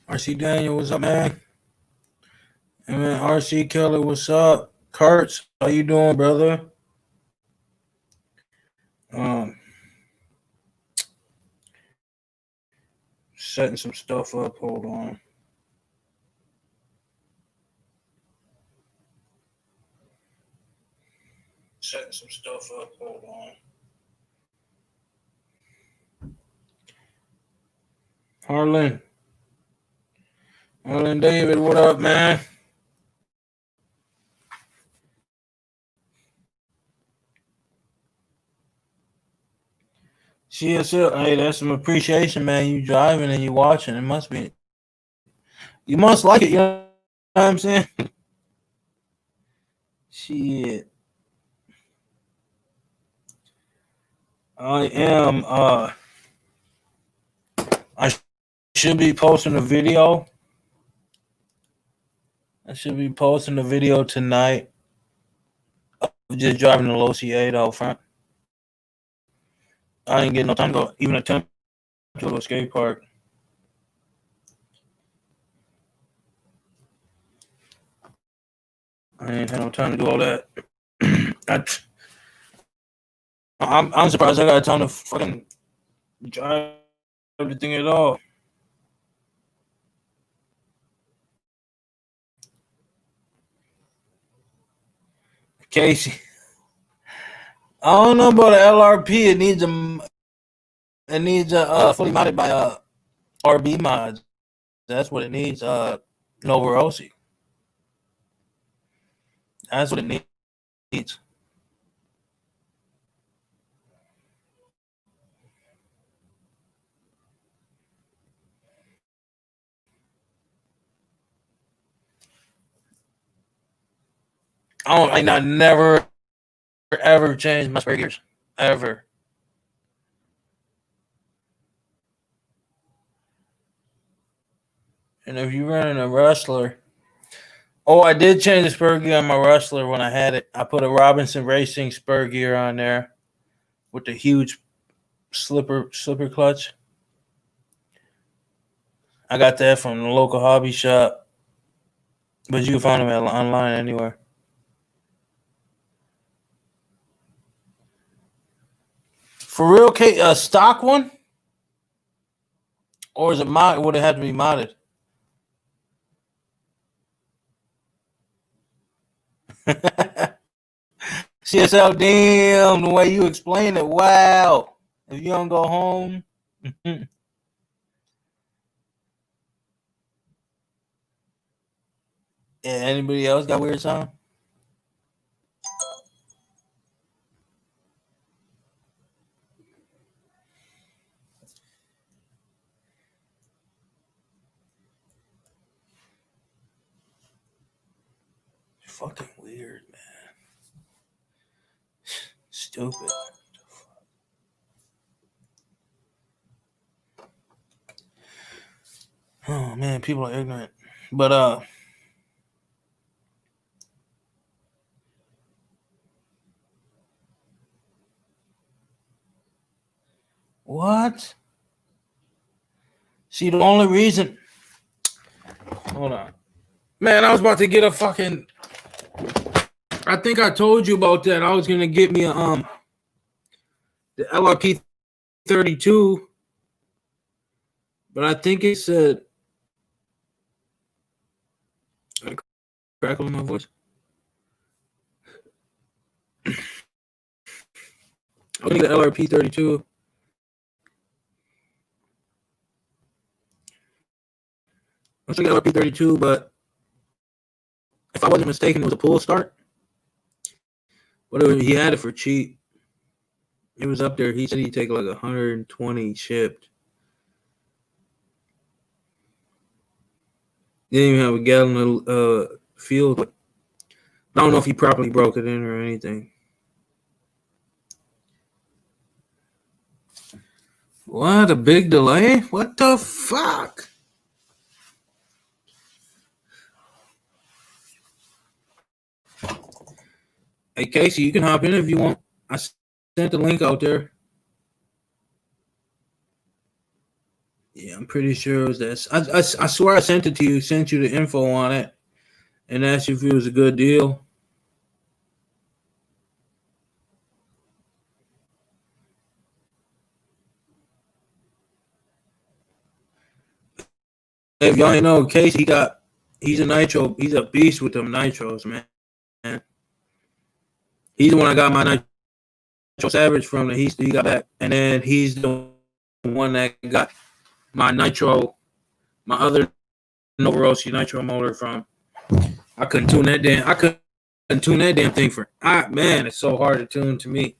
RC Daniel, what's up, man? And man, RC Kelly, what's up? Kurtz, how you doing, brother? Um, Setting some stuff up. Hold on. Setting some stuff up. Hold on. Harlan. Harlan David, what up, man? CSL, hey, that's some appreciation, man. You driving and you watching. It must be. You must like it, you know what I'm saying? Shit. I am I should be posting a video. I should be posting a video tonight of just driving the Losi 8 out front. I didn't get no time to go even attempt to go to a skate park. I ain't had no time to do all that. I'm surprised I got time to fucking drive everything at all. Casey, I don't know about the LRP. It needs a fully modded by RB mods. That's what it needs. Novarosi. That's what it needs. I never ever changed my spare gears ever. And if you're running a Wrestler, oh, I did change the spur gear on my Wrestler when I had it. I put a Robinson Racing spur gear on there with the huge slipper clutch. I got that from the local hobby shop, but you can find them online anywhere. For real, Kate, a stock one, or is it mod? Would it have to be modded? CSL, damn, the way you explain it, wow. If you don't go home, yeah. Anybody else got weird sound? Fucking weird, man. Stupid. Oh man, people are ignorant. But what? See, the only reason. Hold on, man. I was about to get a fucking. I think I told you about that. I was gonna get me a the LRP 32, but I think it said. Crackle in my voice. I think the LRP 32. I think LRP 32, but if I wasn't mistaken, it was a pull start. But he had it for cheap. It was up there. He said he'd take like 120 shipped. Didn't even have a gallon of fuel. I don't know if he properly broke it in or anything. What a big delay! What the fuck? Hey Casey, you can hop in if you want. I sent the link out there. Yeah, I'm pretty sure it was this. I swear I sent it to you. Sent you the info on it, and asked you if it was a good deal. If y'all ain't know, Case, he's a nitro. He's a beast with them nitros, man. He's the one I got my nitro savage from. That he got back, and then he's the one that got my nitro, my other Losi nitro motor from. I couldn't tune that damn. I couldn't tune that damn thing for. Man, it's so hard to tune to me.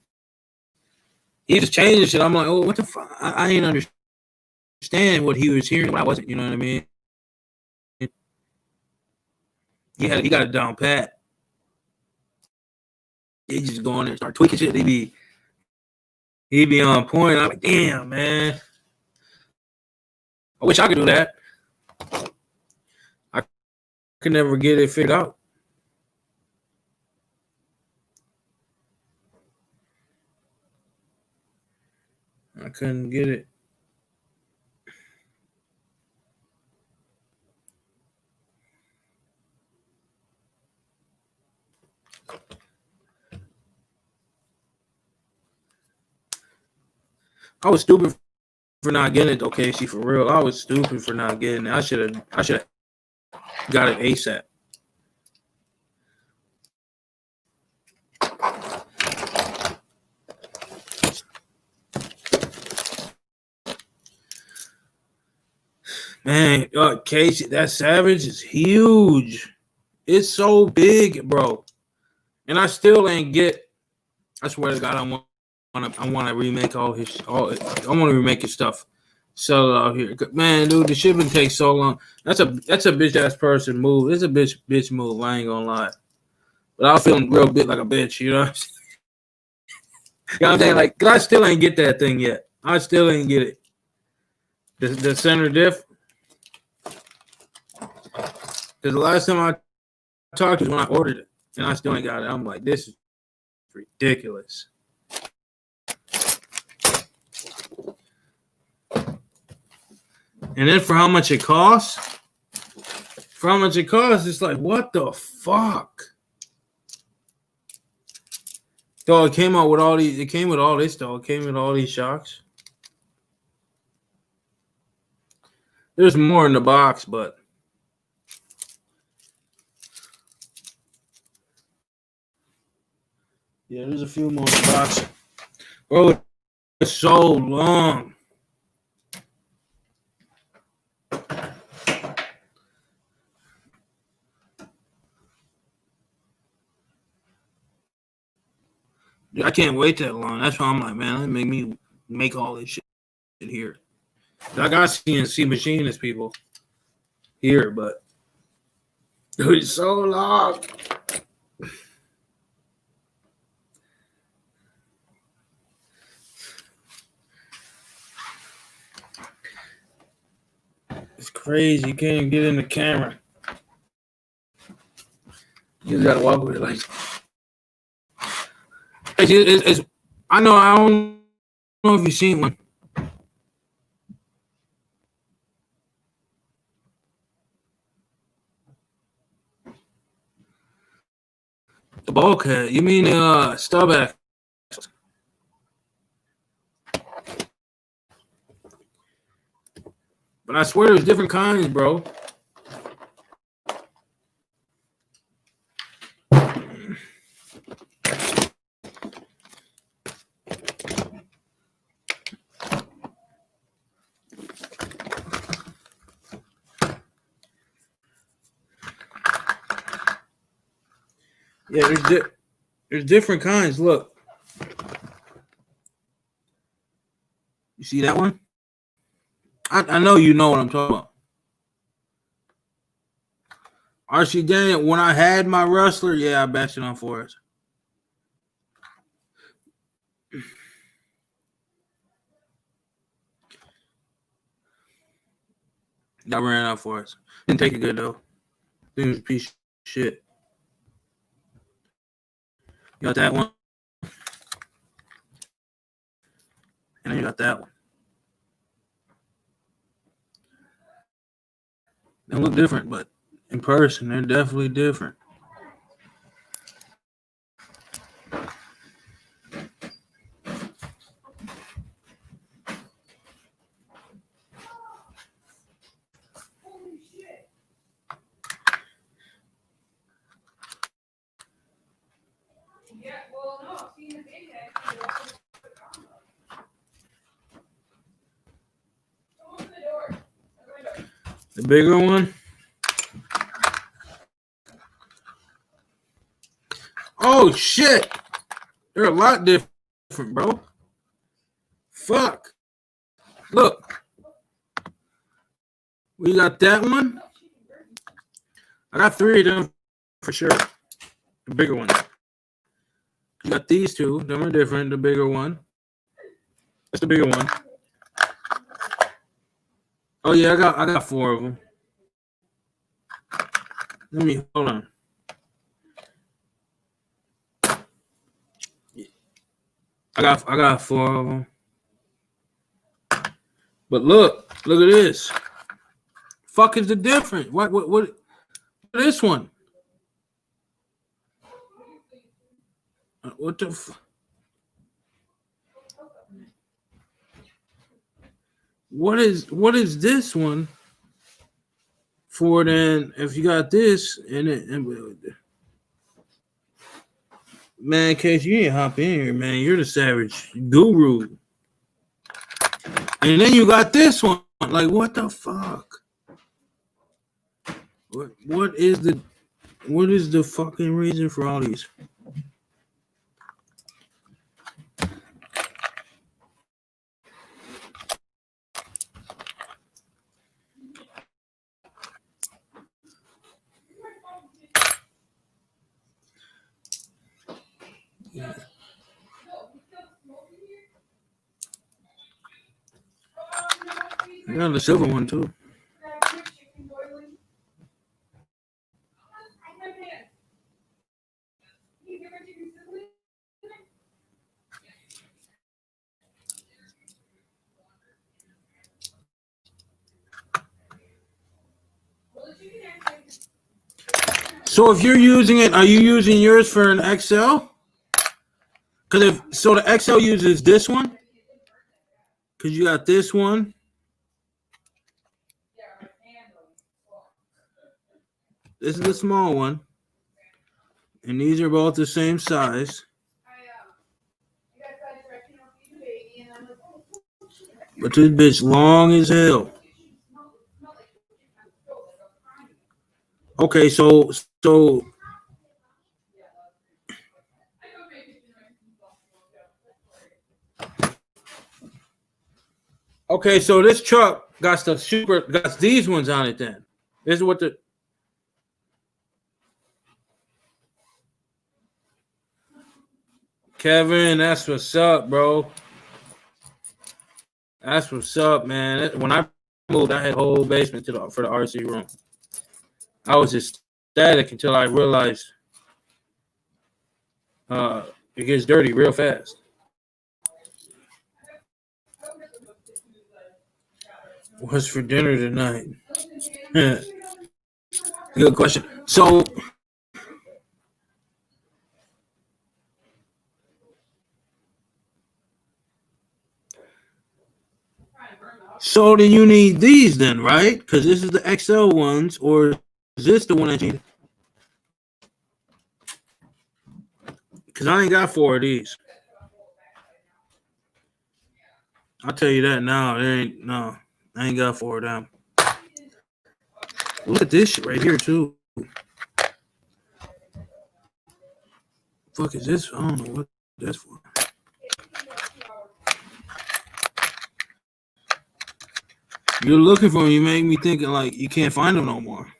He just changing shit. I'm like, oh, what the fuck? I ain't understand what he was hearing when I wasn't. You know what I mean? He got it down pat. He just go in there and start tweaking shit. He'd be on point. I'm like, damn, man. I wish I could do that. I could never get it figured out. I couldn't get it. I was stupid for not getting it though, Casey, for real. I was stupid for not getting it. I should have got it ASAP. Man, Casey, that Savage is huge. It's so big, bro. And I still ain't get. I swear to God, I want to remake I want to remake his stuff. Sell it out here, man, dude. The shipping takes so long. That's a bitch ass person move. It's a bitch move. I ain't gonna lie, but I was feeling real bit like a bitch. You know what I'm saying? You know what I'm saying? Like, 'cause I still ain't get that thing yet. I still ain't get it. The center diff. Because the last time I talked was when I ordered it, and I still ain't got it. I'm like, this is ridiculous. And then for how much it costs, it's like, what the fuck? So it came out with all these. It came with all this though. It came with all these shocks. There's more in the box, but yeah, there's a few more in the box. Bro, it's so long. I can't wait that long. That's why I'm like, man, that make me make all this shit here. I got CNC machinist people here, but dude, it's so long. It's crazy. You can't even get in the camera. You just gotta walk with it like. It's I don't know if you've seen one. The bulkhead. You mean the stub axles? But I swear there's different kinds, bro. Yeah, there's different kinds. Look. You see that one? I know you know what I'm talking about. RC Daniel, when I had my wrestler, yeah, I bashed it on Forrest. I ran out for us. Didn't take it good though. It was a piece of shit. You got that one, and then you got that one. They look different, but in person, they're definitely different. The bigger one. Oh shit! They're a lot different, bro. Fuck. Look. We got that one. I got 3 of them for sure. The bigger one. You got these 2. Them are different. The bigger one. That's the bigger one. Oh yeah, I got 4 of them. Let me hold on. I got 4 of them. But look at this. Fuck is the difference? What this one? What the what is this one for then if you got this and man, Case, you ain't hop in here, man. You're the savage guru. And then you got this one. Like, what the fuck? What is the fucking reason for all these? Yeah. I got the silver one too. So if you're using it, are you using yours for an XL? Because the XL uses this one. Because you got this one. This is the small one. And these are both the same size. But this bitch long as hell. Okay, so okay, so this truck got these ones on it then. This is what the Kevin, that's what's up, bro. That's what's up, man. When I moved, I had a whole basement for the RC room. I was just static until I realized it gets dirty real fast. What's for dinner tonight? Good question. So then you need these then, right? Because this is the XL ones, or is this the one that you need? Because I ain't got 4 of these. I'll tell you that now. I ain't got 4 of them. Look at this shit right here too. Fuck is this? I don't know what that's for. You're looking for them. You make me thinking like you can't find them no more.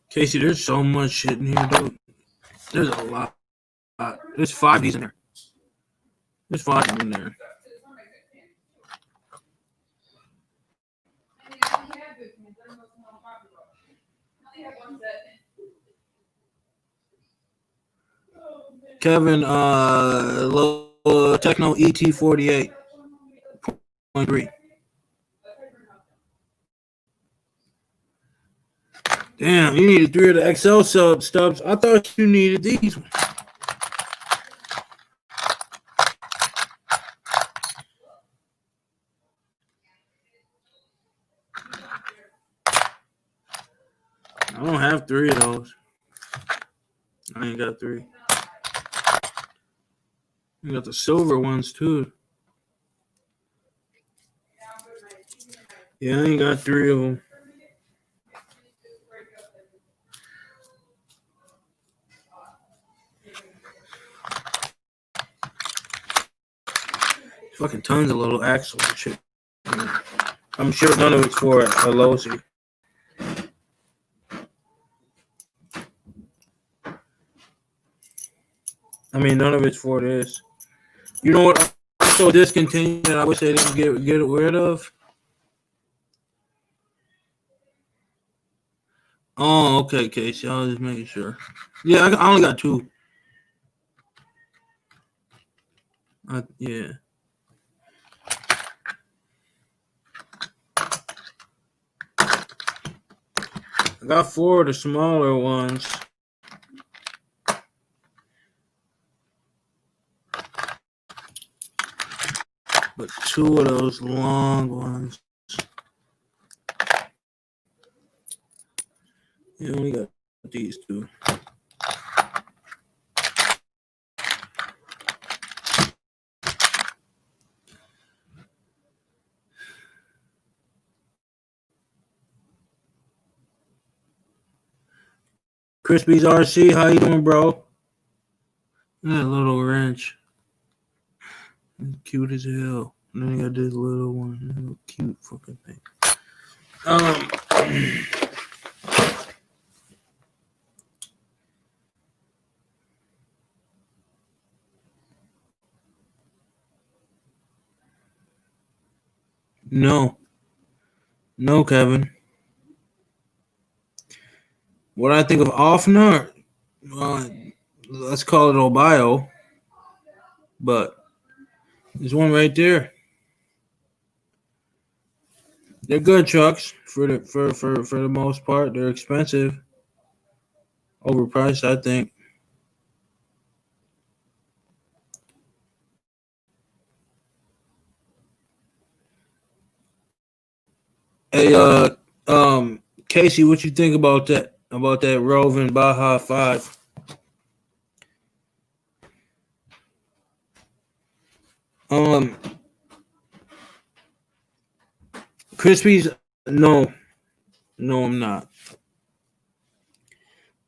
Casey, there's so much shit in here, dude. There's a lot. There's 5 of these in there. There's 5 of them in there. Kevin, Techno ET48.3. Damn, you needed 3 of the XL stubs. I thought you needed these ones. I don't have 3 of those. I ain't got 3. You got the silver ones too. Yeah, I ain't got 3 of them. Fucking tons of little axles and shit. I'm sure none of it's for a Losi. I mean, none of it's for this. You know what? So discontinued. I wish they didn't get rid of. Oh, okay, Casey. I was just making sure. Yeah, I only got 2. Yeah. I got 4 of the smaller ones. But 2 of those long ones. You only got these 2. Crispy's RC, how you doing, bro? That little wrench. Cute as hell. And then you got this little one. Little cute fucking thing. No, Kevin. What I think of Offner, let's call it Obio, but there's one right there. They're good trucks for the most part. They're expensive, overpriced, I think. Hey, Casey, what you think about that? About that Rovin Baja 5? Crispy's no, I'm not.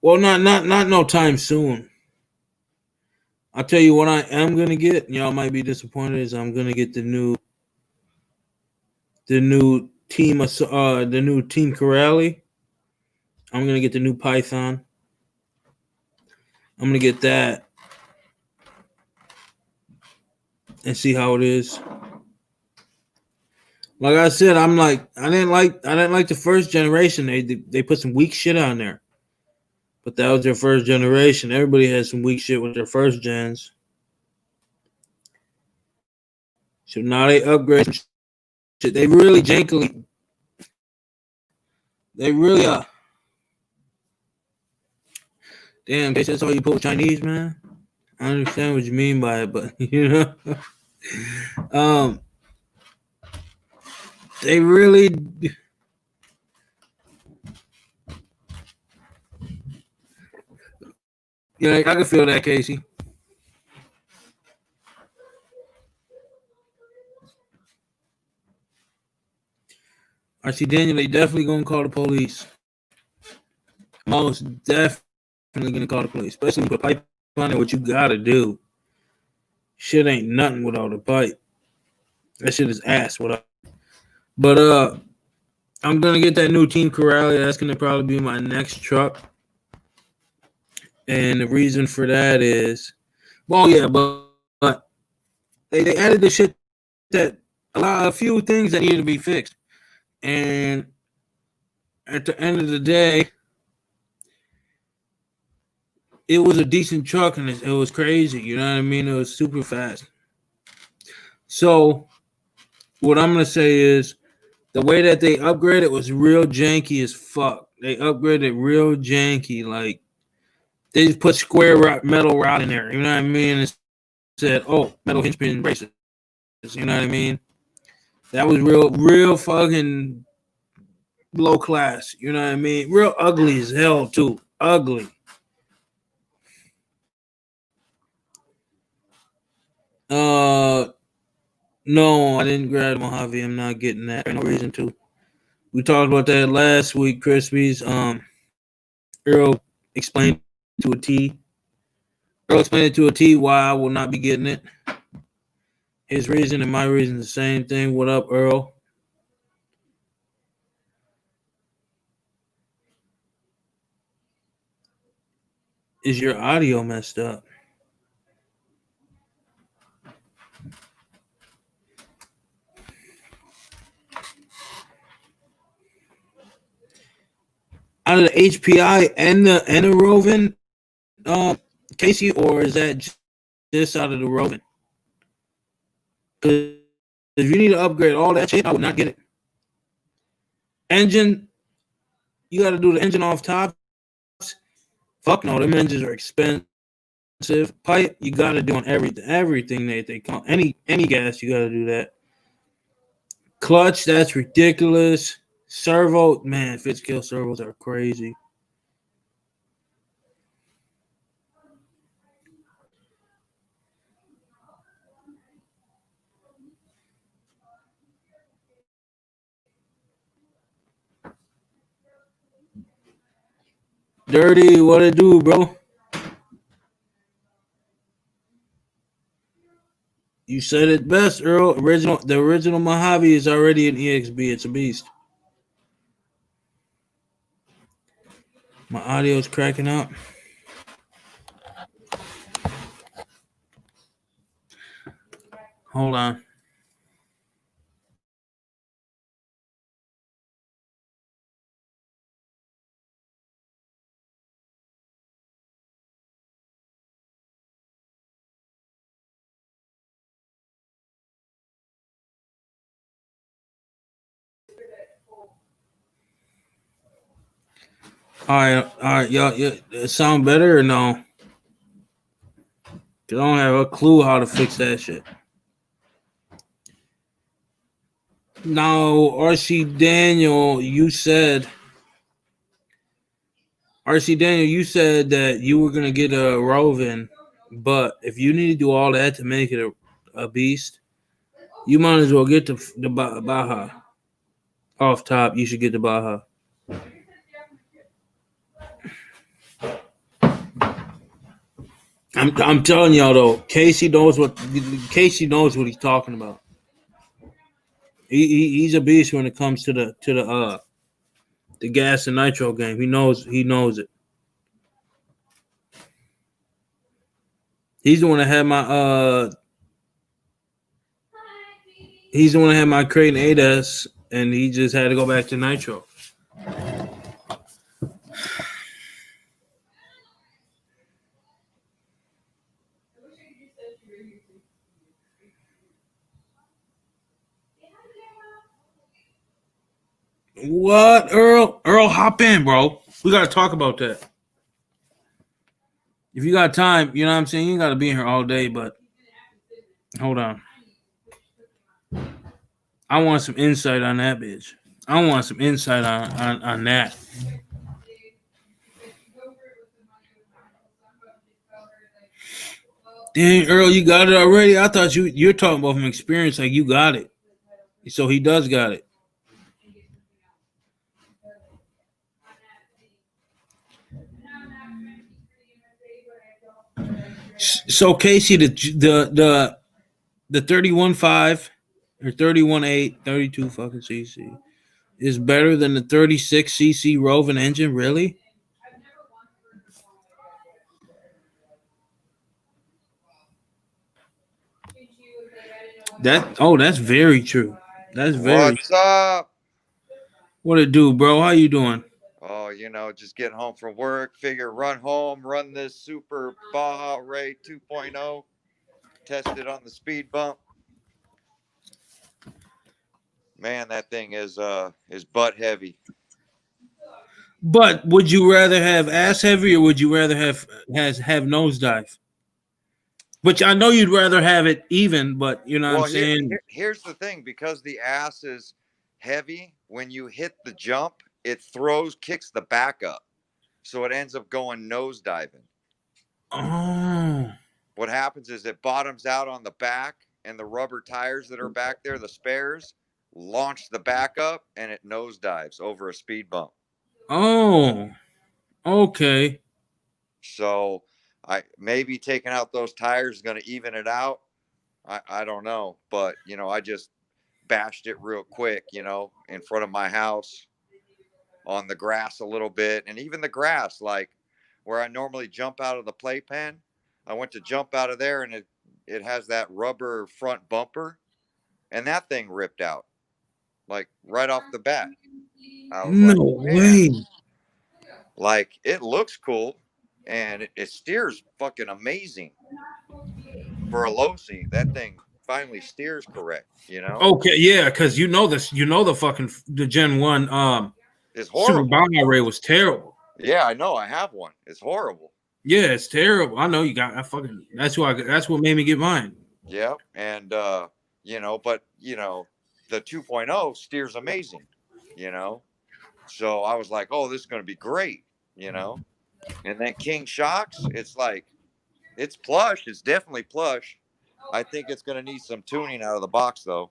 Well, not no time soon. I'll tell you what I am gonna get. Y'all might be disappointed. Is I'm gonna get the new team Corrali. I'm gonna get the new Python. I'm gonna get that and see how it is. Like I said, I didn't like the first generation. They put some weak shit on there, but that was their first generation. Everybody had some weak shit with their first gens. So now they upgrade some shit. They really jankily. They really are. Damn, that's all you put with Chinese, man. I understand what you mean by it, but you know, they really. Yeah, I can feel that, Casey. I see Daniel. They definitely gonna call the police. Most definitely gonna call the police, especially with pipe on it. What you gotta do. Shit ain't nothing without a pipe. That shit is ass without. But I'm gonna get that new Team Corrali. That's gonna probably be my next truck. And the reason for that is, well, yeah, but they added the shit that a few things that needed to be fixed. And at the end of the day, it was a decent truck and it was crazy. You know what I mean? It was super fast. So what I'm gonna say is the way that they upgraded was real janky as fuck. They upgraded real janky, like they just put square metal rod in there. You know what I mean? And said, "Oh, metal hinge pin braces." You know what I mean? That was real fucking low class. You know what I mean? Real ugly as hell too. Ugly. No, I didn't grab the Mojave. I'm not getting that. There's no reason to. We talked about that last week, Crispies. Earl explained to a T. Earl explained it to a T why I will not be getting it. His reason and my reason the same thing. What up, Earl? Is your audio messed up? Out of the HPI and the Roven, Casey, or is that just out of the Roven? Because if you need to upgrade all that shit, I would not get it. Engine, you got to do the engine off top. Fuck no, them engines are expensive. Pipe, you got to do on everything that they call any gas. You got to do that. Clutch, that's ridiculous. Servo, man, Fitzgill servos are crazy. Dirty, what it do, bro? You said it best, Earl. The original Mojave is already an EXB. It's a beast. My audio's cracking up. Hold on. All right, y'all. It sound better or no? Cause I don't have a clue how to fix that shit. Now, RC Daniel, you said that you were gonna get a Roven, but if you need to do all that to make it a beast, you might as well get the Baja. Off top, you should get the Baja. I'm telling y'all though, Casey knows what he's talking about. He's a beast when it comes to the gas and nitro game. He knows it. He's the one that had my he's the one that had my Creighton 8s, and he just had to go back to nitro. What, Earl? Earl, hop in, bro. We gotta talk about that. If you got time, you know what I'm saying? You ain't gotta be in here all day, but hold on. I want some insight on that bitch. I want some insight on that. Dang, Earl, you got it already? I thought you're talking about from experience, like you got it. So he does got it. So Casey, the 31.5 or 31.8, 32 fucking cc is better than the 36 cc Roven engine, really? That's very true. That's very. What's up? What it do, bro? How you doing? Oh, just getting home from work, figure run home, run this Super Baja Ray 2.0, test it on the speed bump. Man, that thing is butt heavy. But would you rather have ass heavy or would you rather have nosedive? Which I know you'd rather have it even, but you know what I'm Well, saying? here's the thing, because the ass is heavy, when you hit the jump, it kicks the back up. So it ends up going nose diving. Oh, What happens is it bottoms out on the back, and the rubber tires that are back there, the spares, launch the back up, and it nose dives over a speed bump. oh, okay. So I maybe taking out those tires is going to even it out. I don't know, but I just bashed it real quick, in front of my house on the grass a little bit, and even the grass, like where I normally jump out of the playpen, I went to jump out of there, and it has that rubber front bumper, and that thing ripped out like right off the bat. I was No like, man, way. like it looks cool, and it steers fucking amazing for a Losi. That thing finally steers correct. Okay, yeah, because you know this, you know the Gen 1 It's Super horrible. Bomber Ray was terrible. Yeah, I know. I have one. It's horrible. Yeah, it's terrible. I know you got that's what made me get mine. Yeah, and but the 2.0 steers amazing. You know, so I was like, oh, this is going to be great. And then King Shocks, it's like it's plush. It's definitely plush. I think it's going to need some tuning out of the box though.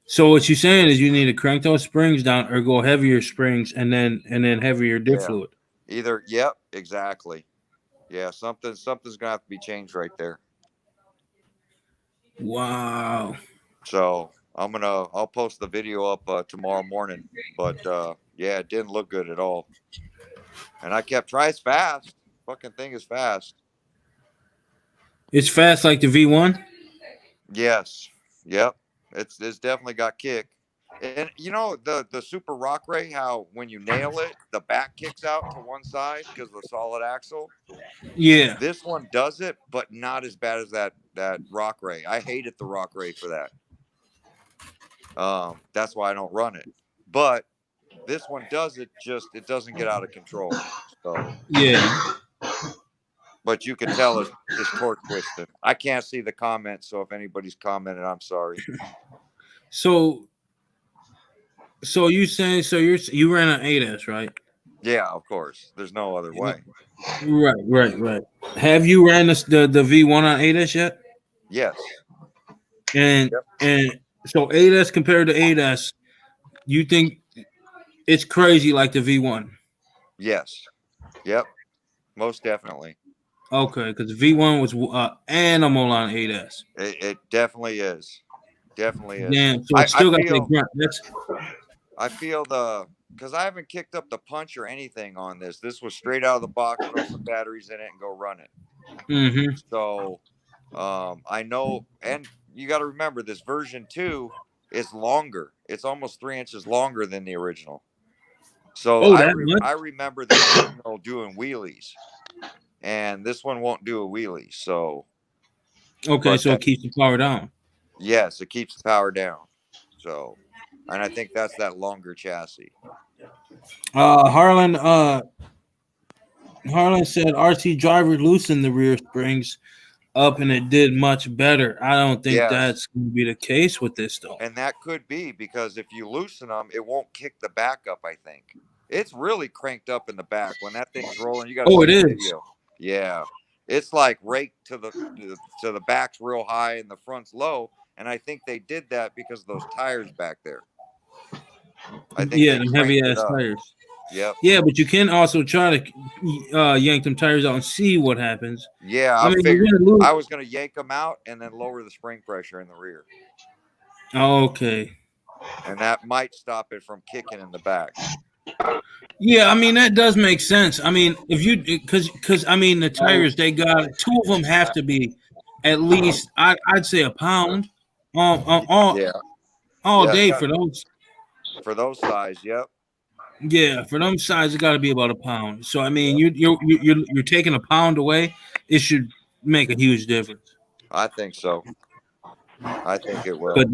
So what you're saying is you need to crank those springs down or go heavier springs and then heavier diff Yeah. fluid. Either. Yep. Exactly. Yeah. Something's going to have to be changed right there. Wow. So I'll post the video up tomorrow morning. But yeah, it didn't look good at all. And I kept trying. It's fast. Fucking thing is fast. It's fast like the V1? Yes. Yep. It's definitely got kick. And the Super Rock Ray, how when you nail it, the back kicks out to one side because of the solid axle. Yeah. This one does it, but not as bad as that Rock Ray. I hated the Rock Ray for that. That's why I don't run it. But this one does it. Just it doesn't get out of control. So, Yeah. but you can tell it's torque twisted. I can't see the comments, so if anybody's commented, I'm sorry. So you saying you ran an 8S, right? Yeah, of course. There's no other way. Right. Have you ran the V1 on 8S yet? Yes. And Yep. and so 8S compared to 8S, you think it's crazy like the V1? Yes. Yep. Most definitely. Okay, because V1 was animal on 8S. It definitely is. Definitely is. Damn, so I, it's I still got that feel grunt. That's I feel because I haven't kicked up the punch or anything on this. This was straight out of the box, throw some batteries in it and go run it. mm-hmm. So I know, and you got to remember this version 2 is longer. It's almost 3 inches longer than the original. So Oh, that much? I remember the original doing wheelies, and this one won't do a wheelie. So, Okay, but so it that keeps the power down. yes, it keeps the power down. So, and I think that's that longer chassis. Harlan Harlan said RT driver loosened the rear springs up and it did much better. I don't think Yes, that's going to be the case with this though. and that could be because if you loosen them, it won't kick the back up. I think it's really cranked up in the back when that thing's rolling. You got to Oh, see it the is. video. Yeah, it's like raked to the back's real high and the front's low. And I think they did that because of those tires back there. I think Yeah, they them heavy cranked it ass up. tires. Yep. Yeah, but you can also try to yank them tires out and see what happens. Yeah, I I mean, you're figured gonna lose. I was going to yank them out and then lower the spring pressure in the rear. Okay. And that might stop it from kicking in the back. Yeah, I mean that does make sense. I mean, if you because I mean the tires they got two of them have to be at least I'd say a pound all Yeah. all Yeah, it's day got for those. for those size. Yep. Yeah, for them size, it got to be about a pound. So I mean, you're taking a pound away. It should make a huge difference. I think so. I think it will. But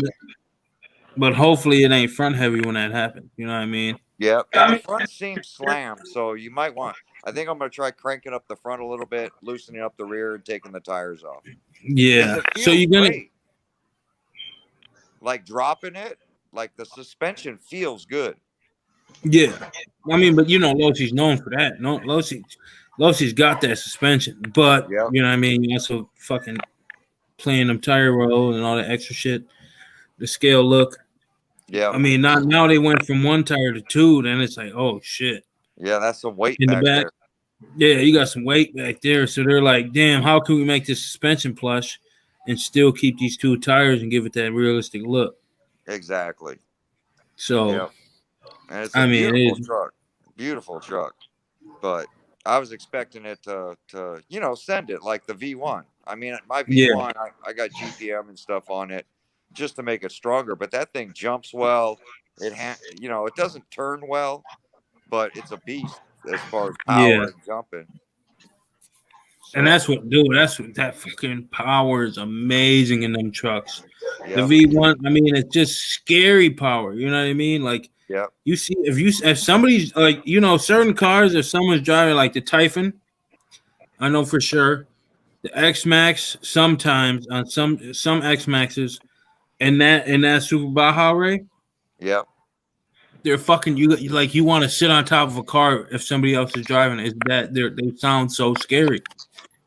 but hopefully it ain't front heavy when that happens. You know what I mean? Yep. And the front seems slammed, so you might want. I think I'm going to try cranking up the front a little bit, loosening up the rear, and taking the tires off because Yeah. it So feels you're gonna great. Like dropping it, like the suspension feels good. yeah. I mean, but you know, Losi's known for that. No, Losi's got that suspension, but Yep. you know what I mean. You also fucking playing them tire rolls and all that extra shit. The scale look. Yep. I mean, not now they went from one tire to two. Then it's like, oh shit, Yeah, that's some weight in the back back. there. Yeah, you got some weight back there. So they're like, damn, how can we make this suspension plush and still keep these two tires and give it that realistic look? Exactly. So, Yep. And it's a I mean, it beautiful is. truck. Beautiful truck. But I was expecting it to send it like the V1. I mean, my Yeah, V1, I got GPM and stuff on it just to make it stronger, but that thing jumps well. It doesn't turn well, but it's a beast as far as yeah. power and jumping. And So, that's what, dude, that's what that fucking power is amazing in them trucks. The yep, V1, I mean, it's just scary power. You know what I mean? Like, yep, you see, if somebody's like, you know, certain cars, if someone's driving like the Typhon, I know for sure. The X Max sometimes on some X Maxes and that Super Baja Ray, yep, they're fucking you like you want to sit on top of a car if somebody else is driving. Is that they sound so scary?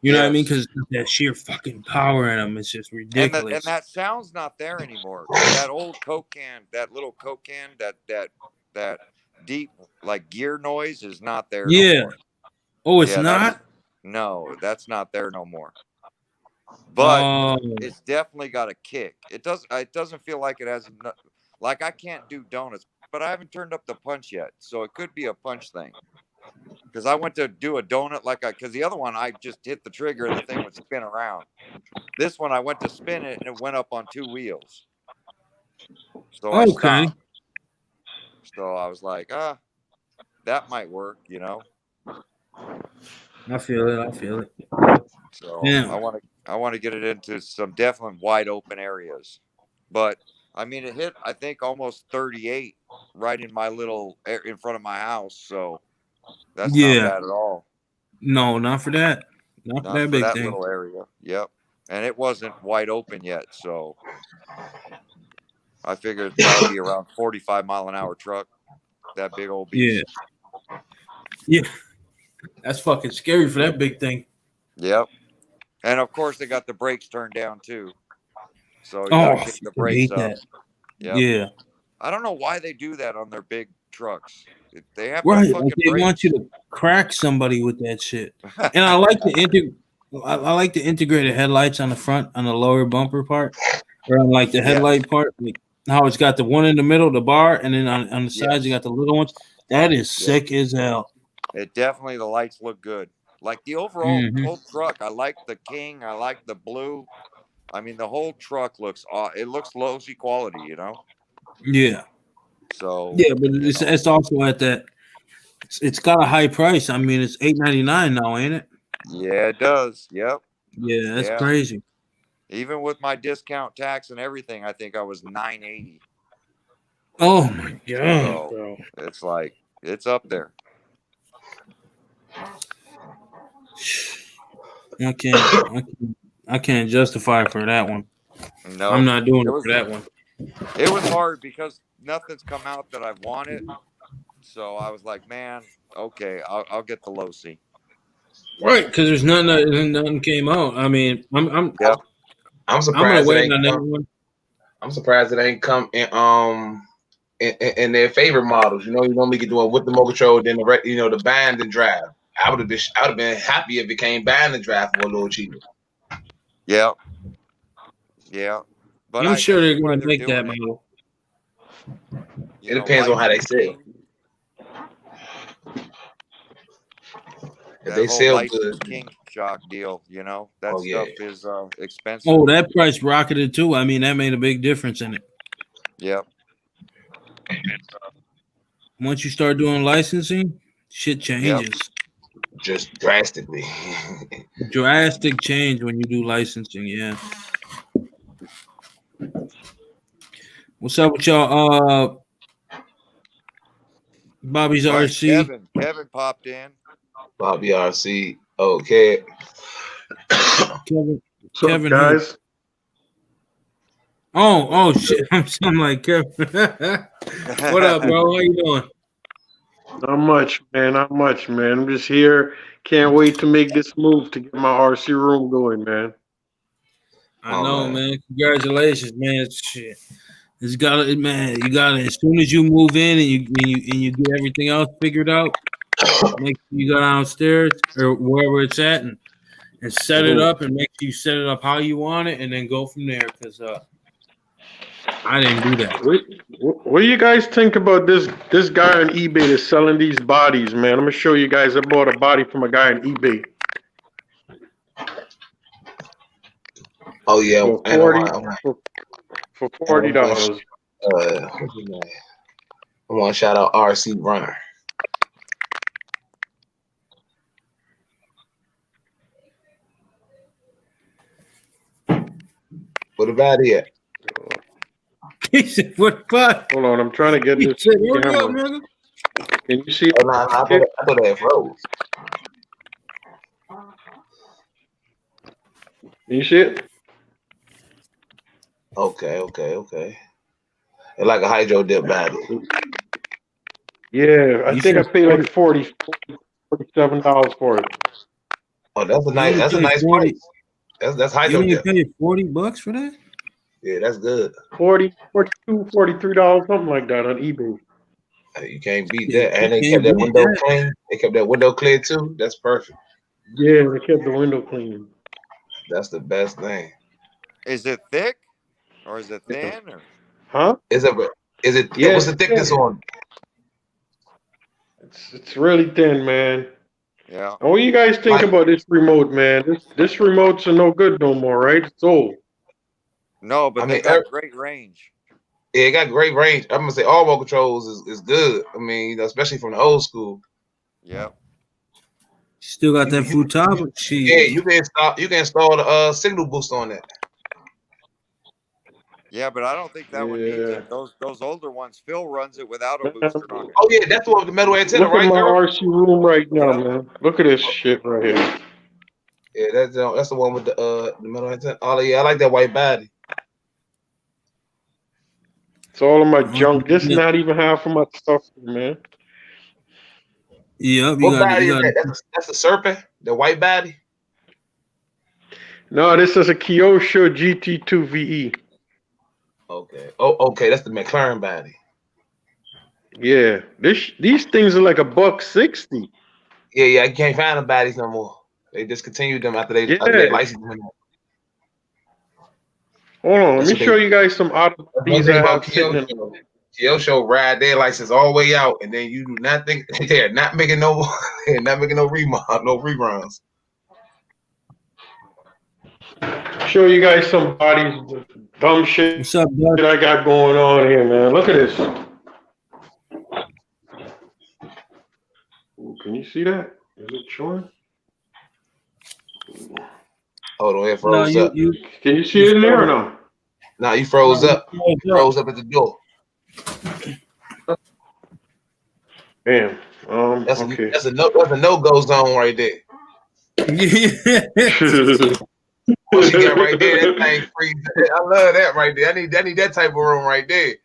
You know what I mean? yes. Because that sheer fucking power in them is just And ridiculous. that sound's not there anymore because that old Coke can, that little Coke can, that deep like gear noise is not there no Yeah. more. Oh, it's Yeah, that's not. no, that's not there no more. But Oh, it's definitely got a kick. It doesn't feel like it has like I can't do donuts, but I haven't turned up the punch yet, so it could be a punch thing. Because I went to do a donut because the other one I just hit the trigger and the thing would spin around. This one I went to spin it and it went up on two wheels, so I okay. stopped. So I was like, that might work. I feel it. I feel it. So Yeah. I want to get it into some definitely wide open areas. But I mean, it hit I think almost 38 right in my in front of my house. So that's not Yeah. bad at all. No, not for that. Not for Not that for big that thing. little area. Yep. And it wasn't wide open yet, so I figured it'd probably be around 45-mile-an-hour truck. That big old Yeah. beast. Yeah. That's fucking scary for that big thing. Yep. And of course, they got the brakes turned down too, so you got Oh, to I kick the fucking brakes hate up. that. Yep. Yeah. I don't know why they do that on their big trucks. They have no Right. Like fucking they want you brakes. to crack somebody with that shit. And I like the I like the integrated headlights on the front on the lower bumper part. Or on like the Yes. headlight part. Like how it's got the one in the middle, the bar, and then on the sides you Yes. got the little ones. That is Yep. sick as hell. It definitely the lights look good. Like the overall Hmm. whole truck, I like the King. I like the blue. I mean, the whole truck looks. It looks Losi quality. Yeah. So Yeah, but it's also at that it's got a high price. I mean it's $8.99 now, ain't it? yeah, it does. Yep. Yeah, that's Yeah. crazy. Even with my discount tax and everything, I think I was 980. Oh my god, So bro. it's like it's up there. I can't I can't I can't justify for that one. I'm No, not doing it it was for that one. it was hard because nothing's come out that I've wanted. So I was like, man, okay, I'll get the Losi. Right, because there's nothing came out. I mean, Yep. I'm I'm gonna surprised it wait ain't on that come. one. I'm surprised it ain't come in their favorite models. You normally get doing with the motor control, then the bind and drive. I would have been happy if it came bind and drive for a little cheaper. Yep. Yeah. But I'm I sure see they're why gonna they're make that doing it. model. It depends on Lights how they is sell. king. If That they whole sell lights good, is king shock deal. That oh yeah. stuff is expensive. Oh, that price rocketed too. I mean, that made a big difference in it. Yep. Once you start doing licensing, shit changes. Just drastically. Drastic change when you do licensing. Yeah. What's up with y'all? Bobby's All right, RC. Kevin popped in. Bobby RC. Okay. Kevin. What's up, Kevin who? guys? Oh shit! I'm like Kevin. What up, bro? How you doing? Not much, man. Not much, man. I'm just here. Can't wait to make this move to get my RC room going, man. I Oh, know, man. man. Congratulations, man. Shit. It's got to, man. You got to, as soon as you move in and you get everything else figured out, make sure you go downstairs or wherever it's at and set it up and make sure you set it up how you want it and then go from there. Because I didn't do that. What do you guys think about this guy on eBay that's selling these bodies, man? I'm gonna show you guys. I bought a body from a guy on eBay Oh yeah. for And $40. I want to shout out RC Runner. What about it? He said, "What fuck?" Hold on, I'm trying to get He this said, "Hurry up, camera. nigga." Can you see? Oh, no, I thought that froze. Can you see it? Okay. It's like a hydro dip battle. Yeah, I You think I said paid like $47 for it. Oh, that's a you nice. only That's a paid nice 40. price. That's You hydro only dip. paid $40 for that? Yeah, that's good. 40, 42, $43, something like that on eBay. You can't beat Yeah, that. you And they kept can't that beat window that. clean. They kept that window clear too. That's perfect. Yeah, they kept the window clean. That's the best thing. Is it thick or is it thin or? Huh? Is it? Yeah, What's it's the thickness thin. on? It's really thin, man. Yeah. And what do you guys think Like, about this remote, man? This remotes are no good no more, right? It's old. No, I but they mean, got great range. yeah, it got great range. I'm gonna say all remote controls is good. I mean, especially from the old school. Yep. Still got You, that you, Futaba yeah, shit. you can install the signal boost on that. Yeah, but I don't think that one needs Yeah. it. Those older ones, Phil runs it without a Man, booster on it. Oh yeah, that's the one with the metal antenna, look at right, my Earl? RC room right now, Yep. man. Look at this shit right here. Yeah, that's the one with the metal antenna. Oh yeah, I like that white body. It's all of my Oh, junk. This is yeah. not even half of my stuff, man. Yep, What body is that? That's a serpent, the white body. No, this is a Kyosho GT2 VE. Okay. Oh, okay, that's the McLaren body. Yeah, these things are like $160. Yeah, I can't find the bodies no more. They discontinued them after they Yeah. licensed them. Hold on, let That's me what they. show you guys some out of That's one these thing I about have sitting in. Kyosho. Kyosho ride their license all the way out, and then you do not think they're not making no, they're not making no reruns. Show you guys some bodies, dumb shit What's up, bud? I got going on here, man. Look at this. Ooh, can you see that? Is it showing? Hold on, it No, froze up. Can you see it in there or no? Nah, you froze up. You You froze up at the door. Damn. Okay. That's a no-go zone right there. Once you get right there, that thing freezes. I love that right there. I need that type of room right there.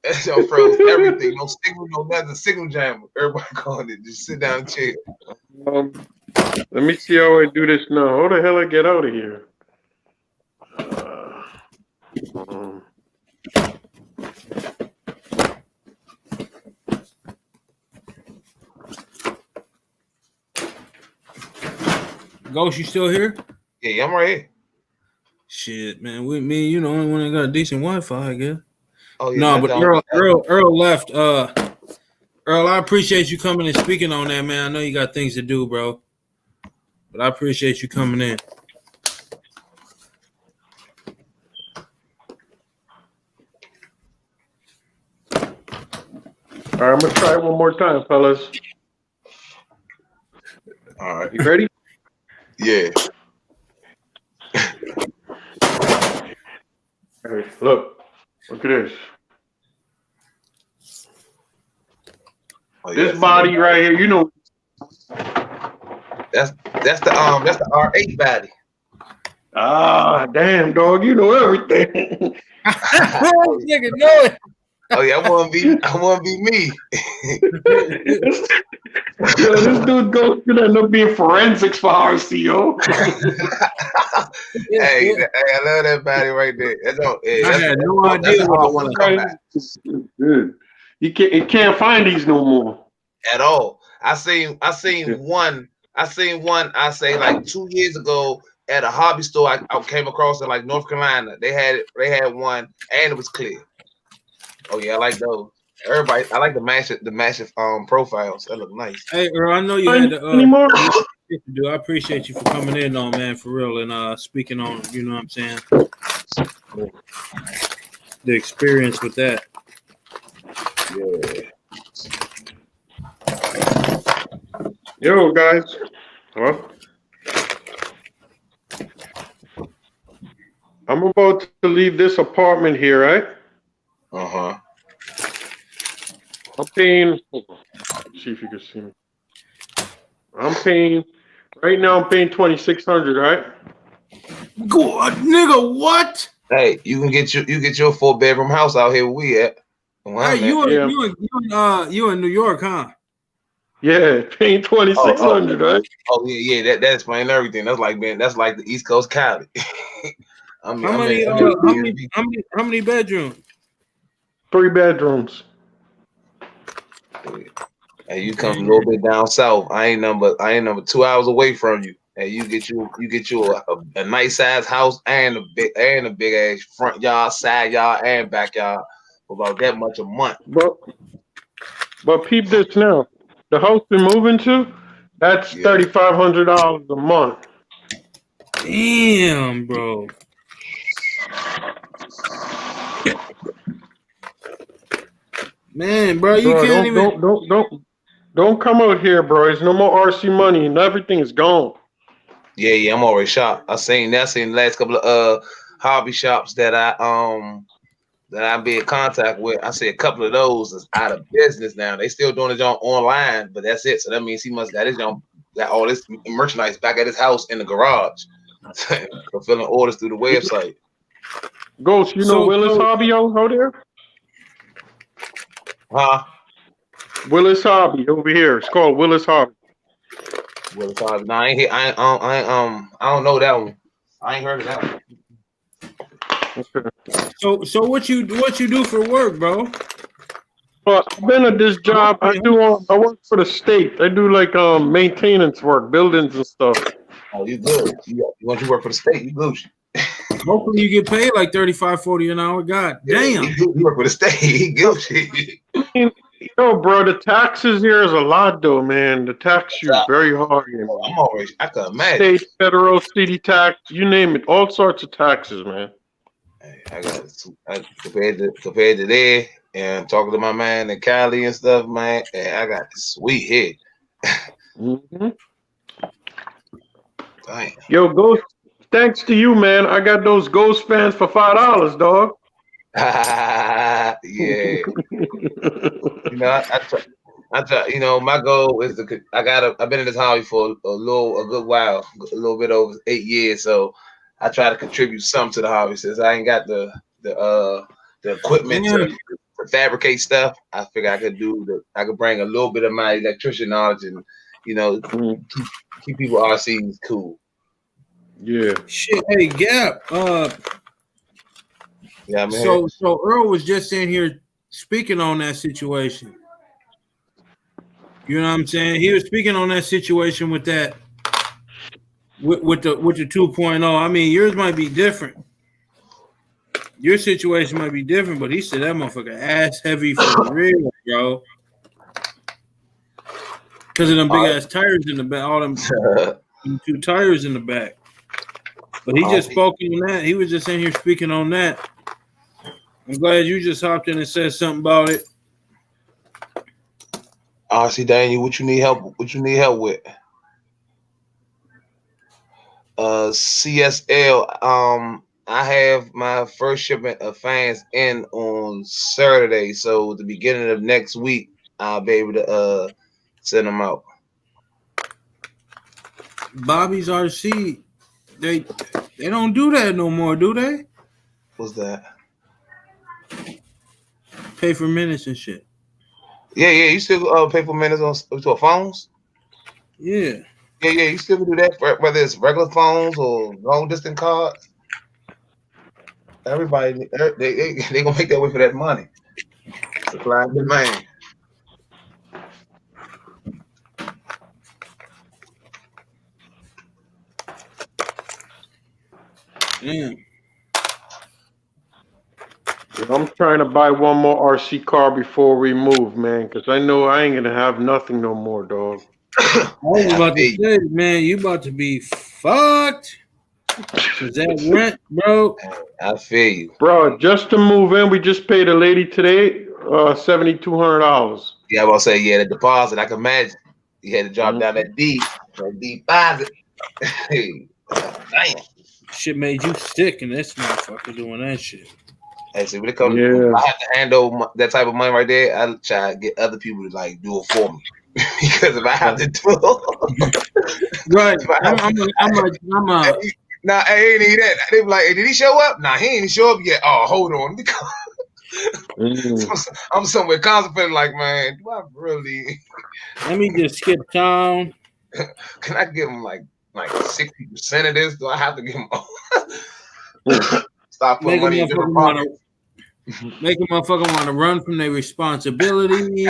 That shit froze everything. No signal, no nothing. Signal jammer. Everybody calling it. Just sit down and chill. Let me see how I do this now. How the hell I get out of here? Ghost, you still here? Yeah, I'm right here. Shit, man. With me, you know, only one that got a decent Wi-Fi, I guess. Oh yeah, No, but Earl left. Earl, I appreciate you coming and speaking on that, man. I know you got things to do, bro. But I appreciate you coming in. All right, I'm gonna try it one more time, fellas. All right. You ready? Yeah. All right, look at this. Oh, This yeah, body right here, you know. That's the R8 body. Ah, damn, dog, you know everything. Nigga know it. Oh yeah, I want to be me. Yo, this dude gonna end up being forensics for RCO. Hey, I love that body right there. I had no idea what it was. Good. You can't find these no more. At all. I seen one. I say like 2 years ago at a hobby store. I came across in like North Carolina. They had one and it was clear. Oh yeah, I like those. Everybody, I like the massive profiles. That look nice. Hey, Earl, I know you had to anymore. I appreciate you for coming in on, man, for real, and speaking on, you know what I'm saying, the experience with that. Yeah. Yo, guys. Well, I'm about to leave this apartment here, right? Uh-huh. I'm paying. Let's see if you can see me. I'm paying right now. I'm paying $2,600, right? God, nigga, what? Hey, you get your 4-bedroom house out here where we at. Hey, you in New York, huh? Yeah, paying $2,600, right? Oh yeah, that explains everything. That's like the East Coast Cali. How many bedrooms? 3 bedrooms. And you come a little bit down south. I ain't number 2 hours away from you. And you get you a nice size house and a big ass front yard, side yard, and backyard for about that much a month. But peep this now. The house we're moving to, that's $3,500 a month. Damn, bro. Man, bro, you can't even. Don't come out here, bro. There's no more RC money and everything is gone. Yeah, I'm already shocked. I seen the last couple of hobby shops that I be in contact with. I see a couple of those is out of business now. They still doing it online, but that's it. So that means he must got all this merchandise back at his house in the garage, fulfilling orders through the website. Ghost, you know Willis Hobby out there? Huh? Willis Hobby over here. It's called Willis Hobby. Willis Hobby. No, I ain't here. I don't know that one. I ain't heard of that one. Okay. So what you do for work, bro? Well, I've been at this job. I work for the state. I do like maintenance work, buildings and stuff. Oh, you good? Once you work for the state, you Gucci. Hopefully you get paid like $35-40 an hour. God damn. You work for the state, he Gucci. Yo, bro, the taxes here is a lot, though, man. The tax you very hard. I can imagine. State, federal, city tax, you name it, all sorts of taxes, man. I got compared to there and talking to my man in Cali and stuff, man. I got the sweet head. Mm-hmm. Yo, Ghost, thanks to you, man. I got those Ghost fans for $5, dog. Yeah. I try, my goal is I've been in this hobby for a good while, a little bit over 8 years. So I try to contribute something to the hobby since I ain't got the equipment to fabricate stuff. I figure I could bring a little bit of my electrician knowledge and, keep people RCs cool. Yeah. Shit. Hey, Gap. Yeah, man. So Earl was just in here speaking on that situation. You know what I'm saying? He was speaking on that situation with that with the 2.0. I mean, yours might be different. Your situation might be different, but he said that motherfucker ass heavy for real, bro. Because of them big ass tires in the back, all them 2 tires in the back. But he just spoke on that. He was just in here speaking on that. I'm glad you just hopped in and said something about it. RC Daniel, what you need help? What you need help with? CSL. I have my first shipment of fans in on Saturday, so at the beginning of next week, I'll be able to send them out. Bobby's RC, they don't do that no more, do they? What's that? Pay for minutes and shit. Yeah. You still pay for minutes on phones? Yeah. Yeah. You still can do that for, whether it's regular phones or long distance cards. Everybody, they gonna make that way for that money. Supply and demand. Damn. I'm trying to buy one more RC car before we move, man, because I know I ain't gonna have nothing no more, dog. I was about to say, man, you about to be fucked. Cause that rent, bro. I feel you, bro. Just to move in, we just paid a lady today $7,200. Yeah, I was gonna say, the deposit. I can imagine you had to drop down that deposit. Hey, damn. Shit made you sick, and this motherfucker doing that shit. Hey, see, when it comes, I have to handle that type of money right there. I try to get other people to like do it for me because if I have to do it, right? I'm nah, I ain't need that. They be like, hey, did he show up? Nah, he ain't show up yet. Oh, hold on. I'm somewhere contemplating, like, man, do I really? Let me just skip town. Can I give him like 60% of this? Do I have to give him? Stop putting money in different pockets. Make a motherfucker want to run from their responsibility.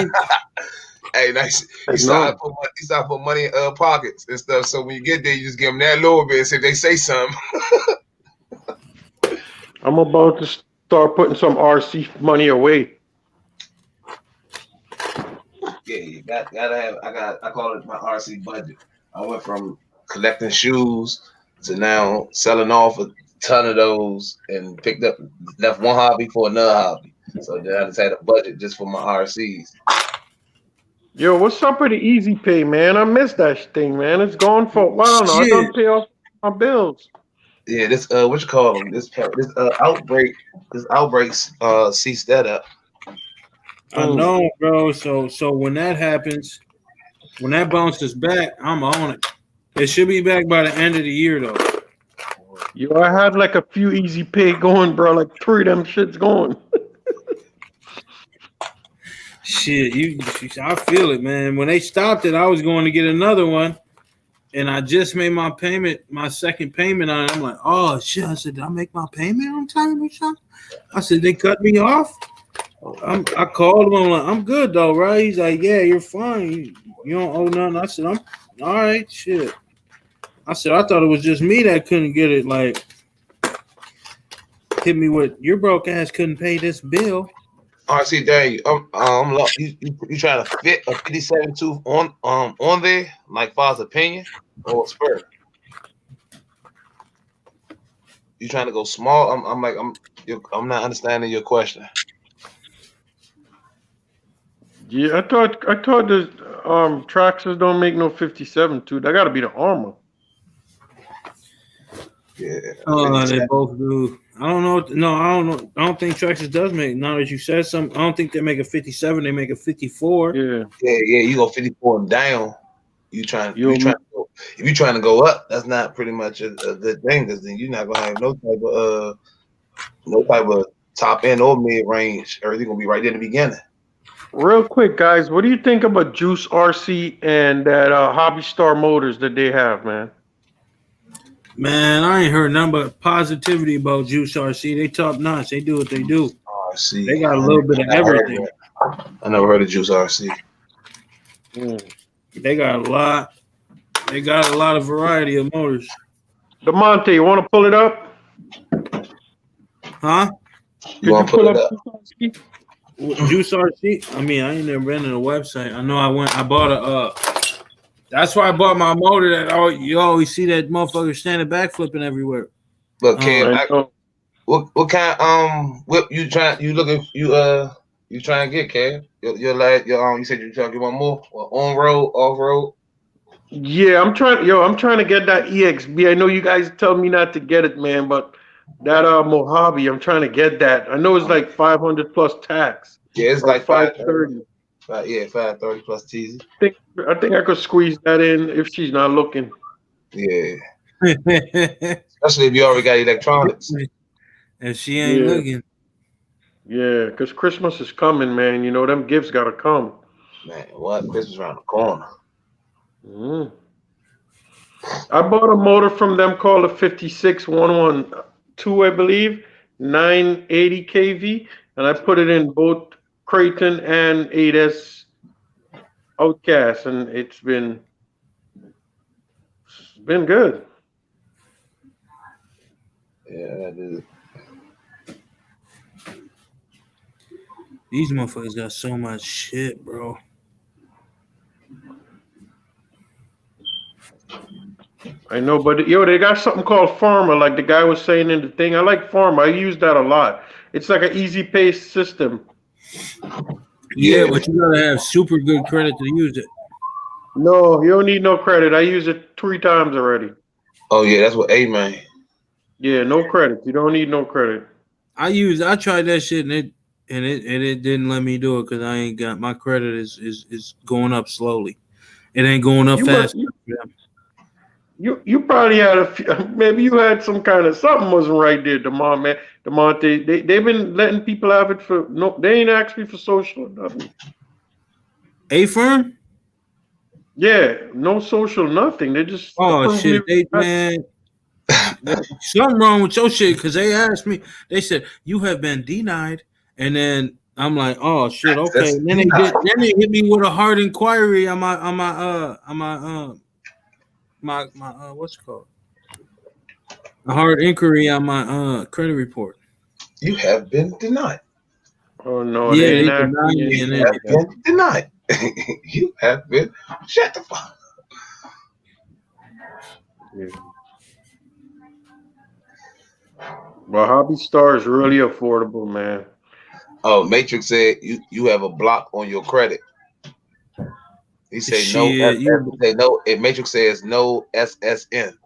Hey, nice. You start putting money in pockets and stuff. So when you get there, you just give them that little bit. So if they say something. I'm about to start putting some RC money away. Yeah, you gotta have. I call it my RC budget. I went from collecting shoes to now selling off a ton of those and left one hobby for another hobby. So then I just had a budget just for my RCs. Yo, what's up with the Easy Pay, man? I missed that thing, man. It's gone for a while now. I don't pay off my bills. Yeah, this what you call them? This outbreaks ceased that up. I know, bro. So when that happens, when that bounces back, I'm on it. It should be back by the end of the year, though. Yo, I had like a few Easy Pay going, bro. Like 3 of them shits going. Shit, I feel it, man. When they stopped it, I was going to get another one, and I just made my payment, my second payment on it. I'm like, oh shit! I said, did I make my payment on time or something? I said, they cut me off. I called him. I'm like, I'm good though, right? He's like, yeah, you're fine. You don't owe nothing. I said, I'm all right. Shit. I said, I thought it was just me that couldn't get it. Like, hit me with your broke ass couldn't pay this bill. RC Daniel, you trying to fit a 57 tooth on there, like Father's opinion or spur? You trying to go small? I'm not understanding your question. Yeah, I thought the Traxxas don't make no 57 tooth. That got to be the Armor. Yeah. They both do. I don't know. No, I don't know. I don't think Traxxas does make. Now that you said something, I don't think they make a 57. They make a 54. Yeah. You go 54 and down. If you're trying to go up, that's not pretty much a good thing, because then you're not gonna have no type of top end or mid range. Everything gonna be right there in the beginning. Real quick, guys, what do you think about Juice RC and that Hobby Star Motors that they have, man? Man, I ain't heard nothing but positivity about Juice RC. They top notch. They do what they do. RC. They got a little bit of everything. I never heard of Juice RC. They got a lot. They got a lot of variety of motors. DeMonte, you want to pull it up? Huh? You want to pull it up? Juice RC? I mean, I ain't never been to the website. I know I bought that's why I bought my motor that you always see that motherfucker standing back flipping everywhere. Look, Cam, what kind whip you You trying to get, Kev? You said you trying to get one more? Well, on road, off road? Yeah, I'm trying to get that EXB. I know you guys tell me not to get it, man, but that Mojave, I'm trying to get that. I know it's like 500 plus tax. Yeah, it's or like 530. 530 plus teasy. I think I could squeeze that in if she's not looking. Yeah. Especially if you already got electronics. And she ain't looking. Yeah, because Christmas is coming, man. You know, them gifts got to come. Man, what? Christmas around the corner. Mm. I bought a motor from them called a 56112, I believe, 980 kV, and I put it in both Creighton and 8S Outcast, and it's been good. Yeah, that is. These motherfuckers got so much shit, bro. I know, but they got something called Farmer, like the guy was saying in the thing. I like Farmer. I use that a lot. It's like an easy pay system. Yeah, but you gotta have super good credit to use it. No, you don't need no credit. I use it 3 times already. Oh yeah, that's what man. Yeah, no credit. You don't need no credit. I tried that shit and it didn't let me do it because I ain't got my credit is going up slowly. It ain't going up fast. You probably had maybe you had some kind of something wasn't right there, DeMonte. They've been letting people have it for no. They ain't asked me for social or nothing. A firm? Yeah, no social, nothing. They just shit, man. Something wrong with your shit because they asked me. They said you have been denied, and then I'm like, oh shit, okay. And then they hit me with a hard inquiry on my what's it called? A hard inquiry on my credit report. You have been denied. Oh no, yeah, they denied me. You have been denied. You have been shut the fuck. Yeah. Well, Hobby Star is really affordable, man. Oh, Matrix said you have a block on your credit. He said no. No. If Matrix says no SSN.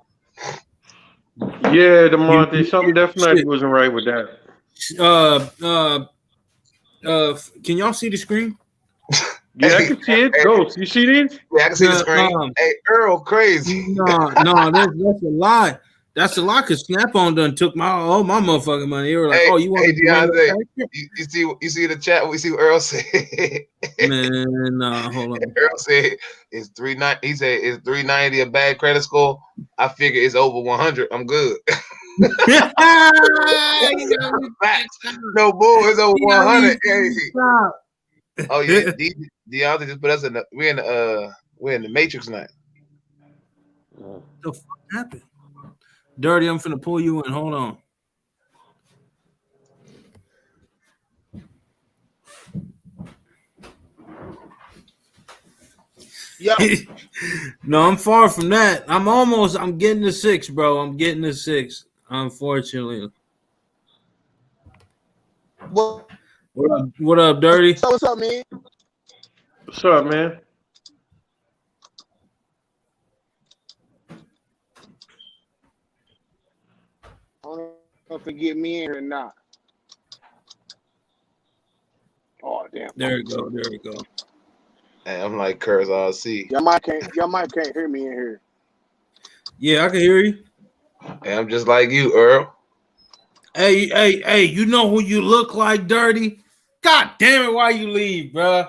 Yeah, DeMonte, something definitely wasn't right with that. Can y'all see the screen? Yeah, I can see it. Ghost, you see these? Yeah, I can see the screen. Hey, Earl, crazy. No, that's a lie. That's a lie because Snap-on done took my motherfucking money. They were like, "Oh, you want to DeAndre, you see the chat? We see what Earl said. Man, hold on. Earl said it's 390. He said it's 390 a bad credit score. I figure it's over 100. I'm good. No bull. It's over 100. Oh yeah, DeAndre just put us in we're in the Matrix now. What the fuck happened? Dirty, I'm finna pull you in. Hold on. Yeah. No, I'm far from that. I'm getting the 6, bro. I'm getting the 6, unfortunately. What up, Dirty? What's up, man? What's up, man? I don't know if it get me in here or not. Oh damn! There we go. And I'm like Curse RC. Y'all might can't hear me in here. Yeah, I can hear you. And I'm just like you, Earl. Hey, you know who you look like, Dirty? God damn it, why you leave, bro?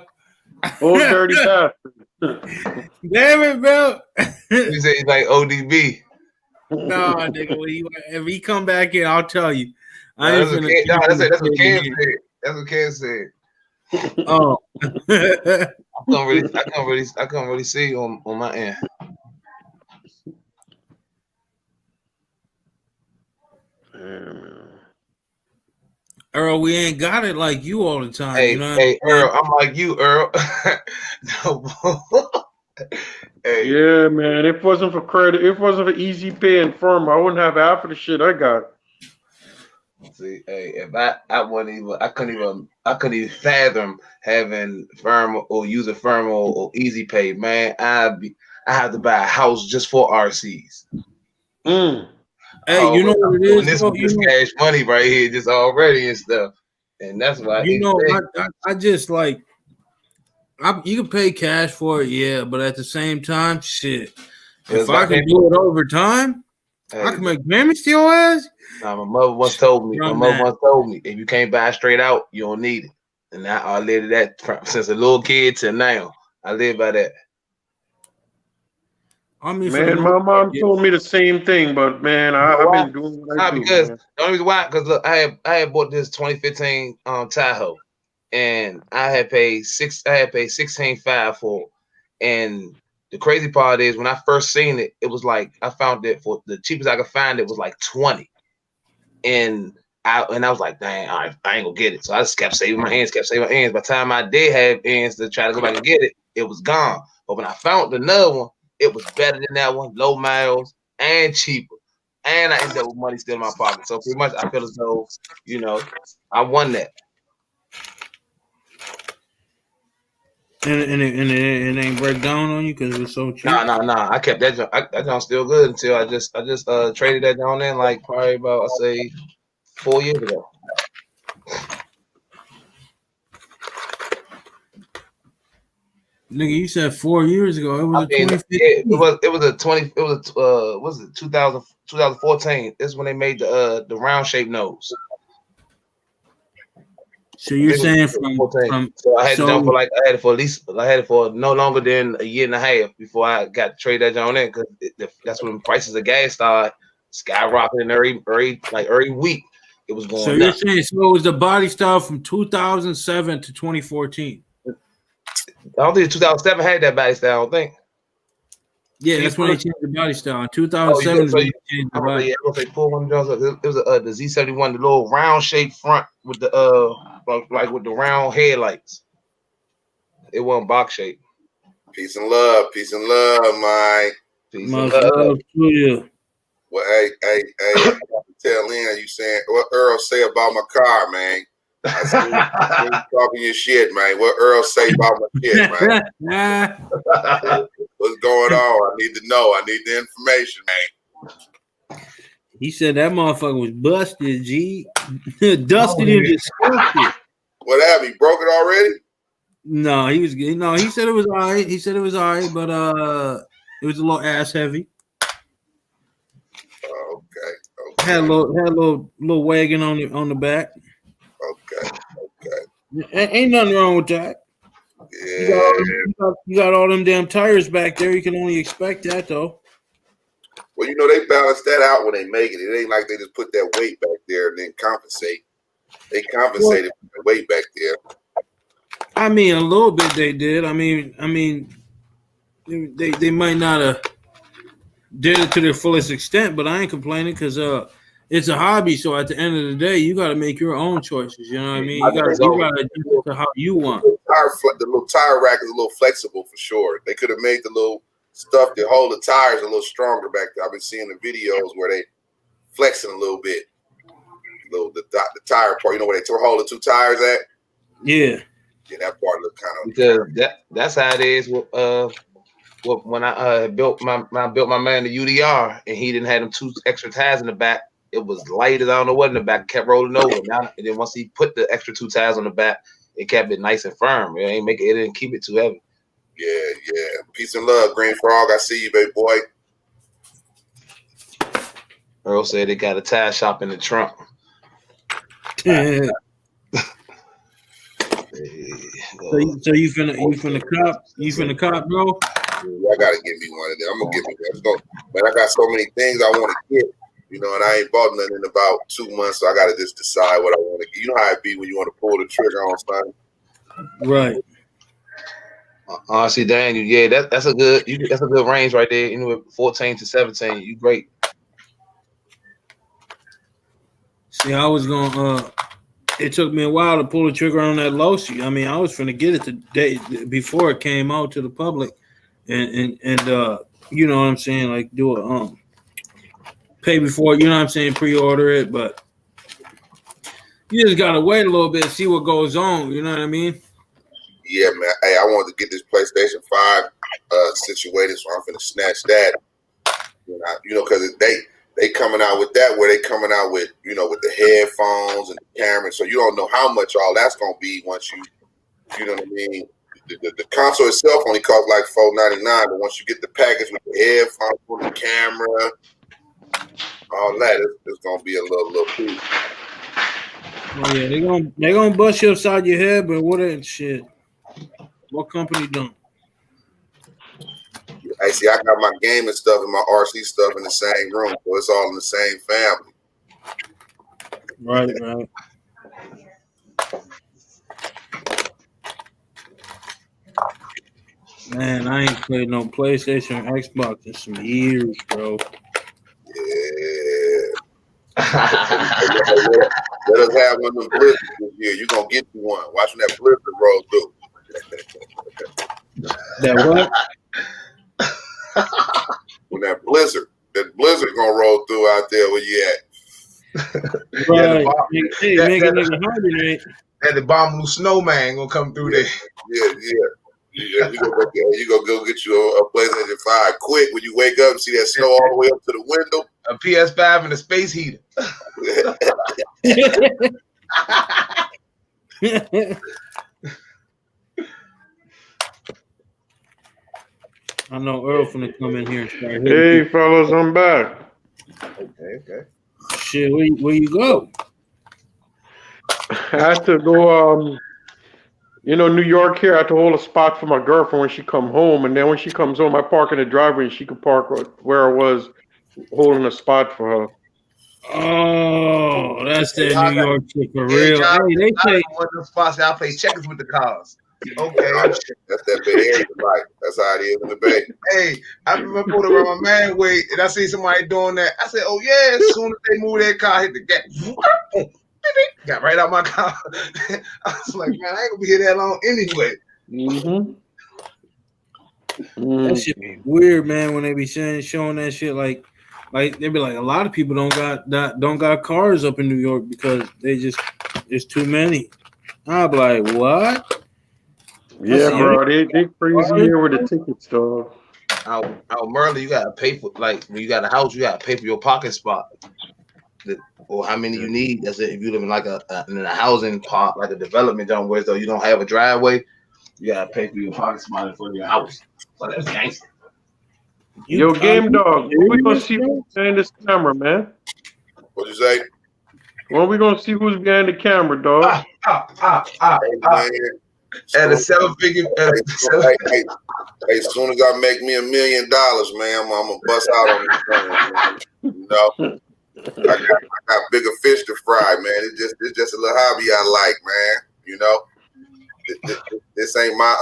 Old dirty bastard. Damn it, bro. You say he's like ODB. No, nigga, if he come back in, I'll tell you. That's what Cam said. That's what Cam said. Oh. I can't really see on my end. Earl, we ain't got it like you all the time. Hey, you know Earl, I'm like you, Earl. Hey. Yeah, man. If it wasn't for credit, if it wasn't for easy pay and firm, I wouldn't have half of the shit I got. See, hey, if I couldn't even I couldn't even fathom having Firm or using Firm or Easy Pay. Man, I have to buy a house just for RCs. Mm. Hey, you know what it doing is, this bro? with this cash money right here, just already and stuff. And that's why I just like you can pay cash for it, yeah, but at the same time, shit. If I can do it over time, I can make payments to your ass. My mother once told me. If you can't buy straight out, you don't need it. And I lived that since a little kid to now. I live by that. I mean, man, my mom told me the same thing, but man, I've been doing what I do. Because man. the only reason why, because look, I had bought this 2015 Tahoe, and I had paid $16,500 for it. And the crazy part is, when I first seen it, it was like I found it for the cheapest I could find. It was like 20, and I was like, dang, I ain't gonna get it. So I just kept saving my hands. By the time I did have ends to try to go back and get it, it was gone. But when I found another one, it was better than that one, low miles and cheaper. And I ended up with money still in my pocket. So pretty much I feel as though, I won that. And it ain't break down on you because it was so cheap. Nah. I kept that. That joint still good until I just traded that joint in like probably about, I say, 4 years ago. Nigga, you said 4 years ago. It was 2015. Yeah, it was a 20. It was 2014. This is when they made the round shaped nose. So you're saying from so I had to jump for I had it for no longer than a year and a half before I got to trade that joint in, because that's when prices of gas started skyrocketing every week. It was going. So you're saying it was the body style from 2007 to 2014. I don't think 2007 had that body style. I don't think. Yeah, that's when they changed the body style. In 2007 is when they changed the body. I was pull one of those. It was the Z71, the little round shaped front with the with the round headlights. It wasn't box shape. Peace and love, Mike. Peace and love to you. Well, hey, tell Lynn, you saying what Earl say about my car, man? I see you talking your shit, man. What Earl say about my shit, man? What's going on? I need to know. I need the information, man. He said that motherfucker was busted, G. Dusted and disgusted. What happened? He broke it already? No, he was good. No, he said it was all right. But it was a little ass heavy. Okay. Had a little wagon on the back. Okay. Ain't nothing wrong with that. Yeah. You got all them damn tires back there. You can only expect that, though. Well, they balance that out when they make it. It ain't like they just put that weight back there and then compensate. They compensated for the weight back there. I mean, a little bit they did. I mean, they might not have did it to their fullest extent, but I ain't complaining because it's a hobby. So at the end of the day, you got to make your own choices. You know what I mean? You got to do it to how you want. The little tire rack is a little flexible for sure. They could have made the little stuff to hold the tires a little stronger back there. I've been seeing the videos where they flexing a little bit. The tire part, where they hold the two tires at? Yeah. Yeah, that part look kind of, because that's how it is with when I built my man the UDR, and he didn't have them two extra tires in the back. It was light as I don't know what in the back, kept rolling over. And then once he put the extra two tires on the back, it kept it nice and firm. It didn't keep it too heavy. Yeah. Peace and love, Green Frog. I see you, baby boy. Earl said they got a tire shop in the trunk. So you finna cop, bro? I gotta get me one of them. I'm gonna get me one. Man, I got so many things I want to get, and I ain't bought nothing in about 2 months, so I gotta just decide what I want to get. You know how it be when you want to pull the trigger on something. Right. Honestly, Daniel, that's a good range right there. 14 to 17, you great. See, I was gonna. It took me a while to pull the trigger on that Losi. I mean, I was finna get it the day before it came out to the public, and you know what I'm saying, like do a pay before, you know what I'm saying, pre-order it, but You just gotta wait a little bit, see what goes on. You know what I mean? Yeah, man. Hey, I wanted to get this PlayStation 5 situated, so I'm finna snatch that. You know, because they coming out with that, where they coming out with, you know, with the headphones and the camera, so you don't know how much all that's gonna be once you know what I mean. The console itself only costs like $499, but once you get the package with the headphones, the camera, all that, it's gonna be a little piece. Oh yeah, they gonna bust you upside your head, but what ain't shit? What company don't? Hey, see, I got my gaming stuff and my RC stuff in the same room, so it's all in the same family. Right, right. Man, I ain't played no PlayStation or Xbox in some years, bro. Yeah. Let us have one of them blizzards this year. You're going to get you one. Watch when that blizzard roll through. That what? When that blizzard going to roll through out there where you at. Right. Hey, make a nigga hibernate. And the abominable snowman gonna come through there. Yeah. You gonna go get you a PlayStation 5 quick when you wake up and see that snow all the way up to the window. A PS5 and a space heater. I know Earl finna come in here and start hitting Hey, people. fellas, I'm back. Okay. Shit, where you go? I had to go, you know, New York here. I had to hold a spot for my girlfriend when she come home. And then when she comes home, I park in the driveway and she could park where I was holding a spot for her. Oh, that's that New York chick for Yeah, real. John, Hey, they say one of those spots that I play checkers with the cars. Okay. That's that Bay Area life. That's how it is in the Bay. Hey, I remember pulling around my man way and I see somebody doing that. I said, oh yeah, as soon as they move their car, hit the gas. Got right out my car. I was like, man, I ain't gonna be here that long anyway. that shit be weird, man, when they be showing that shit like they be like a lot of people don't got cars up in New York because there's too many. I'll be like, what? Yeah, bro, they crazy here with the tickets, dog. Out Merlin, you gotta pay for, like, when you got a house, you gotta pay for your parking spot. Or how many you need. That's it. If you live in like in a housing part, like a development zone where though you don't have a driveway, you gotta pay for your parking spot in front of your house. So that's gangster. Yo, Game Dog, when we gonna see who's behind this camera, man? What'd you say? When we gonna see who's behind the camera, dog? At a seven-figure. Hey, as soon as I make me $1 million, man, I'm gonna bust out on this thing, man. You know, I got bigger fish to fry, man. It's just a little hobby I like, man. You know, this ain't my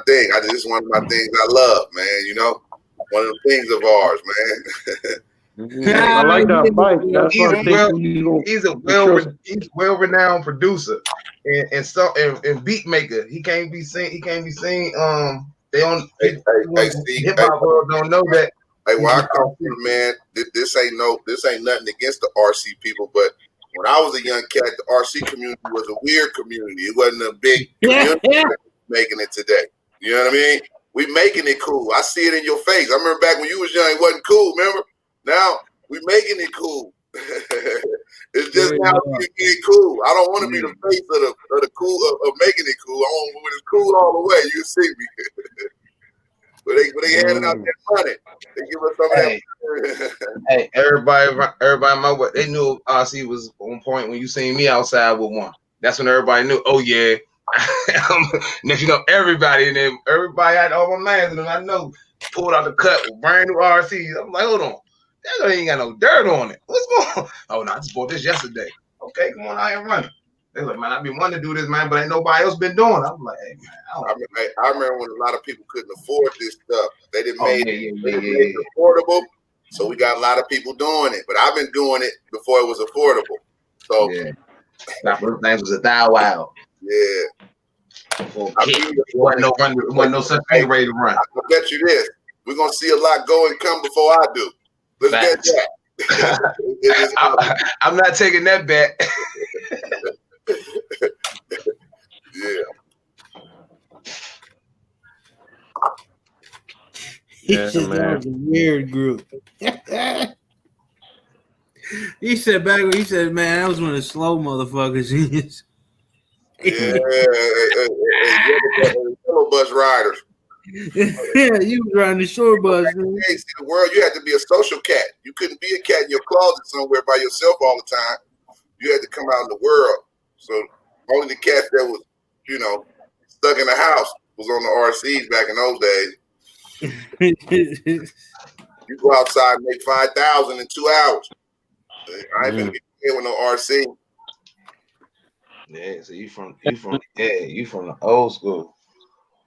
thing. This is one of my things I love, man. You know, one of the things of ours, man. I like that bike. That's what I'm thinking. He's a well-renowned producer and beat maker. He can't be seen. They on hip hop world don't know that. Hey, where I come from, man, this ain't nothing against the RC people, but when I was a young cat, the RC community was a weird community. It wasn't a big community making it today. You know what I mean? We making it cool. I see it in your face. I remember back when you was young, it wasn't cool. Remember? Now we making it cool. It's just now being cool. I don't want to be the face of the cool of making it cool. I want when it's cool all the way. You can see me. But they handing out that money. They give us some of that. Hey, everybody in my way, they knew RC was on point when you seen me outside with one. That's when everybody knew. Oh yeah. Next, you know, everybody in there, everybody had all my mans, and I know pulled out the cut with brand new RCs. I'm like, hold on, that ain't got no dirt on it. What's going on? Oh no, I just bought this yesterday. Okay, come on, I ain't running. They're like, man, I've been wanting to do this, man, but ain't nobody else been doing it. I'm like, hey, man. I remember when a lot of people couldn't afford this stuff. They didn't make it affordable, so we got a lot of people doing it. But I've been doing it before it was affordable. So that first name was a thou wow. Yeah. Wasn't no such thing ready to run. I bet you this. We're gonna see a lot go and come before I do. Let's bet that. I'm not taking that bet. He Yeah, said that man. was a weird group. He said back when he said, man, that was one of the slow motherfuckers. Yellow bus riders. Yeah, you was riding the short bus. Man. Hey, see the world, you had to be a social cat. You couldn't be a cat in your closet somewhere by yourself all the time. You had to come out in the world. So only the cats that was, stuck in the house was on the RCs back in those days. You go outside and make 5,000 in 2 hours. I ain't gonna get here with no RC. Yeah, so you from the old school.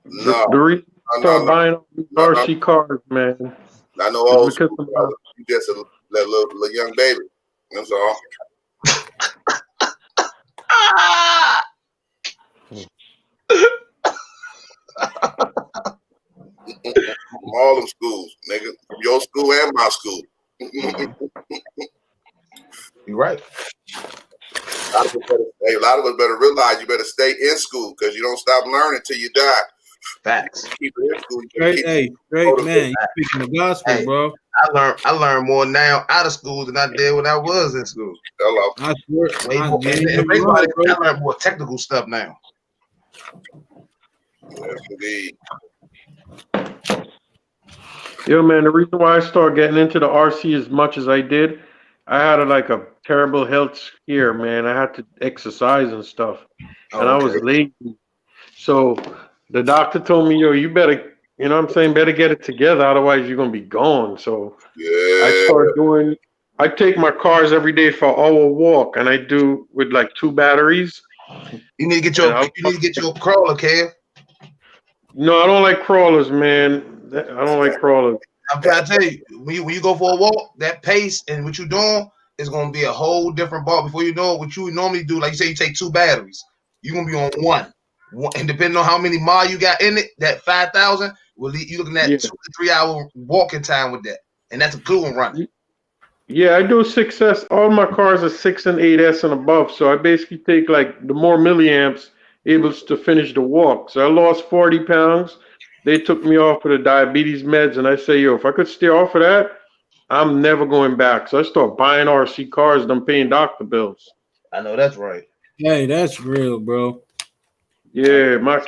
No. The reason I started buying RC cars, man. I know old school, brother. You just a little young baby. That's all. From all them schools, nigga. From your school and my school. You're right. A lot of us better realize you better stay in school because you don't stop learning till you die. Facts. Keep it in school. Great man. You speaking the gospel, bro. I learned more now out of school than I did when I was in school. Hello. I swear. I learned more technical stuff now. Yes, indeed. Yo, man, the reason why I started getting into the RC as much as I did, I had a terrible health scare, man. I had to exercise and stuff, and I was lazy. So the doctor told me, yo, you better, better get it together, otherwise you're gonna be gone. So I take my cars every day for an hour walk, and I do with like 2 batteries. You need to get your crawler, Kev. No, I don't like crawlers, man. I don't like crawlers. I'm trying to tell you, when you go for a walk, that pace and what you're doing is going to be a whole different ball. Before you know it, what you would normally do, like you say, you take 2 batteries. You're going to be on one. And depending on how many miles you got in it, that 5,000, you're looking at 2 to 3 hour walking time with that. And that's a good one running. Yeah, I do 6S. All my cars are 6 and 8S and above. So I basically take like the more milliamps able to finish the walk. So I lost 40 pounds. They took me off of the diabetes meds, and I say, yo, if I could stay off of that, I'm never going back. So I start buying RC cars and I'm paying doctor bills. I know that's right. Hey, that's real, bro. Yeah, my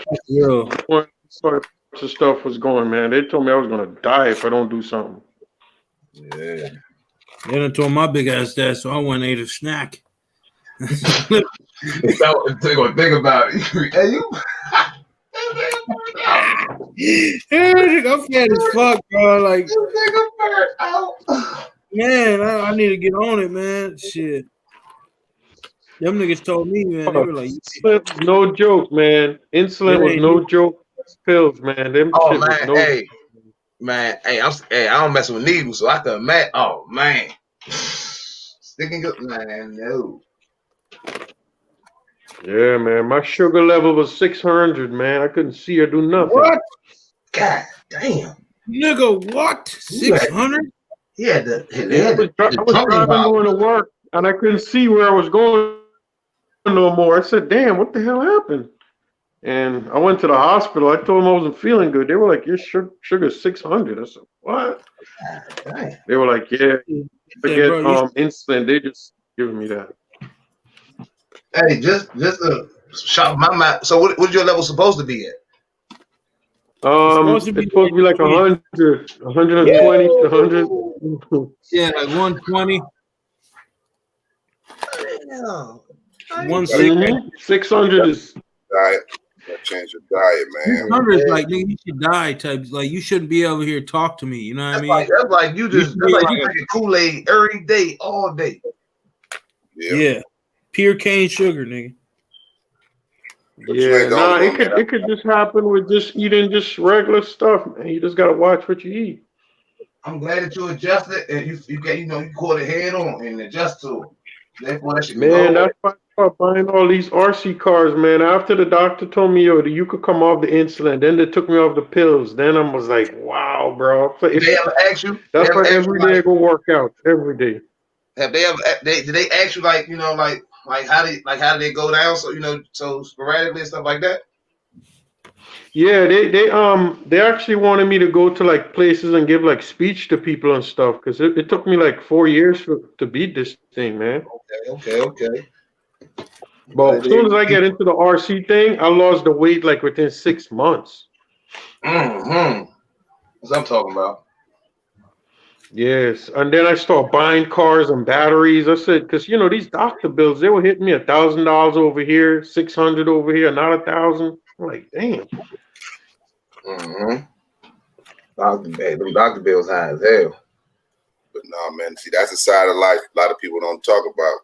sorts of stuff was going, man. They told me I was going to die if I don't do something. Yeah. They done told my big ass that, so I went and ate a snack. They're going to think about it. Hey, you... I'm fat as fuck, bro. Like, man, I need to get on it, man. Shit. Them niggas told me, man. They were like, no joke, man. Insulin was no joke. Pills, man. Them shit was no hey, I don't mess with needles, so I can imagine. Oh, man. Sticking up, man, no. Yeah, man. My sugar level was 600, man. I couldn't see or do nothing. What? God damn. Nigga, what? 600? Yeah, I was driving going to work, and I couldn't see where I was going no more. I said, damn, what the hell happened? And I went to the hospital. I told them I wasn't feeling good. They were like, your sugar's 600. I said, what? They were like, yeah, forget insulin. They just giving me that. Hey, just to shop my mind. So what's your level supposed to be at? It's supposed to be like 100, 120, 100. Yeah, like 120. 600 is diet. Change your diet, man. 600 is like, nigga, you should die type. Like, you shouldn't be over here talk to me. You know what I mean? That's like you drinking Kool-Aid every day, all day. Yeah. Pure cane sugar, nigga. Yeah, it could just happen with just eating just regular stuff, man. You just gotta watch what you eat. I'm glad that you adjusted and you caught it head on and adjust to it. Therefore, that should man, that's why I started buying all these RC cars, man. After the doctor told me, yo, you could come off the insulin, then they took me off the pills. Then I was like, wow, bro. Did they ever ask you? That's why every day I go work out every day. Have they ever? Did they ask you like Like how did they go down? So so sporadically and stuff like that. Yeah, they actually wanted me to go to like places and give like speech to people and stuff because it took me like 4 years to beat this thing, man. Okay. But as soon as I get into the RC thing, I lost the weight like within 6 months. Mm-hmm. That's what I'm talking about. Yes, and then I start buying cars and batteries. I said, because these doctor bills, they were hitting me $1,000 over here, 600 over here, not 1,000. I'm like, damn. Mm-hmm. Doctor bills high as hell. But no, man. See, that's a side of life a lot of people don't talk about.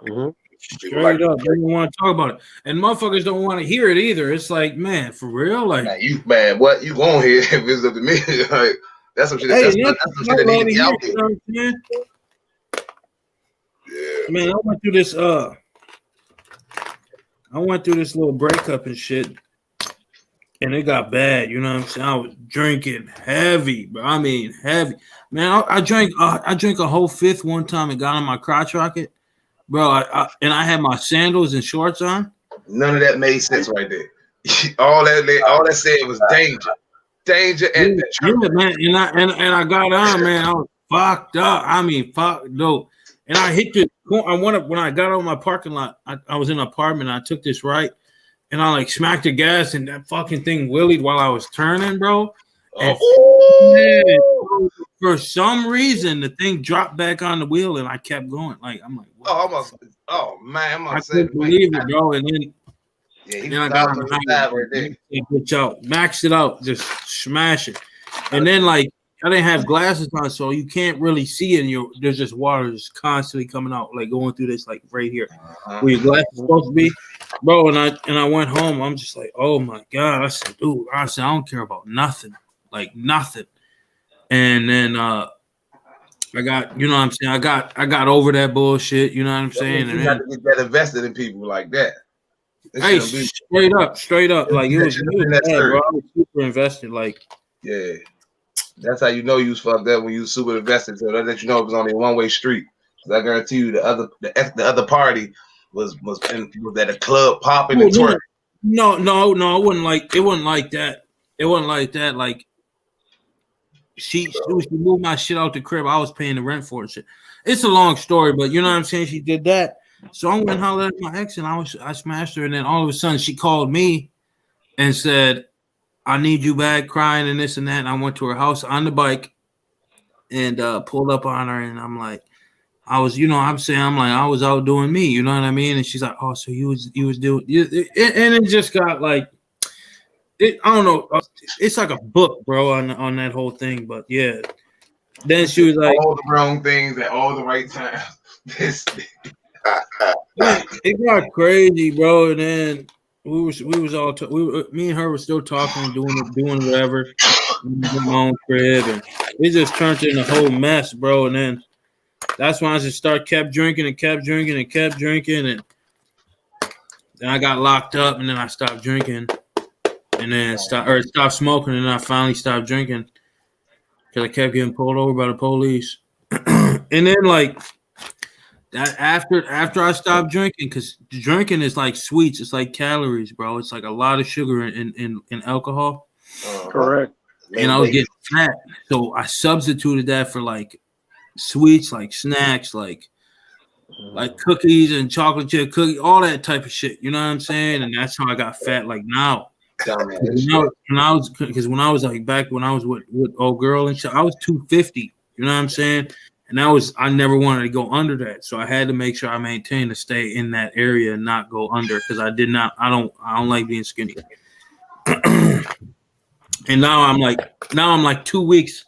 Mm-hmm. Straight up, they don't want to talk about it, and motherfuckers don't want to hear it either. It's like, man, for real, like, what you going here if it's up to me? Like that's some shit. Hey, That's some shit that need to be out there. You know what I'm saying? Yeah. Man, I went through this little breakup and shit, and it got bad. You know what I'm saying? I was drinking heavy, bro. I mean, heavy. Man, I drank a whole fifth one time and got on my crotch rocket, bro. I had my sandals and shorts on. None of that made sense right there. all that said was danger, and yeah, man. And I got on, man. I was fucked up. I mean, fuck no. And I hit the. When I got out of my parking lot, I was in an apartment. I took this right, and I like smacked the gas, and that fucking thing willied while I was turning, bro. And man, for some reason, the thing dropped back on the wheel, and I kept going. Like I'm like, man, I couldn't believe it, bro. And then. Then I got on the side right there. Maxed it out, just smash it. And then like I didn't have glasses on, so you can't really see in there's just water just constantly coming out, like going through this, like right here where your glasses supposed to be, bro. And I went home. I'm just like, oh my god. I said, dude, I don't care about nothing, like nothing. And then I got, you know what I'm saying, I got over that bullshit, you know what I'm saying. You got to get that invested in people like that. Hey, straight up, like it was bad, bro. I was super invested, like, yeah. That's how you know you was fucked up when you was super invested. So that you know it was only a one-way street. I guarantee you, the other party was at a club popping and twerking. No, it wasn't like that. It wasn't like that. Like she moved my shit out the crib. I was paying the rent for it. Shit. It's a long story, but you know what I'm saying. She did that. So I went and hollered at my ex, and I smashed her, and then all of a sudden she called me and said, I need you back, crying and this and that. And I went to her house on the bike and pulled up on her, and I'm like, I was out doing me, you know what I mean? And she's like, oh, so you was doing it, and it just got like I don't know, it's like a book, bro, on that whole thing. But yeah, then she was like, all the wrong things at all the right times. It got crazy, bro. And then we was all me and her were still talking, doing whatever in my own crib, and it just turned into a whole mess, bro. And then that's when I just kept drinking, and then I got locked up, and then I stopped drinking, and then stopped smoking, and then I finally stopped drinking because I kept getting pulled over by the police, and then like. That after I stopped drinking, because drinking is like sweets, it's like calories, bro. It's like a lot of sugar in alcohol. Correct. And I was getting fat, so I substituted that for like sweets, like snacks, like cookies and chocolate chip cookies, all that type of shit. You know what I'm saying? And that's how I got fat. Like now, when I was like back when I was with old girl and shit, I was 250. You know what I'm saying? And I never wanted to go under that. So I had to make sure I maintained to stay in that area and not go under, because I don't like being skinny. And now I'm like 2 weeks.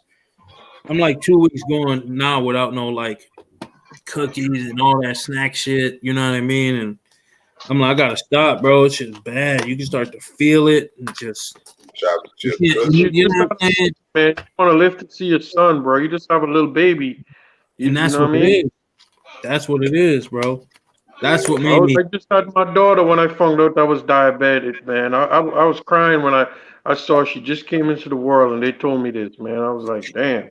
I'm like 2 weeks going now without no like cookies and all that snack shit. You know what I mean? And I'm like, I gotta stop, bro. It's just bad. You can start to feel it and just you know what I'm saying? Man, you want to live to see your son, bro. You just have a little baby. And that's what it is. That's what it is, bro. That's what made me. I just had my daughter when I found out I was diabetic, man. I was crying when I saw she just came into the world and they told me this, man. I was like, damn.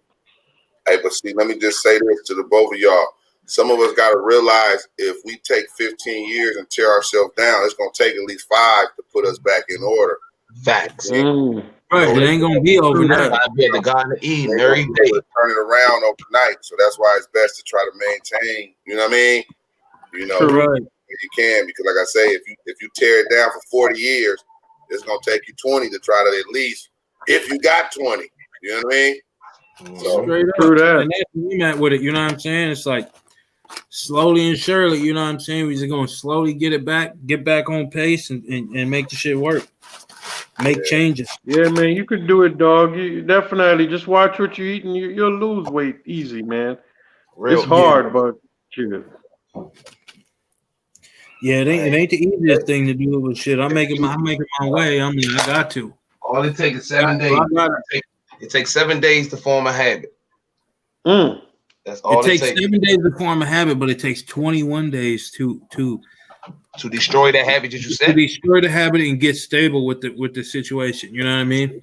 Hey, but see, let me just say this to the both of y'all. some of us got to realize if we take 15 years and tear ourselves down, it's going to take at least 5 to put us back in order. Facts. Right, it ain't gonna be overnight. I be at the Garden of Eden every day. Turn it around overnight, so that's why it's best to try to maintain. You know what I mean? You know, right. You can, because like I say, if you tear it down for 40 years, it's gonna take you 20 to try to at least, if you got 20. You know what I mean? So, straight up. True that. And that's where I'm at with it. You know what I'm saying? It's like slowly and surely. You know what I'm saying? We're just gonna slowly get back on pace, and make the shit work. Make changes. Yeah, man, you could do it, dog. You definitely just watch what you eat, and you'll lose weight easy, man. It's hard, but shit. Yeah, it ain't the easiest thing to do with shit. I'm making my way. I mean, I got to. All it takes is 7 days. It takes 7 days to form a habit. That's all it takes. 7 days to form a habit, but it takes 21 days to destroy that habit that you said. To destroy the habit and get stable with the situation. You know what I mean?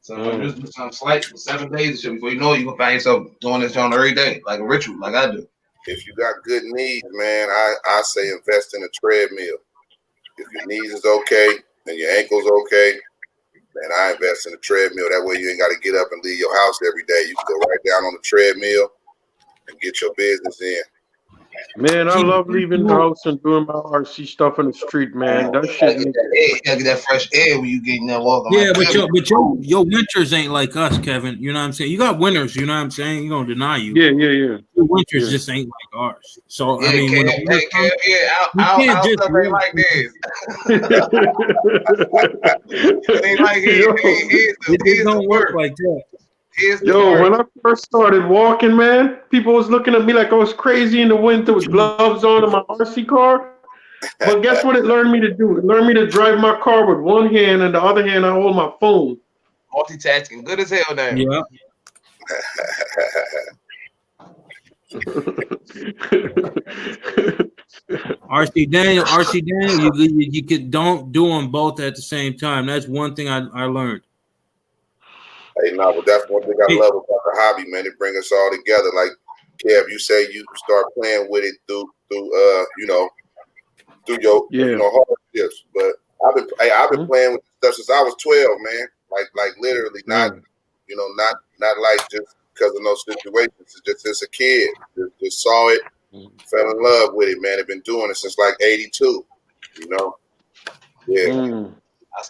So just do something slight for 7 days before you know it, you gonna find yourself doing this on every day, like a ritual, like I do. If you got good knees, man, I say invest in a treadmill. If your knees is okay and your ankles okay, man, I invest in a treadmill. That way you ain't got to get up and leave your house every day. You can go right down on the treadmill and get your business in. Man, I love leaving the house and doing my RC stuff in the street, man. That shit. You gotta get that fresh air when you getting that walk. Yeah, but your winters ain't like us, Kevin. You know what I'm saying? You got winters. You know what I'm saying? You gonna deny you? Yeah. Your winters just ain't like ours. So I mean, I'll stuff ain't like this. It ain't like it don't work like that. When I first started walking, man, people was looking at me like I was crazy in the winter with gloves on in my RC car. But guess what it learned me to do? It learned me to drive my car with one hand, and the other hand I hold my phone. Multitasking, good as hell now. Yeah. RC Daniel, you could don't do them both at the same time. That's one thing I learned. Hey, no, but that's one thing I love about the hobby, man. It brings us all together. Like, Kev, you say you start playing with it through your hardships. But I've been playing with this stuff since I was 12, man. Like literally, not like just because of no situations. It's just as a kid, just saw it, fell in love with it, man. I've been doing it since like '82. You know, yeah. I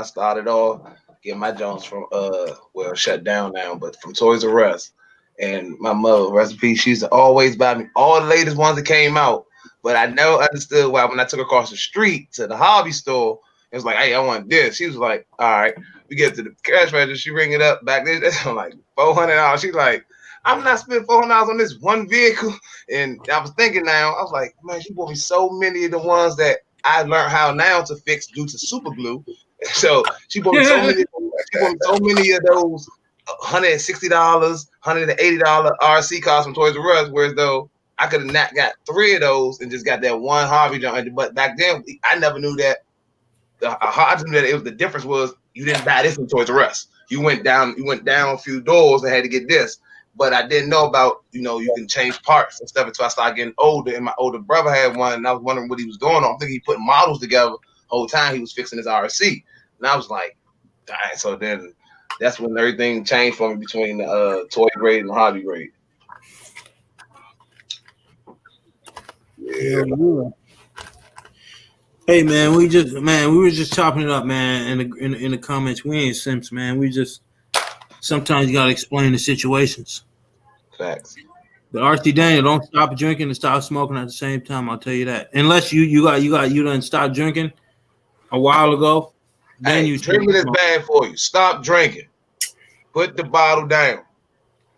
started off. Get my Jones from shut down now, but from Toys R Us. And my mother, recipe, she used to always buy me all the latest ones that came out. But I never understood why when I took her across the street to the hobby store, it was like, hey, I want this. She was like, all right. We get to the cash register, she ring it up back there. I'm like $400. She's like, I'm not spending $400 on this one vehicle. And I was thinking now, I was like, man, she bought me so many of the ones that I learned how now to fix due to super glue. So she bought me so many of those $160, $180 RC cars from Toys R Us, whereas though I could have not got 3 of those and just got that one hobby jump. But back then, I never knew that. I just knew that it was the difference was you didn't buy this from Toys R Us. You went down a few doors and had to get this. But I didn't know about, you can change parts and stuff until I started getting older. And my older brother had one, and I was wondering what he was doing. I think he put models together the whole time he was fixing his RC. And I was like, all right. So then that's when everything changed for me between the toy grade and the hobby grade. Yeah. Hey man, we were just chopping it up, man. In the comments, we ain't simps, man. We just sometimes you gotta explain the situations. Facts. But RC Daniel, don't stop drinking and stop smoking at the same time. I'll tell you that. Unless you done stopped drinking a while ago, then you drinking is bad for you. Stop drinking. Put the bottle down.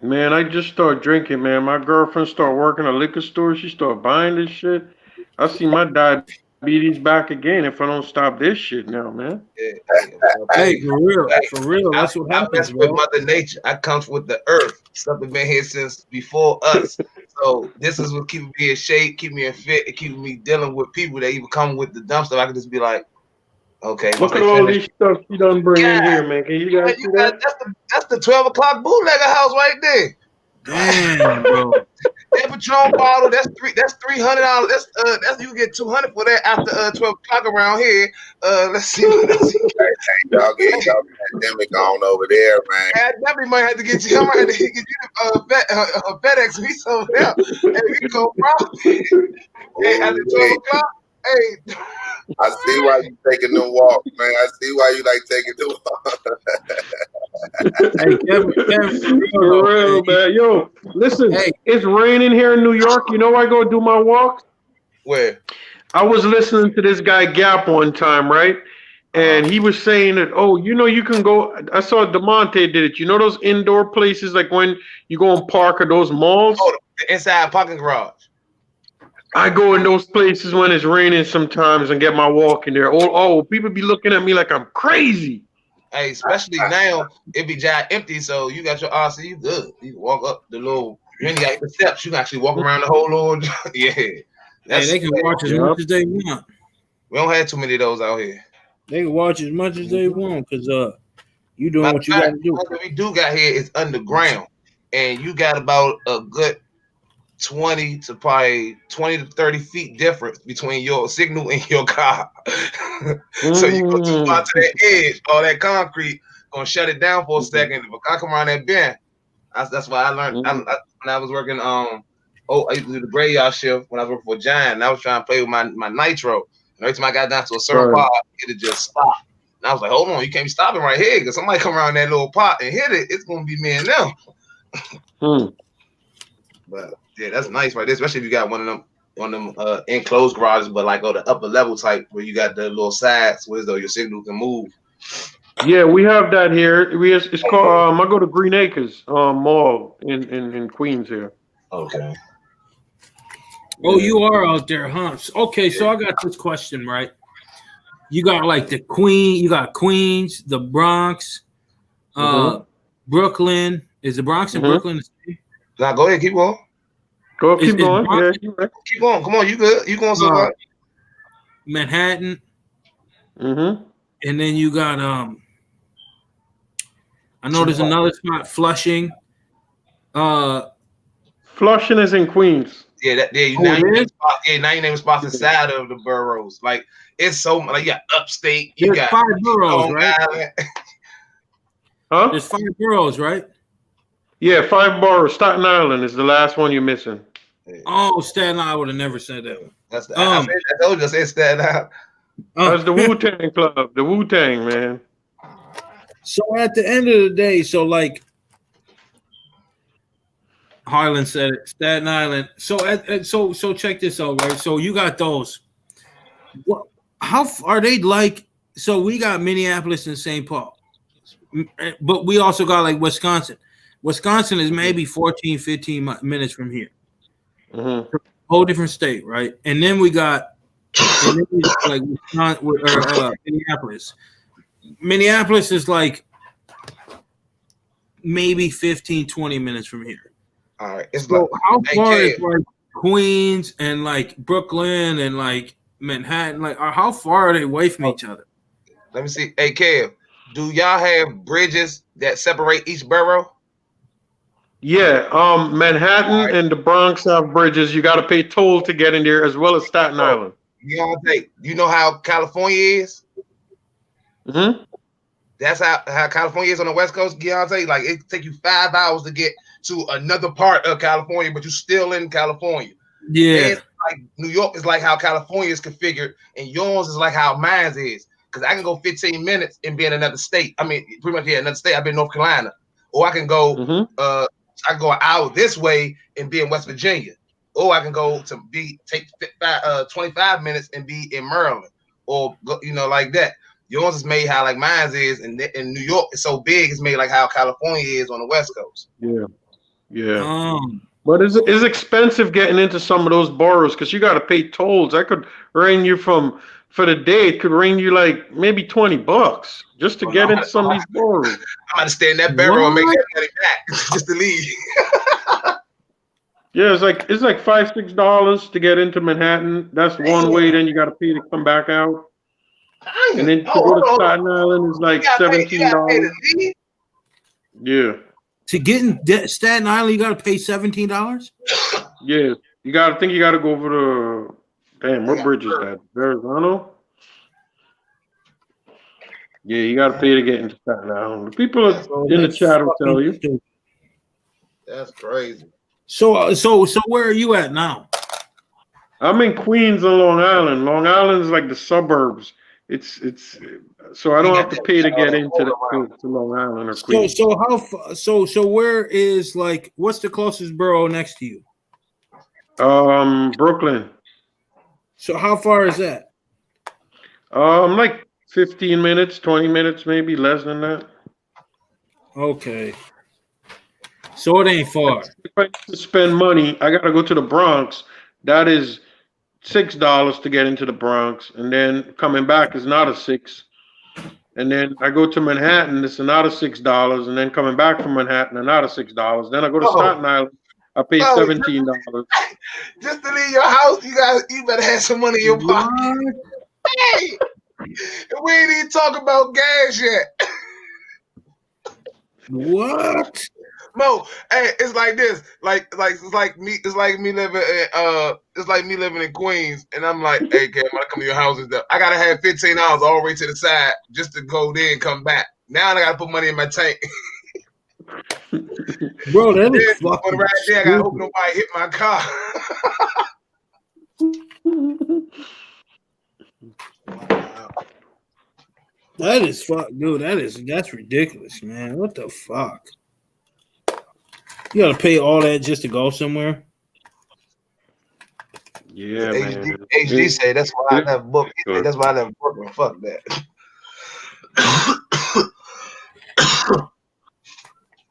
Man, I just started drinking, man. My girlfriend started working at a liquor store. She started buying this shit. I see my diabetes back again if I don't stop this shit now, man. Yeah. Hey, for real. That's what happens, bro. With Mother Nature. I come with the earth. Stuff that's been here since before us. So this is what keeps me in shape, keep me in fit, and keep me dealing with people that even come with the dumb stuff. I can just be like, okay. Look at all these stuff you done bring in here, man. Can you guys see that? That's the 12 o'clock bootlegger house right there. Damn, bro. They put Patron bottle. That's $300. That's you get $200 for that after 12 o'clock around here. Let's see what else. Y'all get y'all pandemic on over there, man. I definitely might have to get you. I might have to get you FedEx me over there. Hey, we go profit. Hey, after 12 o'clock. Hey. I see why you taking the walk, man. I see why you like taking the walk. Hey, Kevin, for real, man. Yo, listen, it's raining here in New York. You know I go do my walk? Where? I was listening to this guy Gap one time, right? And he was saying that, you can go. I saw DeMonte did it. You know those indoor places, like when you go and park at those malls? Oh, the inside parking garage. I go in those places when it's raining sometimes and get my walk in there. People be looking at me like I'm crazy. Hey, especially now, it be giant empty, so you got your RC, you good. You can walk up the little, you ain't got the steps. You can actually walk around the whole little, yeah. Hey, they can watch as much as they want. We don't have too many of those out here. They can watch as much as they want because you doing what you got to do. What we do got here is underground, and you got about a good 20 to 30 feet difference between your signal and your car. So you go too far to that edge, all that concrete gonna shut it down for a second. If I come around that bend, that's why I learned. When I was working I used to do the graveyard shift when I was working for Giant, and I was trying to play with my nitro. And every time I got down to a certain part, it'd just stop. And I was like, hold on, you can't be stopping right here because somebody come around that little pot and hit it, it's gonna be me and them. But yeah, that's nice right there, especially if you got one of them enclosed garages, but like the upper level type where you got the little sides where your signal can move. Yeah, we have that here. It's called I go to Green Acres Mall in Queens here. Okay. Oh, you are out there, huh? Okay, so I got this question, right? You got like you got Queens, the Bronx, Brooklyn. Is the Bronx and Brooklyn? Now go ahead, keep going. Keep going. Yeah, keep going. Come on, you good? You going so far? Manhattan. And then you got I know there's another spot, Flushing. Flushing is in Queens. Yeah, now you name spots inside of the boroughs. Like it's so like you got upstate, you got 5 boroughs, right? Huh? There's 5 boroughs, right? Yeah, 5 boroughs. Staten Island is the last one you're missing. Oh, Staten Island, I would have never said that one. That's I told you I said Staten Island. That's the Wu-Tang Club. The Wu-Tang, man. So at the end of the day, so like Harlan said it, Staten Island. So so check this out, right? So you got those. How are they like? So we got Minneapolis and St. Paul, but we also got like Wisconsin. Wisconsin is maybe 14, 15 minutes from here. Whole different state, right? And then we got like Minneapolis. Minneapolis is like maybe 15, 20 minutes from here. All right. It's so how far is like Queens and like Brooklyn and like Manhattan? Like, how far are they away from each other? Let me see. Hey, Kev, do y'all have bridges that separate each borough? Yeah, Manhattan and the Bronx have bridges. You got to pay toll to get in there, as well as Staten Island. You know how California is? That's how California is on the West Coast, Deontay. Like it take you 5 hours to get to another part of California, but you're still in California. Yeah. And like New York is like how California is configured, and yours is like how mine is. Because I can go 15 minutes and be in another state. I mean, pretty much another state. I've been in North Carolina, or I can go. I can go an hour this way and be in West Virginia, or I can go to take 25 minutes and be in Maryland, or go, like that. Yours is made how like mine is, and in New York it's so big. It's made like how California is on the West Coast. Yeah. But it's expensive getting into some of those boroughs because you got to pay tolls. I could ring you for the day. It could ring you like maybe $20 just to get into some of these boroughs. I'm about to stay in that barrel and make that money back just to leave. Yeah, it's like $5-6 to get into Manhattan. That's one way. Then you got to pay to come back out. And then to go to Staten Island is like $17. Yeah. To get in Staten Island, you got to pay $17? Yeah, you got. I think you got to go over the. Damn, what bridge is that? Verrazano? Yeah, you got to pay to get into Staten Island. The people in the chat will tell you. That's crazy. So where are you at now? I'm in Queens on Long Island. Long Island is like the suburbs. It's so I don't have to pay to get into to Long Island or Queens. So where is like what's the closest borough next to you? Brooklyn. So how far is that? Like 15 minutes, 20 minutes, maybe less than that. Okay. So it ain't far. If I need to spend money, I gotta go to the Bronx. That is $6 to get into the Bronx, and then coming back is not a $6. And then I go to Manhattan, it's another $6, and then coming back from Manhattan, another $6. Then I go to Staten Island, I pay $17. Just to leave your house, you better have some money in your pocket. Hey, we ain't even talking about gas yet. What? Mo, hey, it's like this. It's like me living in Queens, and I'm like, hey, Cam, I come to your house and stuff. I gotta have $15 all the way to the side just to go there and come back. Now I gotta put money in my tank. Bro, that is fucking right there. I gotta hope nobody hit my car. That is fuck, dude. That's ridiculous, man. What the fuck? You gotta pay all that just to go somewhere? Yeah, man. HD say that's why I never booked. That's why I never booked. Fuck that.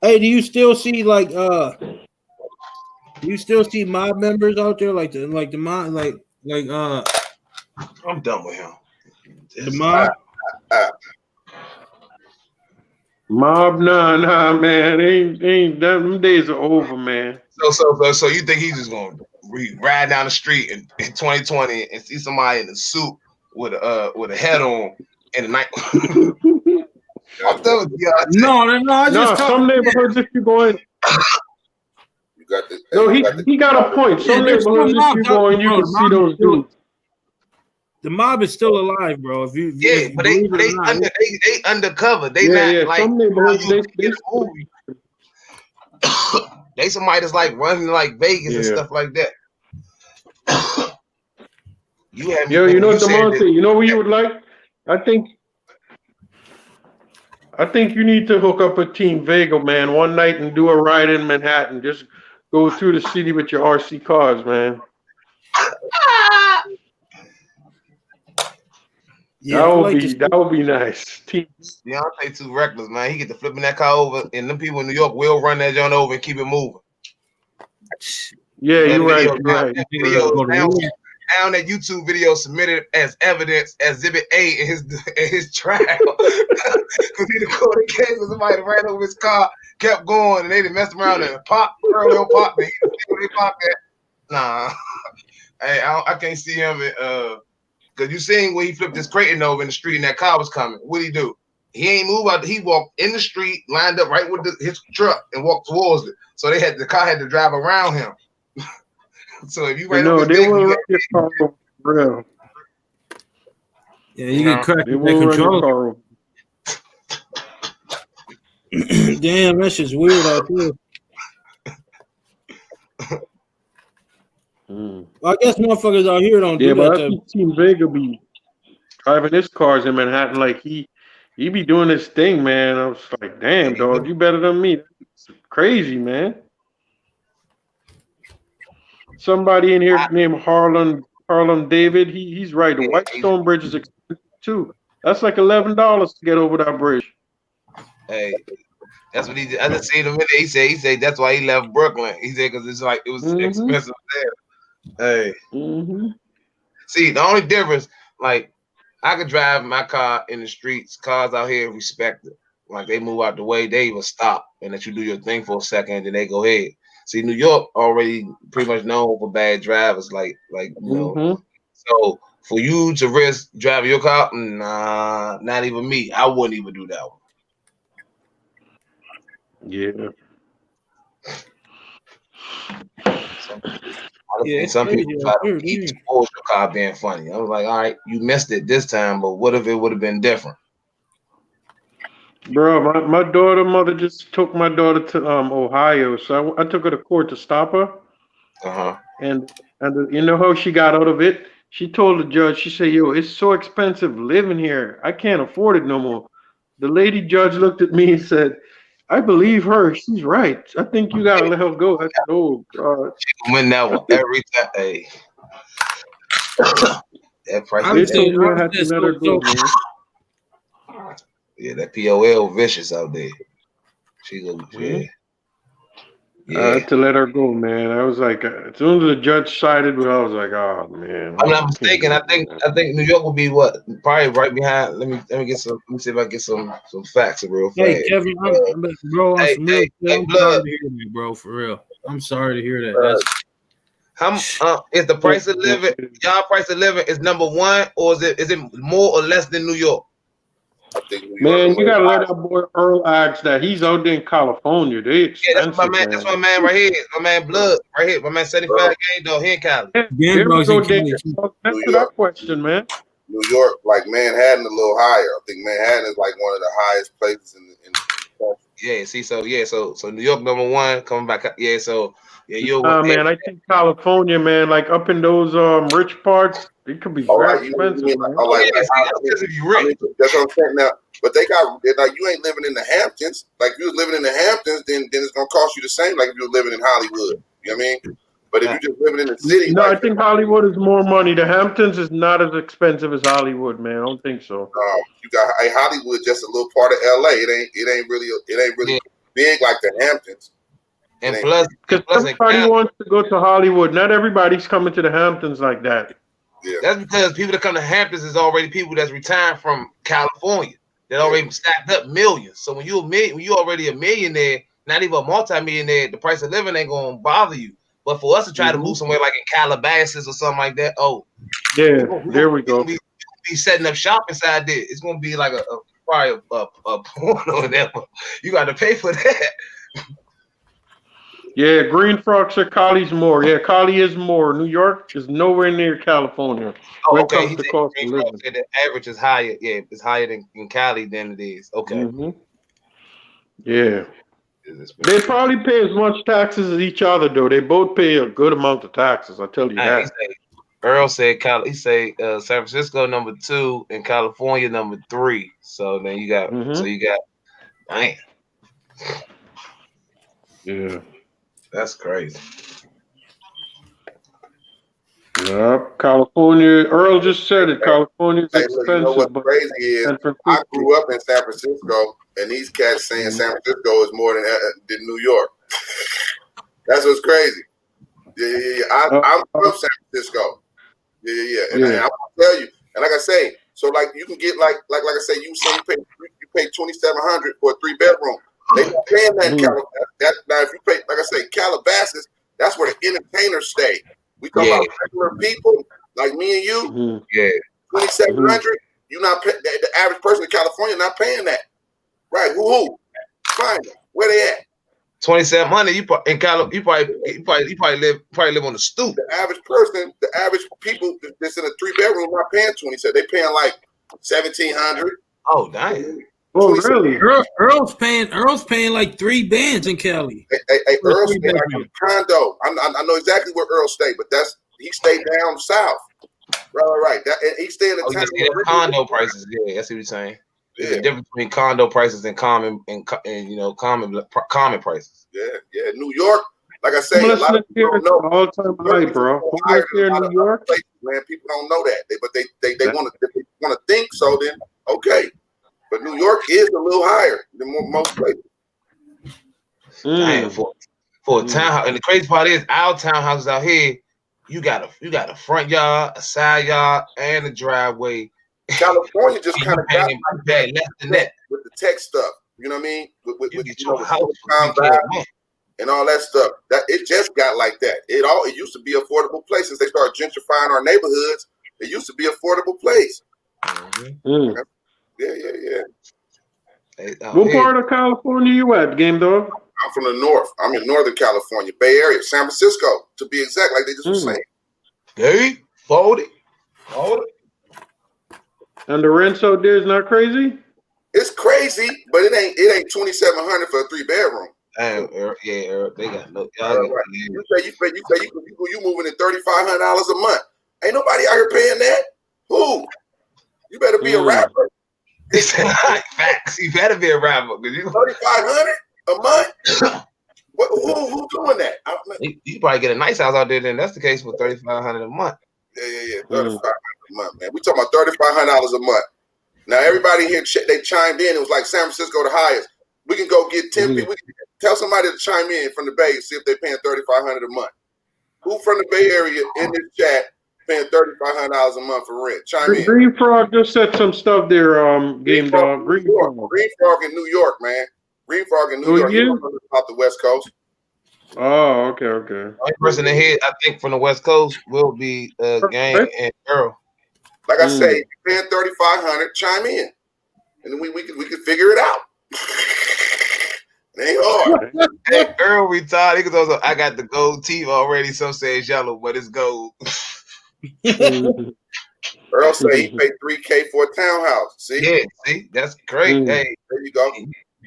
Hey, do you still see like do you still see mob members out there like the mob I'm done with him. The mob? Mob, nah, man. Ain't them days are over, man. So you think he's just gonna ride down the street in 2020 and see somebody in a suit with a head on in the night? I'm telling you, no. Some neighborhoods if you go in. You got this. No, he got a point. Some neighborhoods if you go in, you can see those dudes. The mob is still alive, bro. If you but they undercover. They not like some neighborhoods they somebody that's like running like Vegas and stuff like that. You know DeMonte, you know what you would like? I think you need to hook up a Team Vega, man, one night and do a ride in Manhattan. Just go through the city with your RC cars, man. Yeah, that would be nice. Deontay too reckless, man. He get to flipping that car over, and them people in New York will run that joint over and keep it moving. Yeah, you're right. Now that YouTube video submitted as evidence, Exhibit A in his trial, because he recorded a case with somebody ran over his car, kept going, and they done messed around and popped. They popped that. Nah, hey, I can't see him. Because you seen where he flipped his Creighton over in the street and that car was coming. What'd he do? He ain't move out. He walked in the street, lined up right with his truck, and walked towards it. So the car had to drive around him. So if you ran over they will your car real. Yeah, you get cracked with that control. Damn, that's just weird out there. Well, I guess motherfuckers out here don't do that. Yeah, but I think Team Vega be driving his cars in Manhattan like he be doing this thing, man. I was like, damn, dog, you better than me. It's crazy, man. Somebody in here named Harlem David, he's right. The Whitestone Bridge is expensive too. That's like $11 to get over that bridge. Hey, that's what he did. I just seen him in there. He said that's why he left Brooklyn. He said because it's like it was expensive there. Hey, see, the only difference, like, I could drive my car in the streets. Cars out here respect it. Like, they move out the way, they even stop and let you do your thing for a second, and they go ahead. See, New York already pretty much known for bad drivers, like you know. So for you to risk driving your car, nah, not even me. I wouldn't even do that one. Yeah. Yeah, it's some crazy. people try to keep your car being funny. I was like, all right, you missed it this time, but what if it would have been different? Bro, my mother just took my daughter to Ohio, so I took her to court to stop her. And you know how she got out of it? She told the judge, she said, "Yo, it's so expensive living here. I can't afford it no more." The lady judge looked at me and said, "I believe her. She's right. I think you gotta let her go." I said, "Oh God." She win that one every time. Hey. That price. They told me I had to let her go, man. Yeah, that POL vicious out there. She's a I had to let her go, man. I was like, as soon as the judge sided with her, I was like, oh man. I'm not mistaken. I think New York will be what? Probably right behind. Let me get some. Let me see if I can get some facts real fast. Hey Kevin, bro, I'm sorry to hear that, bro. For real, I'm sorry to hear that. How is the price of living? Y'all price of living is number one, or is it more or less than New York? I think man, you gotta let our boy Earl ask that. He's out there in California. They expensive. That's my man. That's my man right here. My man Blood right here. My man 75 game though. He in Cali. There we go, Dave. Answer that question, man. New York, like Manhattan, a little higher. I think Manhattan is like one of the highest places in the country. Yeah. See, so New York number one coming back. Yeah. So yeah, man. I think California, man, like up in those rich parts, it could be very expensive. Man. That's what I'm saying now. But they got like you ain't living in the Hamptons. Like if you was living in the Hamptons, then it's gonna cost you the same. Like if you were living in Hollywood, you know what I mean? But if you're just living in the city, no, I think Hollywood is more money. The Hamptons is not as expensive as Hollywood, man. I don't think so. You got Hollywood, just a little part of LA. It ain't really big like the Hamptons. And plus, because everybody wants to go to Hollywood. Not everybody's coming to the Hamptons like that. Yeah. That's because people that come to Hamptons is already people that's retired from California. That already stacked up millions. So when you already a millionaire, not even a multi-millionaire, the price of living ain't gonna bother you. But for us to try to move somewhere like in Calabasas or something like that, there we go. Be setting up shop inside there. It's gonna be like probably a porno in that one. You got to pay for that. Yeah, Green Frog said Cali's more. Yeah, Cali is more. New York is nowhere near California when it comes to cost of living. The average is higher. Yeah, it's higher in Cali than it is. Okay. Yeah. They probably pay as much taxes as each other, though. They both pay a good amount of taxes. I tell you that. Earl said Cali. He said San Francisco number 2 and California number 3. So then you got. Man. Yeah. That's crazy. Yep, California. Earl just said it. California's expensive. You know what's crazy is I grew up in San Francisco, and these cats saying San Francisco is more than New York. That's what's crazy. Yeah. I'm from San Francisco. Yeah. And I'm gonna tell you, and like I say, so like you can get like I say, you pay $2,700 for a 3-bedroom. They not paying that in Calabasas. Now, if you pay, like I say, Calabasas, that's where the entertainers stay. We talk about regular people like me and you. Yeah, $2,700. You not pay, the average person in California not paying that. Right? Who? Find them. Where they at? $2,700. You probably live on the stoop. The average person, the average people that's in a 3-bedroom not paying $2,700. They paying like $1,700. Oh, damn. Oh, really? Earl's paying like 3 bands in Cali. Hey, Earl stayed like in a condo. I know exactly where Earl stayed, but he stayed down south. Right. He stayed in a town. Condo prices. Yeah, that's what you're saying. There's a difference between condo prices and common prices. Yeah. New York, like I say, a lot of people don't know. All-time high, bro. Homeless here in New York, places, man. People don't know that, but they want to think so. Then okay. But New York is a little higher than most places. Damn, for a townhouse, and the crazy part is our townhouses out here, you got a front yard, a side yard, and a driveway. California just kind of got less than that with the tech stuff. You know what I mean? With house and all that stuff. That it just got like that. It used to be affordable places. They started gentrifying our neighborhoods. It used to be affordable place. Yeah. What part of California you at, Game Dog? I'm from the north. I'm in Northern California, Bay Area, San Francisco, to be exact, like they just were saying. Hey, 40. And the rents out there is not crazy? It's crazy, but it ain't $2,700 for a 3-bedroom. Damn, they got no. Right. You moving in $3,500 a month. Ain't nobody out here paying that. Who? You better be a rapper. Facts. You better be a rapper because you $3,500 a month. Who doing that? You probably get a nice house out there. Then that's the case for $3,500 a month. Yeah. $3,500 a month, man. We talking about $3,500 a month. Now everybody here they chimed in. It was like San Francisco the highest. We can go get 10 people. We can tell somebody to chime in from the Bay and see if they're paying $3,500 a month. Who from the Bay Area in this chat paying $3,500 a month for rent? Chime in. Green Frog just said some stuff there, Game Dog. Green Frog in New York, man. Green Frog in New York. Yeah? Off the West Coast. Oh, okay. The only person ahead, I think, from the West Coast will be Gang and Earl. Like I say, if you're paying $3,500, chime in, and then we can figure it out. It ain't hard. Hey, Earl retarded. He goes also, I got the gold teeth already. Some say it's yellow, but it's gold. Earl say he paid $3,000 for a townhouse. See? Yeah, see, that's great. Hey, there you go.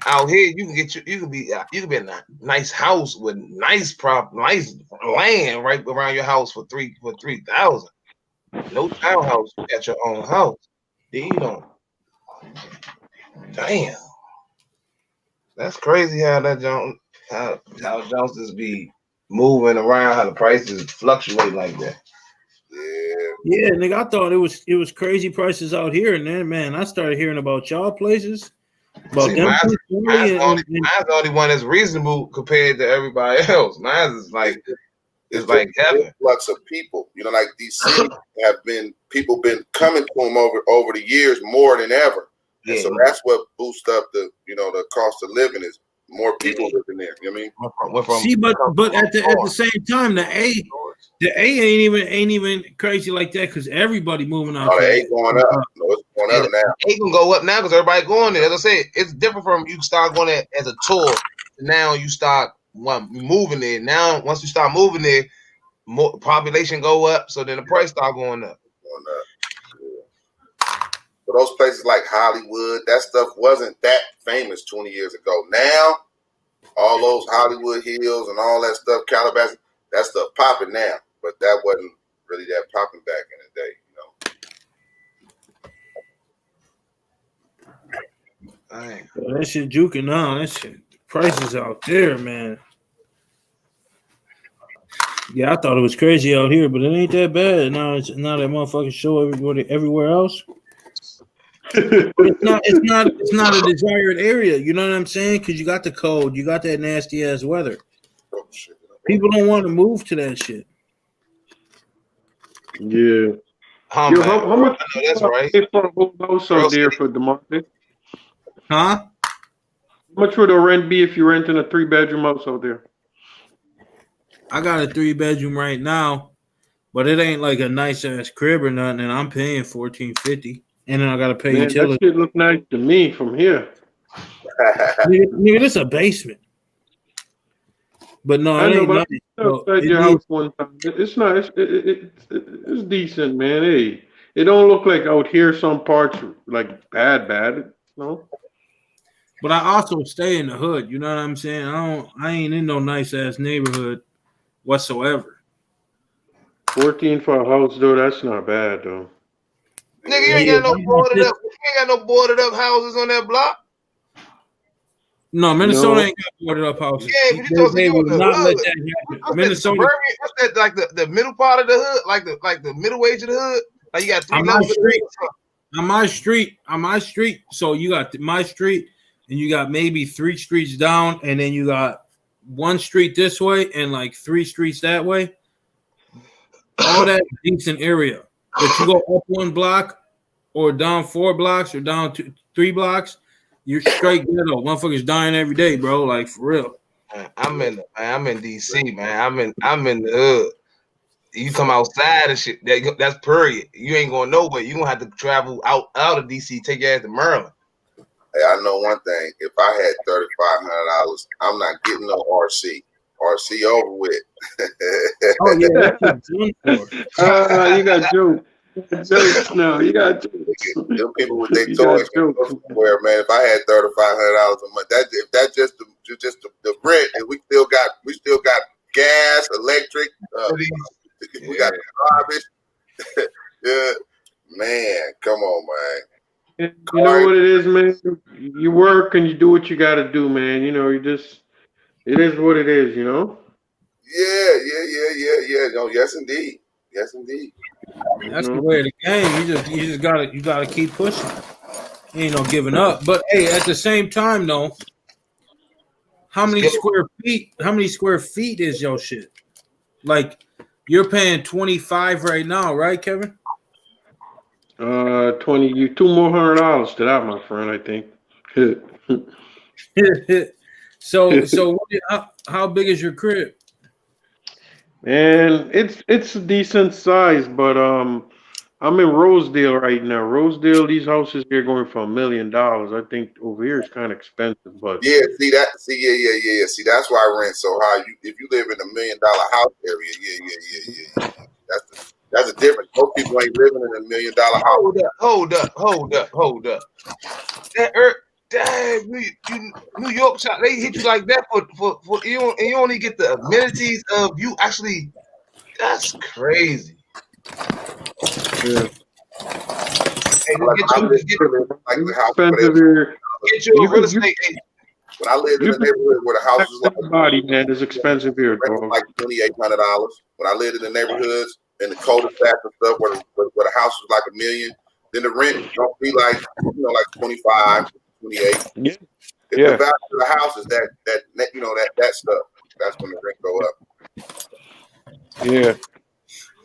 Out here, you can be in a nice house with nice land right around your house for $3,000. No townhouse, you got your own house. Then you don't. Damn, that's crazy how Joneses be moving around, how the prices fluctuate like that. Yeah, nigga, I thought it was crazy prices out here, and then man, I started hearing about y'all places. Mine's the only one that's reasonable compared to everybody else. Mine is like it's like heaven. Influx of people, like DC people been coming to them over the years more than ever. Yeah. And so that's what boosts up the cost of living is more people living there. You know what I mean? See, but at the same time, the A ain't even crazy like that because everybody moving out. Oh, the A going up. No, it's going up now. A can go up now because everybody going there. As I said, it's different from you start going there as a tour. Now you start moving there. Now once you start moving there, more population go up, so then the price start going up. But those places like Hollywood, that stuff wasn't that famous 20 years ago. Now, all those Hollywood Hills and all that stuff, Calabasas, that stuff popping now. But that wasn't really that popping back in the day, That shit juking now. That shit prices out there, man. Yeah, I thought it was crazy out here, but it ain't that bad. Now that motherfucking show everywhere else. But it's not a desired area. You know what I'm saying? Because you got the cold, you got that nasty ass weather. People don't want to move to that shit. Yeah. How much? I know that's right. For a whole house out there for the market? Huh? How much would the rent be if you're renting a 3-bedroom house out there? I got a 3-bedroom right now, but it ain't like a nice ass crib or nothing, and I'm paying $1,450, and then I gotta pay utility. That shit look nice to me from here. Nigga, this a basement. But no, I it know, ain't but nice. outside your house one time. It's nice. It's decent, man. Hey, it don't look like out here some parts like bad. No. But I also stay in the hood. You know what I'm saying? I ain't in no nice ass neighborhood whatsoever. 14 for a house, though. That's not bad, though. Nigga, you ain't got no boarded up. You ain't got no boarded up houses on that block. No, Minnesota ain't got boarded up houses. Yeah, but you they will not let that happen. Minnesota, what's that? Like the middle part of the hood, like the middle age of the hood. Like you got 3 levels of street. On my street. So you got my street, and you got maybe 3 streets down, and then you got 1 street this way and like 3 streets that way. All that decent area. But you go up 1 block, or down 4 blocks, or down 3 blocks. You're straight ghetto. Motherfuckers dying every day, bro. Like for real. I'm in DC, man. I'm in the hood. You come outside and shit. That's period. You ain't going nowhere. You gonna have to travel out of DC, take your ass to Maryland. Hey, I know one thing. If I had $3,500, I'm not getting no RC. RC over with. Oh yeah, that's what it's done for. You got jokes. You got jokes now. You got jokes. Them people with their You toys got jokes. where, man, if I had $3,500 a month, if that's just the rent, and we still got gas, electric, we got garbage. Yeah, man, come on, man. You know what it is, man. You work and you do what you got to do, man. You know, it is what it is. You know. Yeah. No, yes, indeed. That's the way of the game. You just gotta keep pushing. Ain't no giving up. But hey, at the same time though, how many square feet is your shit? Like you're paying 25 right now, right, Kevin? 20. You $2 more to that, my friend. I think. So how big is your crib? And it's a decent size, but I'm in Rosedale right now. Rosedale, these houses here going for $1 million. I think over here it's kind of expensive, but yeah. See, that's why I rent so high. If you live in $1 million house area, yeah. That's a difference. Most people ain't living in $1 million house. Hold up. Damn, New York shop, they hit you like that for you, and you only get the amenities of you actually. That's crazy. yeah. Hey, get you a real estate agent. When I lived in the neighborhood where the house was everybody, man, is expensive here, dog. like $2,800. When I lived in the neighborhoods in the cul-de-sac and stuff where the house was like $1 million, then the rent don't be like like 25, 28. Yeah. If the value of the house is that stuff, that's when the rent go up. Yeah.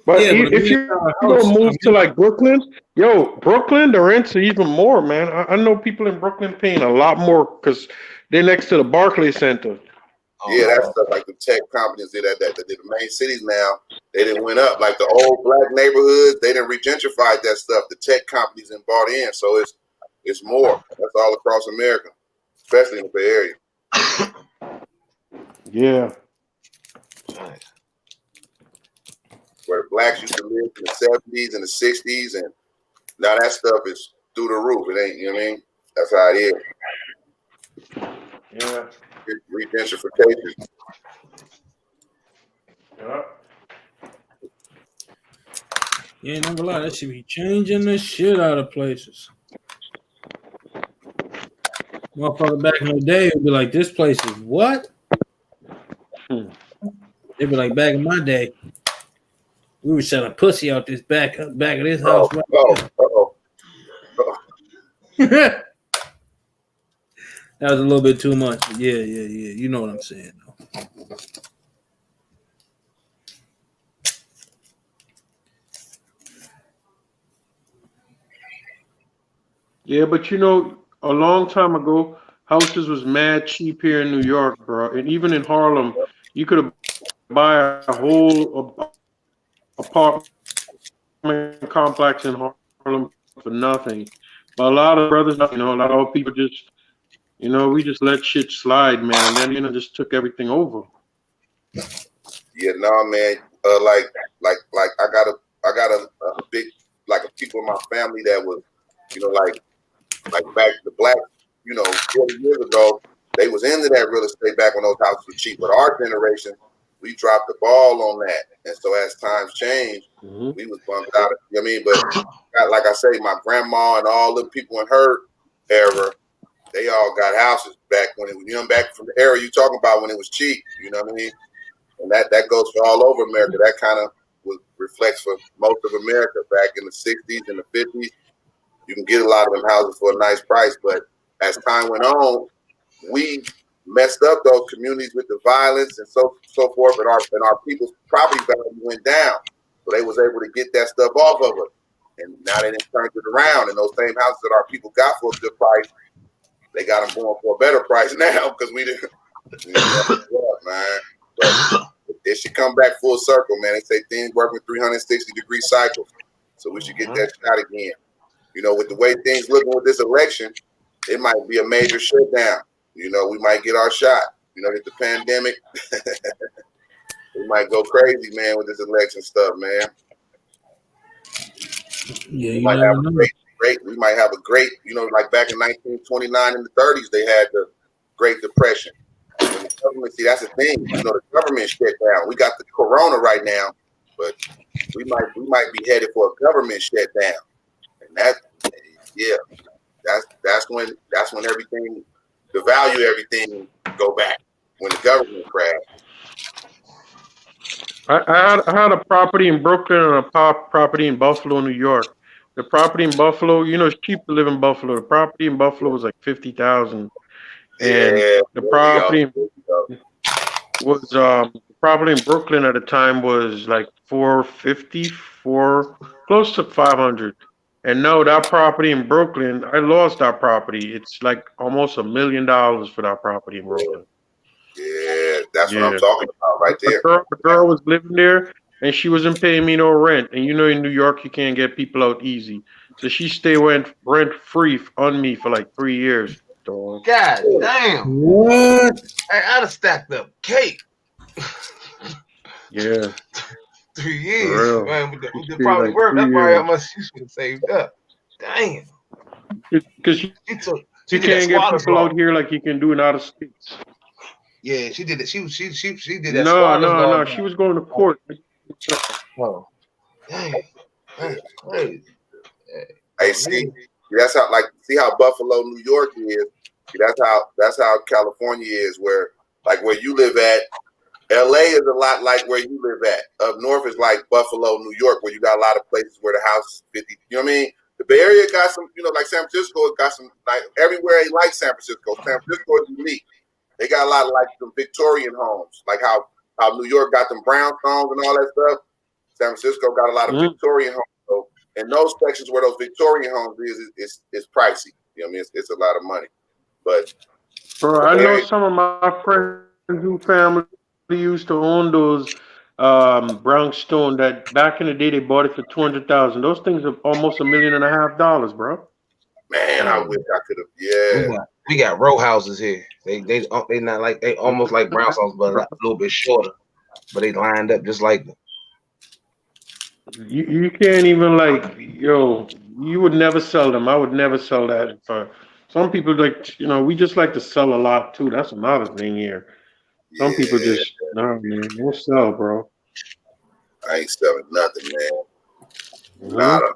But if you don't move to like Brooklyn, Brooklyn, the rents are even more, man. I know people in Brooklyn paying a lot more because they're next to the Barclays Center. Yeah, that stuff like the tech companies did that. The main cities now, they didn't went up. Like the old black neighborhoods, they didn't regentrified that stuff. The tech companies didn't bought in, so it's more. That's all across America, especially in the Bay Area. Yeah. Where blacks used to live in the 70s and the 60s, and now that stuff is through the roof. It ain't, you know what I mean? That's how it is. Yeah. Regentrification. Yeah. You ain't never lie, that should be changing the shit out of places. Motherfucker back in the day would be like, this place is what? They'd be like, back in my day, we were selling pussy out this back of this house. That was a little bit too much. But yeah. You know what I'm saying, though. Yeah, but a long time ago, houses was mad cheap here in New York, bro. And even in Harlem, you could buy a whole apartment complex in Harlem for nothing. But a lot of brothers, a lot of people just, we just let shit slide, man. And then, just took everything over. Yeah, no, man. Like I got a big, like a people in my family that was, like back the black, 40 years ago, they was into that real estate back when those houses were cheap. But our generation, we dropped the ball on that. And so as times changed, we was bumped out of, you know what I mean? But like I say, my grandma and all the people in her era, they all got houses back when it was, back from the era you talking about when it was cheap, you know what I mean? And that goes for all over America. That kind of reflects for most of America back in the 60s and the 50s. You can get a lot of them houses for a nice price, but as time went on, we messed up those communities with the violence and so forth, and our people's property value went down. So they was able to get that stuff off of us, and now they didn't turn it around. And those same houses that our people got for a good price, they got them going for a better price now because we didn't. Man, but it should come back full circle, man. They say things work with 360-degree cycles, so we should get that shot again. With the way things looking with this election, it might be a major shutdown. You know, we might get our shot. You know, get the pandemic. We might go crazy, man, with this election stuff, man. Yeah, We you might never have a know. we might have a great, you know, like back in 1929 in the 30s, they had the Great Depression. And the government, see, that's the thing. You know, the government shut down. We got the corona right now, but we might be headed for a government shutdown. And that, yeah, that's when everything, the value of everything go back when the government crashed. I had a property in Brooklyn and a property in Buffalo, New York. The property in Buffalo, you know, it's cheap to live in Buffalo. The property in Buffalo was like 50,000, and Yeah, the there we go. property was the property in Brooklyn at the time was like 450, close to 500. And no, that property in Brooklyn, I lost that property. It's like almost $1 million for that property in Brooklyn. Yeah, that's what Yeah. I'm talking about right there. The girl was living there and she wasn't paying me no rent. And you know, in New York, you can't get people out easy. So she went rent free on me for like 3 years. Dog. God damn. What? Hey, I'd have stacked up cake. Yeah. 3 years. For real. Man, with She the stayed probably like worth. 3 That's probably how years. much she should have saved up. Damn. Because She you did that can't get squatters people law. out here like you can do in other states. Yeah, she did it. She did that No, squatters law. She was going to court. Oh, dang. That's crazy. Hey, see, that's how see how Buffalo, New York is. See, that's how California is. Where you live at, LA is a lot like where you live at. Up north is like Buffalo, New York, where you got a lot of places where the house is 50. You know what I mean? The Bay Area got some, you know, like San Francisco got some, like everywhere they like San Francisco. San Francisco is unique. They got a lot of like some Victorian homes, like how New York got them brownstones and all that stuff. San Francisco got a lot of Victorian homes. So in those sections where those Victorian homes is pricey. You know what I mean? It's a lot of money. But Bro, I know some of my friends who family used to own those brownstone that back in the day they bought it for 200,000. Those things are almost $1.5 million, bro. Man, I wish I could have. Yeah, we got row houses here. They not like they almost like brownstones, but a little bit shorter. But they lined up just like them. You can't even you would never sell them. I would never sell that for some people. Like, you know, we just like to sell a lot too. That's another thing here. Some people just no, man, don't sell, bro. I ain't selling nothing, man. Nada.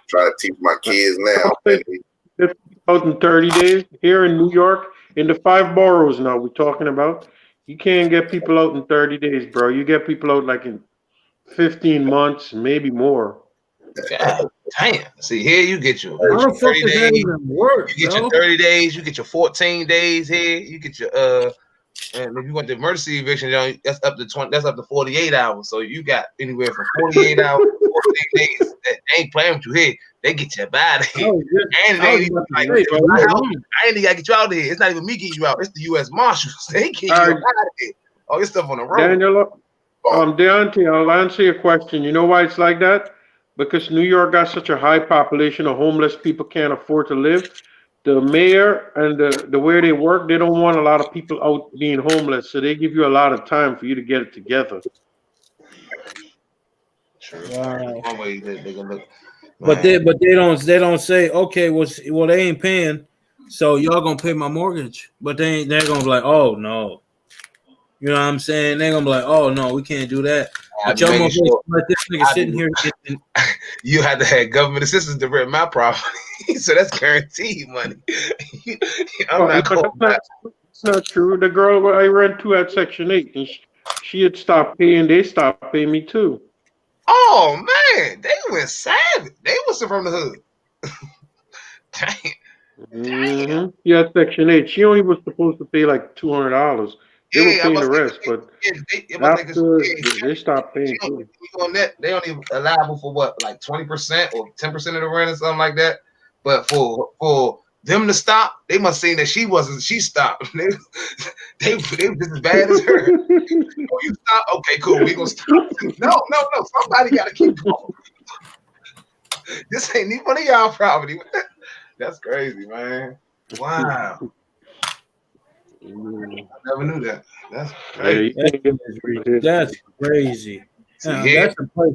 Trying to teach my kids now. Out in 30 days here in New York, in the 5 boroughs now we're talking about. You can't get people out in 30 days, bro. You get people out like in 15 months, maybe more. God damn. See, here you get your 30 days. You get your 30 days, you get your 14 days here, you get your and if you want the emergency eviction, that's up to 20, that's up to 48 hours. So you got anywhere from 48 hours to 14 days that they ain't playing with you here. They get you out of here. And they ain't even like, I ain't even gotta get you out of here. It's not even me getting you out, it's the US Marshals. They get you out of here. All this stuff on the road. Daniel, Deontay, I'll answer your question. You know why it's like that? Because New York got such a high population of homeless people can't afford to live. The mayor and the way they work, they don't want a lot of people out being homeless, so they give you a lot of time for you to get it together. Wow. One way they can look. But they don't say, okay, well they ain't paying, so y'all gonna pay my mortgage. But they're gonna be like, oh no. You know what I'm saying? They're gonna be like, oh no, we can't do that. But y'all like this nigga sitting here. You had to have government assistance to rent my property, so that's guaranteed money. I'm not going back. It's not true. The girl I rent to at Section 8, and she had stopped paying. They stopped paying me too. Oh man, they went savage. They was from the hood. Damn. Yeah, Section 8. She only was supposed to pay like $200. They were paying the rest, but after they stopped paying too. On that, they only liable for what, like 20% or 10% of the rent or something like that. But for them to stop, they must say that she stopped. They were just as bad as her. Oh, you stop? Okay, cool. We gonna stop. No. Somebody gotta keep going. This ain't even one of y'all property. That's crazy, man. Wow. I never knew that. That's crazy. Yeah, you can't get this read. That's crazy. See, Now, here, that's a place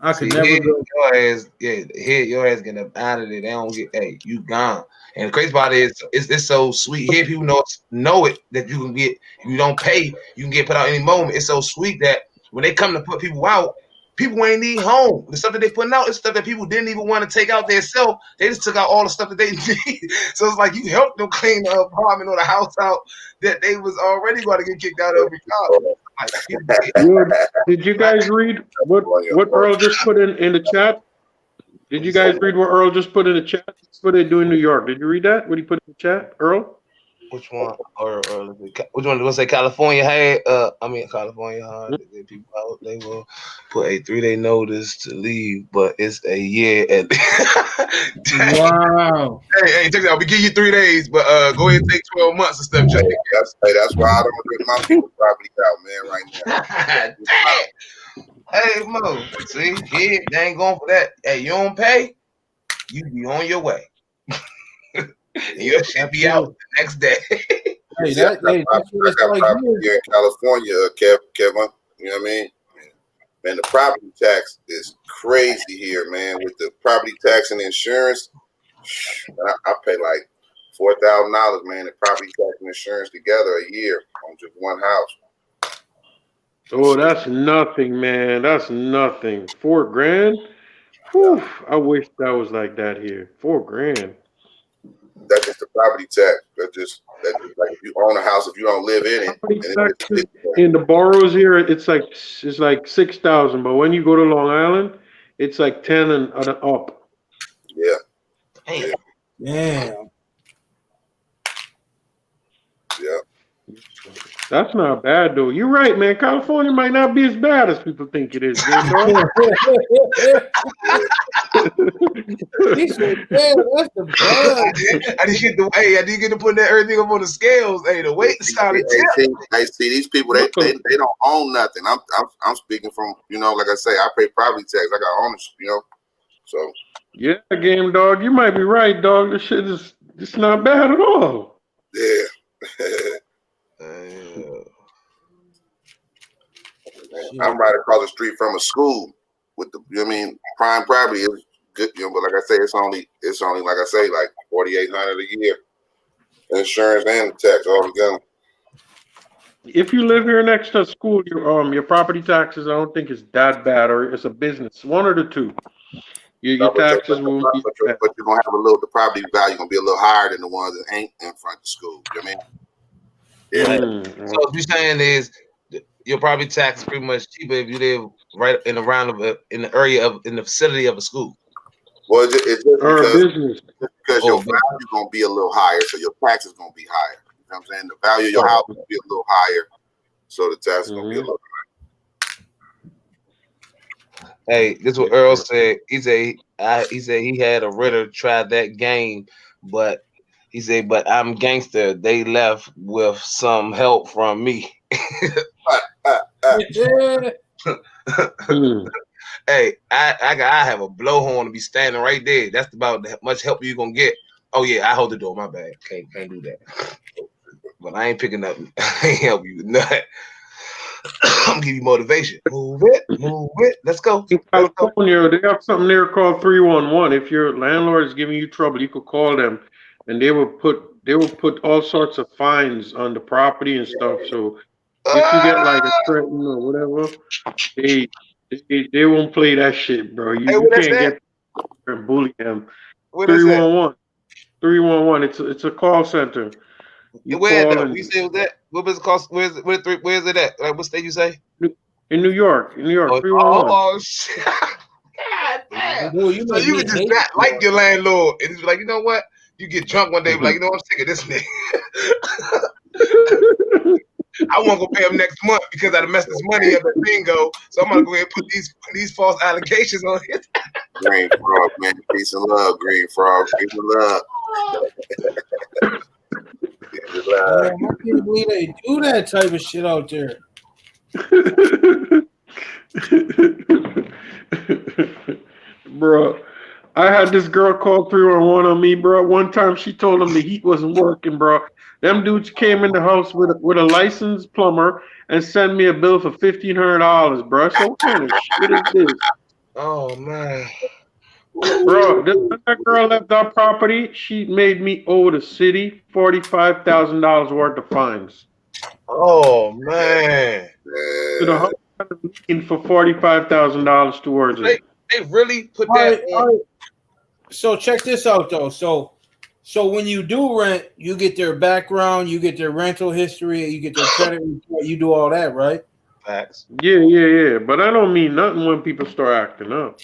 I could never here, go. your ass, here, your ass getting up out of there. They don't get, hey, you gone. And the crazy part is, it's so sweet. Here, people know it that you can get, if you don't pay, you can get put out any moment. It's so sweet that when they come to put people out, people ain't need home. The stuff that they putting out is stuff that people didn't even want to take out themselves. They just took out all the stuff that they need. So it's like you helped them clean the apartment or the house out that they was already going to get kicked out of. Did you guys read what Earl just put in the chat? Did you guys read what Earl just put in the chat? That's what they do in New York. Did you read that? What he put in the chat, Earl? Which one? Which one? Let's say California had. California had people out. They will put a 3-day notice to leave, but it's a year. Wow. Hey, check it out. We give you 3 days, but go ahead and take 12 months and stuff. That's why I don't get my people property out, man. Right now. Hey, Mo. See, here they ain't going for that. Hey, you don't pay, you be on your way. You should be out the next day. Hey, I that's what it's got like property here. here in California, Kevin. You know what I mean? Man, the property tax is crazy here, man. With the property tax and insurance, I pay like $4,000, man, in property tax and insurance together a year on just one house. Oh, that's nothing, man. That's nothing. $4,000. Whew, I wish that was like that here. $4,000. That's just the property tax. That's just like if you own a house, if you don't live in it. Property taxes in the boroughs here, it's like 6,000. But when you go to Long Island, it's like 10 and up. Yeah. Damn. Damn. Yeah. That's not bad though. You're right, man. California might not be as bad as people think it is. Game dog. He said, "Damn, that's the bug." I didn't get to put that everything up on the scales. Hey, the weight started. I see these people. They don't own nothing. I'm speaking from, like I say, I pay property tax. I got ownership. So Yeah, game dog. You might be right, dog. This shit is it's not bad at all. yeah. I'm right across the street from a school with the, prime property is good, but like I say, it's only like I say, like $4,800 a year, insurance and tax all together. If you live here next to a school, your property taxes, I don't think it's that bad, or it's a business. One or the two. Your taxes will be bad. But you're gonna have the property value gonna be a little higher than the ones that ain't in front of the school. You know what I mean? Yeah. So what you're saying is your property tax is pretty much cheaper if you live right in the area in the vicinity of a school. Well, it's just because your value is gonna be a little higher, so your tax is gonna be higher. You know what I'm saying? The value of your house will be a little higher, so the tax is gonna be a little higher. Hey, this is what Earl said. He said he had a Ritter try that game, but he said, but I'm gangster. They left with some help from me. Hey, I have a blowhorn to be standing right there. That's about how much help you gonna get. Oh yeah, I hold the door. My bad. Can't do that. But I ain't picking up. I ain't help you with nothing. I'm give you motivation. Move it. Let's go. In California, they have something there called 311. If your landlord is giving you trouble, you could call them, and they will put all sorts of fines on the property and stuff. So if you get like a threaten or whatever, they won't play that shit, bro. You can't get and bully them. 311. 311. It's a call center. Where though? You say that? What was it cost? Where's it at? Like, what state you say? In New York. 311. Oh shit! God damn. So you can just not like your landlord and just be like, you know what? You get drunk one day, be like, you know what? I'm sick of this nigga. I won't go pay him next month because I messed this money up at bingo. So I'm gonna go ahead and put these false allegations on it. Green Frog, man. Peace and love, Green Frog. Peace and love. I can't believe they do that type of shit out there. Bro, I had this girl call 311 on me, bro. One time she told him the heat wasn't working, bro. Them dudes came in the house with a licensed plumber and sent me a bill for $1,500, bro. So what kind of shit is this? Oh man. Bro, when that girl left our property, she made me owe the city $45,000 worth of fines. Oh man. To the house had a lien for $45,000 towards it. They really put All that right, on. all right. So check this out though. So when you do rent, you get their background, you get their rental history, you get their credit report, you do all that, right? Facts. Yeah. But I don't mean nothing when people start acting up.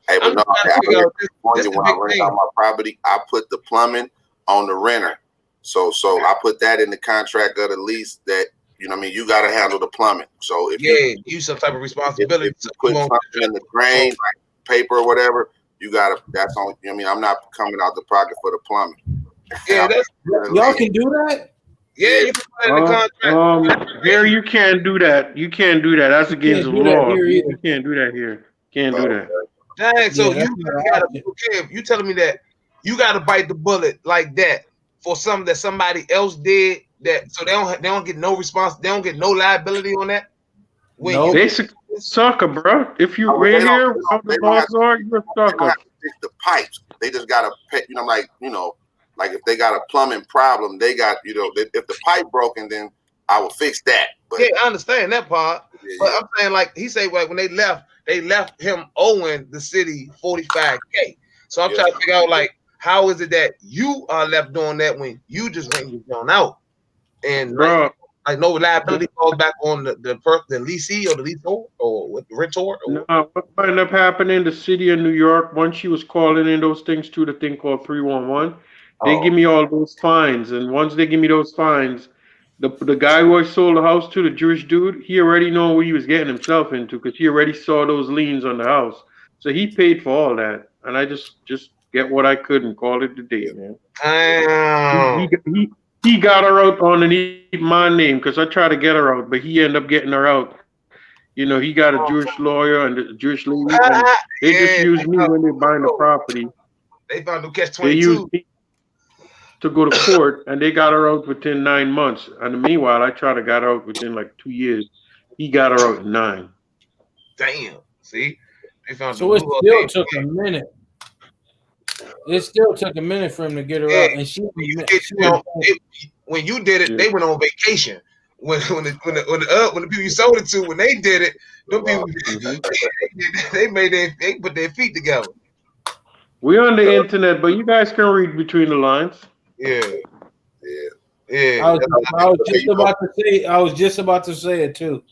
Hey, but I'm no, trying to figure out this when the I big rent thing. out my property, I put the plumbing on the renter. So I put that in the contract of the lease that, you know what I mean, you got to handle the plumbing. So if you some type of responsibility. if you put something in the drain, like paper or whatever, you got to, that's on, you know what I mean, I'm not coming out the pocket for the plumbing. Yeah, that's Y'all can do that? yeah, you can put that in the contract. Here you can't do that. You can't do that. That's against the can't do that law. here You either. can't do that here. Can't do that. Dang, so Yeah, you gotta okay, you telling me that you gotta bite the bullet like that for something that somebody else did that so they don't get no response, they don't get no liability on that? When No. Basically, sucker, bro. If you They right don't- here, they how don't- the they don't laws are, you're a They don't sucker. have to fix the pipes. They just got to pay, you know, like, you know, like if they got a plumbing problem, they got, you know, if the pipe broken, then I will fix that. But yeah, I understand that part. yeah, But I'm saying like he said like when they left him owing the city $45K. So I'm trying to figure out like how is it that you are left doing that when you just rent your phone out and Bro, like no liability falls back on the leasee or the leasehold or with the rentor or no, what ended up happening, the city of New York, once she was calling in those things to the thing called 311, they give me all those fines. And once they give me those fines, the guy who I sold the house to, the Jewish dude, he already know what he was getting himself into because he already saw those liens on the house. So he paid for all that. And I just get what I could and call it the day, man. He got her out underneath my name because I tried to get her out, but he ended up getting her out. You know, he got a Jewish lawyer and a Jewish lady, and they just use me when they're buying the property. They found them catch They use 22. me to go to court, and they got her out within 9 months. And meanwhile, I tried to get her out within like 2 years. He got her out in 9. Damn. See? They found So it still took a minute. It still took a minute for him to get her out, and when you did it, they went on vacation. When the people you sold it to, when they did it, them people they put their feet together. We on the internet, but you guys can read between the lines. Yeah. I was just about to say it too.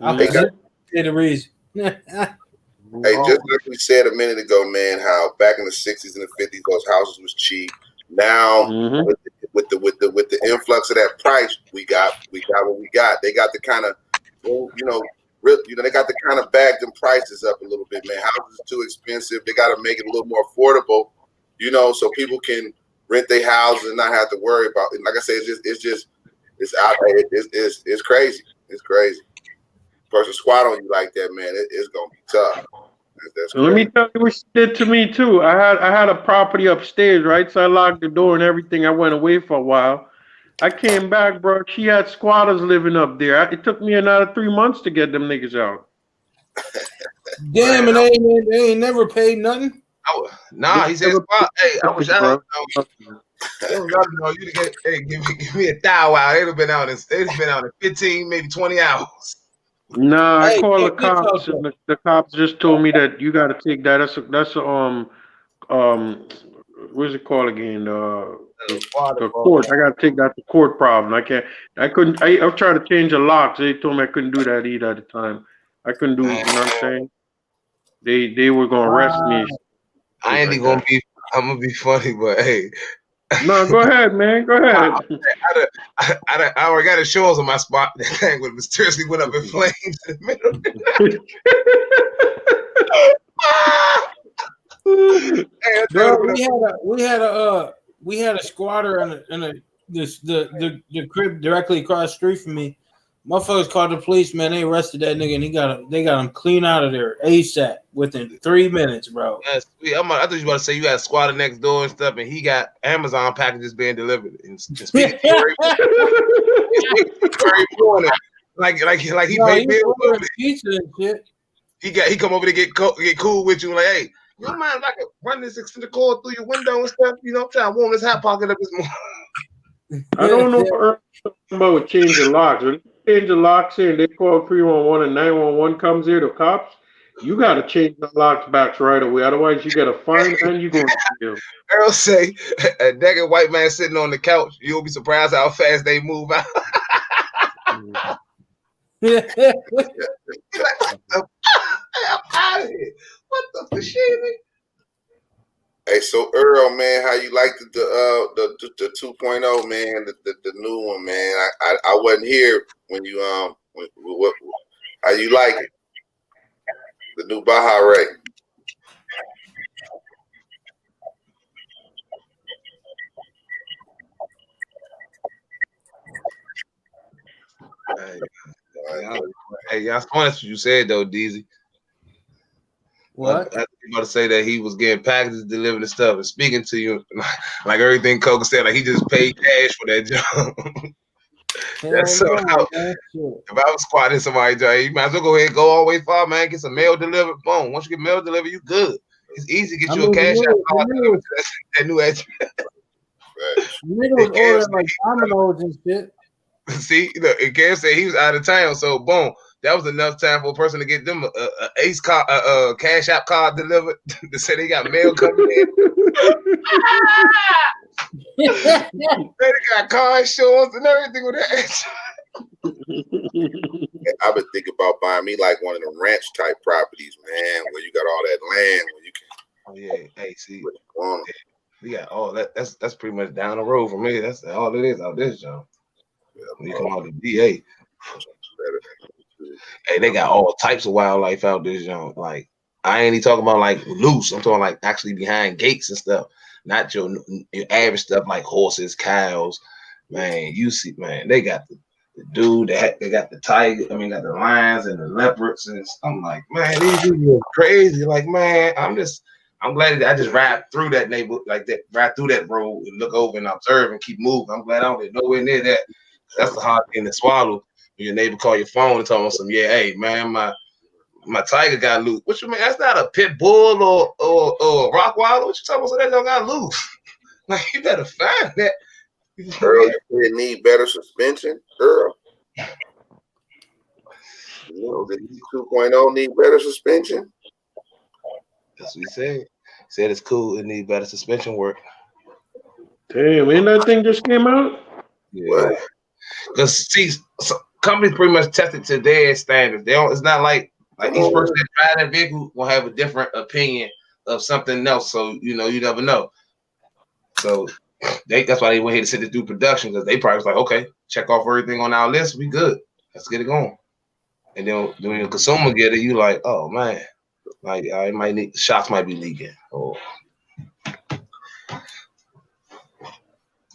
I was just say the reason. Hey, just like we said a minute ago, man, how back in the 60s and the 50s, those houses was cheap. Now, with the influx of that price, we got what we got. They got the kind of, they got to kind of bag them prices up a little bit, man. Houses are too expensive. They got to make it a little more affordable, so people can rent their houses and not have to worry about it. Like I said, it's out there. It's crazy. It's crazy. Person squat on you like that, man, it's gonna be tough. So let me tell you what she did to me too. I had a property upstairs, right? So I locked the door and everything. I went away for a while. I came back, bro. She had squatters living up there. It took me another 3 months to get them niggas out. Damn, and they ain't never paid nothing. Nah, he said, "Hey, I wish I you to get. Hey, give me a thou out. It'd have been out in 15, maybe 20 hours." Nah, I called the cops, and the cops just told me that you got to take that. That's what's it called again? The court. I got to take that to court problem. I couldn't. I was trying to change the locks. They told me I couldn't do that either at the time. I couldn't do. You know what I'm saying? They were gonna arrest me. I ain't gonna be. I'm gonna be funny, but hey. No, go ahead, man. Go ahead. I already got the shows on my spot. That thing would mysteriously went up in flames in the middle. Bro, we had a squatter in the crib directly across the street from me. Motherfuckers called the police, man. They arrested that nigga and they got him clean out of there ASAP within 3 minutes, bro. That's sweet. I thought you were about to say you got a squatter next door and stuff, and he got Amazon packages being delivered. And speaking to you every morning, like he paid bills. Pizza and shit. He come over to get cool with you, like, hey, you don't mind if I can run this extended cord through your window and stuff? You know, I'm trying to warm this hot pocket up this morning. I don't know what Earl's talking about changing locks. When they change the locks here and they call 311 and 911 comes here, the cops, you got to change the locks back right away. Otherwise, you got a fine and you going to jail. Earl say, a naked white man sitting on the couch, you'll be surprised how fast they move out. Like, I'm out of here. What the shit? Hey, so Earl, man, how you like the 2.0, man, the new one, man? I wasn't here when you how you like it? The new Baja Ray. Hey, y'all, honest what you said though, DZ. What? I was about to say that he was getting packages delivered and stuff, and speaking to you, like everything Coca said, like he just paid cash for that job. That's so. If I was squatting somebody's job, you might as well go ahead and go all the way far, man. Get some mail delivered. Boom. Once you get mail delivered, you good. It's easy to get you a cash out delivered to that new address. Nigga was ordering like dominoes and shit. See, look, and Cam said he was out of town, so boom, that was enough time for a person to get them a Ace card, Cash App card delivered. To say they got mail coming in. They got car insurance and everything with that. I've been thinking about buying me like one of the ranch type properties, man, where you got all that land where you can. Oh yeah, hey, see, we got all that. That's pretty much down the road for me. That's all it is out this job. When you come out the DA, hey, they got all types of wildlife out this joint. Like I ain't even talking about like loose. I'm talking like actually behind gates and stuff. Not your average stuff like horses, cows. Man, you see, man, they got the dude that they got the tiger. I mean, got the lions and the leopards, and I'm like, man, these people are crazy. Like, man, I'm glad that I just ride through that neighborhood, like that, ride through that road and look over and observe and keep moving. I'm glad I don't get nowhere near that. That's the hard thing to swallow. When your neighbor call your phone and tell them some, yeah, hey, man, my tiger got loose. What you mean? That's not a pit bull or a Rottweiler. What you talking about? So that don't got loose. Like, you better find that. Earl, you need better suspension, Earl. You know, the 2.0 need better suspension. That's what he said. He said it's cool. It need better suspension work. Damn, ain't that thing just came out? Yeah. Because see, companies pretty much tested to their standards. They don't. It's not like each person that drives that vehicle will have a different opinion of something else. So you know, you never know. So that's why they went here to sit this through production, because they probably was like, okay, check off everything on our list. We good. Let's get it going. And then when the consumer get it, you like, oh man, like I might need shots might be leaking. Oh.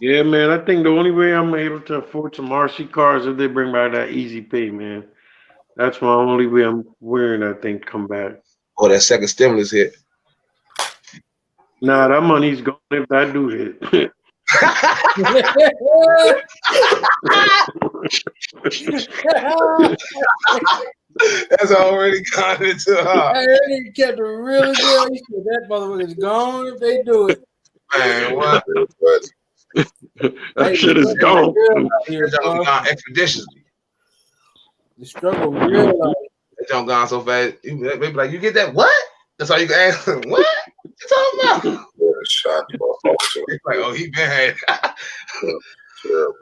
Yeah, man. I think the only way I'm able to afford some RC cars is if they bring back that easy pay, man. That's my only way I'm wearing that thing come back. Oh, that second stimulus hit. Nah, that money's gone if that do hit. That's already gone into her. I already kept it really good. He said that motherfucker's gone if they do it. Man, what? That shit is gone. Gone expeditiously. The struggle real life. That jump gone so fast. They be like, you get that? What? That's all you can ask them. What? You talking about? It's like, oh, he been had. Terrible.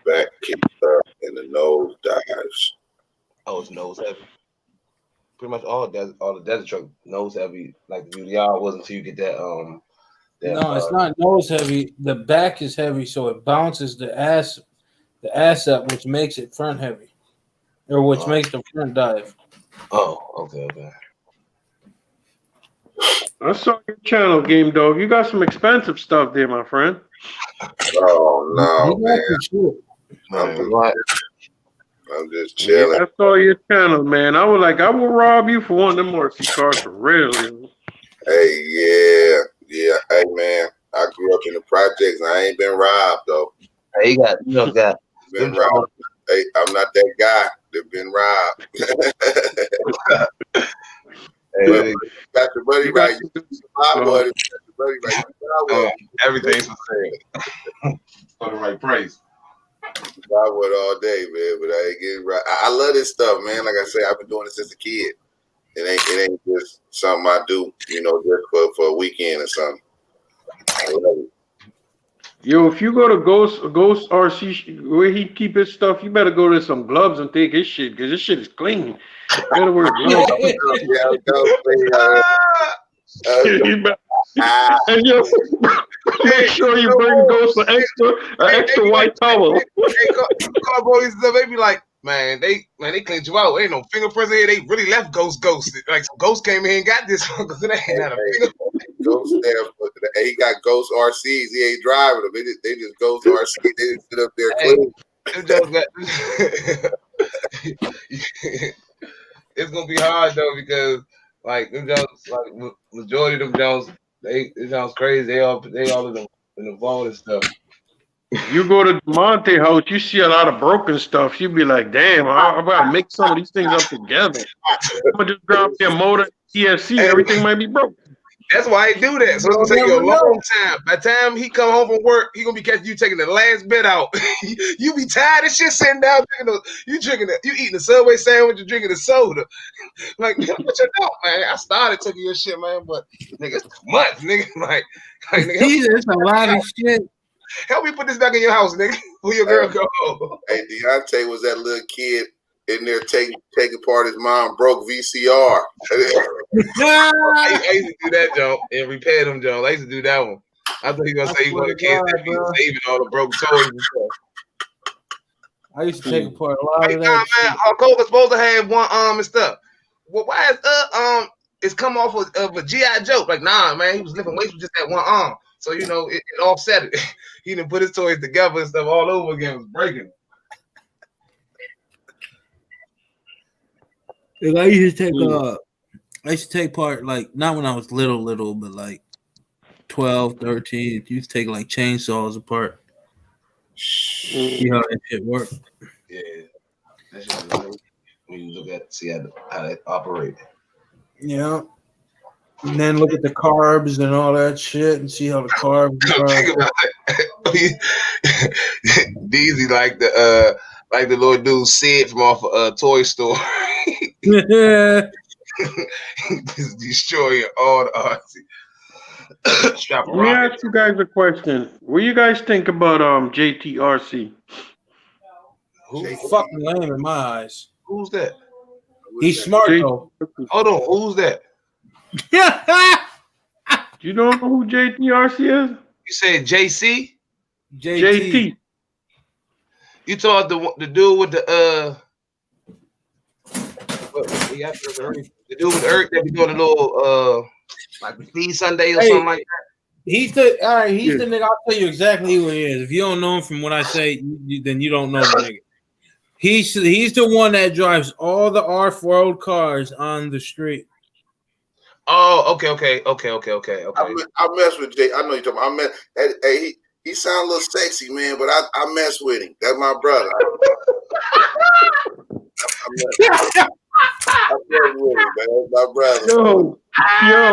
Back kicked up and the nose dives. Oh, it's nose heavy. Pretty much all the desert truck nose heavy. Like the UDR was until you get that no, it's not nose heavy. The back is heavy, so it bounces the ass up, which makes it front heavy, or which makes the front dive. Oh, okay. I saw your channel, Game Dog. You got some expensive stuff there, my friend. Oh no, man! I'm just chilling. Yeah, I saw your channel, man. I was like, I will rob you for one of them RC cars for real. Hey, yeah. Hey, man, I grew up in the projects, and I ain't been robbed though. Hey, you got Been robbed. Hey, I'm not that guy that been robbed. Hey, got your buddy right. I was. Buddy right. Everything's for sale for the right price. I would all day, man, but I ain't getting right. I love this stuff, man. Like I say, I've been doing it since a kid. It ain't just something I do, just for a weekend or something. I love it. Yo, if you go to Ghost RC where he keep his stuff, you better go to some gloves and take his shit because his shit is clean. You better wear gloves. And yo, make sure you bring Ghost an extra white towel. They be like, man, they cleaned you out. Ain't no fingerprints in here. They really left Ghost. Like some Ghost came in and got this one because it ain't had a fingerprint. Ghost there, he got Ghost RCs. He ain't driving them. They just Ghost RC. They just sit up there clean. It's gonna be hard though because like them Jones, like majority of them Jones, they sounds crazy. They all in the vault and stuff. You go to Monte house, you see a lot of broken stuff. You be like, damn, I gotta make some of these things up together. I'm gonna just grab their motor, ESC, everything might be broken. That's why I do that. So it's gonna take you a long time. By the time he come home from work, he gonna be catching you taking the last bit out. You be tired of shit sitting down you eating the Subway sandwich, you drinking the soda. Like, what you doing, man? I started taking your shit, man, but nigga, months, nigga. Like nigga, it's a lot of shit. Help me put this back in your house, nigga. Where your girl go? Hey, Deontay was that little kid in there taking apart his mom broke VCR. I used to do that, Joe, and repair them, Joe. I used to do that one. I thought he was gonna say he wanted kids that be saving all the broke toys and stuff. I used to take apart a lot of that. Man, Hulk supposed to have one arm and stuff. Well, why is it's come off of a GI Joe? Like, nah, man, he was lifting weights with just that one arm. So it offset it. He didn't put his toys together and stuff all over again. It was breaking. I used to take part, like, not when I was little, but like 12, 13. You used to take like chainsaws apart. See how that shit work. Yeah. That's just when you look at see how they operate. Yeah. And then look at the carbs and all that shit and see how the carbs are. Deezy like the little dude Sid from off a Toy Store. Just destroying all the RC. Let me ask you guys a question. What do you guys think about JTRC? Who's fucking lame in my eyes? Who's that? He's smart though. Hold on, who's that? You don't know who JTRC is? You said JC? JT. You talk the dude with the dude with Eric that be doing a little like Feed Sunday or something like that. He's the nigga. I'll tell you exactly who he is. If you don't know him from what I say, then you don't know the nigga. He's the one that drives all the off-road cars on the street. Oh, okay. I mess with Jay. I know you're talking about. Hey, he sound a little sexy, man, but I mess with him. That's my brother. I mess with him, man. That's my brother. Yo,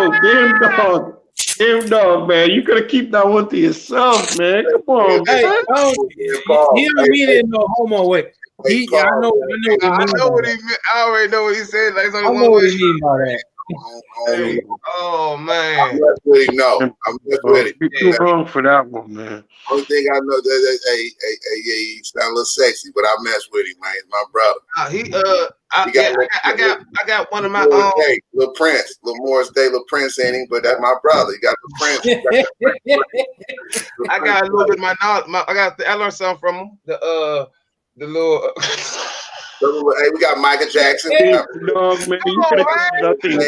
damn dog, man. You could have keep that one to yourself, man. Come on, hey, man. He don't mean it in no homo way. I know what he meant. I already know what he said. Like, I know what he mean by that. Oh man! I'm just with him. No, I'm just with him. You're too wrong for that one, man. Only thing I know that he sound a little sexy, but I mess with him, man. He's my brother. I got one of my little Prince, little Morris Day, little Prince in him, but that's my brother. He got the Prince. I got a little bit of I learned something from him. The little. Hey, we got Michael Jackson. Dog, man, you could have nothing.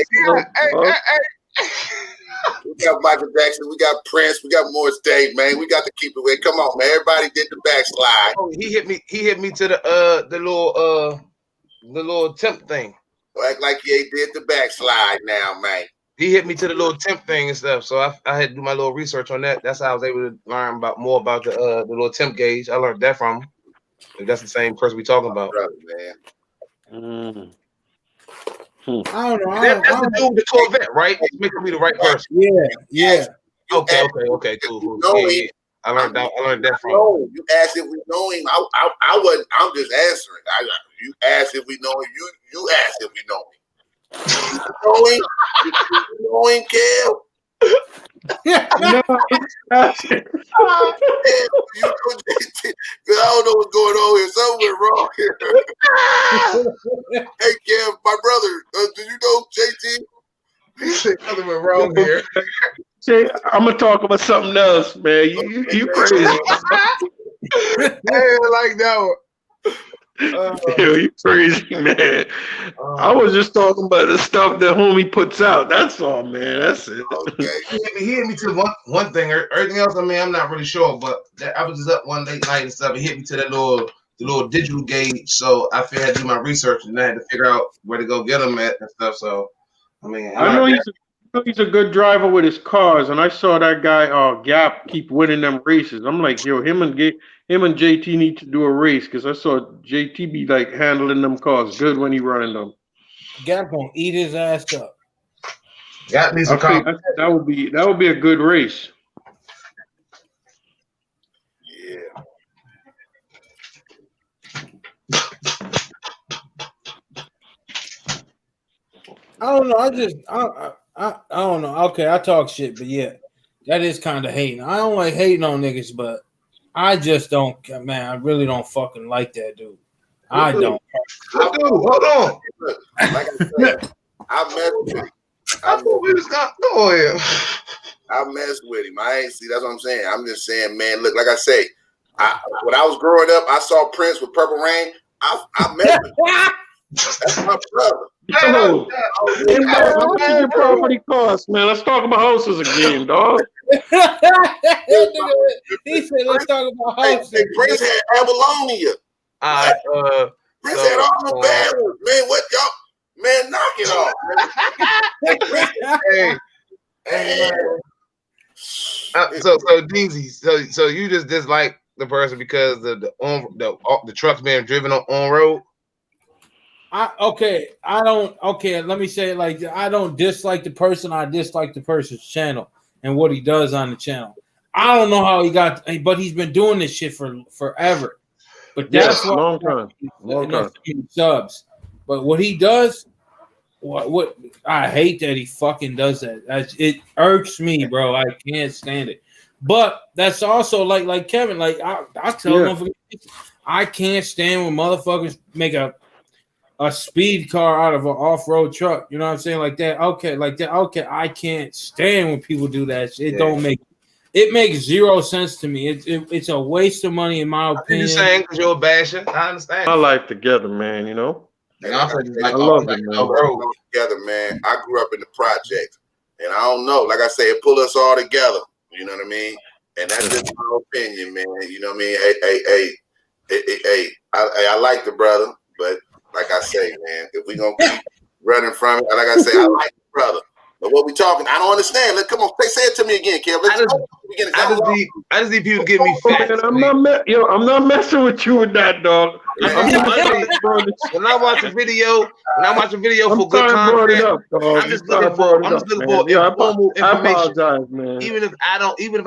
got Michael Jackson, we got Prince, we got Morris Day, man. We got to keep it away. Come on, man. Everybody did the backslide. Oh, he hit me to the little temp thing. Act like he did the backslide now, man. He hit me to the little temp thing and stuff. So I had to do my little research on that. That's how I was able to learn more about the little temp gauge. I learned that from him. If that's the same person we talking about. Brother, man. I don't know. That's the dude with the Corvette, right? It's making me the right person. Yeah. Okay, cool. Yeah. I learned that from him. No, you asked if we know him. I wasn't. I'm just answering. You asked if we know him. You asked if we know him. You know him? You know him, Kev? No, I don't know what's going on here. Something went wrong here. Hey, Kev, my brother, do you know JT? Something went wrong here. Jay, I'm gonna talk about something else, man. You crazy? Hey, like that one. You crazy, man. I was just talking about the stuff that homie puts out. That's all, man. That's it. Okay. He hit me to one thing. Everything else, I mean, I'm not really sure, but I was just up one late night and stuff. He hit me to that little digital gauge, so I had to do my research and I had to figure out where to go get them at and stuff. So, I mean, I know he's a good driver with his cars, and I saw that guy Gap keep winning them races. I'm like, yo, him and JT need to do a race because I saw JT be like handling them cars good when he running them. Gap gonna eat his ass up. Gap needs a car. That would be a good race. Yeah. I don't know. I don't know. Okay, I talk shit, but yeah, that is kind of hating. I don't like hating on niggas, but I just don't, man. I really don't fucking like that dude. I don't. Hold on. Like I said, I mess with him. I thought we was gonna go here. I mess with him. I ain't see. That's what I'm saying. I'm just saying, man. Look, like I say, when I was growing up, I saw Prince with Purple Rain. I messed with him. That's my brother. Yo, how much your property cost, man? Let's talk about houses again, dog. He said, "Let's talk about houses." Hey, Prince had Avalonia. Prince had all the bad ones, man. What y'all, man? Knock it off. So Deezy, so you just dislike the person because of the trucks being driven on road? Let me say it like this. I don't dislike the person. I dislike the person's channel and what he does on the channel. I don't know how he got, but he's been doing this shit for forever. But that's why long time. Subs. But what he does, what I hate that he fucking does that. It irks me, bro. I can't stand it. But that's also like Kevin. Like I tell him, I can't stand when motherfuckers make a speed car out of an off-road truck. You know what I'm saying? Like that. Okay. I can't stand when people do that. It makes zero sense to me. It's a waste of money in my opinion. You're saying because you're a basher. I understand. My life together, man. You know. And I love it, man. Together, man. I grew up in the project, and I don't know. Like I say, it pulled us all together. You know what I mean? And that's just my opinion, man. You know what I mean? Hey. I like the brother, but like I say, man, if we gonna keep running from it, like I say, I like the brother. But what we talking, I don't understand. Come on, say it to me again, Kev. I just need people to give me facts. I'm not messing with you with that, dog. When I watch a video for good content, I'm just looking for informal information. I apologize, man. Even if I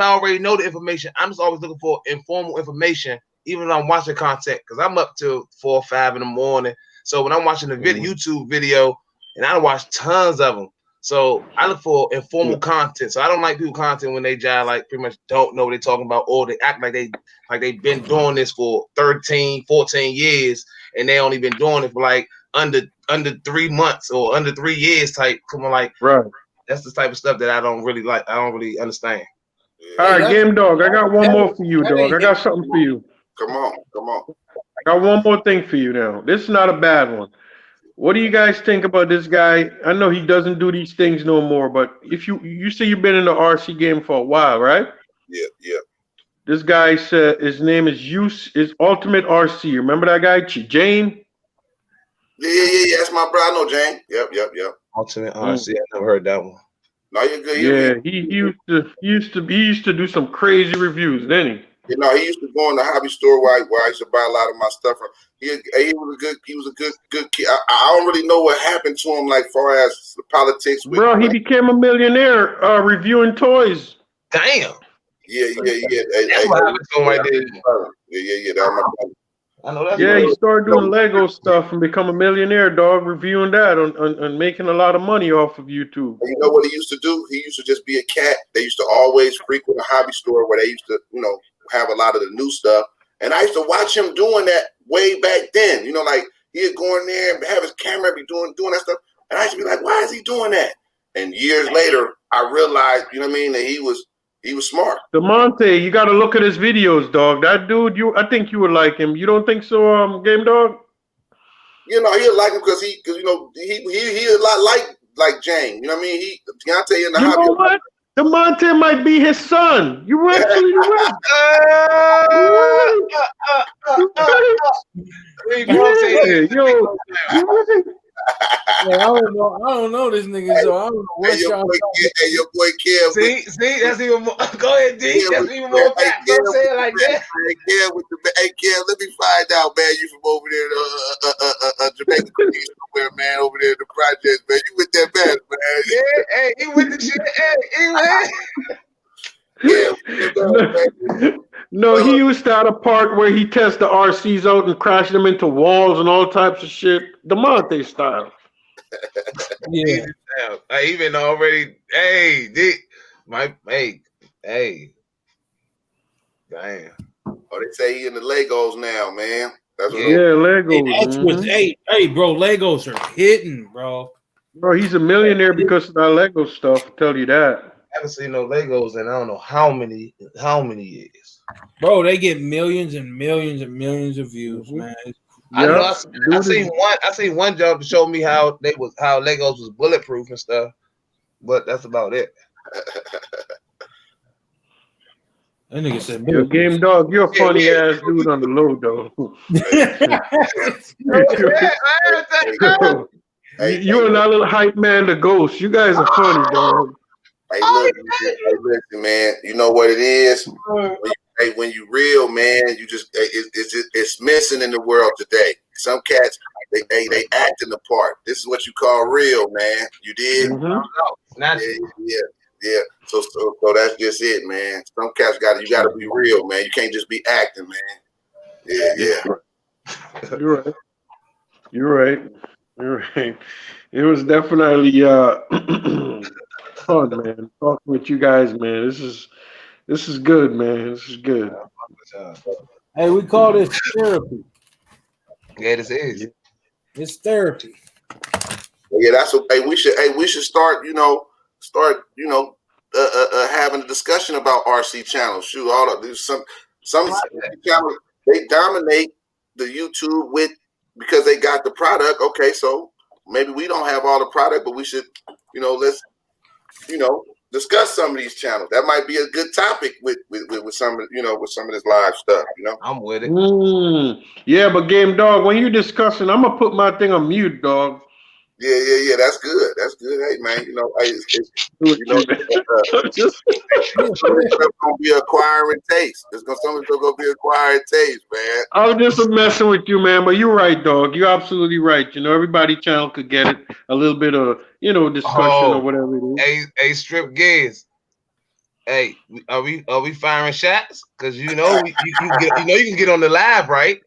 already know the information, I'm just always looking for informal information, even if I'm watching content, because I'm up till 4 or 5 in the morning. So when I'm watching a YouTube video, and I watch tons of them. So I look for informal content. So I don't like people content when they just like pretty much don't know what they're talking about, or they act like they've been doing this for 13, 14 years, and they only been doing it for like under 3 months or under 3 years type. Come on, like right. That's the type of stuff that I don't really like. I don't really understand. All right, Game Dog. I got one more for you, dog. I got something for you. Come on. I got one more thing for you now. This is not a bad one. What do you guys think about this guy? I know he doesn't do these things no more, but if you say you've been in the RC game for a while, right? Yeah. This guy said his name is Ultimate RC. Remember that guy, Jane? Yeah. That's my bro. I know Jane. Yep. Ultimate RC. I never heard that one. No, you're good. Yeah, he used to do some crazy reviews, didn't he? You know, he used to go in the hobby store where I used to buy a lot of my stuff from. He was a good kid. I don't really know what happened to him, like far as the politics. Bro, he became a millionaire reviewing toys. Damn. Yeah. That's what happened to him right there. Yeah. That was my brother. I know that's Yeah, right. he started doing Lego stuff and become a millionaire, dog, reviewing that and making a lot of money off of YouTube. And you know what he used to do? He used to just be a cat. They used to always frequent a hobby store where they used to, have a lot of the new stuff. And I used to watch him doing that way back then. You know, like he'd go in there and have his camera be doing that stuff. And I used to be like, why is he doing that? And years later, I realized, that he was smart. DeMonte, you got to look at his videos, dog. That dude, I think you would like him. You don't think so, Game Dog? He'll like him because he a lot like Jane. You know what I mean? Deontay in the hobby. You know what? DeMonte might be his son. You were actually right. I don't know this nigga, so I don't know what y'all Hey, your boy Kev. See, that's even more. Go ahead, D. That's even more facts. Don't say it like that. Hey, Kev, let me find out, man. You from over there in Jamaica somewhere, man, over there in the projects, man. You with that man, man. Yeah, hey, he with the shit. Hey, he Yeah, no, he used to have a part where he tests the RCs out and crash them into walls and all types of shit. DeMonte style. Yeah. He been already. Hey, D. Hey. Damn. Oh, they say he in the Legos now, man. That's what Legos. Hey, bro, Legos are hitting, bro. Bro, he's a millionaire because of that Lego stuff. I'll tell you that. I haven't seen no Legos in I don't know how many years. Bro, they get millions and millions and millions of views, man. I seen one job to show me how Legos was bulletproof and stuff, but that's about it. That nigga said, Yo, Game Dog, you're a funny ass dude on the low, though. You and that little hype man, the Ghost. You guys are funny, dog. Hey, listen, man. You know what it is? When you real, man, it's missing in the world today. Some cats, they acting the part. This is what you call real, man. You did? Yeah. So that's just it, man. Some cats you gotta be real, man. You can't just be acting, man. Yeah. You're right. It was definitely fun, man. Talking with you guys, man. This is good, man. This is good. Hey, we call this therapy. Yeah, this is. It's therapy. Yeah, that's what. Hey, we should start. Having a discussion about RC channels. Shoot, some channels they dominate the YouTube because they got the product. Okay, so maybe we don't have all the product, but we should, let's, discuss some of these channels. That might be a good topic with some of this live stuff. I'm with it. Yeah, but Game Dog, when you're discussing, I'm gonna put my thing on mute, dog. Yeah. That's good. Hey, man, it's gonna be acquiring taste. Something's gonna be acquiring taste, man. I was just messing with you, man, but you're right, dog. You're absolutely right. Everybody channel could get it a little bit of discussion or whatever it is. Hey, Strip Giz. Hey, are we firing shots? Because you can get on the live, right?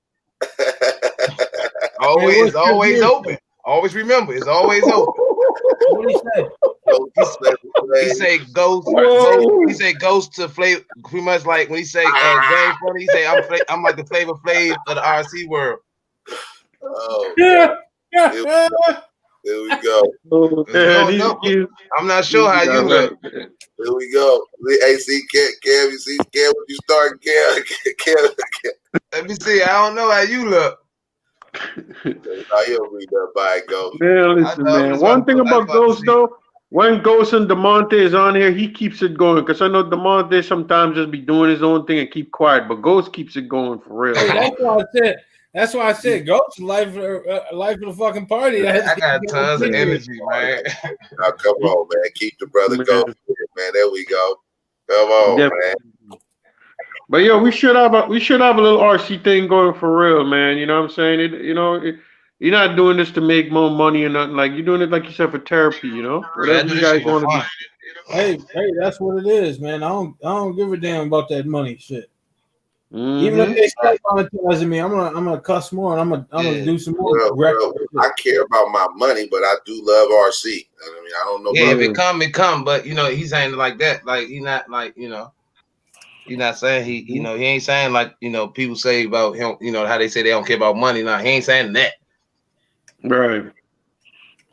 Always open. Always remember, it's always open. What did he say? He say ghost. He say ghost to flavor. Pretty much like when he say James Funny. He say I'm like the Flavor Flav of the RC world. Oh, yeah. There we go. I'm not sure how you look. There we go. Hey, see, Kev, you see, Kev, when you start, Kev. Let me see. I don't know how you look. He'll read that by Ghost. Man, listen, man. One thing about Ghost though, when Ghost and DeMonte is on here, he keeps it going. Because I know DeMonte sometimes just be doing his own thing and keep quiet, but Ghost keeps it going for real. Hey, that's why I said Ghost life of the fucking party. I got tons of energy, man. Now, come on, man. Keep the brother going, man. There we go. Come on, man. But yo, we should have a little RC thing going for real, man. You know what I'm saying? You're not doing this to make more money or nothing. Like you're doing it, like you said, for therapy. You know, whatever you guys want to do. Hey, that's what it is, man. I don't give a damn about that money shit. Mm-hmm. Even if they start monetizing me, I'm gonna cuss more and I'm gonna do some more. Well, I care about my money, but I do love RC. I mean, I don't know. Yeah, if it come, but he's ain't like that. Like he's not like He's not saying he ain't saying like people say about him. How they say they don't care about money. Nah, he ain't saying that. Right.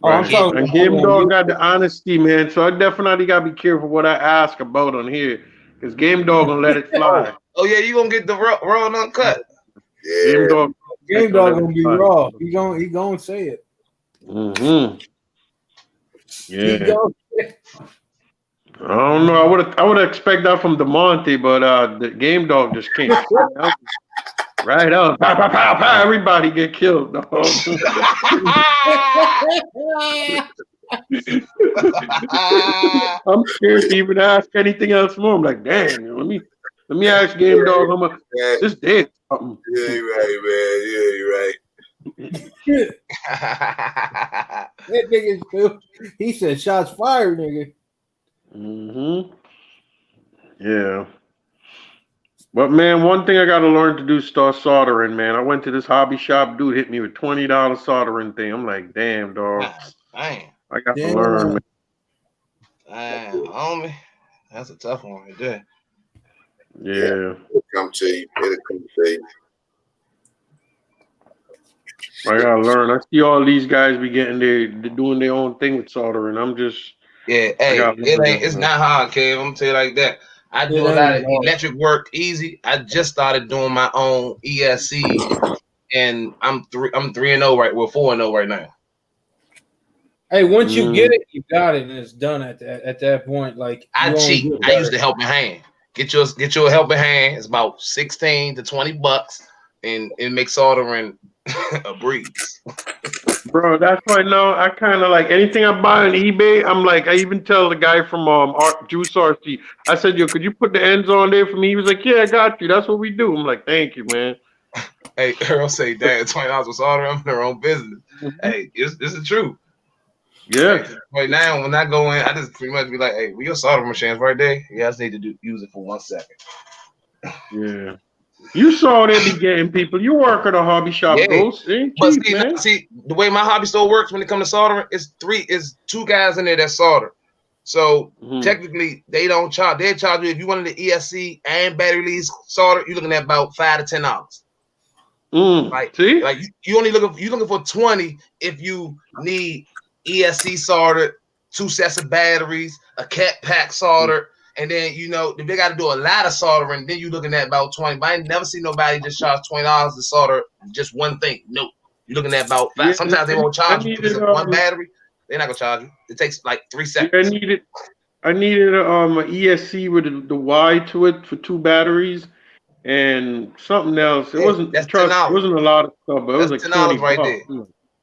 Oh, I'm talking. And Game Dog got the honesty, man. So I definitely gotta be careful what I ask about on here, because Game Dog gonna let it fly. Oh yeah, you gonna get the raw and uncut. Yeah. Game Dog gonna be raw. He gonna say it. Mm-hmm. Yeah. I don't know. I would expect that from DeMonte, but the Game Dog just came right out. Pow, pow, pow, pow. Everybody get killed. I'm scared to even ask anything else more. I'm like, damn, let me ask Game Dog how much this did something. Yeah, you're right, man. Yeah, you're right. That nigga, he said shots fired, nigga. Mm-hmm. Yeah. But man, one thing I gotta learn to do is start soldering, man. I went to this hobby shop, dude hit me with $20 soldering thing. I'm like, damn, dog. Damn. I got to learn, man. Damn, homie. That's a tough one right there. Yeah. It'll come to you. I gotta learn. I see all these guys be they're doing their own thing with soldering. I'm just it's not hard, Kev. I'm gonna tell you like that. I do a lot of electric work easy. I just started doing my own ESC, and I'm 3-0 right. We're 4-0 right now. Hey, once you get it, you got it, and it's done at that point. Like I cheat. I use the helping hand. Get your helping hand. It's about $16 to $20, and it makes soldering a breeze. Bro, that's why now I kind of like anything I buy on eBay. I'm like, I even tell the guy from Juice RC. I said, yo, could you put the ends on there for me? He was like, yeah, I got you. That's what we do. I'm like, thank you, man. Hey, Earl say, "Dad, $20 for soldering. I'm in their own business." Hey, this is true. Yeah. Hey, right now, when I go in, I just pretty much be like, "Hey, we your soldering machines right there. You guys need to use it for 1 second." Yeah. You saw they be getting people. You work at a hobby shop, Ghost. But see, the way my hobby store works when it comes to soldering, is 2 guys in there that solder. So technically, they don't charge. They charge you if you wanted the ESC and battery leads solder. You're looking at about $5 to $10. Like you only looking for 20 if you need ESC soldered, 2 sets of batteries, a cat pack soldered. And then, if they got to do a lot of soldering, then you're looking at about 20. But I ain't never seen nobody just charge $20 to solder just one thing. No. You're looking at about 5. Sometimes they won't charge you because of one battery. They're not going to charge you. It takes like 3 seconds. I needed a ESC with the Y to it for 2 batteries and something else. It wasn't a lot of stuff, but it was like $20 right there.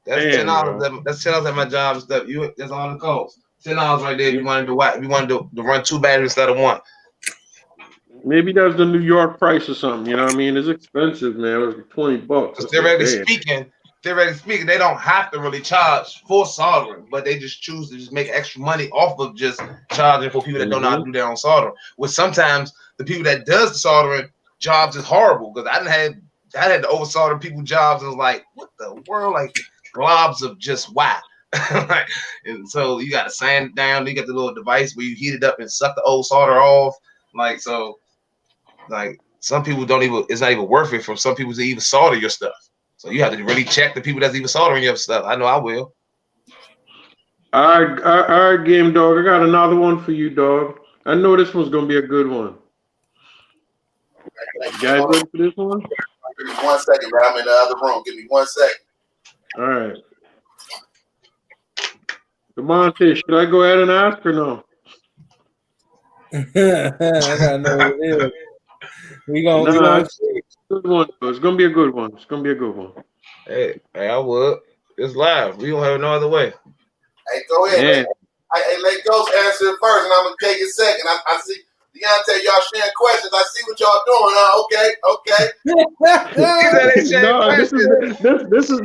That's $10. That's $10 at my job and stuff. That's all it costs. $10 right there. If you wanted to run 2 batteries instead of 1. Maybe that's the New York price or something. You know what I mean? It's expensive, man. It was $20. Theoretically speaking, they don't have to really charge for soldering, but they just choose to just make extra money off of just charging for people that don't know how to do their own soldering. Which sometimes the people that does the soldering jobs is horrible, because I had to over solder people's jobs and was like, what the world? Like globs of just why. And so you got to sand it down. You got the little device where you heat it up and suck the old solder off. Some people it's not even worth it for some people to even solder your stuff. So you have to really check the people that's even soldering your stuff. I know I will. All right, Game Dog. I got another one for you, dog. I know this one's gonna be a good one. You guys ready for this one? Give me 1 second, man. I'm in the other room. Give me 1 second. All right. DeMonte, should I go ahead and ask or no? I gotta know what it is. We gonna It's a good one. It's gonna be a good one. It's gonna be a good one. Hey, I would. It's live. We don't have no other way. Hey, go ahead. Hey, let Ghost answer it first, and I'm gonna take it second. I see Deontay, y'all sharing questions. I see what y'all doing. Okay.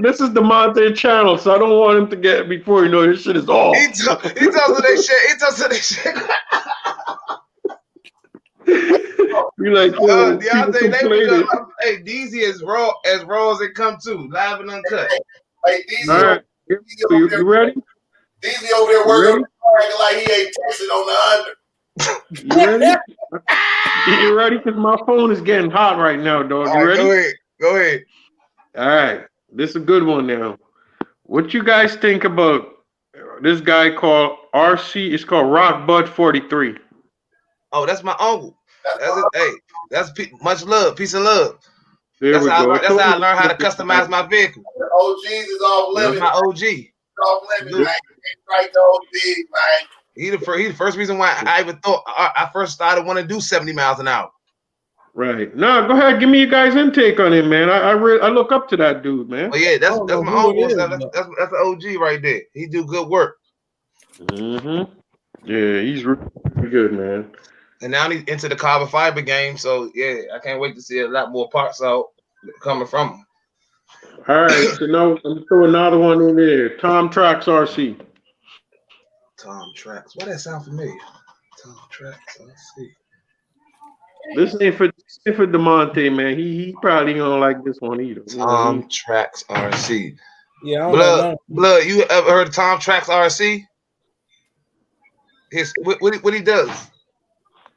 This is the Monte channel, so I don't want him to get before this shit is off. He tells her they shit. Be like, Deontay, hey, DZ is raw as it come too, live and uncut. Hey, DZ, all right, you ready? DZ over there working like he ain't texting on the under. You ready? You ready? Because my phone is getting hot right now, dog. You ready? Go ahead. All right. This is a good one now. What you guys think about this guy called RC? It's called Rock Bud 43. Oh, that's my uncle. That's it. Hey, that's much love. Peace and love. That's how I learned how to customize my vehicle. OGs is off limits. That's my OG. Off limits, man. Right to OGs, man. He the first reason why I even thought I first started wanting to do 70 miles an hour. Right. No, go ahead. Give me your guys' intake on him, man. I look up to that dude, man. Oh yeah, that's my uncle. That's an OG right there. He do good work. Mm-hmm. Yeah, he's really good, man. And now he's into the carbon fiber game, so yeah, I can't wait to see a lot more parts out coming from him. All right, so now let me throw another one in there. Tom Trax RC. Tom Trax. Why that sound familiar? Tom Trax RC. This ain't for DeMonte, man. He probably don't like this one either. Tom Trax RC. Yeah, Blood. You ever heard of Tom Trax RC? What he does?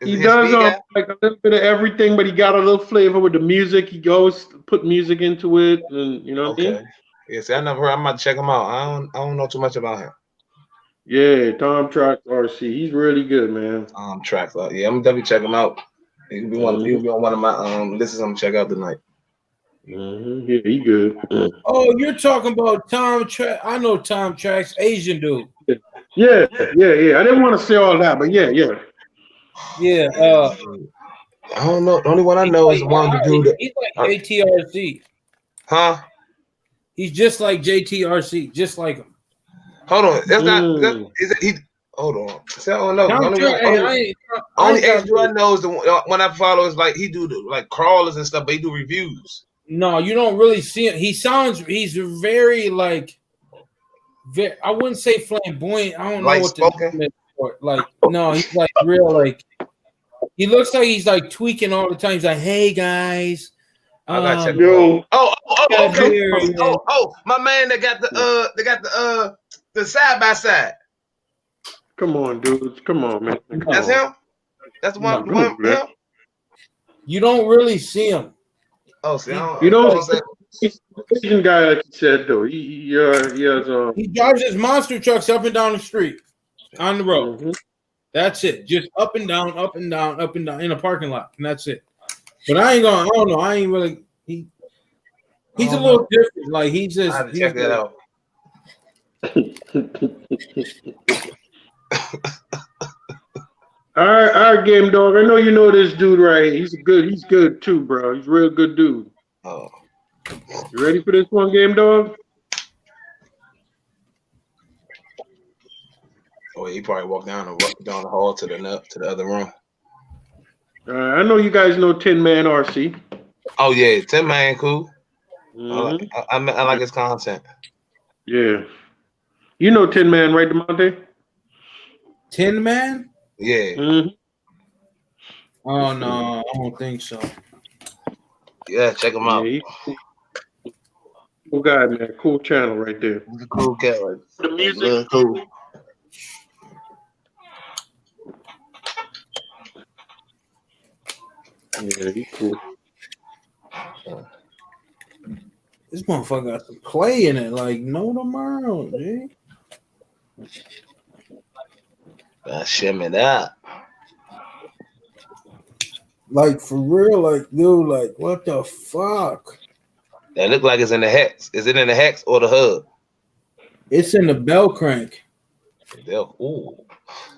He does like a little bit of everything, but he got a little flavor with the music. He goes put music into it, and you know what I mean? Yeah, see, I never heard. I'm about to check him out. I don't know too much about him. Yeah, Tom Trax RC. He's really good, man. Tom Trax. Yeah, I'm gonna definitely check him out. He'll be on one of my lists. I'm gonna check out tonight. Mm-hmm. Yeah, he good. Oh, you're talking about Tom Trax. I know Tom Trax, Asian dude. Yeah. I didn't want to say all that, but yeah. Yeah. I don't know. The only one I know is the one to do that. He's like JTRC. Huh? He's just like JTRC, just like him. Hold on. That's not. Is it he? Hold on. See, I don't know. Only age I know is the one I follow is like he do like crawlers and stuff, but he do reviews. No, you don't really see him. He's very like. I wouldn't say flamboyant. I don't know what the name is for it. Like, no, he's like real like. He looks like he's like tweaking all the time. He's like, "Hey guys, I gotta check him out. Okay. My man, they got the side by side. Come on, dudes. Come on, man. That's him. That's the one. Him. You don't really see him. Oh, see, you don't. He's the Asian guy, like you said, though. He has. He drives his monster trucks up and down the street, on the road. Mm-hmm. That's it. Just up and down, up and down, up and down in a parking lot, and that's it. But I don't know. I ain't really. He's a little different. Like he's just. I have to check that out. All right, Game Dog. I know you know this dude right here. He's good too, bro. He's a real good dude. Oh. You ready for this one, Game Dog? Oh, he probably walked down the hall to the other room. I know you guys know Tin Man RC. Oh yeah, Tin Man cool. Mm-hmm. I like his content. Yeah, you know Tin Man, right, DeMonte? Tin Man? Yeah. Mm-hmm. Oh no, I don't think so. Yeah, check him out. Yeah, cool guy, man. Cool channel right there. He's a cool cat. Like, the music, really cool. Yeah, he's cool. This motherfucker got to play in it like no tomorrow, G. Shimmy that. Like for real, like dude, like what the fuck? That look like it's in the hex. Is it in the hex or the hub? It's in the bell crank. Ooh.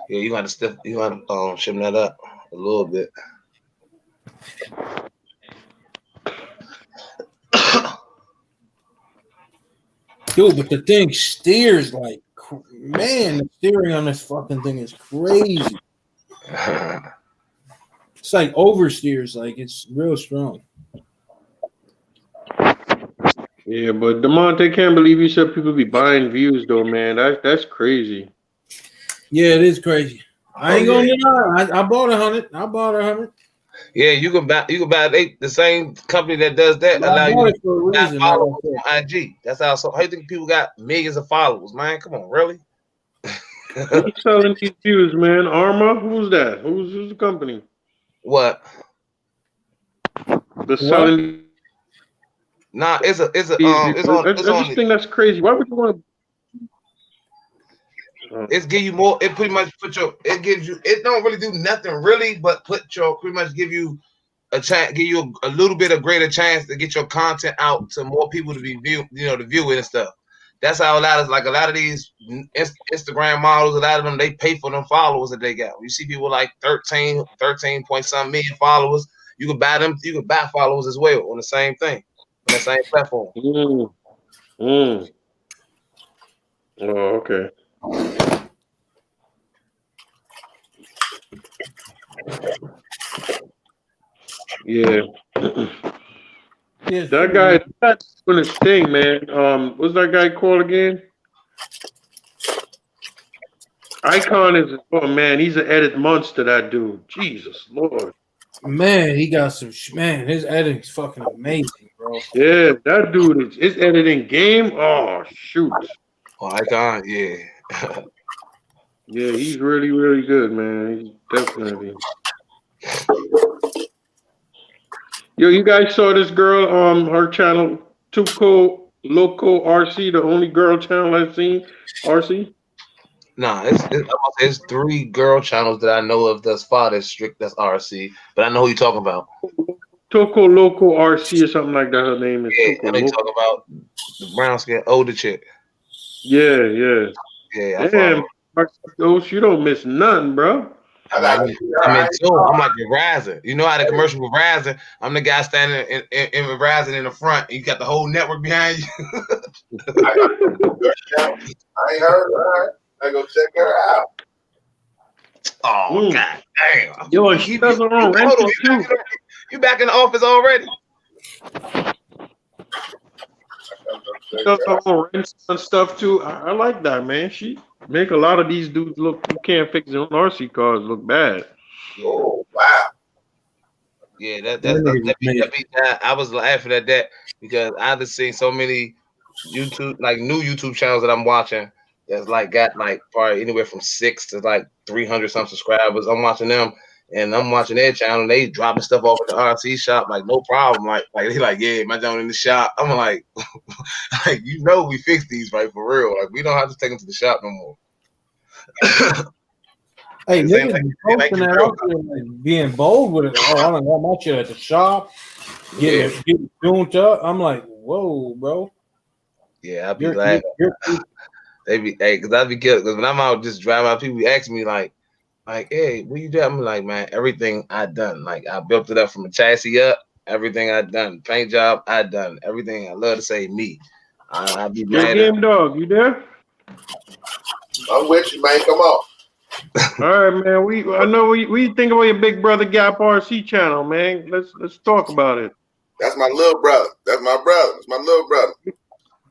Yeah, you got to shim that up a little bit. Dude, but the thing steers like, man, the steering on this fucking thing is crazy. It's like oversteers, like it's real strong. Yeah, but DeMonte, can't believe you said people be buying views though, man. That's crazy. Yeah, it is crazy. I ain't gonna deny. I bought 100. I bought 100. Yeah, you can buy the same company that does that But allow I bought you it for a to reason. follow Like on IG. That's how you think people got millions of followers, man? Come on, really? Who's selling these views, man? Arma? Who's that? Who's the company? What? The selling. Nah, it's on. I just think that's crazy. Why would you want to? It's give you more. It pretty much it gives you. It don't really do nothing really, but pretty much give you a chance, give you a little bit of greater chance to get your content out to more people to be view it and stuff. That's how a lot of these Instagram models, a lot of them, they pay for them followers that they got. You see people like 13 point something million followers. You can buy them. You can buy followers as well on the same thing, on the same platform. Oh, okay. Yeah. That guy, that's doing his thing, man. What's that guy called again? Icon is, oh man, he's an edit monster, that dude. Jesus Lord. Man, he got some, man, his editing's fucking amazing, bro. Yeah, that dude is editing game. Oh, shoot. Oh, Icon, yeah. Yeah, he's really, really good, man. He's definitely. Yo, you guys saw this girl on her channel, Tuco Loco RC, the only girl channel I've seen. RC? Nah, it's 3 girl channels that I know of thus far that's RC, but I know who you talking about. Tuco Loco RC or something like that. Her name is. Yeah, Tuco and they talk about the brown skin older chick. Yeah. Damn, those you don't miss nothing, bro. I'm in tune. I'm like Verizon. You know how the commercial with Verizon? I'm the guy standing in Verizon in the front, and you got the whole network behind you. I ain't heard her. I go check her out. Oh God damn! Yo, she does her own rental too. You back in the office already? She does her own rents and stuff too. I like that, man. She make a lot of these dudes look who can't fix their own RC cars look bad. Oh wow! Yeah, that I was laughing at that because I've seen so many new YouTube channels that I'm watching that's like got like probably anywhere from 6 to like 300 some subscribers. I'm watching them and I'm watching their channel. And they dropping stuff off at the RC shop like no problem. Like they like, yeah, my joint in the shop. I'm like, like we fixed these right for real. Like we don't have to take them to the shop no more. Hey, niggas be posting that out there, like, being bold with it. Oh, I don't got my shit at the shop. Getting tuned up. I'm like, whoa, bro. Yeah, I'd be glad. They be, because I'd be good. Because when I'm out just driving out, people ask me like, hey, what you do? I'm like, man, everything I done. Like I built it up from a chassis up. Everything I done, paint job I done. Everything I love to say me. I'd be mad. Game Dog, you there? I'm with you, man. Come on. All right, man. I know we think about your big brother Gap RC channel, man. Let's talk about it. That's my little brother. That's my brother. That's my little brother.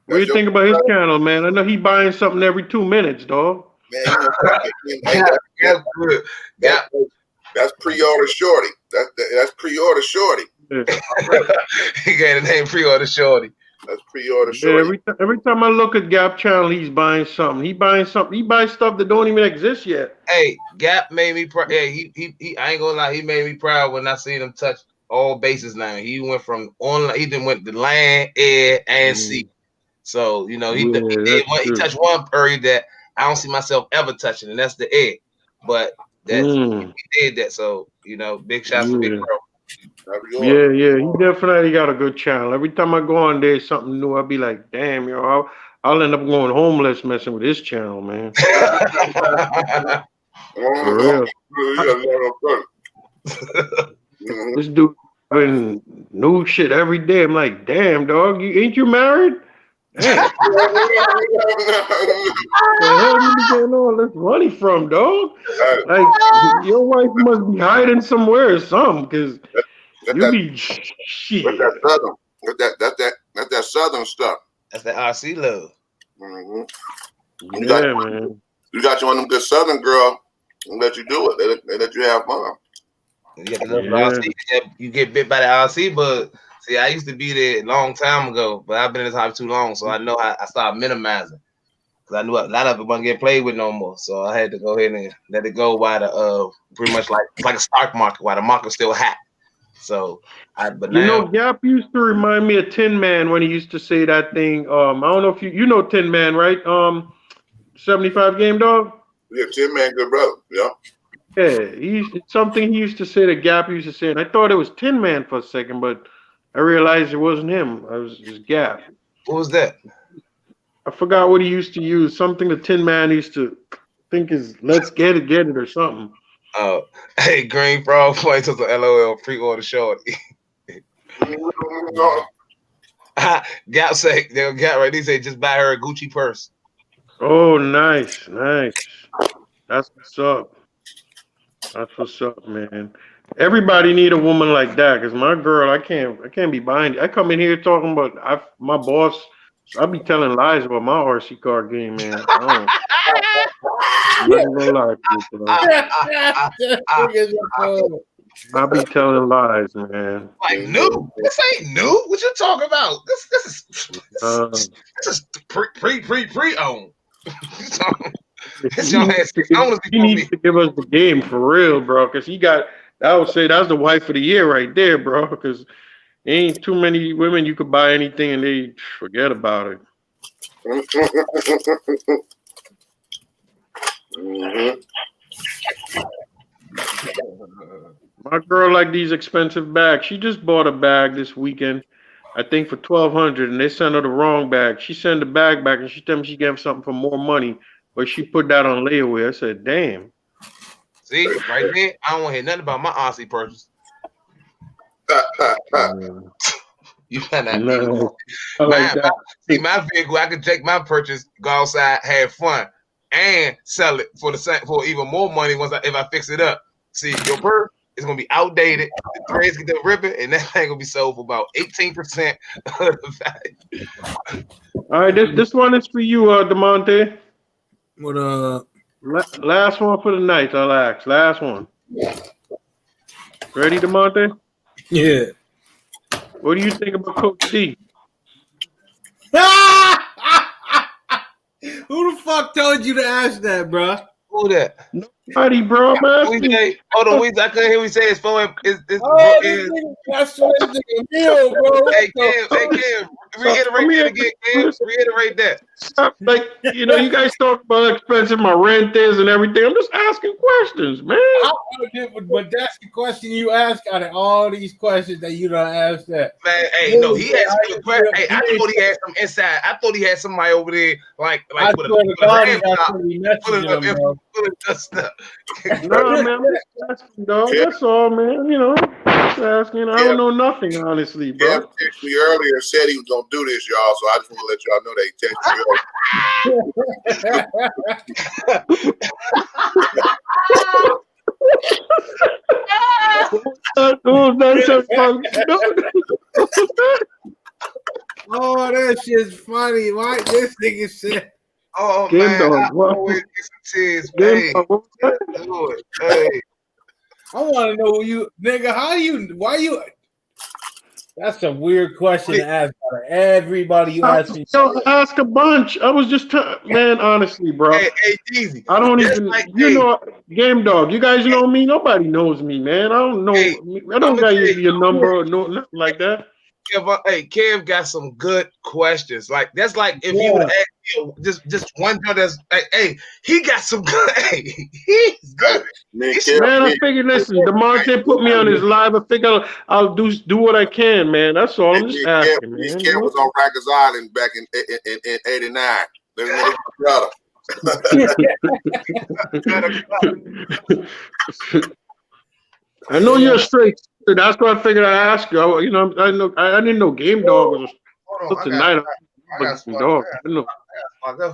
What do you think about his channel, man? I know he buying something every 2 minutes, dog. Man, that's pre-order shorty. That's pre-order shorty. Yeah. He got a name pre-order shorty. That's pre-order shorty. Yeah, every time I look at Gap channel, he's buying something. He buys stuff that don't even exist yet. Hey, Gap made me proud. Yeah, he I ain't gonna lie, he made me proud when I seen him touch all bases now. He went from online, he went to land, air, and sea. So, he touched one area that I don't see myself ever touching, and that's the air. But he did that. So, big shots to Big Bro. Yeah, he definitely got a good channel. Every time I go on there, something new. I'll be like, damn, yo, I'll end up going homeless messing with his channel, man. For real. This dude having new shit every day. I'm like, damn, dog, ain't you married? Damn. Where the hell you be getting all this money from, dog? Like, your wife must be hiding somewhere or something, because you be shit. That's that southern stuff. That's that RC love. Mm-hmm. Man. You got you one of them good southern girl and let you do it. They let you have fun. You get bit by the RC, but see, I used to be there a long time ago, but I've been in this hobby too long, so I know I started minimizing. Because I knew a lot of it wasn't getting played with no more. So I had to go ahead and let it go while the pretty much like a stock market, while the market's still hot. So Gap used to remind me of Tin Man when he used to say that thing. I don't know if you know Tin Man, right? 75 Game Dog? Yeah, Tin Man, good brother. Yeah. Yeah, something he used to say that Gap used to say, and I thought it was Tin Man for a second, but I realized it wasn't him. It was just Gap. What was that? I forgot what he used to use. Something the Tin Man used to think is "Let's get it" or something. Oh, hey, Green Frog points to the LOL pre-order shorty. Gap say Gap right. He said just buy her a Gucci purse. Oh, nice. That's what's up. That's what's up, man. Everybody need a woman like that, because my girl, I can't be behind it. I come in here talking about my boss. I be telling lies about my RC car game, man. I'm not even gonna lie to you, I be telling lies, man. Like new? This ain't new. What you talking about? This is pre-owned. He needs to give us the game for real, bro. Because I would say that's the wife of the year right there, bro. Because ain't too many women you could buy anything and they forget about it. My girl like these expensive bags. She just bought a bag this weekend, I think for $1,200, and they sent her the wrong bag. She sent the bag back and she told me she gave something for more money, but she put that on layaway. I said, damn. See, right there, I don't want to hear nothing about my RC purchase. You cannot see my vehicle. I could take my purchase, go outside, have fun, and sell it for even more money if I fix it up. See, your purse is gonna be outdated. The threads get the ripping, and that thing gonna be sold for about 18% of the value. All right, this one is for you, DeMonte. What last one for the night, I'll ask. Last one. Ready, DeMonte? Yeah. What do you think about Coach D? Who the fuck told you to ask that, bro? Who that? Nobody, bro. Hold on, I couldn't hear we say his phone. That's what this nigga Neil, bro. Hey, Kim, reiterate that again, Kim. Reiterate that. Like, you guys talk about how expensive my rent is and everything. I'm just asking questions, man. But that's the question you ask out of all these questions that you don't ask that. Man, hey, no, he had some good questions. Hey, I thought he had some inside. I thought he had somebody over there, like with a stuff. No, man, I'm just asking, dog. That's all, man. Just asking. I don't know nothing, honestly, bro. Cam texted me earlier and said he was gonna do this, y'all. So I just want to let y'all know that he texted Oh, that shit's funny. Why this nigga said? Oh Game man, dog, I always get some tears, man. Hey. I want to know why you? That's a weird question to ask. Everybody you ask me. Ask a bunch. I was just man, honestly, bro. Hey, easy. I don't even. Game dog. You guys know me. Nobody knows me, man. I don't know. I don't got your number or nothing like that. Kev got some good questions. Like that's like if you would ask just one joint that's hey, he got some good. Hey, he's good. Man, I figured, listen, DeMonte put me on his live. I figure I'll do what I can, man. That's all. I'm just asking, man. Kev was on Rikers Island back in '89. I know you're straight. That's why I figured I'd ask you. I didn't know Game Dog was tonight. I got dog.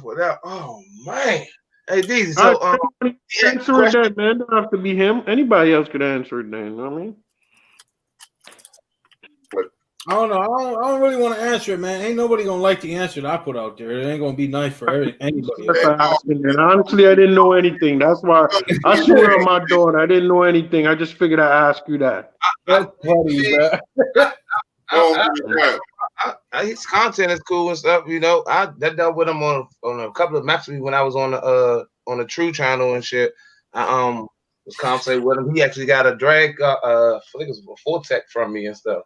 for that. Oh man. Hey, these answer that, man. Don't have to be him. Anybody else could answer it, then. You know what I mean? I don't know. I don't really want to answer it, man. Ain't nobody gonna like the answer that I put out there. It ain't gonna be nice for anybody. And honestly, I didn't know anything. That's why I swear on my daughter, I didn't know anything. I just figured I'd ask you that. That's funny, bro. His content is cool and stuff. You know, I dealt with him on a couple of maps when I was on the True channel and shit. I was conversating with him. He actually got a drag. I think it was a Vortex from me and stuff.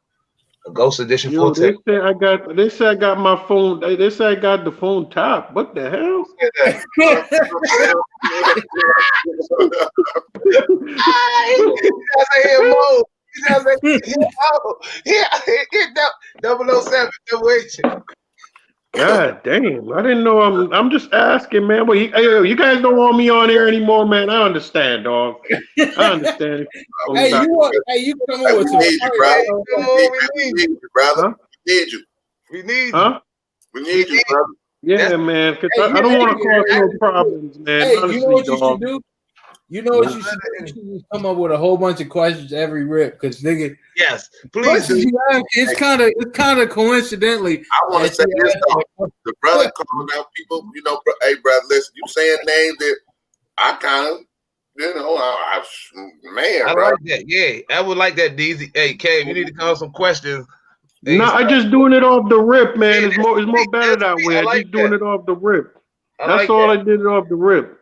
A Ghost Edition Vortex. They said I got my phone. They said I got the phone top. What the hell? God damn! I didn't know. I'm just asking, man. But you guys don't want me on here anymore, man. I understand, dog. I understand. You come on with some. We need you. Huh? We need you, brother. Yeah, man. Because I don't want to cause no problems, man. Hey, honestly, you know what you dog. should do? You know what you should come up with a whole bunch of questions every rip, because nigga. Yes, please. It's kind of coincidentally. I want to say this though. The brother calling out people, you know, hey, brother, listen, you saying names that I kind of, you know, man, I bro. like that. Yeah, I would like that, DZ. Hey, Kev, you need to come up with some questions. No, I just doing it off the rip, man. It's more better that way. I just doing it off the rip. That's all I did it off the rip.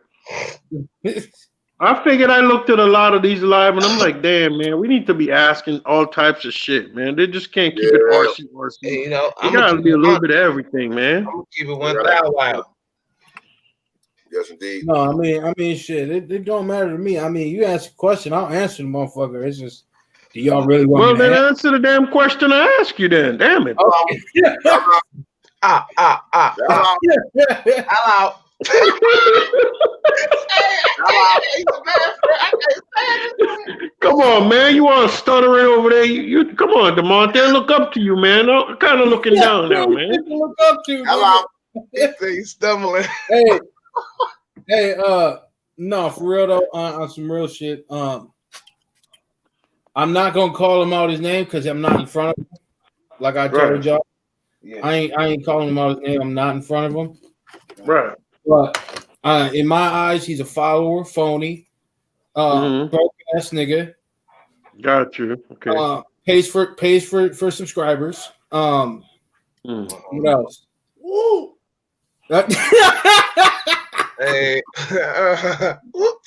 I figured I looked at a lot of these live and I'm like, damn, man, we need to be asking all types of shit, man. They just can't keep it RC. Hey, you know, you gotta be a little bit of everything, man. I'm gonna keep it 1,000 wild. Yes, indeed. No, I mean, shit. It don't matter to me. I mean, you ask a question, I'll answer the motherfucker. It's just, do y'all really want? Well, then answer the damn question I ask you. Then, damn it. Hello. Come on, man. You all stuttering over there. You come on, DeMonte. I look up to you, man. I'm kind of looking down now, man. Look up to. Hello. He's stumbling. Hey, no, for real though, on some real shit. I'm not gonna call him out his name because I'm not in front of him. Like I told y'all, I ain't calling him out his name. I'm not in front of him. Right. But in my eyes, he's a follower, phony, broken ass nigga. Got you. Okay. Pays for subscribers. What else? Woo. Hey.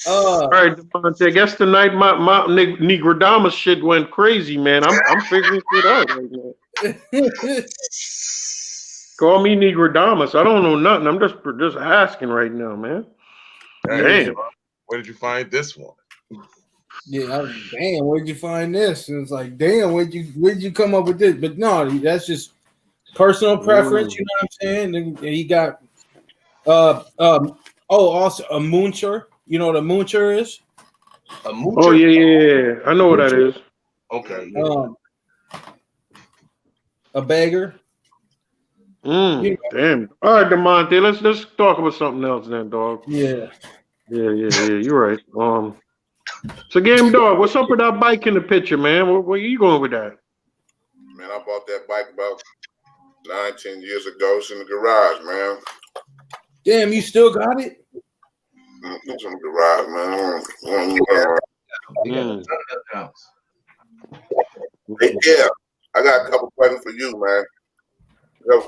All right, DeMonte. I guess tonight my Negrodamus shit went crazy, man. I'm figuring shit out right now. Call me Negrodamus. I don't know nothing. I'm just asking right now, man. Damn. Where did you find this one? Yeah, damn. Where'd you find this? And it's like, damn, where'd you come up with this? But no, that's just personal preference. You know what I'm saying? And he got also a mooncher. You know what a mooncher is? A moocher? Oh yeah. I know what that is. Okay. A beggar. Damn. All right, DeMonte. Let's talk about something else then, dog. Yeah. You're right. So Game Dog, what's up with that bike in the picture, man? Where you going with that? Man, I bought that bike about 9-10 years ago. It's in the garage, man. Damn, you still got it? It's in the garage, man. Yeah, I got a couple questions for you, man. Go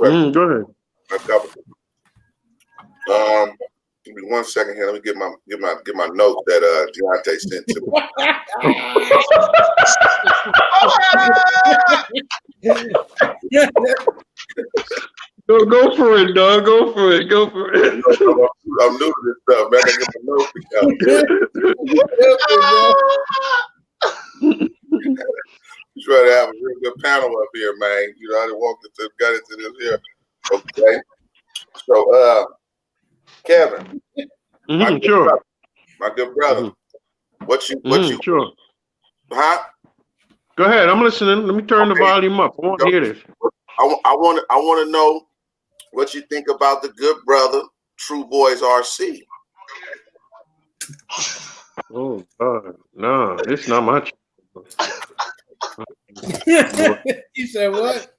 ahead. A couple. Give me 1 second here. Let me get my note that Deontay sent to me. Go for it, dog. Go for it. Go for it. I'm new to this stuff, man. I gotta get my notes together. Try to have a real good panel up here, man. You know, I done got into this here. Okay. So, Kevin, my good brother, what you, sure. Huh? Go ahead. I'm listening. Let me turn the volume up. I want to hear this. I want to know what you think about the good brother, True Boys RC. Oh God, no, it's not much. You said what?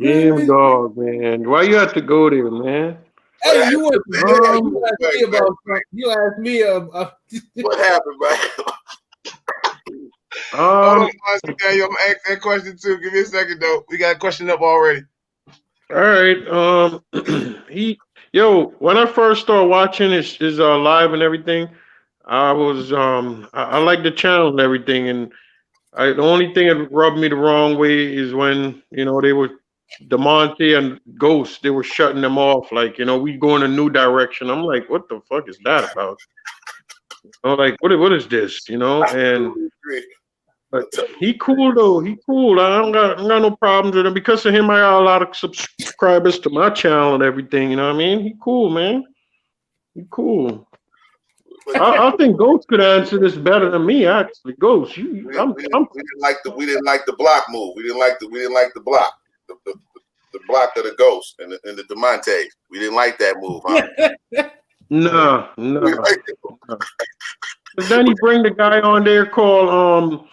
Damn dog, man. Why you have to go there, man? Hey, you asked me about what happened, man? Hold on, Daniel. I'm gonna ask that question too. Give me a second though. We got a question up already. All right. When I first started watching his live and everything, I was I like the channel and everything, and the only thing that rubbed me the wrong way is when they were DeMonte and Ghost, they were shutting them off, like we go in a new direction. I'm like, what the fuck is that about? Like what is this? And but he cool though. He cool. I don't got no problems with him. Because of him, I got a lot of subscribers to my channel and everything. You know what I mean? He cool, man. He cool. I think Ghost could answer this better than me. Actually, Ghost, we didn't like the block move. We didn't like the block, the block of the Ghost and the DeMonte. We didn't like that move, huh? No. Then he bring the guy on there called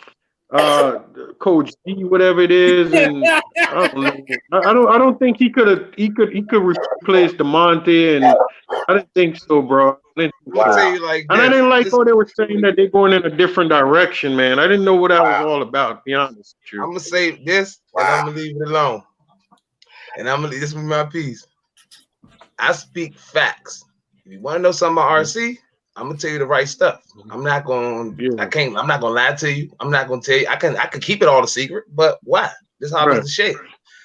Coach D, whatever it is, and I don't know. I don't think he could replace DeMonte, and I didn't think so, bro. I didn't like how they were saying that they're going in a different direction, man. I didn't know what that was all about, to be honest with you. I'm gonna say this, and I'm gonna leave it alone. And this is my piece. I speak facts. If you want to know something about RC, I'm gonna tell you the right stuff. I'm not gonna lie to you. I'm not gonna tell you. I can keep it all a secret, but why? This is how I the shade.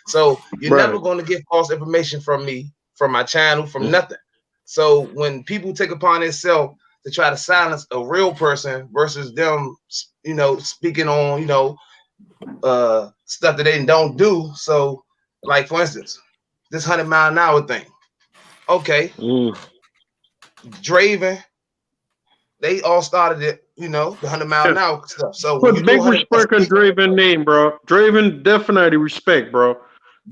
So you're never gonna get false information from me, from my channel, from nothing. So when people take upon themselves to try to silence a real person versus them, speaking on, stuff that they don't do. So, like for instance, this 100-mile-an-hour thing. Okay, Draven. They all started it, the 100-mile-an-hour stuff. So put big respect on Draven name, bro. Draven definitely respect, bro.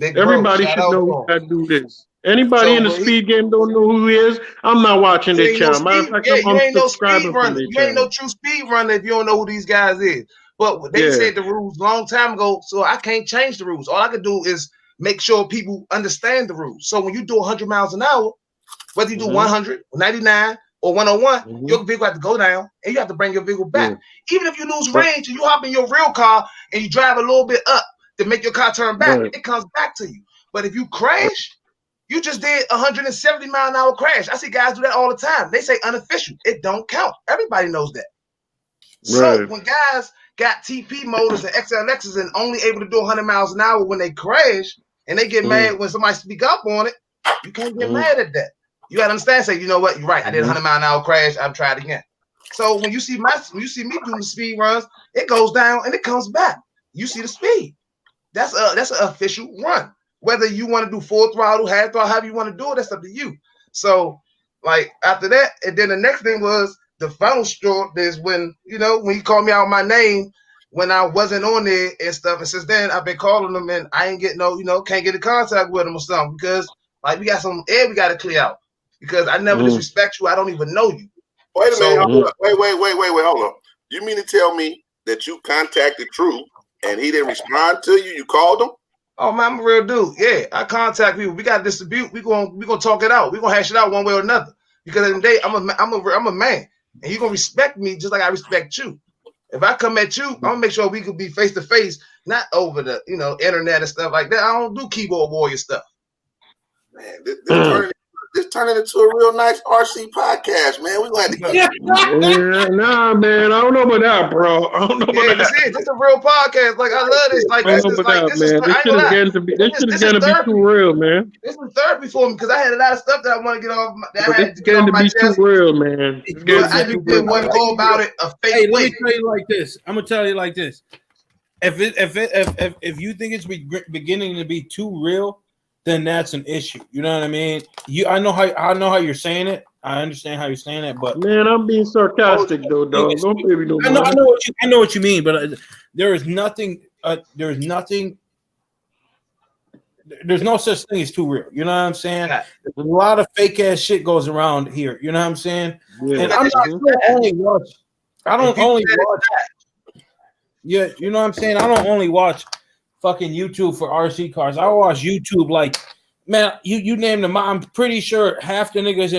Everybody should know who that dude is. Anybody in the speed game don't know who he is. I'm not watching their channel. Matter of fact, you ain't no speed runner. You ain't no true speed runner if you don't know who these guys is. But they said the rules long time ago, so I can't change the rules. All I can do is make sure people understand the rules. So when you do 100 miles an hour, whether you do 100, 99, or 101, your vehicle has to go down and you have to bring your vehicle back. Even if you lose range and you hop in your real car and you drive a little bit up to make your car turn back, it comes back to you. But if you crash, you just did 170-mile-an-hour crash. I see guys do that all the time. They say unofficial. It don't count. Everybody knows that. So when guys got TP motors and XLXs and only able to do 100 miles an hour when they crash and they get mad when somebody speak up on it, you can't get mad at that. You gotta understand. Say, you know what? You're right. I did 100-mile-an-hour crash. I've tried again. So when you see me doing the speed runs, it goes down and it comes back. You see the speed. That's an official run. Whether you want to do full throttle, half throttle, however you want to do it, that's up to you. So, like after that, and then the next thing was the final straw. Is when when he called me out my name when I wasn't on there and stuff. And since then, I've been calling them and I ain't get can't get in contact with them or something because like we got some air we got to clear out. Because I never disrespect you. I don't even know you. Wait a minute. Wait. Hold on. You mean to tell me that you contacted True and he didn't respond to you? You called him? Oh man, I'm a real dude. Yeah, I contact people. We got to distribute. We gonna talk it out. We gonna hash it out one way or another. Because at the end of the day, I'm a man, and you gonna respect me just like I respect you. If I come at you, I'm gonna make sure we could be face to face, not over the internet and stuff like that. I don't do keyboard warrior stuff. Man, this This turning into a real nice RC podcast, man. We gonna have to get Yeah, nah, man. I don't know about that, bro. I don't know Yeah, about this that. is. This is a real podcast. Like I love this. Like I don't this know is about like that, this is. man. I This ain't shit gonna is lie. getting to be. This shit is This is getting to be therapy. too real, man. This is therapy for me because I had a lot of stuff that I want to get off. That I But had this to is get getting off to my be too chest. real, man. It's getting But to I be too just didn't real. want to go about it a fake Hey, let way. me tell you like this. I'm gonna tell you like this. If you think it's beginning to be too real, then that's an issue. You know what I mean? I know how you're saying it. I understand how you're saying it, but Man, I'm being sarcastic though, dog. Don't pay me no I know mind. I know what you mean, but there is nothing. There's nothing. There's no such thing as too real. You know what I'm saying? Yeah. There's a lot of fake ass shit goes around here. You know what I'm saying? Yeah. And I'm not Mhm. only watch. I don't only watch. Yeah, you know what I'm saying? I don't only watch fucking YouTube for RC cars. I watch YouTube like, man, you name them. I'm pretty sure half the niggas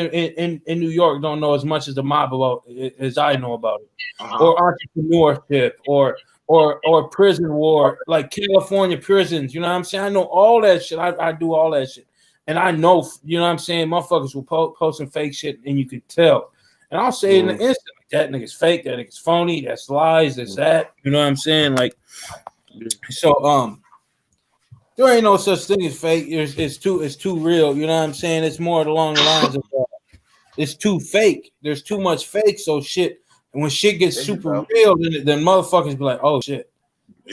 in New York don't know as much as the mob about as I know about it, or entrepreneurship, or prison war, like California prisons. You know what I'm saying? I know all that shit. I do all that shit, and I know, you know what I'm saying. Motherfuckers will post some fake shit, and you can tell. And I'll say in the instant, like, that nigga's fake, that nigga's phony, that's lies, that's that. You know what I'm saying? Like, so there ain't no such thing as fake. It's too real. You know what I'm saying? It's more along the lines of it's too fake. There's too much fake. So shit. And when shit gets super real, then motherfuckers be like, oh shit,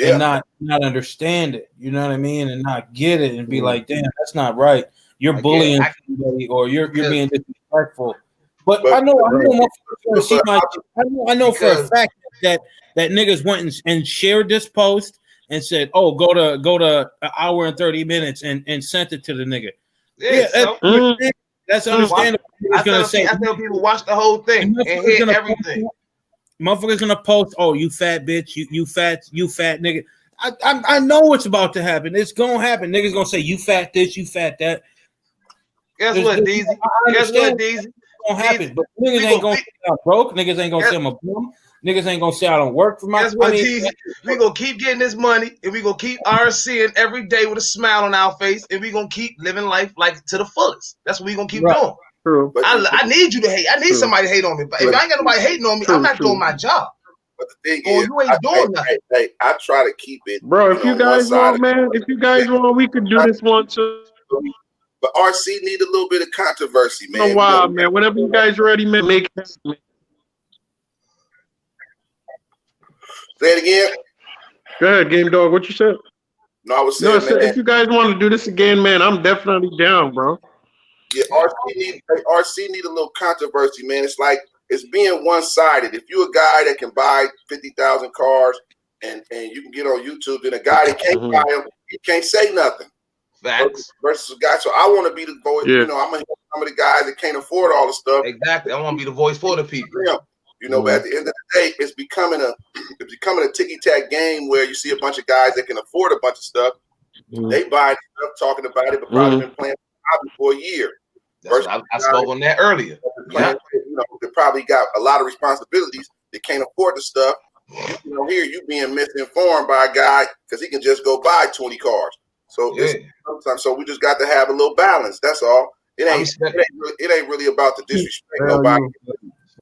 and not understand it. You know what I mean? And not get it and be like, damn, that's not right. You're bullying somebody, or you're being disrespectful. But I know motherfuckers gonna see my. I know for a fact that niggas went and shared this post and said, "Oh, go to an hour and 30 minutes," and sent it to the nigga. Yeah, that's understandable. I tell people watch the whole thing and hear everything. Motherfuckers gonna post, "Oh, you fat bitch, you fat nigga." I know what's about to happen. It's gonna happen. Niggas gonna say, "You fat this, you fat that." Guess what, Deezy? Guess what, Deezy? Gonna happen, but niggas ain't gonna say I'm broke. Niggas ain't gonna say I'm a bum. Niggas ain't gonna say I don't work for my. Guess what, Deezy? We gonna keep getting this money, and we gonna keep RCing every day with a smile on our face, and we gonna keep living life like to the fullest. That's what we gonna keep doing. True. I need you to hate. I need somebody to hate on me. But if I ain't got nobody hating on me, I'm not doing my job. But the thing is, you ain't doing nothing. Hey, I try to keep it. Bro, if you guys want, man, we could do this one too. But RC need a little bit of controversy, man. No, wow, man. Whenever you guys ready, man, make it. Say it again. Go ahead, Game Dog. What you said? No, I was saying, man, if you guys want to do this again, man, I'm definitely down, bro. Yeah, RC need a little controversy, man. It's like it's being one-sided. If you're a guy that can buy 50,000 cars and you can get on YouTube, then a guy that can't buy them, he can't say nothing. Facts. Versus a guy. So I want to be the voice. Yeah. You know, I'm gonna help some of the guys that can't afford all the stuff. Exactly. I want to be the voice for the people. Yeah. You know, but at the end of the day, it's becoming a ticky-tack game where you see a bunch of guys that can afford a bunch of stuff. They buy stuff, talking about it, but probably been playing for a year. I spoke on that earlier. You know, they probably got a lot of responsibilities. They can't afford the stuff. You know, here you being misinformed by a guy because he can just go buy 20 cars. So sometimes, so we just got to have a little balance. That's all. It ain't really about the disrespect nobody.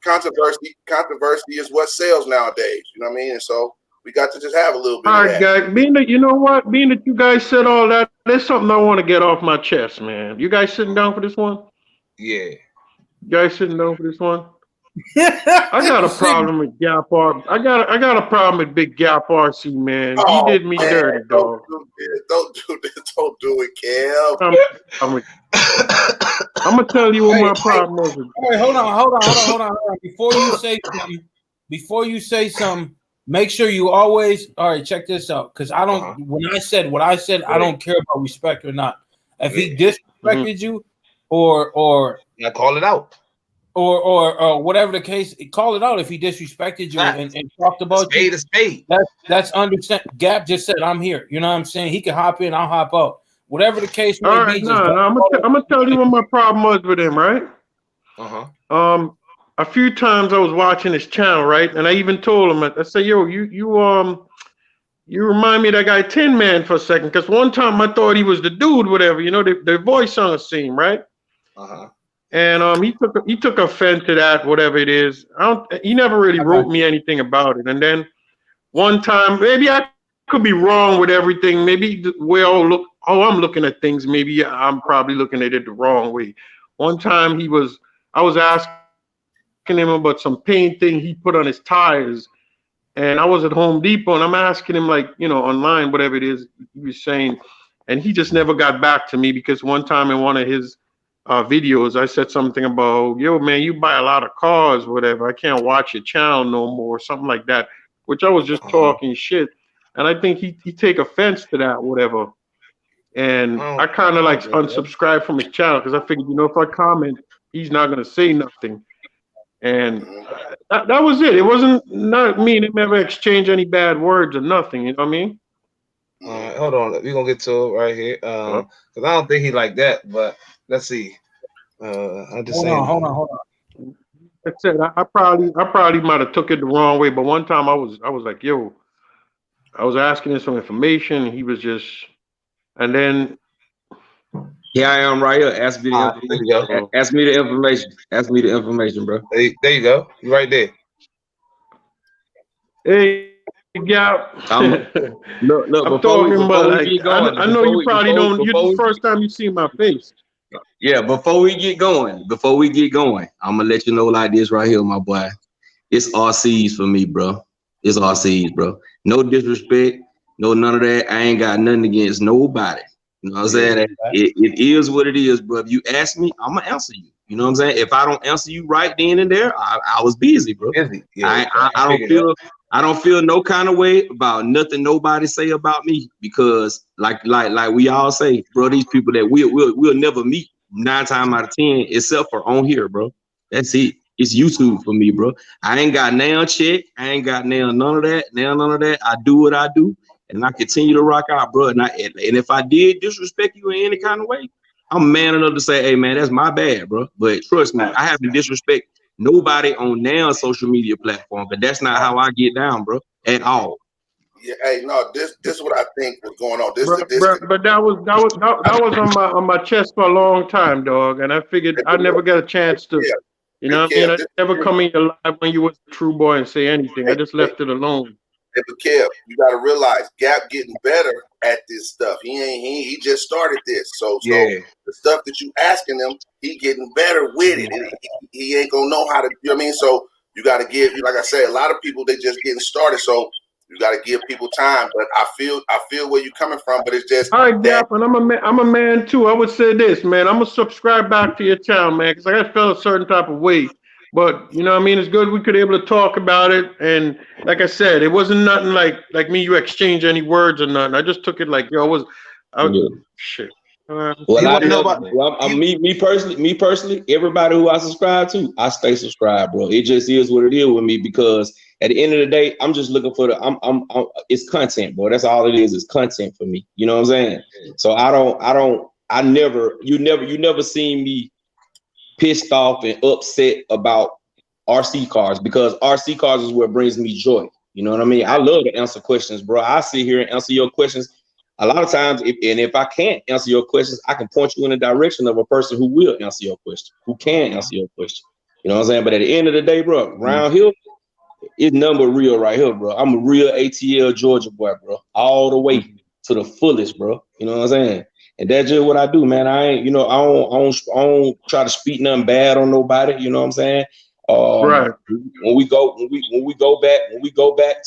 Controversy is what sells nowadays. You know what I mean? And so we got to just have a little bit of that. Guys, being that you guys said all that, there's something I want to get off my chest, man. You guys sitting down for this one? Yeah. You guys sitting down for this one? I got a problem with Gap R. I got a problem with Big Gap RC, man. He did me dirty, dog. Don't do this. Don't do it, Kev. I'm gonna tell you what my problem was. All right, hold on. Before you say something, make sure you always. All right, check this out, because I don't. When I said what I said, I don't care about respect or not. If he disrespected you, or call it out. Or whatever the case, call it out if he disrespected you and talked about you. Spade. That's understand. Gap just said, "I'm here." You know what I'm saying? He can hop in, I'll hop out. Whatever the case may be. I'm gonna tell you what my problem was with him, right? A few times I was watching his channel, right, and I even told him, I said, "Yo, you remind me of that guy Tin Man for a second, because one time I thought he was the dude, whatever, you know, their voice on the scene, right?" and he took offense to that, whatever it is. He never really wrote me anything about it. And then one time, maybe I could be wrong with everything. Maybe I'm looking at things. Maybe I'm probably looking at it the wrong way. One time I was asking him about some paint thing he put on his tires, and I was at Home Depot, and I'm asking him, like, online, whatever it is he was saying, and he just never got back to me, because one time in one of his videos, I said something about, yo, man, you buy a lot of cars, whatever. I can't watch your channel no more, something like that, which I was just talking shit. And I think he take offense to that, whatever. And I kind of like unsubscribed from his channel, because I figured, if I comment, he's not going to say nothing. And that was it. It wasn't not me and him ever exchange any bad words or nothing. You know what I mean? All right, hold on. We're going to get to it right here. Because I don't think he like that, but let's see. I just Hold on. I said I probably might have took it the wrong way, but one time I was like, yo, I was asking him some information, and he was just, and then here I am right here. Ask me the information. Ask me the information. Ask me the information, bro. There you go. You're right there. Hey, yeah. Look. I'm talking about, like, I know you probably don't. This is the first time you see my face. Yeah, before we get going, I'm gonna let you know like this right here, my boy. It's RCs for me, bro. It's RCs, bro. No disrespect, no none of that. I ain't got nothing against nobody. You know what I'm saying? It is what it is, bro. If you ask me, I'm gonna answer you. You know what I'm saying? If I don't answer you right then and there, I was busy, bro. Yeah, I don't feel no kind of way about nothing nobody say about me, because like we all say, bro, these people that we'll never meet 9 times out of 10 except for on here, bro. That's it. It's YouTube for me, bro. I ain't got nail check. I ain't got none of that. I do what I do, and I continue to rock out, bro. And if I did disrespect you in any kind of way, I'm man enough to say, hey, man, that's my bad, bro. But trust me, I have to disrespect nobody on now social media platform, but that's not how I get down, bro, at all. Yeah, hey, no, this is what I think was going on. But that was on my chest for a long time, dog, and I figured I never got a chance to, you know what I mean? I never come in your life when you was a true boy and say anything. I just left it alone. Hey, but Kev, you gotta realize Gap getting better at this stuff. He just started this. So the stuff that you asking him, he getting better with it. He ain't gonna know how to, you know what I mean? So you gotta give, like I said, a lot of people, they just getting started. So you gotta give people time. But I feel where you're coming from, but it's just all right, Gap, and I'm a man too. I would say this, man. I'm gonna subscribe back to your channel, man, because I felt a certain type of way. But you know what I mean, it's good we could be able to talk about it. And like I said, it wasn't nothing like me, you exchange any words or nothing. I just took it like, yo, shit. Me personally, everybody who I subscribe to, I stay subscribed, bro. It just is what it is with me, because at the end of the day, I'm just looking for it's content, bro. That's all it is. It's content for me. You know what I'm saying? So you never seen me pissed off and upset about RC cars, because RC cars is what brings me joy. You know what I mean? I love to answer questions, bro. I sit here and answer your questions. A lot of times, if I can't answer your questions, I can point you in the direction of a person who will answer your question, who can answer your question. You know what I'm saying? But at the end of the day, bro, around here, it's number real right here, bro. I'm a real ATL Georgia boy, bro, all the way to the fullest, bro. You know what I'm saying? And that's just what I do, man. I ain't, I don't try to speak nothing bad on nobody. You know what I'm saying? Right. When we go back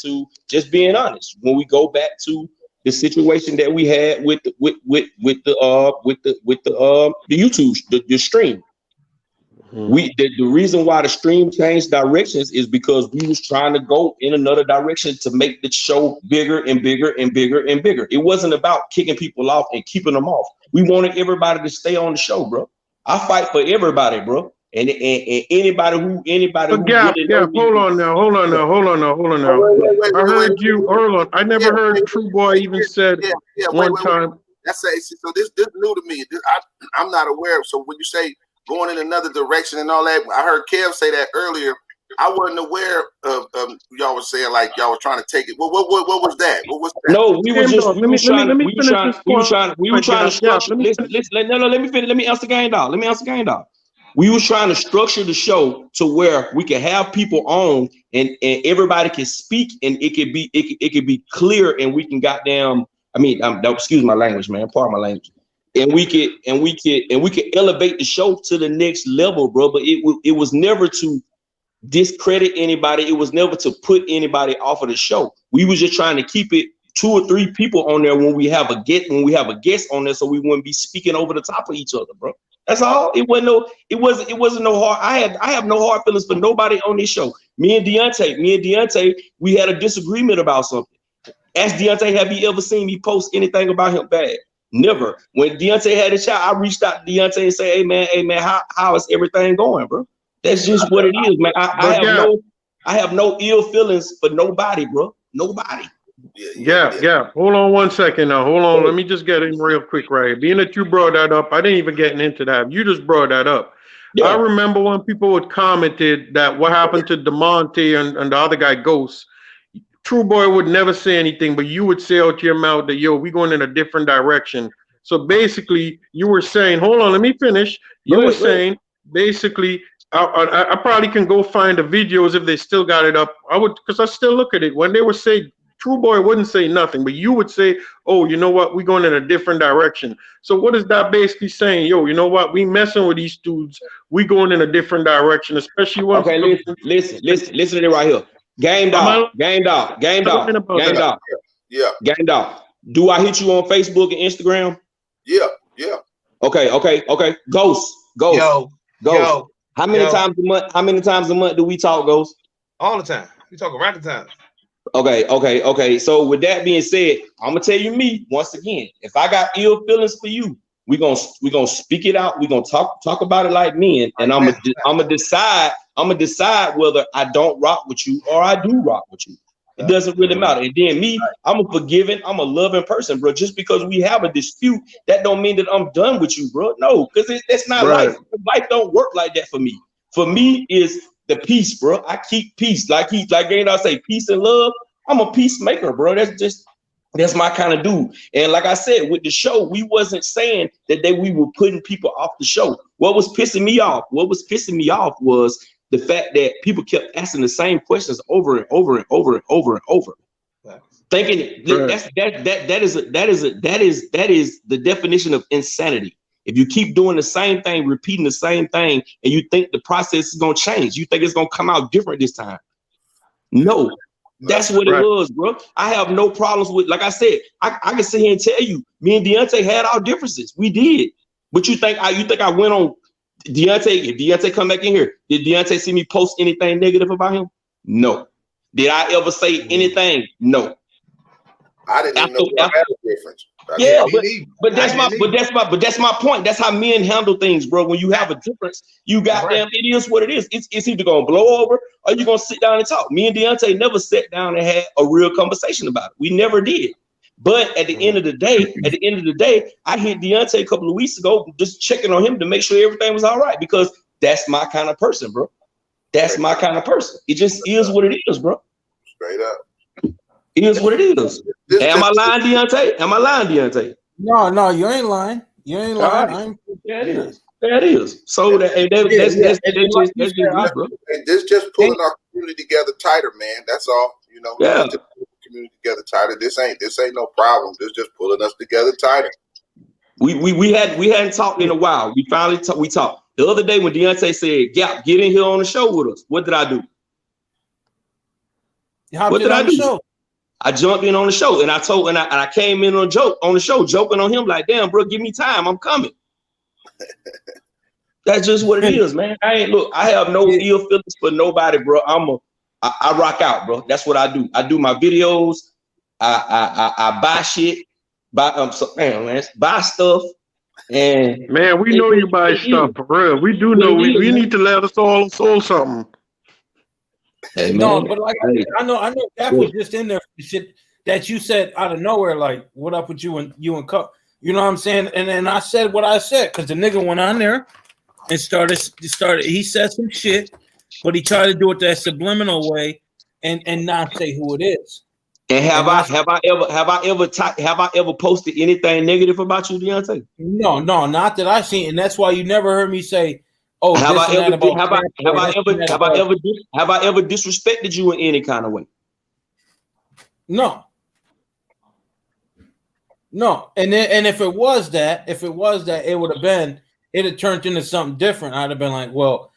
to just being honest, when we go back to the situation that we had with the YouTube, the stream. The reason why the stream changed directions is because we was trying to go in another direction to make the show bigger and bigger and bigger and bigger. It wasn't about kicking people off and keeping them off. We wanted everybody to stay on the show, bro. I fight for everybody, bro. And anybody who Gap, hold on now. I heard you, Erlon. I never heard True Boy even said one time. That's so this new to me. I'm not aware of. So when you say going in another direction and all that, I heard Kev say that earlier. I wasn't aware of y'all was saying like y'all was trying to take it. What was that? What was that? No, we were trying to structure. Listen, let me finish. Let me answer game dog. We was trying to structure the show to where we can have people on and everybody can speak and it could be clear and we can goddamn. I mean, don't excuse my language, man. Pardon my language. And we could elevate the show to the next level, bro. But it was never to discredit anybody. It was never to put anybody off of the show. We was just trying to keep it 2 or 3 people on there when we have a guest on there, so we wouldn't be speaking over the top of each other, bro. That's all. It wasn't no hard. I have no hard feelings for nobody on this show. Me and Deontay, we had a disagreement about something. Ask Deontay, have you ever seen me post anything about him bad? Never. When Deontay had a child, I reached out to Deontay and say, hey man, how is everything going, bro? That's just what it is, man. I have no ill feelings for nobody, bro. Nobody. Yeah. Hold on 1 second now. Hold on. Let me just get in real quick, right? Being that you brought that up, I didn't even get into that. You just brought that up. Yeah. I remember when people would commented that what happened to DeMonte and the other guy, Ghost. True Boy would never say anything, but you would say out your mouth that, yo, we're going in a different direction. So basically, you were saying, hold on, let me finish. You were saying, basically, I probably can go find the videos if they still got it up. I would, because I still look at it. When they would say, True Boy wouldn't say nothing, but you would say, oh, you know what? We're going in a different direction. So what is that basically saying? Yo, you know what? We messing with these dudes. We going in a different direction, especially when. Okay, listen to it right here. Game dog. Yeah. Do I hit you on Facebook and Instagram? Yeah. Okay. Ghost. Yo. How many times a month do we talk, Ghost? All the time. We talk around the time. Okay. So with that being said, I'm gonna tell you me once again. If I got ill feelings for you, we gonna speak it out. We gonna talk about it like men, and I'm gonna decide whether I don't rock with you or I do rock with you. It doesn't really matter. And then me, I'm a forgiving, I'm a loving person, bro. Just because we have a dispute, that don't mean that I'm done with you, bro. No, because that's not life. Life don't work like that for me. For me is the peace, bro. I keep peace. Like Gaynor say, peace and love. I'm a peacemaker, bro. That's my kind of dude. And like I said, with the show, we wasn't saying that we were putting people off the show. What was pissing me off was the fact that people kept asking the same questions over and over. Thinking that is the definition of insanity. If you keep doing the same thing, repeating the same thing, and you think the process is gonna change, you think it's gonna come out different this time. No, that's what it was, bro. I have no problems with, like I said, I can sit here and tell you, me and Deontay had our differences. We did. But you think I went on Deontay? If Deontay come back in here, did Deontay see me post anything negative about him? No. Did I ever say anything? No. I didn't even know we had a difference. But that's my point. That's how men handle things, bro. When you have a difference, you goddamn, it is what it is. It's either gonna blow over or you're gonna sit down and talk. Me and Deontay never sat down and had a real conversation about it. We never did. But at the end of the day, I hit Deontay a couple of weeks ago, just checking on him to make sure everything was all right, because that's my kind of person, bro. That's my kind of person. It just is what it is, bro. Straight up. It is what it is. Am I lying, Deontay? No, you ain't lying. You ain't lying. That is. So that's just bro. This just pulling our community together tighter, man. That's all. You know, just pulling the community together tighter. This ain't no problem. This just pulling us together tighter. We hadn't talked in a while. We finally talked. The other day when Deontay said, "Gap, get in here on the show with us." What did I do? What did I do? I jumped in on the show and I came in on the show, joking on him like, damn, bro, give me time. I'm coming. That's just what it is, man. I have no ill feelings for nobody, bro. I rock out, bro. That's what I do. I do my videos. I buy shit, buy stuff. And man, we know you buy stuff for real. We do know. We need to let us all sold something. Hey, no, but like I know that was just in there for shit that you said out of nowhere, like, what up with you and Cup? You know what I'm saying? And then I said what I said, because the nigga went on there and started. He said some shit, but he tried to do it that subliminal way and not say who it is. And have I ever posted anything negative about you, Deontay? No, not that I've seen, and that's why you never heard me say, oh, Have this I and that ever about have I ever disrespected you in any kind of way? No. And if it was that, it would have been, it had turned into something different. I'd have been like, well,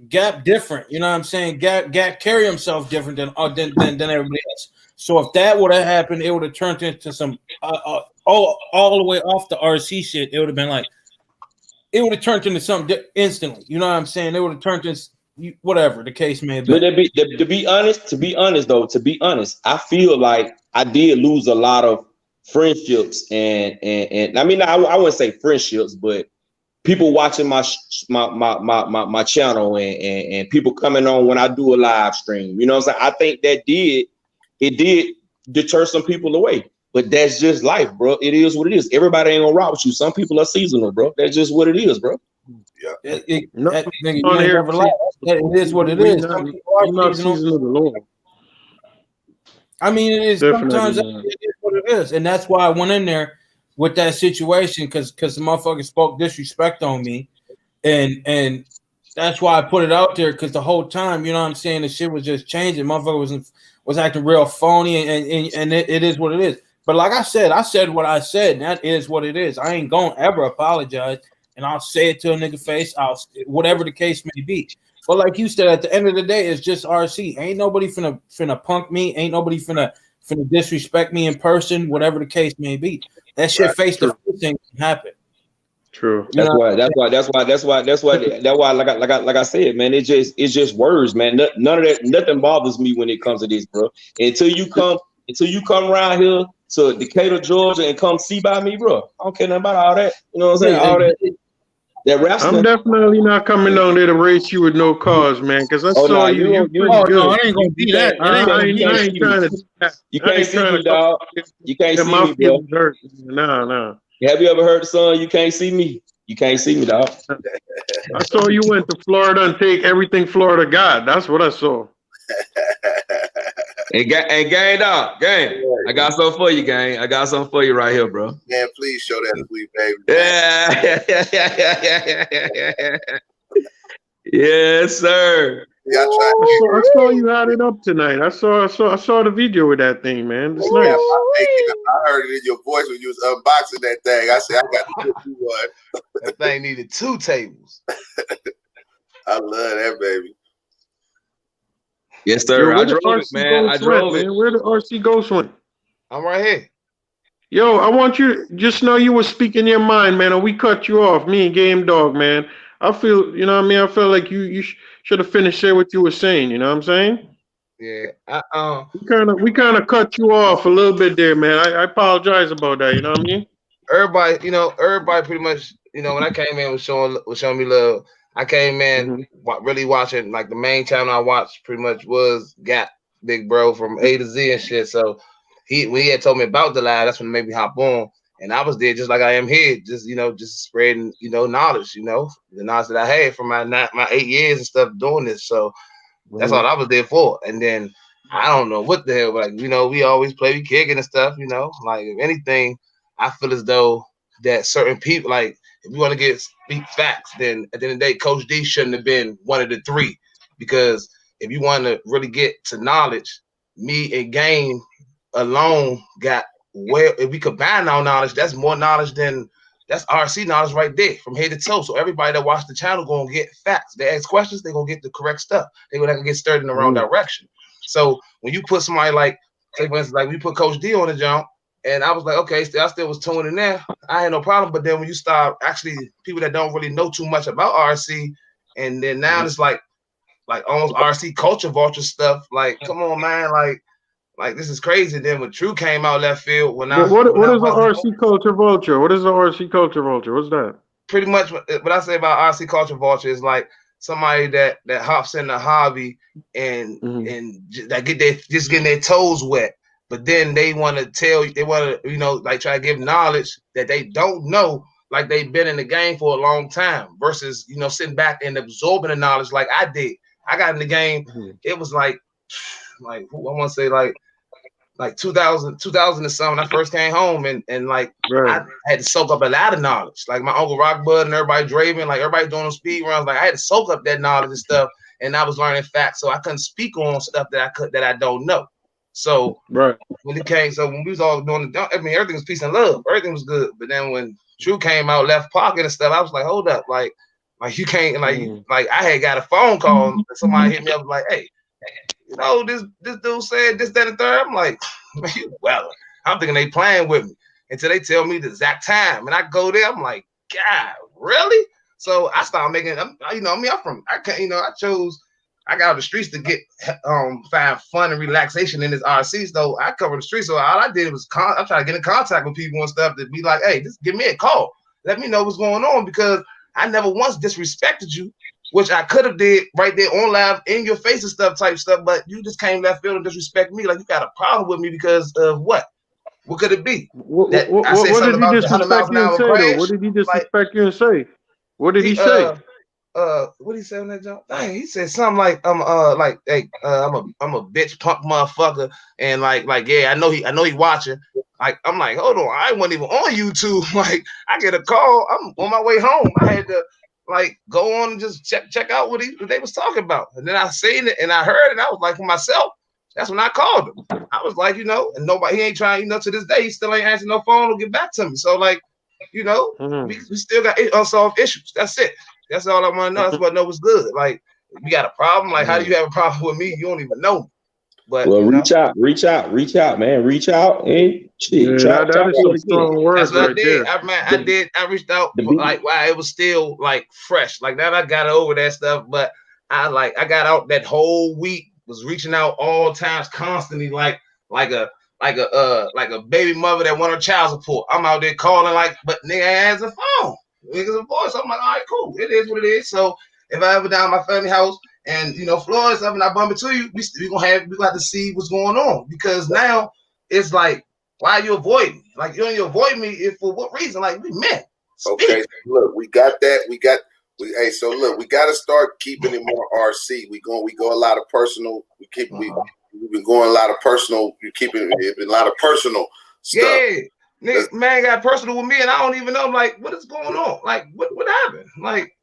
Gap different. You know what I'm saying? Gap carry himself different than everybody else. So if that would have happened, it would have turned into some all the way off the RC shit. It would have been like, it would have turned into something instantly. You know what I'm saying? It would have turned into whatever the case may have been. But to be honest, I feel like I did lose a lot of friendships and I mean, I wouldn't say friendships, but people watching my channel and people coming on when I do a live stream. You know what I'm saying? I think that did deter some people away. But that's just life, bro. It is what it is. Everybody ain't gonna rock with you. Some people are seasonal, bro. That's just what it is, bro. Yeah. It is what it is. Some people are seasonal. I mean, it is sometimes it is what it is, and that's why I went in there with that situation because the motherfucker spoke disrespect on me, and that's why I put it out there because the whole time, you know what I'm saying, the shit was just changing. Motherfucker was acting real phony, and it is what it is. But like I said what I said, and that is what it is. I ain't gonna ever apologize, and I'll say it to a nigga face. Whatever the case may be. But like you said, at the end of the day, it's just RC. Ain't nobody finna punk me. Ain't nobody finna disrespect me in person. Whatever the case may be, that shit face to face ain't gonna happen. True. That's why. Like I said, man, it's just words, man. None of that, nothing bothers me when it comes to this, bro. Until you come around here to Decatur, Georgia, and come see by me, bro. I don't care nothing about all that. You know what I'm saying? All that rap stuff. I'm definitely not coming down there to race you with no cars, man. Because I saw you. No, it ain't gonna be that. I ain't trying to. You can't see me, dog. You can't see me, bro. No. Have you ever heard the song "You Can't See Me"? You can't see me, dog. I saw you went to Florida and take everything Florida got. That's what I saw. And gang, dog, gang. I got something for you, gang. I got something for you right here, bro. Man, please show that to me, baby. Yeah. Yes, sir. Yeah, I saw you had it up tonight. I saw the video with that thing, man. It's nice. I heard it in your voice when you was unboxing that thing. I said, I got to put you one. That thing needed 2 tables. I love that, baby. Yes, sir. Yo, I drove it, man. I drove it. Where the RC Ghost went? I'm right here. Yo, I want you to just know you were speaking your mind, man, and we cut you off, me and Game Dog, man. I feel, you know what I mean? I feel like you should have finished there what you were saying, you know what I'm saying? Yeah. We kind of cut you off a little bit there, man. I apologize about that, you know what I mean? Everybody pretty much, when I came in was showing me love. I came in really watching, like the main channel I watched pretty much was Gap, Big Bro from A to Z and shit. So when he had told me about the live, that's when it made me hop on. And I was there just like I am here, just spreading, knowledge, the knowledge that I had from my 8 years and stuff doing this. So that's all I was there for. And then I don't know what the hell, but we always play, we kicking and stuff, like if anything, I feel as though that certain people, like if we want to speak facts, then at the end of the day, Coach D shouldn't have been one of the 3, because if you want to really get to knowledge, me and Game alone got if we combine our knowledge, that's more knowledge than that's RC knowledge right there from head to toe. So everybody that watch the channel gonna get facts. They ask questions, they gonna get the correct stuff. They gonna get stirred in the wrong direction. So when you put somebody like, say for instance, like we put Coach D on the jump, and I was like, okay, I still was tuning in there. I had no problem. But then when you start actually people that don't really know too much about RC, and then now it's like almost RC culture vulture stuff. Like, come on, man, like this is crazy. Then when True came out left field, what is the RC culture vulture? What is the RC culture vulture? What's that? Pretty much what I say about RC culture vulture is like somebody that hops in the hobby and that getting their toes wet, but then they want to tell you, they want to like try to give knowledge that they don't know, like they've been in the game for a long time, versus sitting back and absorbing the knowledge like I did. I got in the game. It was like I want to say like like 2000 and something. I first came home and like Right. I had to soak up a lot of knowledge. Like my Uncle Rock Bud and everybody Draven, like everybody doing those speed runs. Like I had to soak up that knowledge and stuff. And I was learning facts, so I couldn't speak on stuff that I don't know. So Right. when we was all doing the, I mean, everything was peace and love. Everything was good. But then when Drew came out, left pocket and stuff, I was like, hold up, like you can't, like I had got a phone call and somebody hit me up like, hey, you know, this dude said this, that, and third. I'm like, well, I'm thinking they playing with me until they tell me the exact time, and I go there. I'm like, God, really? So I started making, you know, I got out the streets to get find fun and relaxation in this RC. So I covered the streets. So all I did was I tried to get in contact with people and stuff to be like, hey, just give me a call. Let me know what's going on, because I never once disrespected you, which I could have did right there on live in your face and stuff, type stuff. But you just came left field and disrespect me. Like you got a problem with me because of what? What could it be? What did he disrespect you and say though? What did he disrespect you and say? What did he say? What did he say on that job? Dang, he said something like I'm a bitch punk motherfucker, and like yeah, I know he watching. Like I'm like, hold on, I wasn't even on YouTube. Like I get a call, I'm on my way home. I had to like go on and just check out what they was talking about, and then I seen it and I heard it. And I was like, for myself, that's when I called him. I was like, you know, and he ain't trying, you know, to this day he still ain't answering no phone or get back to me. So like, you know, we still got unsolved issues. That's it. That's all I want to know. That's what I know was good. Like, you got a problem? Like, how do you have a problem with me? You don't even know me. But well, reach out, man. Reach out and shit. Yeah, that is some strong words. That's what right there. I reached out like while it was still like fresh. Like that, I got over that stuff. But I got out that whole week, was reaching out all times, constantly, like a baby mother that wanted child support. I'm out there calling but nigga has a phone. Niggas a voice. I'm like, all right, cool. It is what it is. So if I ever down my family house and you know Floyd something, I bump into you, we gonna have to see what's going on, because now it's like, why you avoid me? Like you avoid me for what reason? Like we met. Okay, look, we got that. Hey, so look, we got to start keeping it more RC. We go a lot of personal. We've been going a lot of personal. We keeping a lot of personal stuff. Yeah. Nigga, man got personal with me, and I don't even know, like, what is going on? Like, what happened? Like,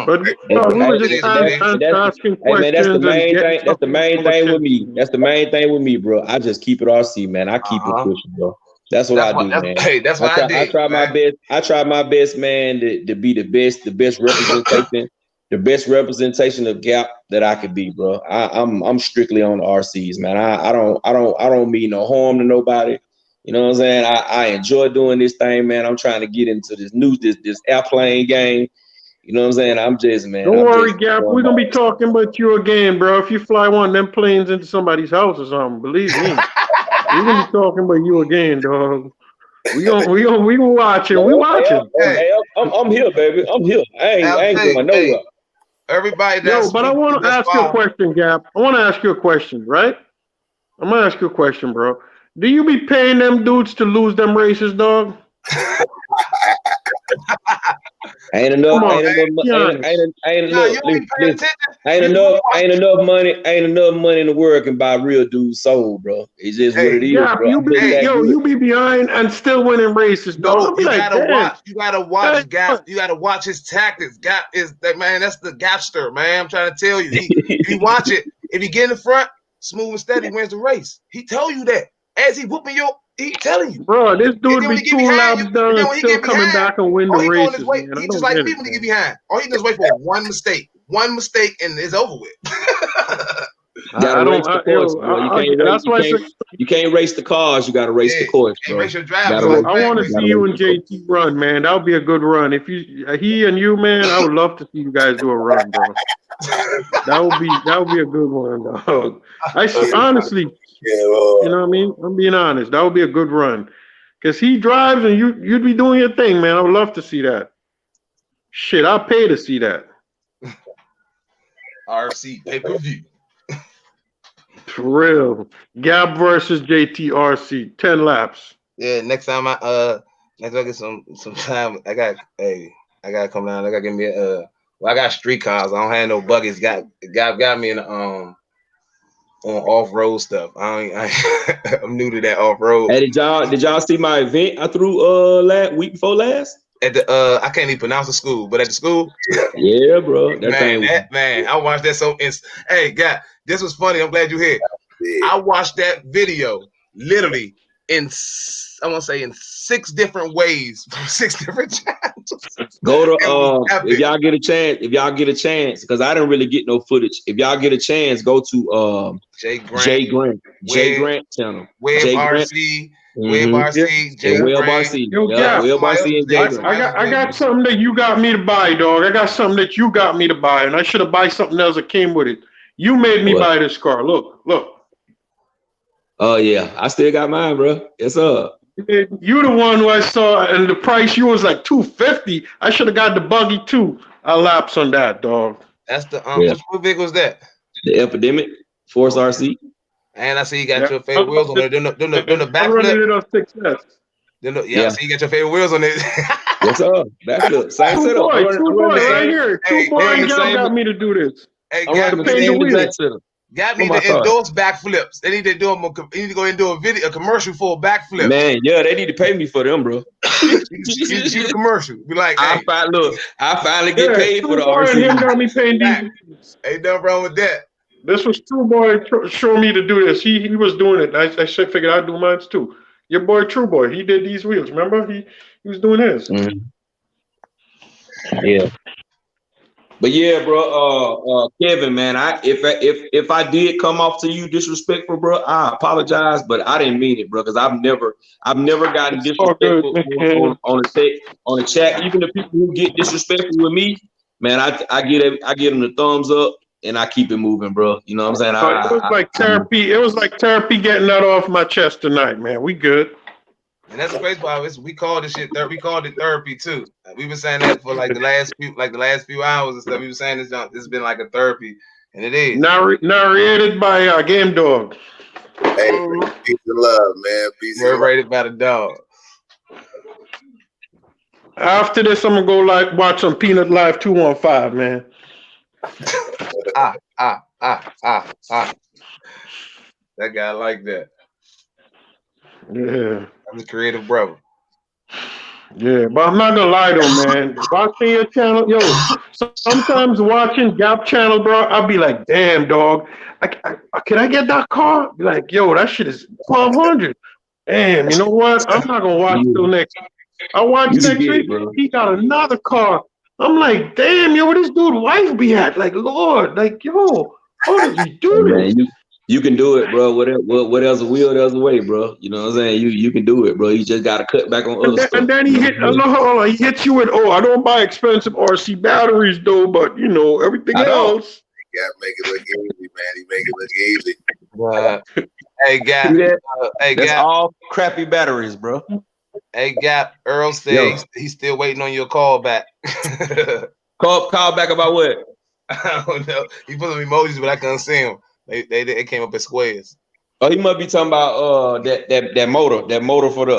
but we were just asking questions. Hey, man, that's the main thing. That's the main thing with me. That's the main thing with me, bro. I just keep it RC, man. I keep it pushing, bro. That's what I do, man. Hey, that's what I did. I try my best. I try my best, man, to be the best representation, the best representation of Gap that I could be, bro. I'm strictly on the RCs, man. I don't mean no harm to nobody. You know what I'm saying? I enjoy doing this thing, man. I'm trying to get into this airplane game. You know what I'm saying? I'm just, man. Don't worry, Gap. We're gonna be talking about you again, bro. If you fly one of them planes into somebody's house or something, believe me, we're gonna be talking about you again, dog. We gonna watch it. We watching. Hey, I'm here, baby. I'm here. I ain't going nowhere. Everybody, but I want to ask you a question, Gap. I want to ask you a question, right? I'm gonna ask you a question, bro. Do you be paying them dudes to lose them races, dog? Ain't enough money in the world can buy real dude's soul, bro. It's just what it is, bro. You be behind and still winning races, dog. You gotta watch Gap. You gotta watch his tactics. Gap is that, man. That's the Gapster, man. I'm trying to tell you. If you watch it, if you get in the front, smooth and steady wins the race. He tell you that as he whooping you. He telling you, bro. This dude be 2 laps done and still coming back and win the races. He just like people to get behind. All he does wait for one mistake, and it's over with. You can't race the cars. You got to race the course, bro. Race your driver. I want to see you and JT run, man. That would be a good run. If he and you, man, I would love to see you guys do a run, bro. That would be a good one, dog. Honestly. Yeah, you know what I mean? I'm being honest. That would be a good run. Because he drives and you'd be doing your thing, man. I would love to see that. Shit, I'll pay to see that. RC pay-per-view. For real. Gap versus JTRC. 10 laps. Yeah, next time I get some time, I gotta come down. I gotta give me I got street cars. I don't have no buggies. Got me in the on off-road stuff. I'm new to that off-road. Hey, did y'all see my event I threw week before last? At the I can't even pronounce the school, but at the school, yeah, bro. I watched that hey, God, this was funny. I'm glad you here. I watched that video literally in 6 different ways from 6 different channels. Go to if y'all get a chance, because I didn't really get no footage. If y'all get a chance, go to Jay Grant channel. Web RC. Web RC, Web RC. Web RC and Jay Grant. I got something that you got me to buy, dog. I got something that you got me to buy, and I should have bought something else that came with it. You made me buy this car. Look. Oh yeah, I still got mine, bro. It's up. You the one who I saw, and the price you was like $250. I should have got the buggy too. I lapse on that, dog. That's the what vehicle was that? The Epidemic Force RC. And I see you got your favorite wheels on there. Doing the backflip. So you got your favorite wheels on it. What's up? Backflip. Same setup. Two boy right here. Two boy got me to do this. Hey, got me to endorse backflips. They need to do them. You need to go and do a commercial for a backflip. Man, yeah, they need to pay me for them, bro. you shoot a commercial. Be like, I finally get paid for the RC. Him got me paying these. Ain't nothing wrong with that. This was True Boy showing me to do this. He was doing it. I figured I'd do mine too. Your boy True Boy, he did these wheels. Remember, he was doing his. Mm-hmm. Yeah. But yeah, bro, Kevin, man, if I did come off to you disrespectful, bro, I apologize, but I didn't mean it, bro, because I've never gotten disrespectful on the chat. Even the people who get disrespectful with me, man, I give them the thumbs up and I keep it moving, bro. You know what I'm saying? It was like therapy. It was like therapy getting that off my chest tonight, man. We good. And that's the crazy part. We called this shit therapy. We called it therapy too. We've been saying that for like the last few hours and stuff. We were saying this has been like a therapy, and it is. Narrated by Game Dog. Hey, peace and love, man. Peace and love. Narrated by the dog. After this, I'm gonna go watch some Peanut Live 215, man. That guy like that. Yeah. I'm a creative brother. Yeah, but I'm not gonna lie though, man. Watching your channel, yo, sometimes watching Gap channel, bro, I'll be like, damn, dog. Can I get that car? Be like, yo, that shit is 1,200. Damn, you know what? I'm not gonna watch till next. I watch next week. He got another car. I'm like, damn, yo, where this dude wife be at? Like, Lord, like, yo, how does he do this? Man, you can do it, bro. What else a will, there's a way, bro. You know what I'm saying? You can do it, bro. You just gotta cut back on other stuff. And then he hits you with, I don't buy expensive RC batteries though, but you know, everything else. Yeah, make it look easy, man. He make it look easy. Hey, Gap. That's all crappy batteries, bro. Hey, Gap. Earl said he's still waiting on your call back. Call back about what? I don't know. He put some emojis, but I couldn't see him. They came up as squares. Oh, he must be talking about that motor for the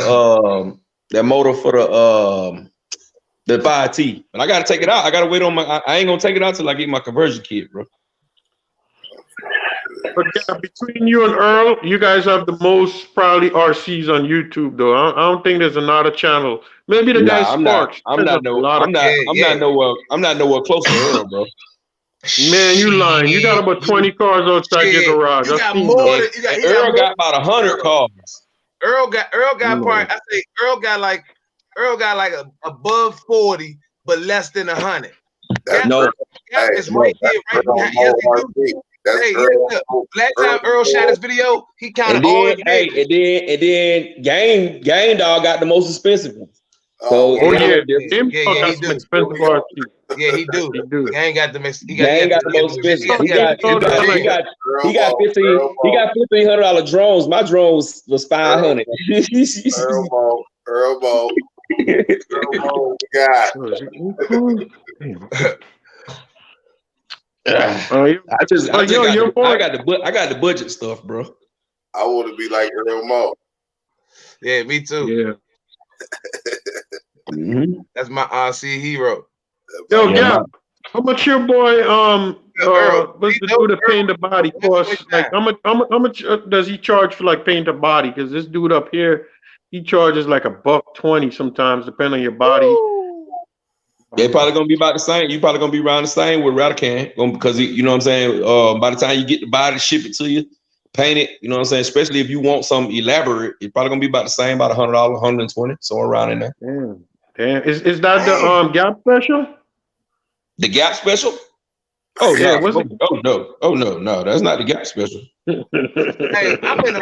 5T. But I gotta take it out. I gotta wait on I ain't gonna take it out till I get my conversion kit, bro. But yeah, between you and Earl, you guys have the most probably RCs on YouTube though. I don't think there's another channel. Maybe the guy Sparks. I'm not nowhere close to Earl, bro. Man, you lying. You got about 20 cars outside your garage. You got more than Earl got about 100 cars. Earl got part. I say Earl got like above 40, but less than 100. No, it's right here, right behind. Hey, last time Earl shot his video, he kind of and then Game Dog got the most expensive ones. So he do. He ain't got the most. He got the most expensive. He got $1,500 drones. My drones was $500. Earl, God. I got the budget stuff, bro. I want to be like Earl Mo. Yeah, me too. Yeah. That's my RC hero. Yo, Gap, how much your boy what's the dude that paint the body cost? Like, how much does he charge for like paint the body? Because this dude up here, he charges like $120 sometimes, depending on your body. They're probably gonna be about the same. You probably gonna be around the same with Radican, because you know what I'm saying. By the time you get the body, ship it to you, paint it. You know what I'm saying. Especially if you want something elaborate, it's probably gonna be about the same, about $100, $120, somewhere around in there. Damn. Is that the Gap special? The Gap special? Oh yeah, no. Oh no, that's not the Gap special. Hey, I'm in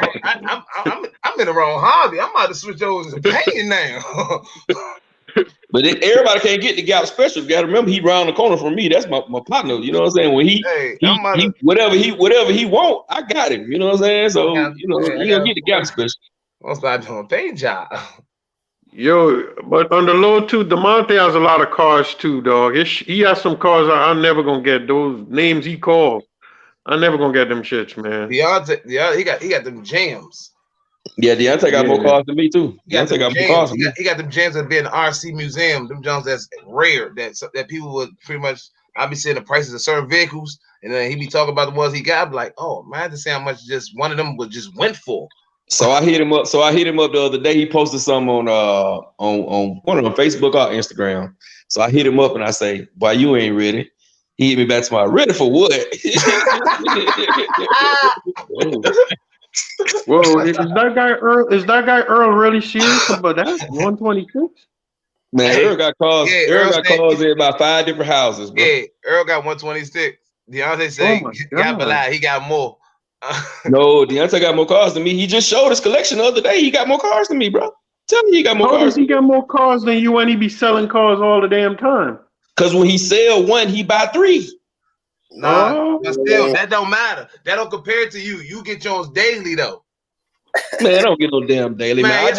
the wrong hobby. I'm about to switch over to painting now. But everybody can't get the Gap special. You got to remember, he round the corner from me. That's my partner. You know what I'm saying? When he whatever he want, I got him. You know what I'm saying? So you gonna get the Gap special. I'll start doing a paint job. Yo, but on the low too, DeMonte has a lot of cars too, dog. He has some cars I'm never gonna get. Those names he called, I'm never gonna get them shits, man. Deontay, he got them jams. Yeah, Deontay got more cars than me too. Deontay got more cars than me. He got them jams that be in the RC museum. Them jams that's rare. That people would pretty much. I'll be seeing the prices of certain vehicles, and then he be talking about the ones he got. I'm like, oh man, I have to see how much just one of them just went for. So I hit him up. The other day. He posted something on one of them, Facebook or Instagram. So I hit him up and I say, "Boy, you ain't ready." He hit me back to my ready for what? Whoa, is that guy Earl? Is that guy Earl really serious about that? 126? Man, Earl got calls. Earl got calls in about 5 different houses, bro. Yeah, Earl got 126. Deontay said he got more. No, Deontay got more cars than me. He just showed his collection the other day. He got more cars than me, bro. Tell me he got more cars. How does he got more cars than you when he be selling cars all the damn time? Because when he sell one, he buy 3. Nah, but still, that don't matter. That don't compare to you. You get yours daily though. Man, I don't get no damn daily, man.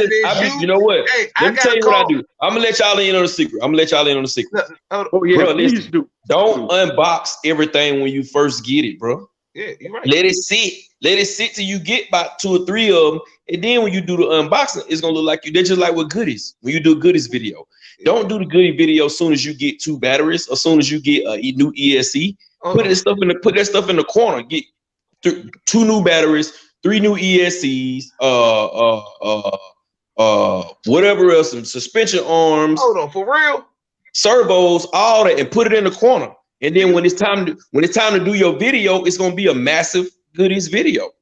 You know what? Hey, let me tell you what I do. I'm gonna let y'all in on the secret. Oh yeah, bro, please listen, do. Don't unbox everything when you first get it, bro. Yeah, you're right. Let it sit till you get about 2 or 3 of them, and then when you do the unboxing, it's gonna look like they're just like with goodies. When you do a goodies video, don't do the goodie video as soon as you get 2 batteries, as soon as you get a new ESC. Put that stuff in the corner. Get 2 new batteries, 3 new ESCs, whatever else, some suspension arms. Hold on, for real? Servos, all that, and put it in the corner. And then when it's time to do your video, it's gonna be a massive goodies video.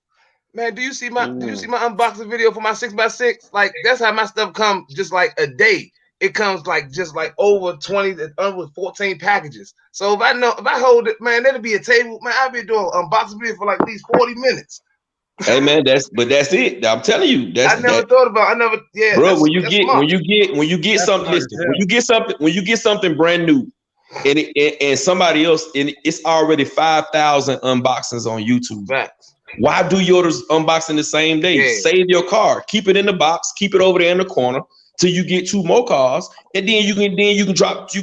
Man, do you see my unboxing video for my 6x6? Like that's how my stuff comes, just like a day. It comes like just like over 14 packages. So if I hold it, man, that'll be a table. Man, I'll be doing unboxing video for like at least 40 minutes. Hey man, that's it. I'm telling you, bro. When you get something brand new, and somebody else, and it's already 5,000 unboxings on YouTube. Facts. Why do yours unboxing the same day? Yeah. Save your car, keep it in the box, keep it over there in the corner till you get 2 more cars, and then you can drop 3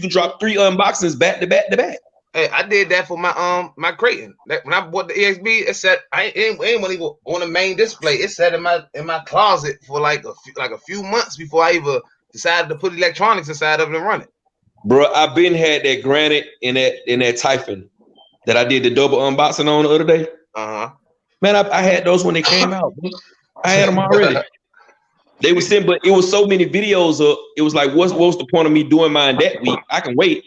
unboxings back to back to back. Hey, I did that for my Creighton. When I bought the EXB, it said I ain't even on the main display. It sat in my closet for like a few months before I even decided to put electronics inside of it and run it. Bro, I've been had that Granite in that Typhon that I did the double unboxing on the other day. Man, I had those when they came out. Bro. I had them already. They were sent, but it was so many videos of. It was like, what's the point of me doing mine that week? I can wait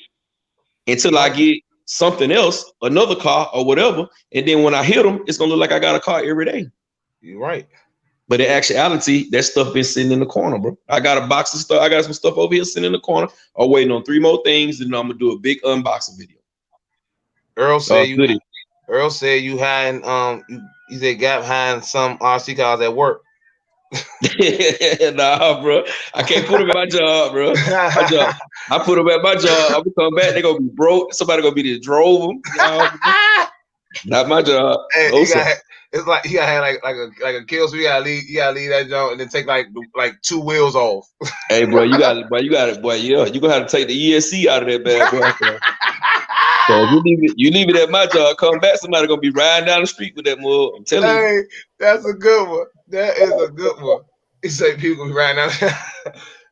until I get something else, another car or whatever, and then when I hit them, it's gonna look like I got a car every day. You're right. But in actuality, that stuff been sitting in the corner, bro. I got a box of stuff. I got some stuff over here sitting in the corner. I'm waiting on 3 more things, and I'm gonna do a big unboxing video. Earl said you had you said Gap had some RC cars at work. Nah, bro. I can't put them at my job, bro. I put them at my job. I'm gonna come back. They're gonna be broke. Somebody gonna be there drove them. You know? Not my job. Hey, it's like you gotta have like a kill, so you gotta leave that joint and then take like 2 wheels off. Hey, bro, you got it, boy. Yeah, you gonna have to take the ESC out of that bad boy. So if you leave it at my job, come back, somebody gonna be riding down the street with that mug. I'm telling you. Hey, that's a good one. That is a good one. He say people be riding down.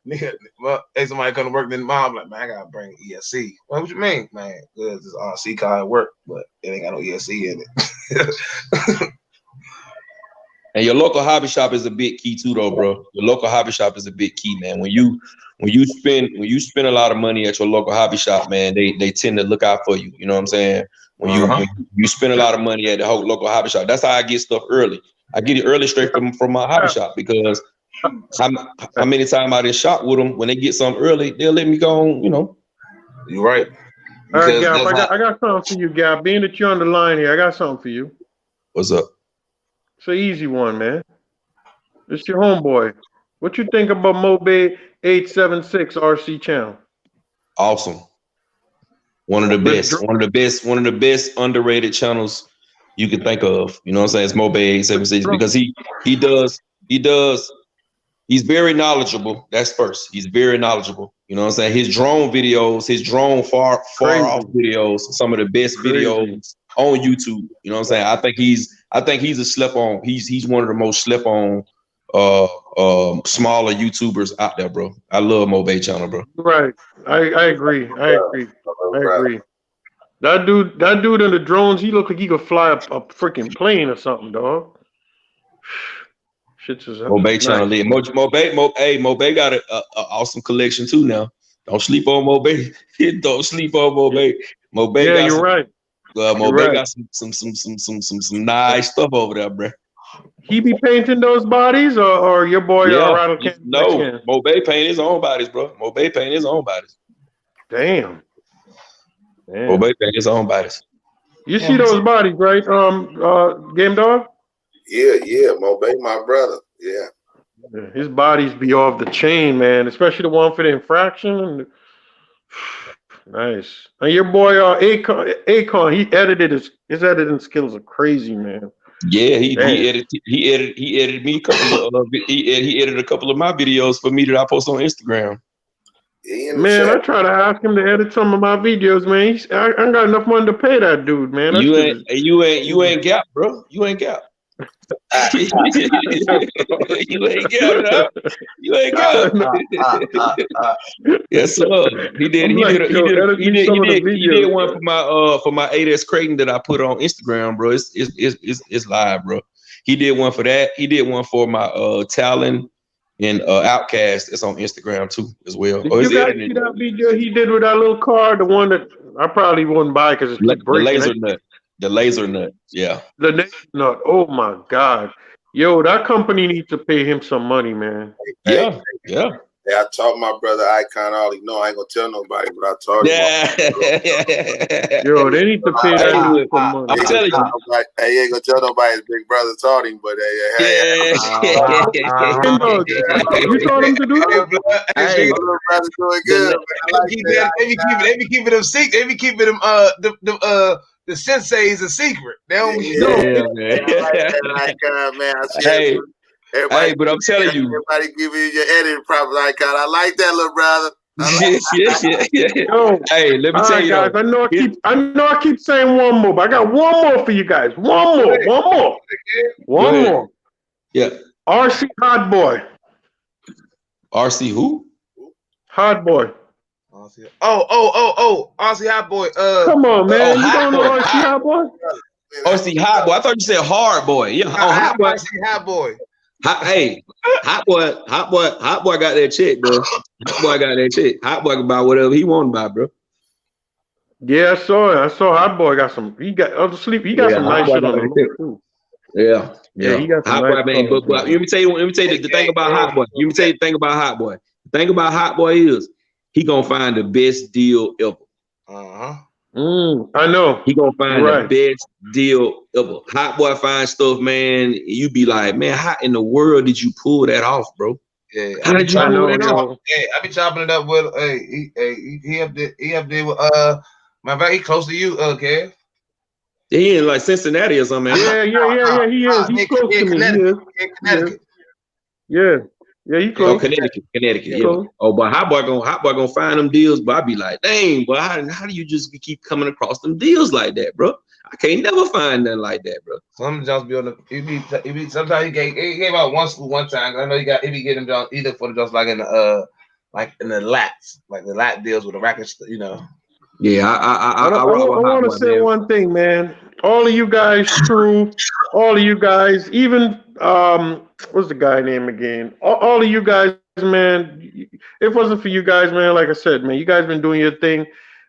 Nigga, well, hey, somebody come to work, then mom like, man, I gotta bring ESC. Well, what you mean, man? Because this RC car at work, but it ain't got no ESC in it. And your local hobby shop is a big key too, though, bro. Your local hobby shop is a big key, man. When you spend a lot of money at your local hobby shop, man, they tend to look out for you. You know what I'm saying? When you spend a lot of money at the whole local hobby shop, that's how I get stuff early. I get it early straight from my hobby shop because how many times I did shop with them, when they get something early, they'll let me go on, you know. You're right. All right, Gap, I got something for you, Gap. Being that you're on the line here, I got something for you. What's up? It's an easy one, man. It's your homeboy. What you think about Mobay 876 RC channel? Awesome. One of the best underrated channels you can think of. You know what I'm saying? It's Mobay 876 because he's very knowledgeable. That's first. He's very knowledgeable. You know what I'm saying? His drone videos, his drone far off videos, some of the best videos on YouTube. You know what I'm saying? I think he's a slept on. He's one of the most slept on smaller YouTubers out there, bro. I love Mobay channel, bro. Right. I agree. I agree. That dude in the drones, he looked like he could fly a freaking plane or something, dog. Shit's Mobay channel. Mobay got a awesome collection too now. Don't sleep on Mobay. Don't sleep on Mobay. Mobay. Yeah, you're right. Mobay got some nice stuff over there, bro. He be painting those bodies, or your boy Rattle Can? No, Mobay paint his own bodies, bro. Mobay paint his own bodies. Damn. Mobay paint his own bodies. You see those bodies, right? Game Dog? Yeah, Mobay, my brother. Yeah. His bodies be off the chain, man. Especially the one for the infraction. Nice. And your boy Akon, he edited his editing skills are crazy, man. Yeah, he edited me a couple of he edited a couple of my videos for me that I post on Instagram. Man, I try to ask him to edit some of my videos, man. I ain't got enough money to pay that dude, man. You ain't Gap, bro. You ain't Gap. You ain't Gap, no. You ain't Gap. Yes, sir. He did one for my 8xt Creighton that I put on Instagram, bro. It's live, bro. He did one for that. He did one for my Talon and 8xt. It's on Instagram too as well. Did you guys see that video he did with that little car? The one that I probably wouldn't buy because it's keep breaking. The laser nut. Yeah. The laser nut. Oh my God. Yo, that company needs to pay him some money, man. Yeah. Yeah, I taught my brother Icon all he know. I ain't gonna tell nobody, but I taught him. Yo, they need to pay that dude some money. I'm telling you. Hey, he ain't gonna tell nobody his big brother taught him, but you told him to do that? Hey, little brother doing good. They be keeping them secret. They be keeping them the senseis a secret. They don't man. Hey, but I'm telling you, everybody give you your editing problems, Icon. I like that, little brother. Yo, hey, let me tell you, guys. I know I keep saying one more, but I got one more for you guys. One more. Yeah. RC Hot Boy. RC who? Hot Boy. Oh, RC Hot Boy. Come on, man. You don't know RC Hot Boy? RC Hot Boy. I thought you said Hard Boy. Yeah. Hot Boy. RC Hot Boy. Hot boy got that check, bro. Hot boy got that check. Hot boy can buy whatever he want to buy, bro. Yeah, I saw it. I saw Hot Boy got some. He got some nice shit on the too. Yeah. He got some Hot nice Boy, man. But let me tell you the thing about Hot Boy. Let me tell you the thing about Hot Boy. The thing about Hot Boy is he gonna find the best deal ever. I know. He gonna find the best deal ever. Hot Boy find stuff, man. You be like, man, how in the world did you pull that off, bro? Yeah, how did you pull that off? Hey, I be chopping it up with. He up there with my back. He close to you, Kev. He in like Cincinnati or something. Man. Yeah. He is. He's close to me. Connecticut. Yeah, he close. Oh, Connecticut. Yeah. Oh, but Hot Boy gonna find them deals. But I be like, dang, but how do you just keep coming across them deals like that, bro? I can't never find nothing like that, bro. Some jobs be on the. Sometimes he gave out one school one time. I know he be getting them jobs either for the jobs like in the like in the lats, like the lat deals with the racket, you know. Yeah, I I rock with Hot want to Boy, say man. one thing, man. All of you guys, True, all of you guys, even what's the guy name again? All of you guys, man. If it wasn't for you guys, man, like I said, man, you guys been doing your thing.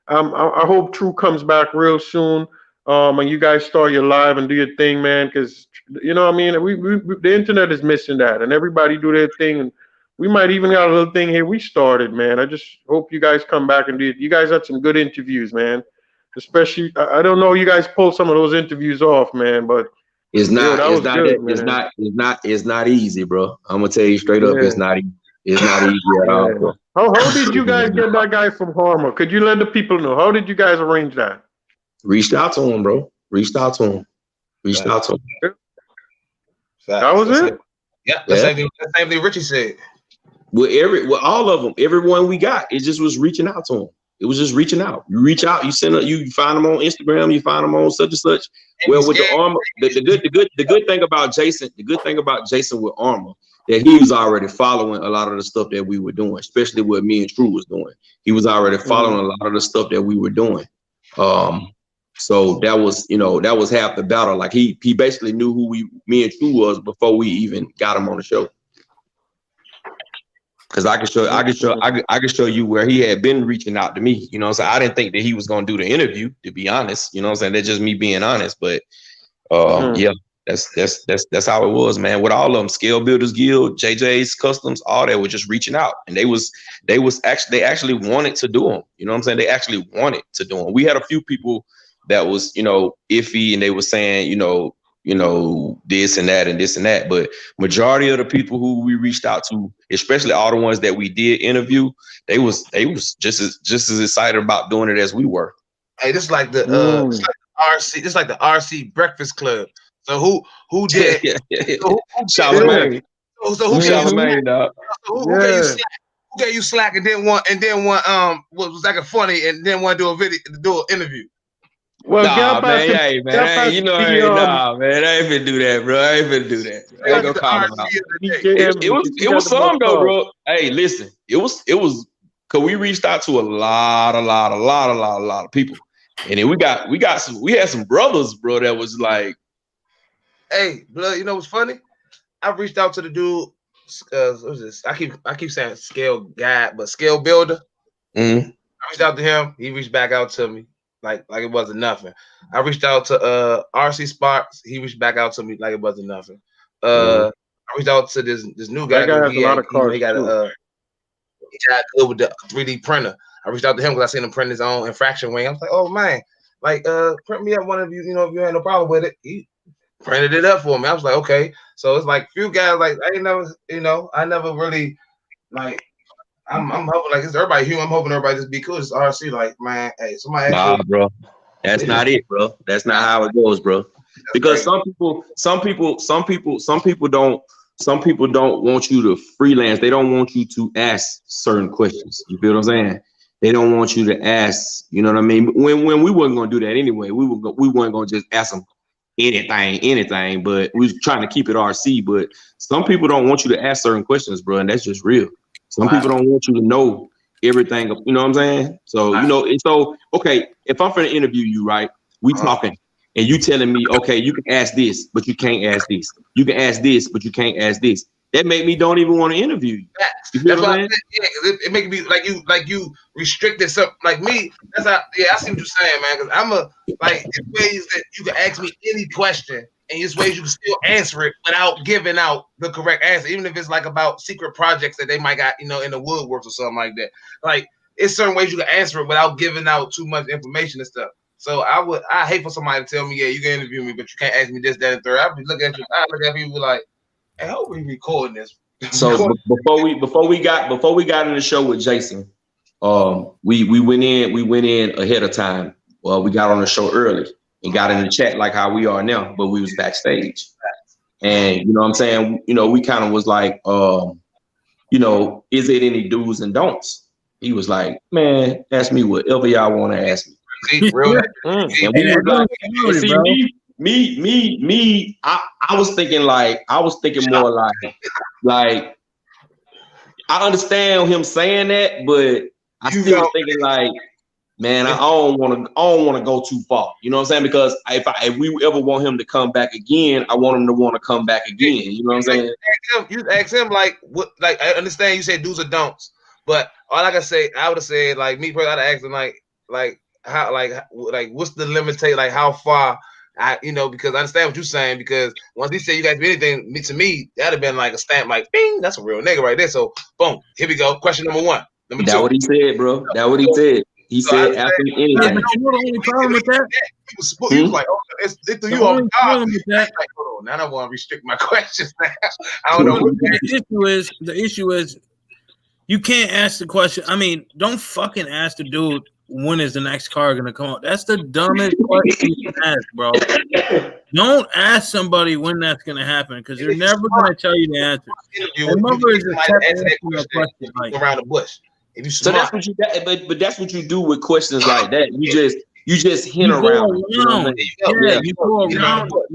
I hope True comes back real soon. And you guys start your live and do your thing, man, because you know what I mean. We the internet is missing that, and everybody do their thing. And we might even got a little thing here we started, man. I just hope you guys come back and do it. You guys had some good interviews, man. Especially, I don't know, you guys pulled some of those interviews off, man, but It's not. that It's was not. good, It's man. not. It's not. It's not easy, bro. I'm gonna tell you straight up. Yeah. It's not. It's not easy at all, Yeah. bro. How did you guys get that guy from Harmer? Could you let the people know? How did you guys arrange that? Reached out to him, bro. Reached out to him. That was it? Yeah, the same thing Richie said. With all of them, everyone we got, it just was reaching out to them. It was just reaching out. You reach out, you find them on Instagram, you find them on such and such. Well, with the Armor, the good thing about Jason, with Armor, that he was already following a lot of the stuff that we were doing, especially what me and True was doing. He was already following a lot of the stuff that we were doing. So that was half the battle. Like he basically knew who me and True was before we even got him on the show. Cause I can show you where he had been reaching out to me. You know what I'm saying? I didn't think that he was gonna do the interview, to be honest. You know what I'm saying? That's just me being honest. But yeah, that's how it was, man. With all of them, Scale Builders Guild, JJ's Customs, all that were just reaching out. And they actually wanted to do them. You know what I'm saying? They actually wanted to do them. We had a few people that was, iffy, and they were saying, this and that and this and that. But majority of the people who we reached out to, especially all the ones that we did interview, they was just as excited about doing it as we were. Hey, this is like the RC. This is like the RC Breakfast Club. So who did? Charlamagne. So who gave you slack and then one was like a funny and then want to do an interview? Well, nah, man, hey, man, I ain't finna do that, bro. I ain't finna do that. I ain't gonna call him out. It was some though, bro. Hey, listen, it was because we reached out to a lot of people, and then we had some brothers, bro, that was like, hey, blood, you know what's funny? I reached out to the dude. What was this? I keep saying Scale Guy, but Scale Builder. Mm-hmm. I reached out to him. He reached back out to me. Like it wasn't nothing. I reached out to RC Sparks. He reached back out to me like it wasn't nothing. I reached out to this new guy. He got good with the 3D printer. I reached out to him because I seen him print his own infraction wing. I was like, oh man, like print me up one of you. If you had no problem with it, he printed it up for me. I was like, okay. So it's like few guys like I never really like. I'm hoping like it's everybody human. I'm hoping everybody just be cool. It's RC like, man, hey, somebody nah, bro. That's not it, bro. That's not how it goes, bro. Because some people don't want you to freelance. They don't want you to ask certain questions. You feel what I'm saying? They don't want you to ask, you know what I mean? When we weren't gonna do that anyway, we weren't gonna just ask them anything, but we was trying to keep it RC. But some people don't want you to ask certain questions, bro, and that's just real. Some people don't want you to know everything, you know what I'm saying? So, okay, if I'm going to interview you, right, we talking, and you telling me, okay, you can ask this, but you can't ask this. You can ask this, but you can't ask this. That make me don't even want to interview you. You feel what I'm saying? Yeah, it make me like you restricted something. Like me, that's how. Yeah, I see what you're saying, man. Because I'm it's ways that you can ask me any question. And it's ways you can still answer it without giving out the correct answer, even if it's like about secret projects that they might got, in the woodworks or something like that. Like it's certain ways you can answer it without giving out too much information and stuff. So I hate for somebody to tell me, yeah, you can interview me, but you can't ask me this, that, and third. I look at people like, hey, how are we recording this? So before we got in the show with Jason, we went in ahead of time. Well, we got on the show early. And got in the chat like how we are now, but we was backstage. And you know what I'm saying? We kind of was like, is it any do's and don'ts? He was like, man, ask me whatever y'all want to ask me. And we was like, see, me, I was thinking more like I understand him saying that, but I still thinking like, man, I don't want to go too far. You know what I'm saying? Because if we ever want him to come back again, I want him to want to come back again. You know what I'm saying? You ask him like what? Like I understand you said do's or don'ts, but all I can say, I would have said like me personally, I'd ask him like how like what's the limitation? Like how far? Because I understand what you're saying. Because once he said you guys do anything to me, that'd have been like a stamp, like bing, that's a real nigga right there. So boom, here we go. Question number one. Number two. That's what he said, bro. That's what he said. He said after anything. Yeah, but you know the only problem with that? He was like, oh, it threw you off guard. Like, hold on, now I want to restrict my questions now. I don't know. The issue is you can't ask the question. I mean, don't fucking ask the dude when is the next car gonna come out. That's the dumbest question you can ask, bro. Don't ask somebody when that's gonna happen because they're never gonna tell you the answer. Remember, is a question like around the bush. So that's what you but that's what you do with questions like that. You just hint around. You go around. You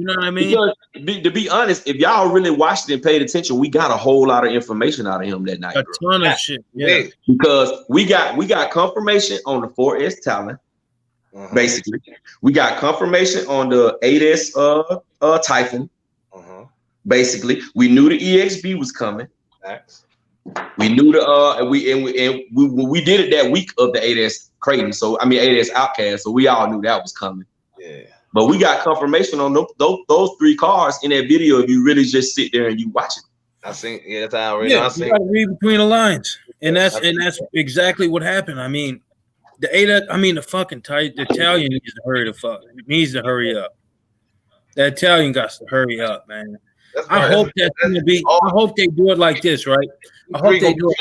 know what I mean? Because, to be honest, if y'all really watched it and paid attention, we got a whole lot of information out of him that night. A ton of shit. Yeah. Because we got confirmation on the 4S Talon. Basically, we got confirmation on the 8S Typhon. Basically, we knew the EXB was coming. We knew we did it that week of the 8S Creighton, 8S Outcast, so we all knew that was coming. Yeah. But we got confirmation on those three cars in that video. If you really just sit there and you watch it, I think that's how I read. Yeah, you gotta read between the lines, and that's exactly what happened. I mean, the fucking the Italian needs to hurry up. The Italian got to hurry up, man. I hope they do it like this, right? I hope they do it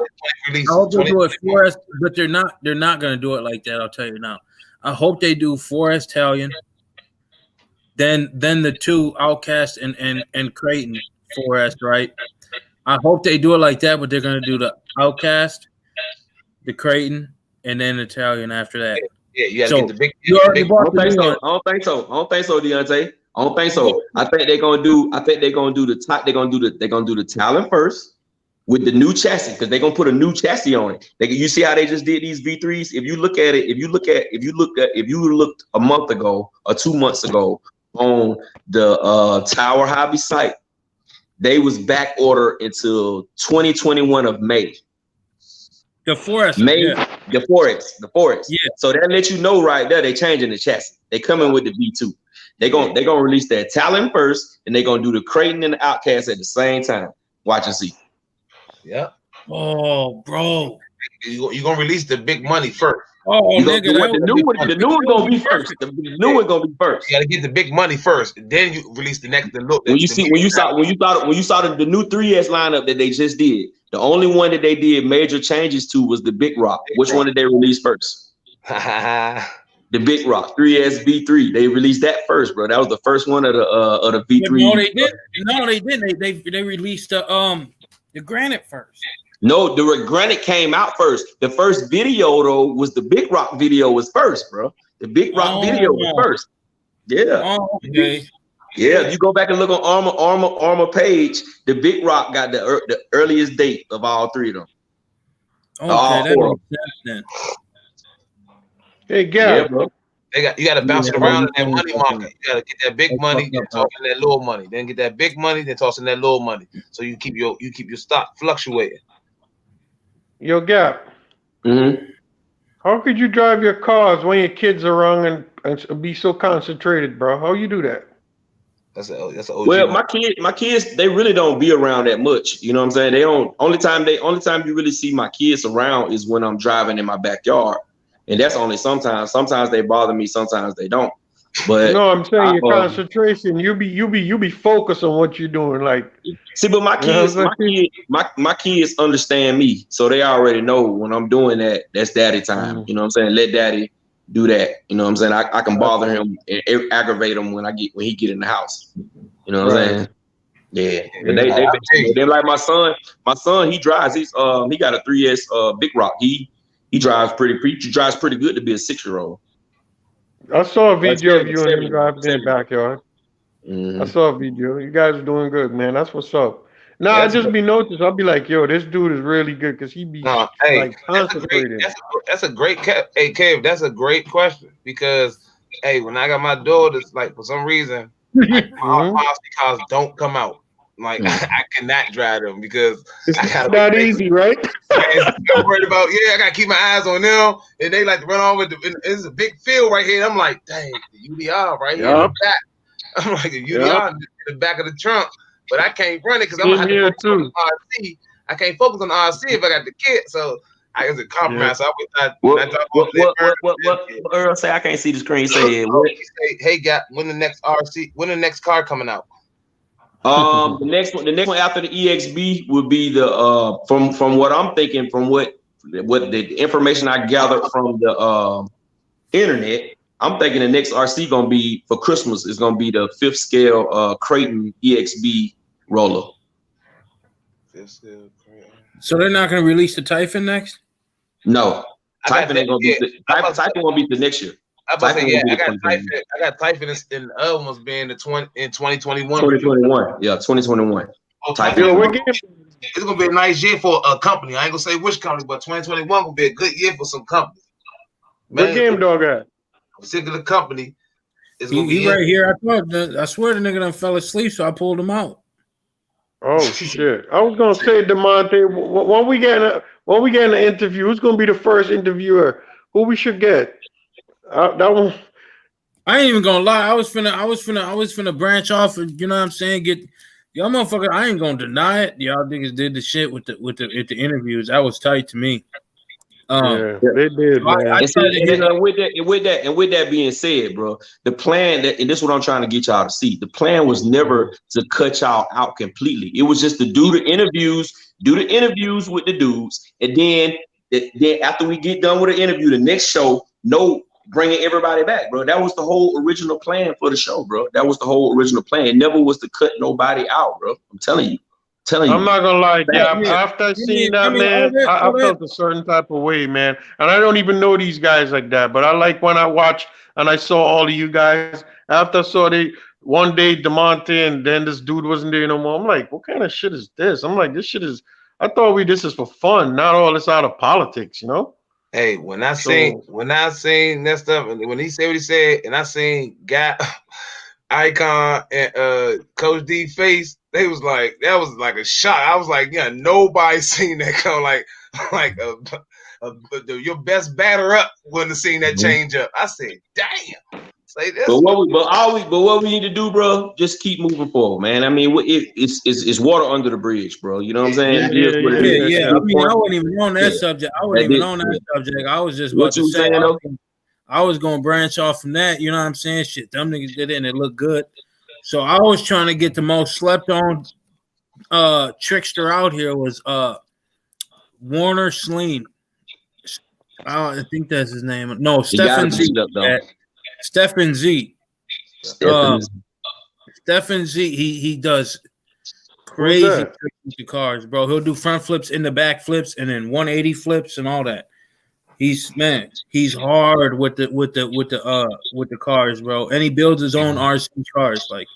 for us, but they're not gonna do it like that. I'll tell you now. I hope they do 4S Italian, then the two Outcast and Creighton 4S, right? I hope they do it like that, but they're gonna do the Outcast, the Creighton, and then Italian after that. Yeah, you gotta get the big. I don't think so, Deontay. I don't think so. I think they're gonna do the Talon first with the new chassis because they're gonna put a new chassis on it. You see how they just did these V3s? If you look a month ago or 2 months ago on the Tower Hobby site, they was back order until 2021 of May. The 4S, the 4S. Yeah. So that lets you know right there they changing the chassis. They coming with the V2. They're gonna release their Talon first, and they're gonna do the Creighton and the Outcast at the same time. Watch and see. Yeah. Oh, bro. You're gonna release the big money first. Oh, nigga, the new one gonna be first. The new one gonna be first. You gotta get the big money first, and then you release the next. When you saw the new 3S lineup that they just did, the only one that they did major changes to was the Big Rock. Which one did they release first? The Big Rock 3S V3. They released that first, bro. That was the first one of the V3. No, they didn't. No, they didn't. They released the Granite first. No, the Granite came out first. The first video though was the Big Rock video was first, bro. The Big Rock video was first. Yeah. Oh, okay. Yeah, if you go back and look on Armor page, the Big Rock got the earliest date of all three of them. Okay, that makes sense then. Hey, Gary, bro. You got to bounce it around in that money market. You got to get that big money, then toss in that little money. Then get that big money, then toss in that little money. So you keep your stock fluctuating. Yo, Gap. Mm-hmm. How could you drive your cars when your kids are around and be so concentrated, bro? How you do that? That's an OG. Well, my kids, they really don't be around that much. You know what I'm saying? They don't. Only time you really see my kids around is when I'm driving in my backyard. And that's only sometimes. Sometimes they bother me. Sometimes they don't. But no, I'm saying your concentration. You be focused on what you're doing. Like, see, but my kids understand me, so they already know when I'm doing that. That's daddy time. Mm-hmm. You know what I'm saying? Let daddy do that. You know what I'm saying? I can bother him and aggravate him when he get in the house. You know what I'm saying? Yeah. They like my son. My son, he drives. He got a 3S Big Rock. He drives pretty good to be a 6-year-old. I saw a video of you and him driving in the backyard. Mm-hmm. I saw a video. You guys are doing good, man. That's what's up. No, Yeah, I just be noticed. I'll be like, yo, this dude is really good because he be hey, like concentrating. that's a great hey Kev, that's a great question because hey, when I got my daughters, like for some reason, my policy cars don't come out. Like I cannot drive them because It's I gotta not that easy, right? I'm worried about I gotta keep my eyes on them, and they like to run on with it's a big field right here. And I'm like, dang, the UDR right here in the back. I'm like, the UDR in the back of the trunk, but I can't run it because I'm gonna have to focus on the RC. I can't focus on the RC if I got the kit, so I was a compromise. So What Earl say? I can't see the screen. Say what? Hey, when the next car coming out? The next one after the EXB would be the from what I'm thinking, from what the information I gathered from the internet, I'm thinking the next RC gonna be for Christmas is gonna be the 5th scale Creighton EXB roller. So they're not gonna release the Typhon next? No, Typhon ain't gonna be. Typhon won't be the next year. I got Typhon and the other ones being in 2021. 2021, yeah, 2021. It's gonna be a nice year for a company. I ain't gonna say which company, but 2021 gonna be a good year for some companies. What game dog at? A particular company is gonna be right here. I swear the nigga done fell asleep, so I pulled him out. Oh shit! I was gonna say, DeMonte, when we get an interview, who's gonna be the first interviewer? Who we should get? That one. I ain't even gonna lie. I was finna branch off. You know what I'm saying? Get y'all motherfucker. I ain't gonna deny it. Y'all niggas did the shit with the interviews. That was tight to me. Yeah, they did, man. And with that being said, bro, the plan and this is what I'm trying to get y'all to see. The plan was never to cut y'all out completely. It was just to do the interviews with the dudes, and then after we get done with the interview, the next show, bringing everybody back, bro. That was the whole original plan for the show, bro. That was the whole original plan. It never was to cut nobody out, bro. I'm telling you. I'm not gonna lie, after I seen that, man, I felt a certain type of way, man. And I don't even know these guys like that, but I like when I watched and I saw all of you guys. After I saw one day DeMonte and then this dude wasn't there no more. I'm like, what kind of shit is this? I'm like, this shit is. I thought this is for fun, not all this out of politics, you know. Hey, when I seen that stuff, and when he said what he said, and I seen Icon and Coach D face, that was like a shock. I was like, yeah, nobody seen that come like your best batter up wouldn't have seen that change up. I said, damn. Say this. But what we need to do, bro, just keep moving forward, man. I mean, it's water under the bridge, bro. You know what I'm saying? Yeah. I mean, I wasn't even on that subject. I was just about to say I was gonna branch off from that. You know what I'm saying? Shit, them niggas did it and it looked good. So I was trying to get the most slept on trickster out here was Warner Sleen. I think that's his name. No, Stefan Z. Stefan Z. Stefan Z. He does crazy tricks with the cars, bro. He'll do front flips, in the back flips, and then 180 flips and all that. He's hard with the cars, bro. And he builds his own RC cars. Like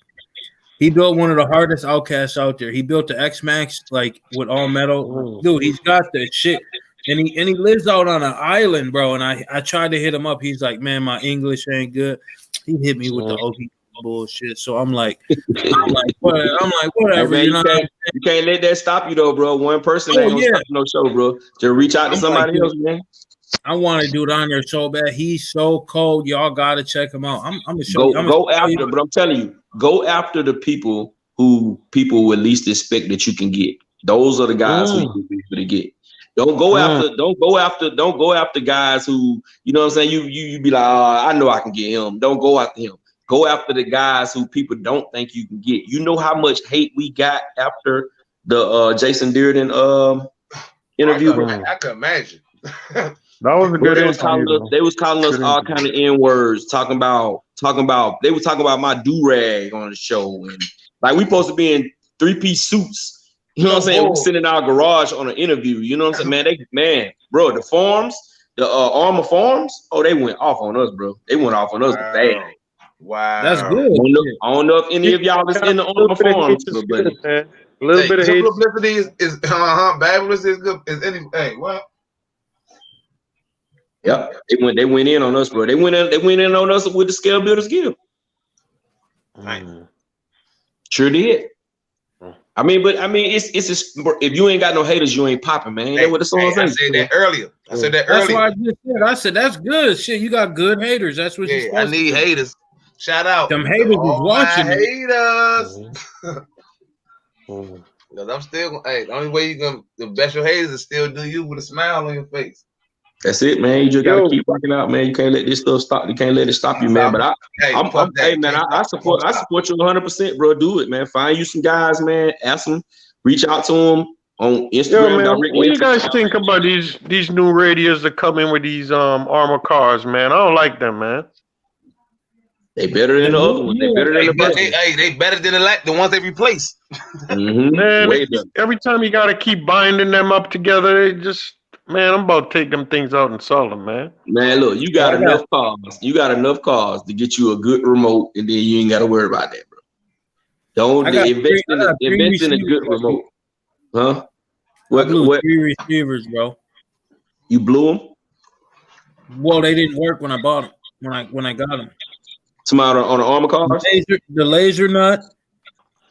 he built one of the hardest outcasts out there. He built the X Max like with all metal. Dude, he's got the shit. And he lives out on an island, bro. And I tried to hit him up. He's like, man, my English ain't good. He hit me with the OP bullshit. So I'm like, whatever. Hey, man, you can't let that stop you though, bro. One person ain't gonna stop no show, bro. Just reach out to somebody else, man. I want to do it on there so bad. He's so cold. Y'all gotta check him out. I'm gonna show you. Go after, but I'm telling you, go after the people who people would least expect that you can get. Those are the guys who you be able to get. Don't go after guys who, you know what I'm saying? You be like, I know I can get him. Don't go after him. Go after the guys who people don't think you can get. You know how much hate we got after the Jason Dearden interview? I can imagine. That was a good interview. They was calling us all kind of N-words, talking about they were talking about my do-rag on the show, and like we supposed to be in 3-piece suits. You know what I'm saying? We sitting in our garage on an interview. You know what I'm saying? Bro, the farms, the Armor Farms, they went off on us, bro. They went off on us bad. Wow. That's good. I don't know if any of y'all is in the Armor Farms, buddy. A little bit of Good hate. publicity is bad publicity is good. Is any what? Yep. They went in on us, bro. They went in on us with the Scale Builders Guild. Sure did. I mean, it's just, if you ain't got no haters, you ain't popping, man. Ain't that what the song I says? said that earlier. That's why I just said. I said that's good. Shit, you got good haters. That's what you're I supposed to need do. haters. Shout out. Them haters is All watching. my haters. Mhm. Because I'm still, the only way you gonna the best your haters is still do you with a smile on your face. That's it, man. You just gotta keep working out, man. You can't let this stuff stop. You can't let it stop you, man. But I support you 100%, bro. Do it, man. Find you some guys, man. Ask them, reach out to them on Instagram. Yo, man, what do you guys think about these new radios that come in with these armor cars, man? I don't like them, man. They better than the other ones. They better than the first ones. They better than the ones they replace. Man, every time you gotta keep binding them up together, they just, man, I'm about to take them things out and sell them, man. Man, look, you got enough cars. You got enough cars to get you a good remote, and then you ain't got to worry about that, bro. Don't invest in a good remote, huh? What? 3 receivers, bro. You blew them? Well, they didn't work when I bought them. When I got them. Tomorrow on the armor cars? The laser nut.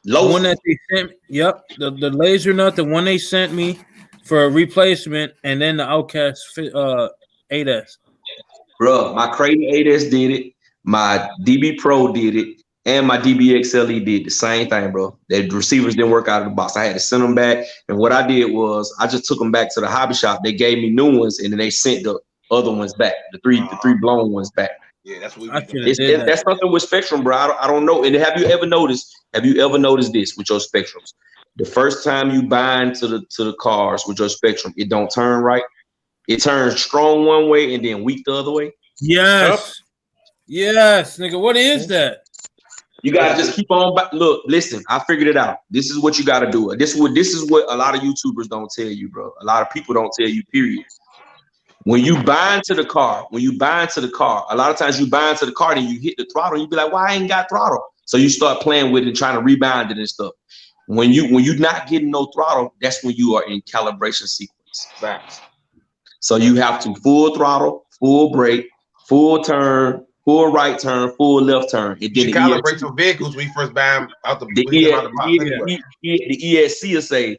Losi. The one that they sent. Yep, the laser nut. The one they sent me for a replacement, and then the Outcast 8s. Bro, my Creighton 8s did it. My DB Pro did it. And my DBXLE did the same thing, bro. The receivers didn't work out of the box. I had to send them back. And what I did was I just took them back to the hobby shop. They gave me new ones, and then they sent the other ones back, the three blown ones back. Yeah, that's what that's something with Spectrum, bro. I don't know. And have you ever noticed this with your Spectrums? The first time you bind to the cars with your Spectrum, it don't turn right. It turns strong one way and then weak the other way. Yes. Yes, nigga. What is that? You gotta just keep on. Look, listen. I figured it out. This is what you gotta do. This is what a lot of YouTubers don't tell you, bro. A lot of people don't tell you. Period. When you bind to the car, a lot of times you bind to the car and you hit the throttle. You be like, "Why I ain't got throttle?" So you start playing with it and trying to rebound it and stuff. When you're not getting no throttle, that's when you are in calibration sequence. Facts. So you have to full throttle, full brake, full turn, full right turn, full left turn. And then you calibrate your vehicles when you first buy them out the box. The ESC will say,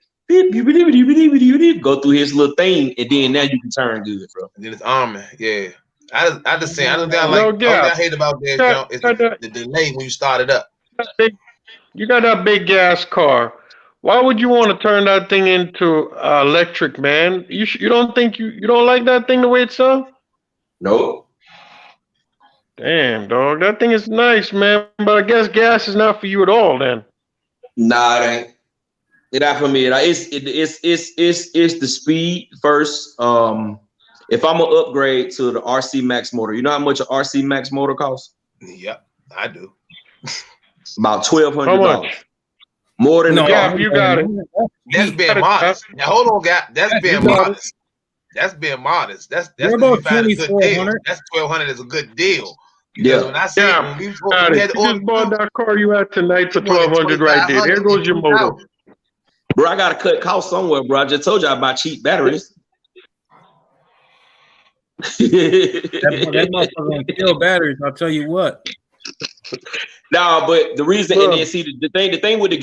go through his little thing, and then now you can turn good, bro. And then it's arming, yeah. I just say I don't hate about that. It's the delay when you start it up. You got that big gas car. Why would you want to turn that thing into electric, man? You don't think you don't like that thing the way it's up? No. Damn, dog, that thing is nice, man. But I guess gas is not for you at all, then. Nah, it ain't. It not for me. It's the speed first. If I'm gonna upgrade to the RC Max motor, you know how much an RC Max motor costs? Yep, I do. About $1,200. More than the car. You got it. That's being modest. Now hold on, guy. That's being modest. That's being modest. That's about $2,400. That's $1,200 is a good deal. Because when I say you just bought that car you had tonight for $1,200 right there. There goes your motor. Bro, I gotta cut costs somewhere, bro. I just told you I buy cheap batteries. that motherfucker gonna kill batteries. I'll tell you what. No, but the reason, and then see the thing with the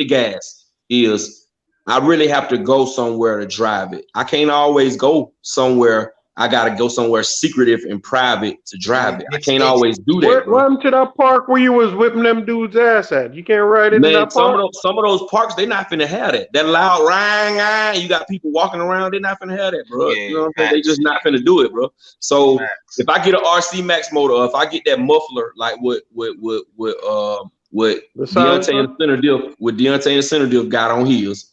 gas is I really have to go somewhere to drive it. I can't always go somewhere. I gotta go somewhere secretive and private to drive it. I can't always do that. Run to that park where you was whipping them dudes' ass at. You can't ride in that park. Some of those parks, they're not finna have that. That loud rang, you got people walking around, they're not finna have that, bro. Yeah, you know what I'm saying? They just not finna do it, bro. So if I get an RC Max motor, or if I get that muffler like with Deontay and the center diff got on his.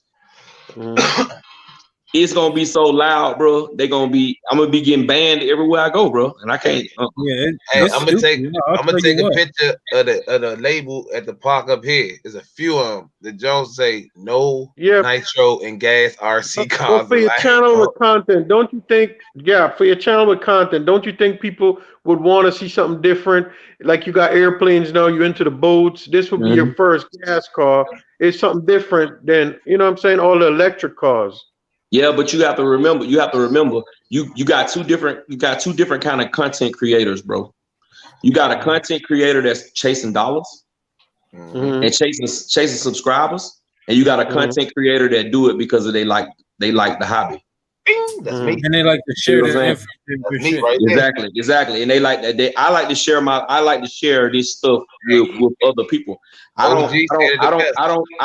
It's gonna be so loud, bro. I'm gonna be getting banned everywhere I go, bro. And I can't. Hey, I'm gonna take a picture of the label at the park up here. There's a few of them. The Jones say no nitro and gas RC cars. For your channel with content, don't you think? Yeah, for your channel with content, don't you think people would want to see something different? Like you got airplanes now, you into the boats. This would be your first gas car. is something different than, you know what I'm saying, all the electric cars. Yeah, but you have to remember, you got two different kind of content creators, bro. You got a content creator that's chasing dollars and chasing subscribers, and you got a content creator that do it because they like the hobby. That's me. And they like to share their That's me right there. Exactly. And they like that. I like to share this stuff with other people. I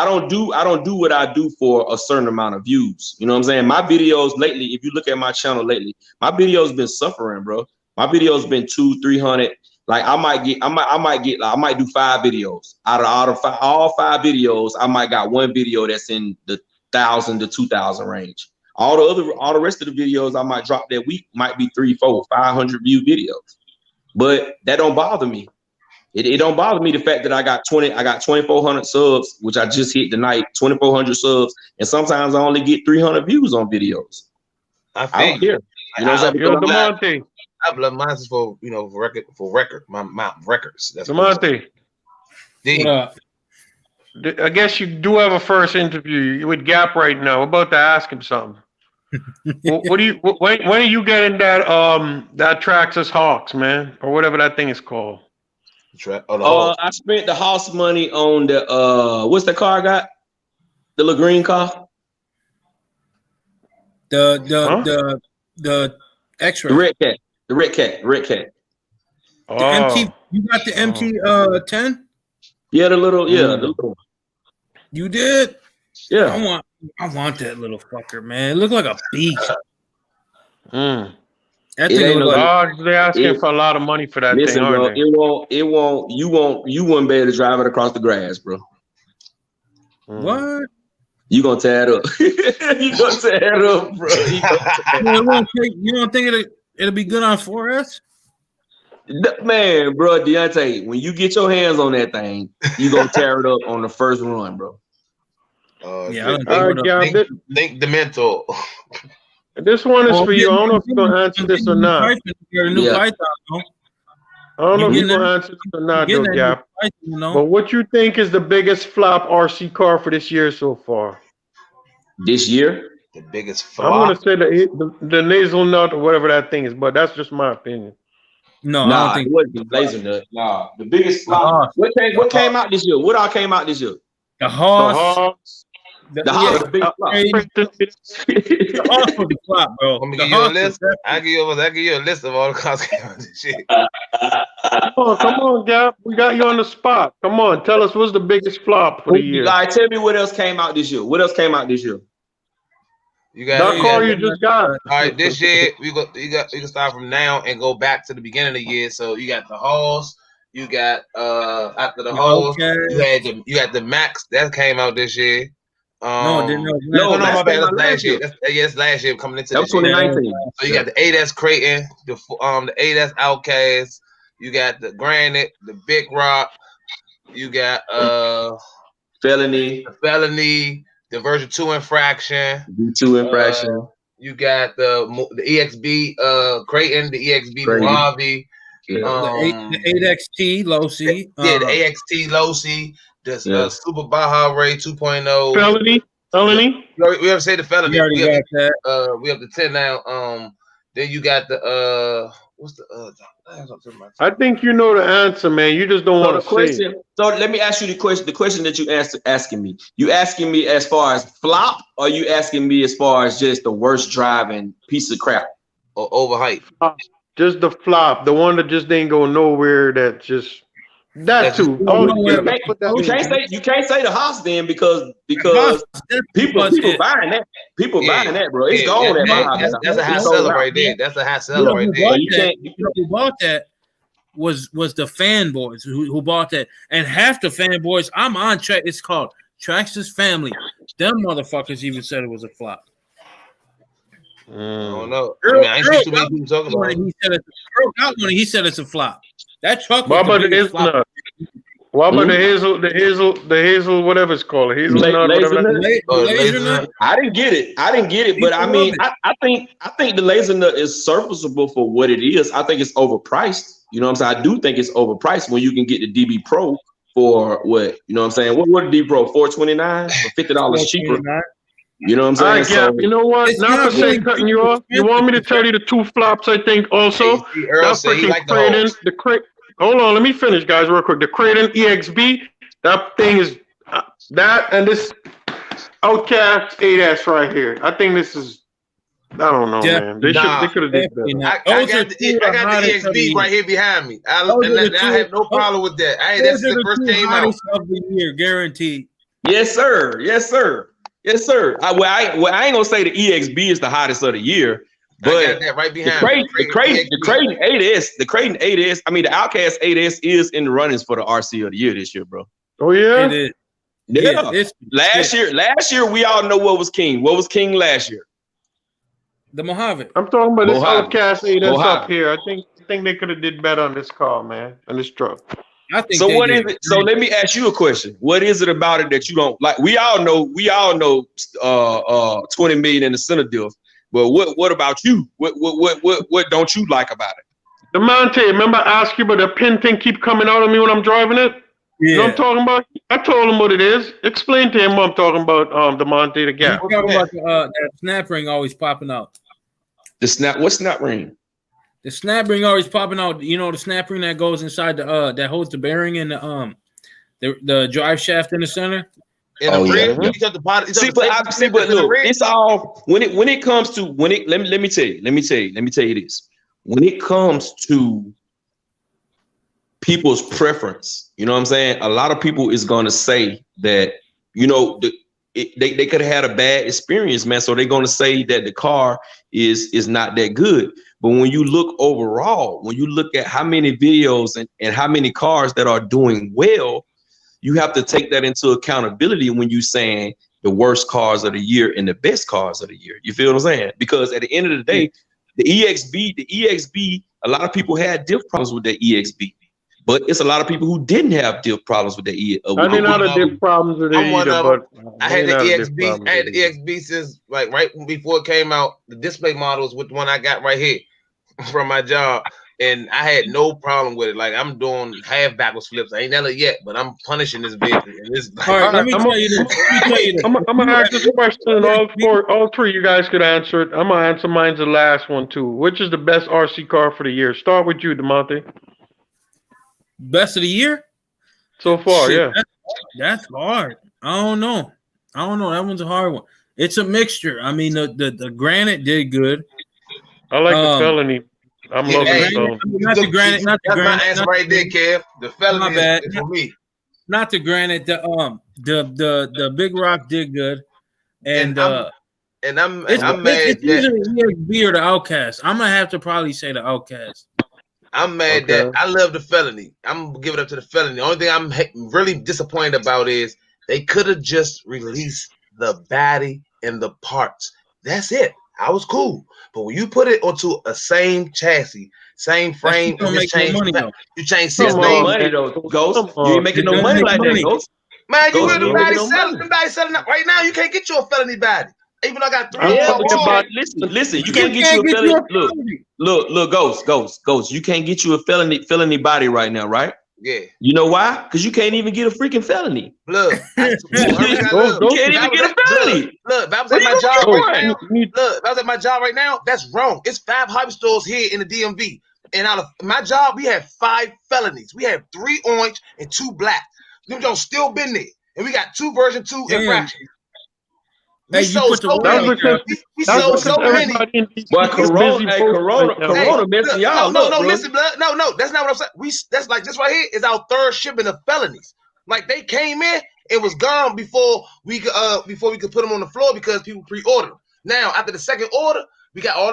don't do what I do for a certain amount of views. You know what I'm saying? My videos lately, if you look at my channel lately, my videos been suffering, bro. My videos been 200-300. Like I might do 5 videos out of all 5 videos. I might got one video that's in the 1,000 to 2,000 range. All the rest of the videos I might drop that week might be 300, 400, 500 view videos, but that don't bother me. It don't bother me the fact that I got 2,400 subs, which I just hit tonight, 2,400 subs, and sometimes I only get 300 views on videos. I don't care. You know what I'm saying? I love mine for record. My records. That's Demonte. I guess you do have a first interview with Gap right now. We're about to ask him something. When are you getting that Traxxas Hawks, man, or whatever that thing is called? I spent the house money on the what's the car I got? The little green car. The X-ray. The red cat. Oh. The MT. You got the MT 10? Yeah, the little one. You did? Yeah. I want that little fucker, man. It looked like a beast. That thing look like they're asking for a lot of money for that thing, aren't they? You wouldn't be able to drive it across the grass, bro. What? You gonna tear it up. You gonna tear it up, bro. You don't think it'll be good on 4S? Man, bro, Deontay, when you get your hands on that thing, you gonna tear it up on the first run, bro. Think the mental. This one is for you. I don't know if you're gonna answer this or not. I don't know if you're gonna answer this or not, though, Gap. But what you think is the biggest flop RC car for this year so far? This year? The biggest flop. I'm gonna say the nasal nut or whatever that thing is, but that's just my opinion. No, I don't think it wasn't the laser nut. Nah, the biggest flop. What came out this year? What all came out this year? The Hawks. The Hawks, big flop. The Hawks was the flop, bro. I'm gonna give you a list. I give you a list of all the cars came out this shit. Come on, Gap. We got you on the spot. Come on, tell us what's the biggest flop for the year. All right, tell me what else came out this year. What else came out this year? You got that car you just got. All right, this year we can start from now and go back to the beginning of the year. So you got the Halls, you got after the Halls, you got the Max that came out this year. No, my bad. That's last year. That's last year coming into. That was 2019. So you got the 8xt Creighton, the 8xt Outcast, you got the Granite, the Big Rock, you got Felony. The version 2 infraction. You got the EXB Creighton, the EXB Mojave. The 8xt Losi. The 8xt Losi. The Super Baja Ray 2.0. Felony. We have to say the Felony. We already got that. We have the 10 now. Then you got the what's the I think you know the answer, man. You just don't want to say it. So let me ask you the question. The question that you asking me. You asking me as far as flop, or you asking me as far as just the worst driving piece of crap or overhyped? Just the flop, the one that just didn't go nowhere. That just that too. You can't say the Haas then because people buying that. People buying that, bro. It's gone. That's a high seller right there. That's a high seller right there. Who bought that was the fanboys who bought that, and half the fanboys. I'm on track. It's called Traxxas Family. Them motherfuckers even said it was a flop. I don't know. I ain't seen too many people talking about it. He said it's a flop. That truck. What about the hazelnut? What about the hazel, whatever it's called, hazelnut, laser nut? I didn't get it, but I mean, I think the laser nut is serviceable for what it is. I think it's overpriced. You know what I'm saying? I do think it's overpriced when you can get the DB Pro for what? You know what I'm saying? What did D-Pro? $429 for $50 cheaper. You know what I'm saying? All right, Gap. You know what? It's Not not to say really cutting you off. You want me to tell you the two flops? I think also Hey, see, Earl that said he freaking like the Kraden, hoes. the crate. Hold on, let me finish, guys, real quick. The Kraden EXB. That thing is that and this Outcast 8S right here. I think this is. I don't know, man. They could have did better. I got the EXB right here behind me. I have no problem with that. That's the first came out of the year, guaranteed. Yes, sir. Yes, sir. Yes, sir. I ain't gonna say the EXB is the hottest of the year, but I got that right behind me. The Kraden 8S. I mean, the Outcast 8S is in the runnings for the RC of the year this year, bro. Oh yeah, it is. Yeah. Last year we all know what was king. What was king last year? The Mojave. I'm talking about this Mojave. Outcast 8S Mojave. up here. I think they could have did better on this car, man, on this truck. I think so. What is it? So let me ask you a question. What is it about it that you don't like? We all know 20 million in the center diff. But what about you? What don't you like about it? The Monte, remember I asked you, but the pin thing keep coming out of me when I'm driving it? Yeah. You know what I'm talking about? I told him what it is. Explain to him what I'm talking about, the Monte, the Gap. You're talking about that snap ring always popping out. What snap ring? The snap ring always popping out. You know the snap ring that goes inside the that holds the bearing and the drive shaft in the center. In the rear, you cut the body. But look, it's all when it comes to let me tell you this. When it comes to people's preference, you know what I'm saying? A lot of people is gonna say that, you know, they could have had a bad experience, man. So they're gonna say that the car is not that good. But when you look overall, when you look at how many videos and how many cars that are doing well, you have to take that into accountability when you're saying the worst cars of the year and the best cars of the year. You feel what I'm saying? Because at the end of the day, the EXB, a lot of people had diff problems with the EXB, but it's a lot of people who didn't have diff problems with the EXB. I didn't have diff problems with it either, but I had the EXB. I had the EXB since like right before it came out. The display models with the one I got right here from my job. And I had no problem with it. Like I'm doing half backwards flips. I ain't done it yet, but I'm punishing this vehicle. And this, all right, let me tell you this. I'm gonna ask this question, and all three you guys could answer it. I'm gonna answer mine's the last one too. Which is the best RC car for the year? Start with you, DeMonte. Best of the year so far, shit, yeah. That's hard. I don't know. That one's a hard one. It's a mixture. I mean, the Granite did good. I like the Felony. I'm loving it. Not the Granite. Not the Granite. That's my answer right there, Kev. The Felony is for me. Not the Granite. The Big Rock did good, and I'm mad. It's either the EXB or the Outcast. I'm gonna have to probably say the Outcast. I'm mad that I love the Felony. I'm gonna give it up to the Felony. The only thing I'm really disappointed about is they could have just released the body and the parts. That's it. I was cool. But when you put it onto a same chassis, same frame, you change six money though, Ghost. You ain't making no money like that, Ghost. Man, you really nobody selling up right now. You can't get you a Felony body. Even though I got 3 listen, you can't get you a felony. Look, Ghost. You can't get you a felony body right now, right? Yeah. You know why? Because you can't even get a freaking felony. Look, you can't even get a felony. Look, if I was at my job right now. Look, if I was at my job right now, that's wrong. It's 5 hobby stores here in the DMV. And out of my job, we have 5 felonies. We have 3 orange and 2 black. Them Jones still been there. And we got 2 version 2 infractions. We sold so many. We sold so many. But Corona messing y'all up. No, listen, blood. No, that's not what I'm saying. That's like this right here is our 3rd shipment of felonies. Like they came in, it was gone before we could put them on the floor because people pre-ordered them. Now after the 2nd order, we got all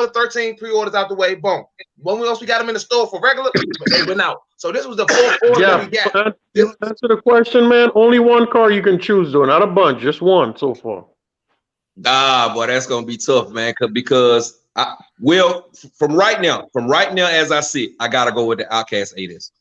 the 13 pre-orders out the way. Boom. When else we got them in the store for regular, they went out. So this was the 4th order we got. Answer the question, man. Only one car you can choose, though, not a bunch, just one so far. Boy, that's gonna be tough, man. Because from right now, as I sit, I gotta go with the Outcast 8S.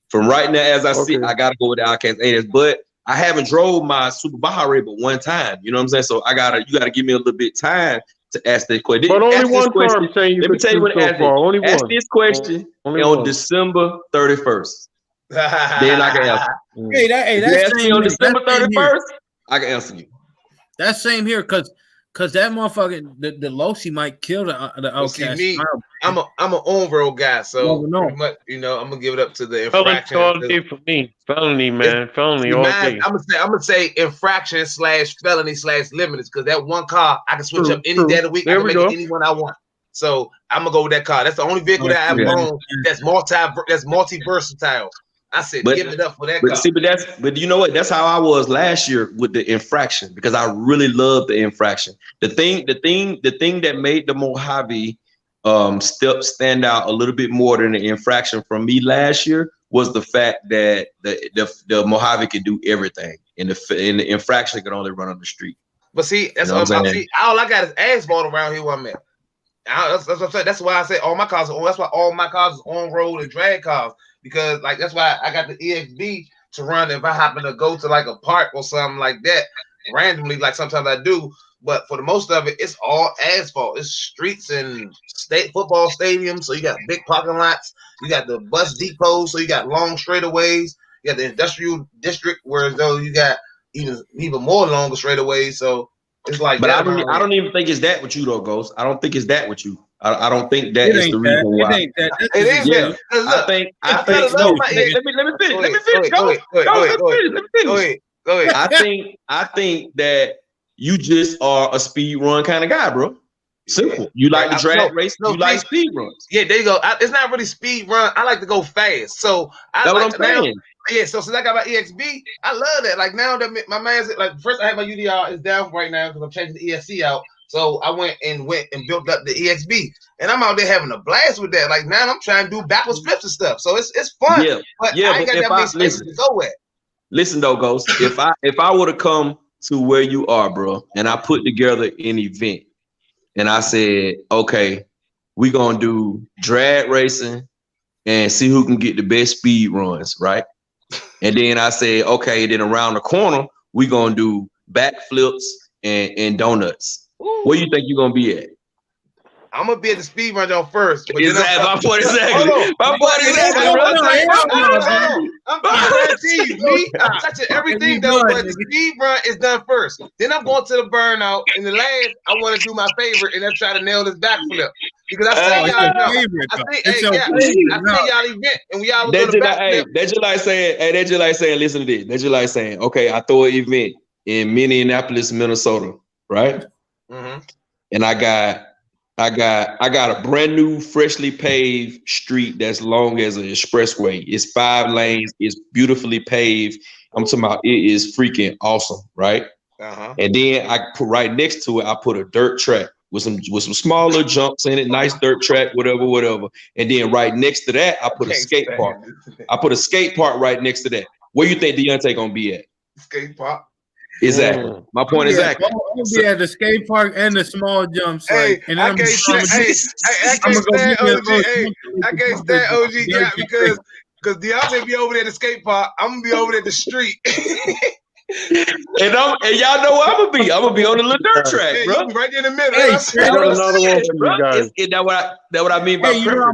From right now, as I sit, I gotta go with the Outcast 8S. But I haven't drove my Super Baja Ray but one time. You know what I'm saying? So you gotta give me a little bit of time to ask this question. But only one car I'm saying you Let me tell you what so far. Only ask one. this question on December 31st. then I can answer. Hey, If you that's ask me on December 31st, I can answer you. That's same here, cause that motherfucker, the Losi might kill the outcast. See, me, I'm an on-road guy, so pretty much, I'm gonna give it up to the infraction. Felony all day for me. Felony, man. Felony all day. I'm gonna say infraction / felony / limited, because that one car I can switch up any day of the week. I can make it any one I want. So I'm gonna go with that car. That's the only vehicle that I have owned that's multi versatile. I said, give it up for that car. See, but you know what? That's how I was last year with the infraction, because I really love the infraction. The thing that made the Mojave stand out a little bit more than the infraction from me last year was the fact that the Mojave can do everything, and the infraction can only run on the street. But see, that's what I'm saying. All I got is asphalt around here where I'm at. That's what I'm saying. That's why I say all my cars are. That's why all my cars is on road and drag cars, because like that's why I got the EXB to run if I happen to go to like a park or something like that randomly. Like sometimes I do, but for the most of it, it's all asphalt. It's streets and state football stadiums. So you got big parking lots. You got the bus depots. So you got long straightaways. You got the industrial district, where though you got even more longer straightaways. So it's like, but I don't even think it's that with you though, Ghost. I don't think it's that with you. I don't think that is the reason why. It ain't that. I think no. Let me finish. Go ahead. I think that you just are a speed run kind of guy, bro. Simple. You like the drag race. You like speed runs. Yeah, there you go. It's not really speed run. I like to go fast. So that's what I'm saying. Yeah, so since I got my EXB, I love that. Like now that my man's like, first I had my UDR is down right now because I'm changing the ESC out. So I went and built up the EXB, and I'm out there having a blast with that. Like now I'm trying to do backwards flips and stuff. So it's fun. Yeah, but I ain't got that many spaces to go at. Listen though, Ghost. If I would have come to where you are, bro, and I put together an event, and I said, okay, we gonna do drag racing and see who can get the best speed runs, right? And then I said, okay, then around the corner, we gonna do backflips and donuts. Ooh. Where you think you're gonna be at? I'm gonna be at the speed run on first. But exactly. My point I'm guarantee you, me, I'm touching everything though, but the speed run is done first. Then I'm going to the burnout. In the last, I want to do my favorite, and then try to nail this backflip. Because I say y'all event, and we all doing the backflip. That's just like saying, listen to this. That's just like saying, okay, I throw an event in Minneapolis, Minnesota, right? Mm-hmm. And I got a brand new, freshly paved street that's long as an expressway. It's 5 lanes. It's beautifully paved. I'm talking about it is freaking awesome, right? Uh-huh. And then I put right next to it, I put a dirt track with some smaller jumps in it, nice dirt track, whatever. And then right next to that, I put a skate park. I put a skate park right next to that. Where you think Deontay gonna be at? Skate park. Exactly. My point exactly. I'm gonna be at the skate park and the small jumps. Hey, I can't stand OG Gap because Deontay be over there at the skate park. I'm gonna be over there at the street. And y'all know where I'm gonna be. I'm gonna be on the little dirt track, bro. Right in the middle. I got another one for you guys. That what I mean by you know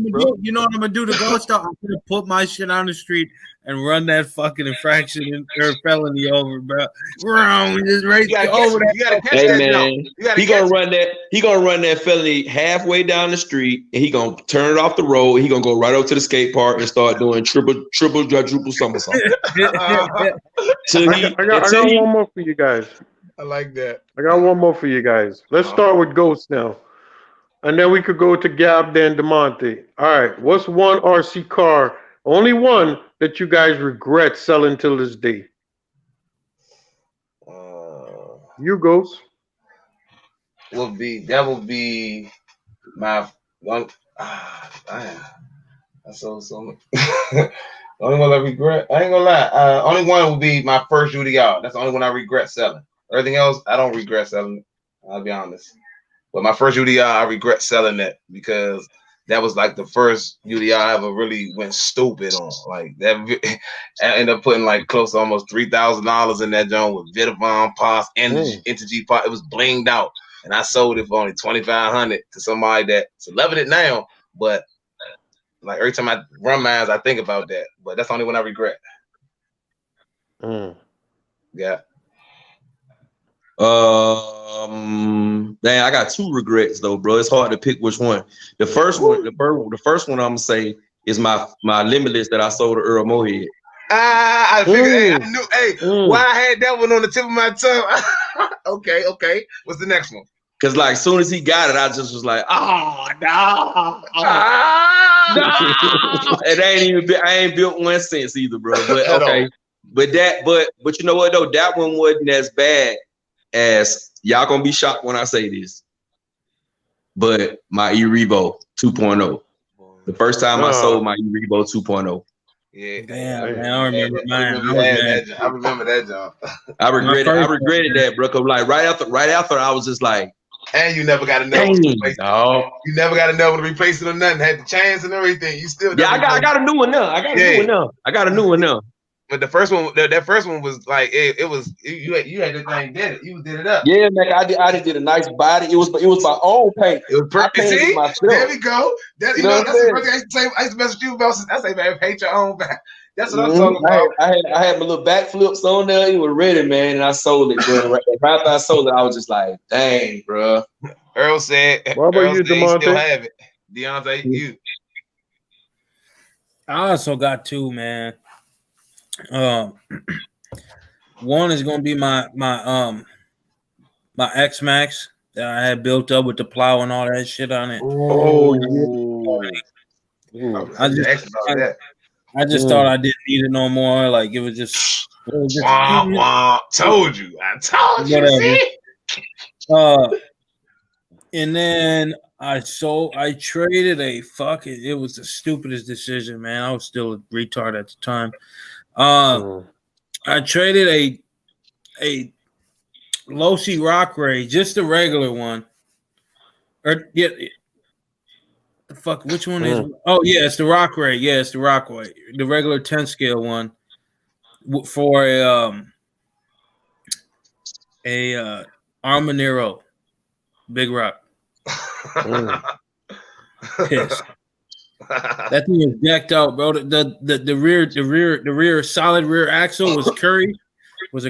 what I'm gonna do to go stop? I'm gonna put my shit on the street and run that fucking infraction or felony over, bro. Just right over that. You gotta catch hey, that man. He gonna run that felony halfway down the street, and he gonna turn it off the road. He gonna go right over to the skate park and start doing triple, quadruple somersault. I got one more for you guys. I like that. I got one more for you guys. Let's start with Ghost now. And then we could go to Gab, then DeMonte. All right. What's one RC car, only one, that you guys regret selling till this day? You, Ghost. Would be my one. That's so much. The only one I regret, I ain't gonna lie. Only one would be my first UDR. That's the only one I regret selling. Everything else, I don't regret selling it. I'll be honest. But my first UDR, I regret selling it because that was like the first UDR I ever really went stupid on. Like that, I ended up putting like close to almost $3,000 in that joint with Vitavon parts and Intergy part. It was blinged out, and I sold it for only $2,500 to somebody that's loving it now, but Like every time I run mines, I think about that. But that's the only one I regret. Yeah. Dang, I got 2 regrets though, bro. It's hard to pick which one. The first one I'm gonna say is my Limitless that I sold to Earl Mohead. I figured. Hey, I knew. Hey, why I had that one on the tip of my tongue. Okay. What's the next one? Cause like as soon as he got it, I just was like, oh no. And I ain't built one since either, bro. But okay. But you know what though? That one wasn't as bad as y'all gonna be shocked when I say this. But my E-Revo 2.0. The first time I sold my E-Revo 2.0. Yeah, damn, man, I remember mine. I remember that job. I regretted that, bro. Cause like right after I was just like, and you never got to know. No. You never got to know to replace it or nothing. Had the chance and everything. You still. Yeah, I got a new one now. I got a new one now. But the first one, that first one was like it was. You had this thing did it. You did it up. Yeah, man. I did a nice body. It was my own paint. It was perfect. See, there we go. That, that's the first thing I used to say. I used to mess with you about. I say, man, paint your own back. That's what I'm talking about. I had my little backflips on there. It was ready, man, and I sold it, bro. Right after I sold it, I was just like, dang, bro. Earl said, what about you, DeMonte? Still have it. Deontay, you. I also got 2, man. One is gonna be my X-Max that I had built up with the plow and all that shit on it. I just thought I didn't need it no more. Like it was just told you. I told you. See? And then I traded it was the stupidest decision, man. I was still a retard at the time. I traded a Losi Rock Ray, just the regular one. Or yeah, the fuck, which one is? Oh yeah, it's the Rock Ray. Yeah, it's the Rock Ray, the regular 10 scale one for a Armanero Big Rock. Pissed. That thing is decked out, bro. The rear solid rear axle was a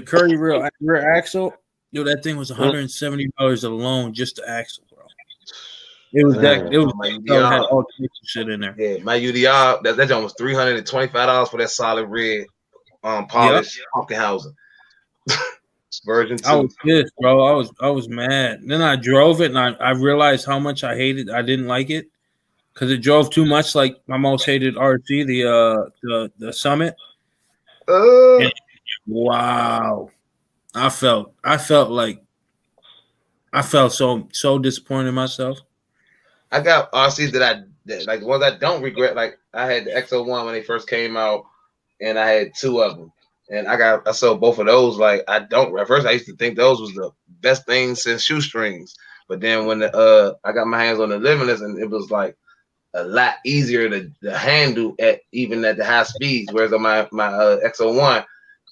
Curry rear axle. Yo, that thing was $170 alone, just the axle, bro. It was decked. It was had all the shit in there. Yeah, my UDR that joint was $325 for that solid red polished pumpkin housing. Version 2. I was pissed, bro. I was mad. Then I drove it and I realized how much I didn't like it. Because it drove too much like my most hated RC, the Summit. Wow. I felt so disappointed in myself. I got RCs that like ones I don't regret. Like I had the XO1 when they first came out, and I had 2 of them. And I sold both of those. Like at first I used to think those was the best thing since shoestrings. But then when I got my hands on the Limitless, and it was like a lot easier to handle even at the high speeds. Whereas on my XO1,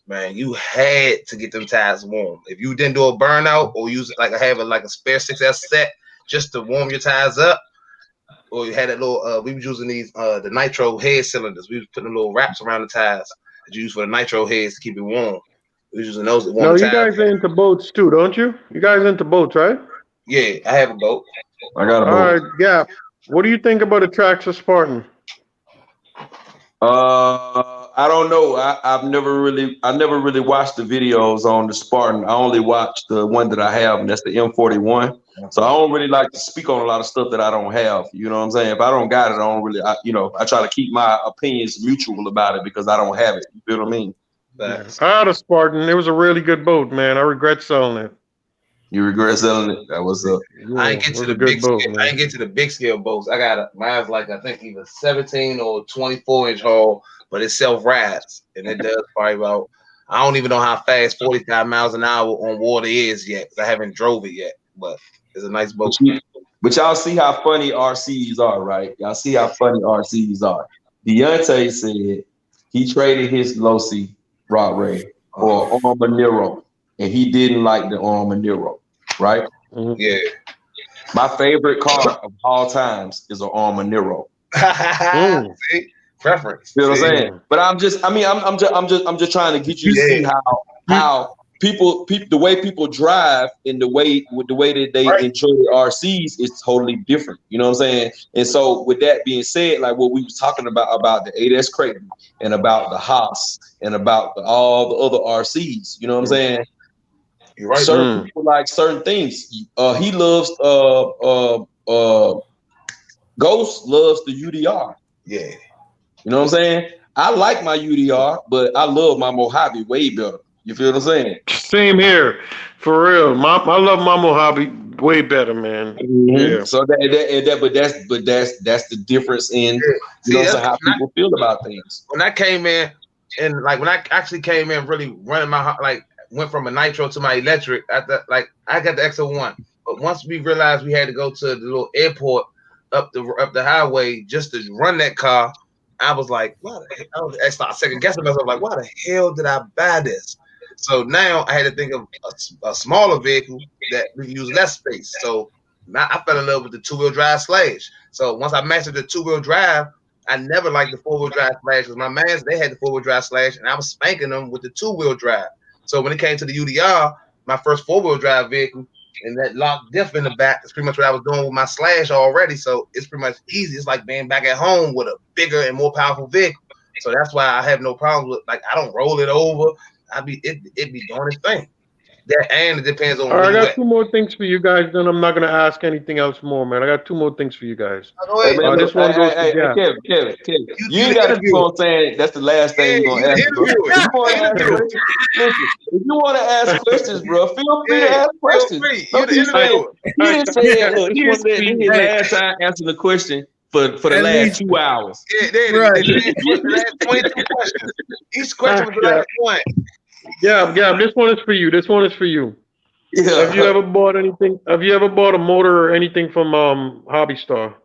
man, you had to get them tires warm. If you didn't do a burnout or use like a spare 6S set just to warm your tires up, or you had a little we were using these the nitro head cylinders. We was putting little wraps around the tires that you use for the nitro heads to keep it warm. We was using those to warm the tires. You guys are into boats too, don't you? You guys into boats, right? Yeah, I have a boat. I got a boat. All right, yeah. What do you think about a Traxxas Spartan? I don't know. I never really watched the videos on the Spartan. I only watched the one that I have, and that's the M41. So I don't really like to speak on a lot of stuff that I don't have. You know what I'm saying? If I don't got it, I don't really. I try to keep my opinions mutual about it because I don't have it. You feel what I mean? I had a Spartan. It was a really good boat, man. I regret selling it. You regret selling it? That was up. I ain't get to the big boat, scale. I ain't get to the big scale boats. I got mine's like I think either 17 or 24-inch hull, but it self-rides, and it does probably about. I don't even know how fast 45 miles an hour on water is yet. I haven't drove it yet, but it's a nice boat. But y'all see how funny RCs are, right? Y'all see how funny RCs are. Deontay said he traded his Losi Rod Ray for Armanero, and he didn't like the Armanero. Right? Yeah. My favorite car of all times is an Armanero. See? Preference. You know what I'm See? saying? But I'm just trying to get you to see how people the way people drive and the way that they enjoy the RCs is totally different. You know what I'm saying? And so with that being said, like what we was talking about the 8S Creighton and about the Haas and about all the other RCs, you know what I'm saying? You're right. Certain people like certain things. He loves Ghost loves the UDR. Yeah. You know what I'm saying? I like my UDR, but I love my Mojave way better. You feel what I'm saying? Same here, for real. I love my Mojave way better, man. Mm-hmm. Yeah. So that's the difference in how people feel about things. When I came in, and like when I actually came in, really running my went from a nitro to my electric. I got the XO1, but once we realized we had to go to the little airport up the highway just to run that car, I was like, I started second guessing myself, like, why the hell did I buy this? So now I had to think of a smaller vehicle that we use less space. So now I fell in love with the 2-wheel drive Slash. So once I mastered the 2-wheel drive, I never liked the 4-wheel drive Slash because my mans, they had the 4-wheel drive Slash and I was spanking them with the 2-wheel drive. So when it came to the UDR, my first 4-wheel drive vehicle, and that locked diff in the back, that's pretty much what I was doing with my Slash already. So it's pretty much easy. It's like being back at home with a bigger and more powerful vehicle. So that's why I have no problem with, like, I don't roll it over. It be doing its thing. That, and it depends on. All right, I got 2 more things for you guys. Then I'm not gonna ask anything else more, man. I got 2 more things for you guys. Hey, man, this one goes to Kevin. You ain't got to keep on saying that's the last thing you're gonna ask. If you want to ask questions, bro, feel free to ask questions. He didn't say, look, he said his last time answering the question for the last 2 hours. Yeah, right. 22 questions. Each question was the last one. Yeah, this one is for you. Yeah. Have you ever bought anything? Have you ever bought a motor or anything from Hobby Star?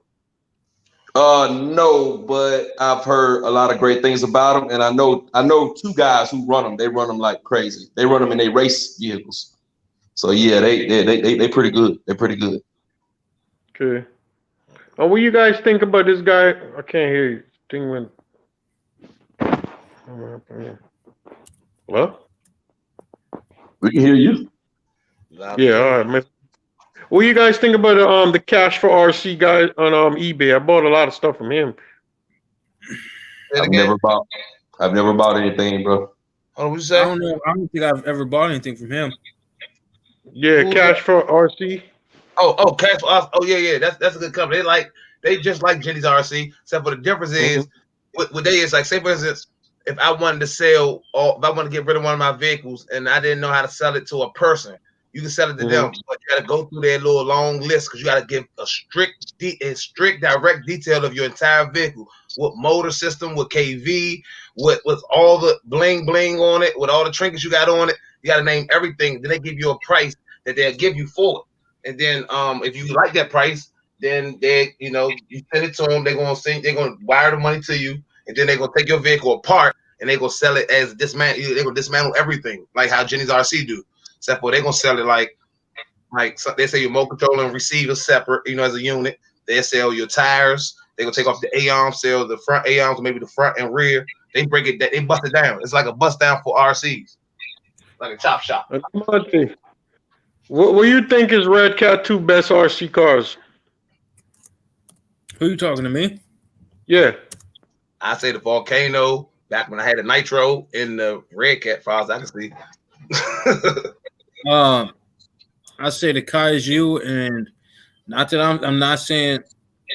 No, but I've heard a lot of great things about them, and I know 2 guys who run them. They run them like crazy. They run them in their race vehicles. So yeah, they pretty good. They're pretty good. Okay. What do you guys think about this guy? I can't hear you. Thing went. Hello? We can hear you. Yeah, all right. What do you guys think about the Cash for RC guy on eBay? I bought a lot of stuff from him. I've never bought anything, bro. Oh, what you say? I don't know. I don't think I've ever bought anything from him. Yeah, Cash for RC. Oh, Cash for RC. Oh, yeah. That's a good company. They just like Jenny's RC, except for the difference is what they is like. Say for instance, if I wanted to sell, or if I want to get rid of one of my vehicles and I didn't know how to sell it to a person, you can sell it to them, but you got to go through their little long list because you got to give a strict direct detail of your entire vehicle, what motor system, what KV, with all the bling on it, with all the trinkets you got on it. You got to name everything. Then they give you a price that they'll give you for it. And then if you like that price, then you send it to them. They're gonna wire the money to you, and then they're gonna take your vehicle apart and they're gonna sell it as dismantle. They're gonna dismantle everything like how Jenny's RC do. Except for they're gonna sell it like they say your motor controller and receiver separate, as a unit. They sell your tires. They're gonna take off the A-arm, sell the front A-arms, maybe the front and rear. They break it, they bust it down. It's like a bust down for RCs, like a chop shop. What do you think is Red Cat 2 best RC cars? Who you talking to me? Yeah. I say the Volcano, back when I had a Nitro in the Red Cat, far as I can see. I say the Kaiju, and not that I'm not saying.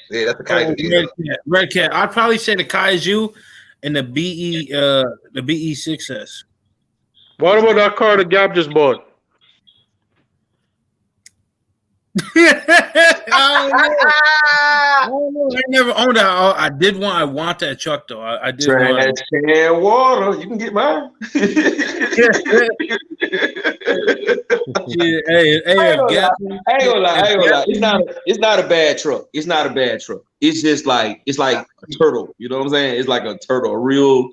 Yeah, that's the Kaiju. Red Cat. I'd probably say the Kaiju and the BE6S. What about that car the Gap just bought? I don't know. I never owned that. I want that truck though. I did. Trash can water. You can get mine. Yeah, hey, I ain't gonna lie. It's not a bad truck. It's not a bad truck. It's just like a turtle. You know what I'm saying? It's like a turtle, a real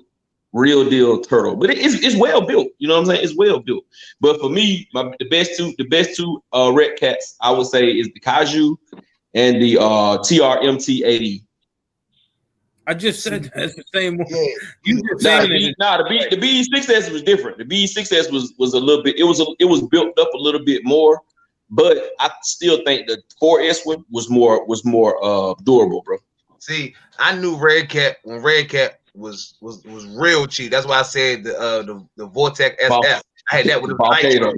deal turtle. But it's well built. You know what I'm saying? It's well built. But for me, the best two Red Cats I would say is the Kaiju and the TRMT 80. I just said that. It's the same one. Yeah. You just saying it. The BE6S was different. The BE6S was a little bit. It was built up a little bit more, but I still think the 4S one was more durable, bro. See, I knew Red Cat when Red Cat was real cheap. That's why I said the Vortex SF. I had that with the Nitro.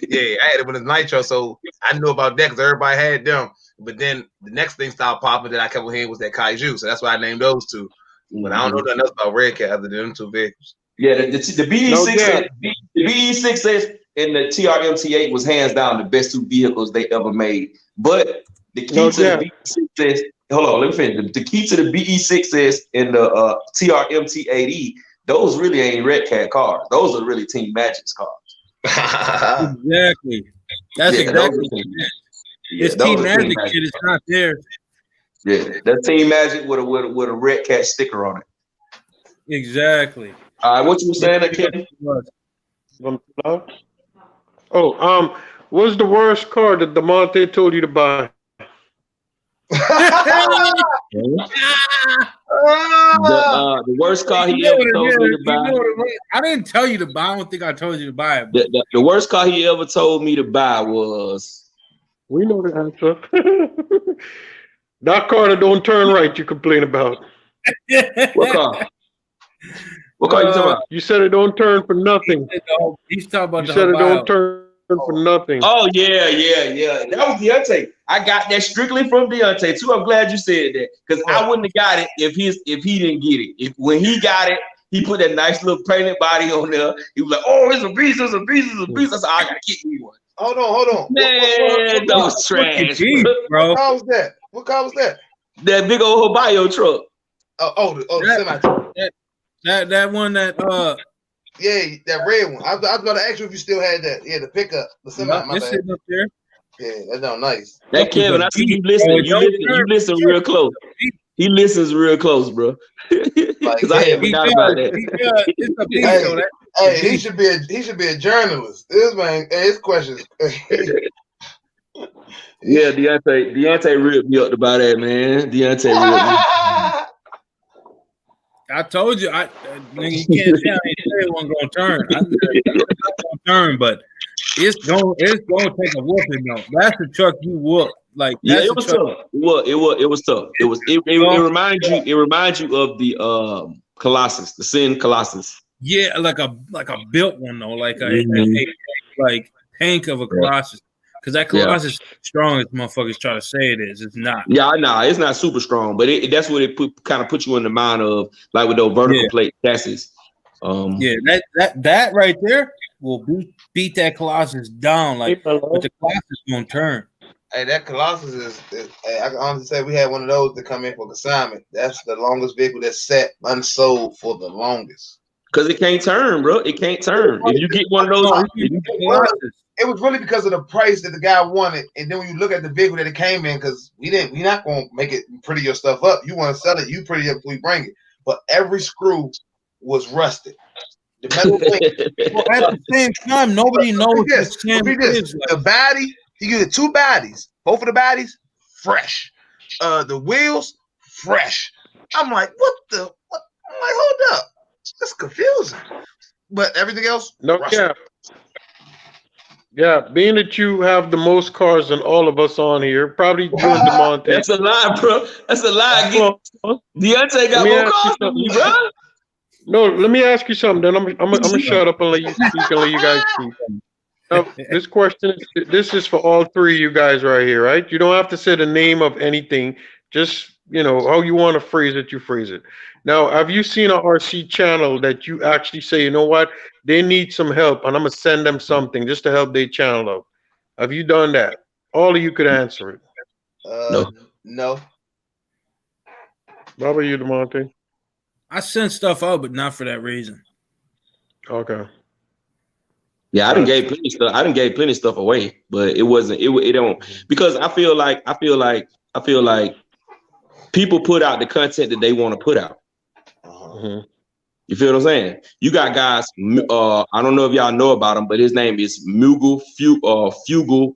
Yeah, I had it with the Nitro, so I knew about that because everybody had them. But then the next thing started popping that I kept hearing was that Kaiju, so that's why I named those two. But I don't know nothing else about Red Cat other than them two vehicles. Yeah, the BE6S, the BE6S and the TRMT8 was hands down the best two vehicles they ever made. But the key to the BE6S, hold on, let me finish. The key to the BE6S and the TRMT8E, those really ain't Red Cat cars. Those are really Team Magic's cars. Exactly. That's exactly. It's Team Magic shit. It's not there. Yeah, that Team Magic with a Red Cat sticker on it. Exactly. All right, what you were saying, Kevin? What's the worst car that DeMonte told you to buy? The worst car he ever told me to buy. I didn't tell you to buy. I don't think I told you to buy it. The worst car he ever told me to buy was. We know the answer. That car that don't turn right, you complain about. What car? What car you talking about? You said it don't turn for nothing. He's talking about. You said it don't turn for nothing. Oh yeah. That was Deontay. I got that strictly from Deontay too. I'm glad you said that because I wouldn't have got it if he didn't get it. When he got it, he put that nice little painted body on there. He was like, "Oh, it's a beast, it's a beast, it's a beast." I said, "I gotta get me one." Hold on. Man, that was trash, bro. What car was that? What car was that? That big old Bio truck. The semi truck. That one that Yeah, that red one. I was about to ask you if you still had that. Yeah, the pickup, the semi. It's sitting up there. Yeah, that's not nice. That Kevin, I see you listening. You listen real close. He listens real close, bro. Because I ain't forgot about that. He should be a journalist. This man, his questions. Yeah, Deontay ripped me up about that, man. Deontay ripped me. I told you, you can't tell me it wasn't gonna turn. I said it's gonna turn, but it's gonna take a whooping though. That's the truck you whoop. Like it was tough. It was tough. It reminds you of the Colossus, the Sin Colossus. Yeah, like a built one though, like a tank of a Colossus. Because that Colossus is strong as motherfuckers try to say it is. It's not. Yeah, no, it's not super strong, but that's what it kind of puts you in the mind of, like with those vertical plate chassis. That right there will beat that Colossus down. Like, but the Colossus won't turn. Hey, that Colossus is I can honestly say we had one of those to come in for consignment. That's the longest vehicle that's sat unsold for the longest. Because it can't turn, bro. It can't turn. If you get one of those, it was really because of the price that the guy wanted, and then when you look at the vehicle that it came in, because we're not gonna make it pretty your stuff up. You want to sell it, you pretty up before you bring it. But every screw was rusted. The metal thing. Well, at the same time, nobody knows the body. You get 2 bodies, both of the bodies fresh. The wheels fresh. I'm like, what? I'm like, hold up. That's confusing. But everything else, yeah. Being that you have the most cars than all of us on here, probably you and DeMonte. That's a lie, bro. That's a lie. Deontay got more cars than me, bro. No, let me ask you something. Then I'm gonna shut up and let you speak and let you guys speak. Now, this question is for all 3 of you guys right here, right? You don't have to say the name of anything. Just how you want to phrase it, you phrase it. Now, have you seen a RC channel that you actually say, you know what, they need some help, and I'm gonna send them something just to help their channel out? Have you done that? All of you could answer it. No. How about you, DeMonte? I sent stuff out, but not for that reason. Okay. Yeah, I done gave plenty of stuff. I done gave plenty of stuff away, but it wasn't. It don't, because I feel like people put out the content that they want to put out. Mm-hmm. You feel what I'm saying? You got guys. I don't know if y'all know about him, but his name is Fugal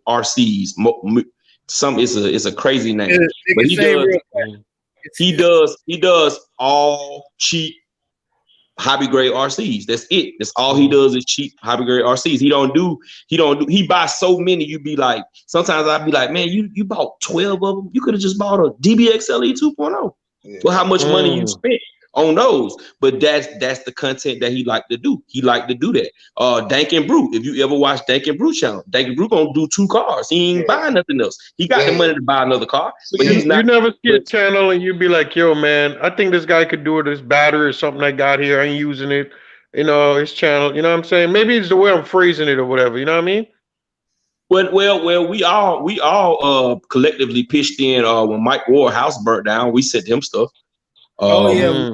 RCs. It's a crazy name. But he does. He does all cheap hobby grade RCs. That's it. That's all he does is cheap hobby grade RCs. He buys so many. You be like, sometimes I'd be like, man, you bought 12 of them. You could have just bought a DBXLE 2.0 for how much money you spent on those. But that's the content that he like to do. He like to do that. Dank and Brew. If you ever watch Dank and Brew channel, Dank and Brew gonna do 2 cars. He ain't buying nothing else. He got the money to buy another car, but he's not. You never see a channel and you be like, yo, man, I think this guy could do it. This battery or something I got here. I ain't using it. You know, his channel. You know what I'm saying? Maybe it's the way I'm phrasing it or whatever. You know what I mean? Well, we all collectively pitched in when Mike Ward house burnt down. We sent him stuff. I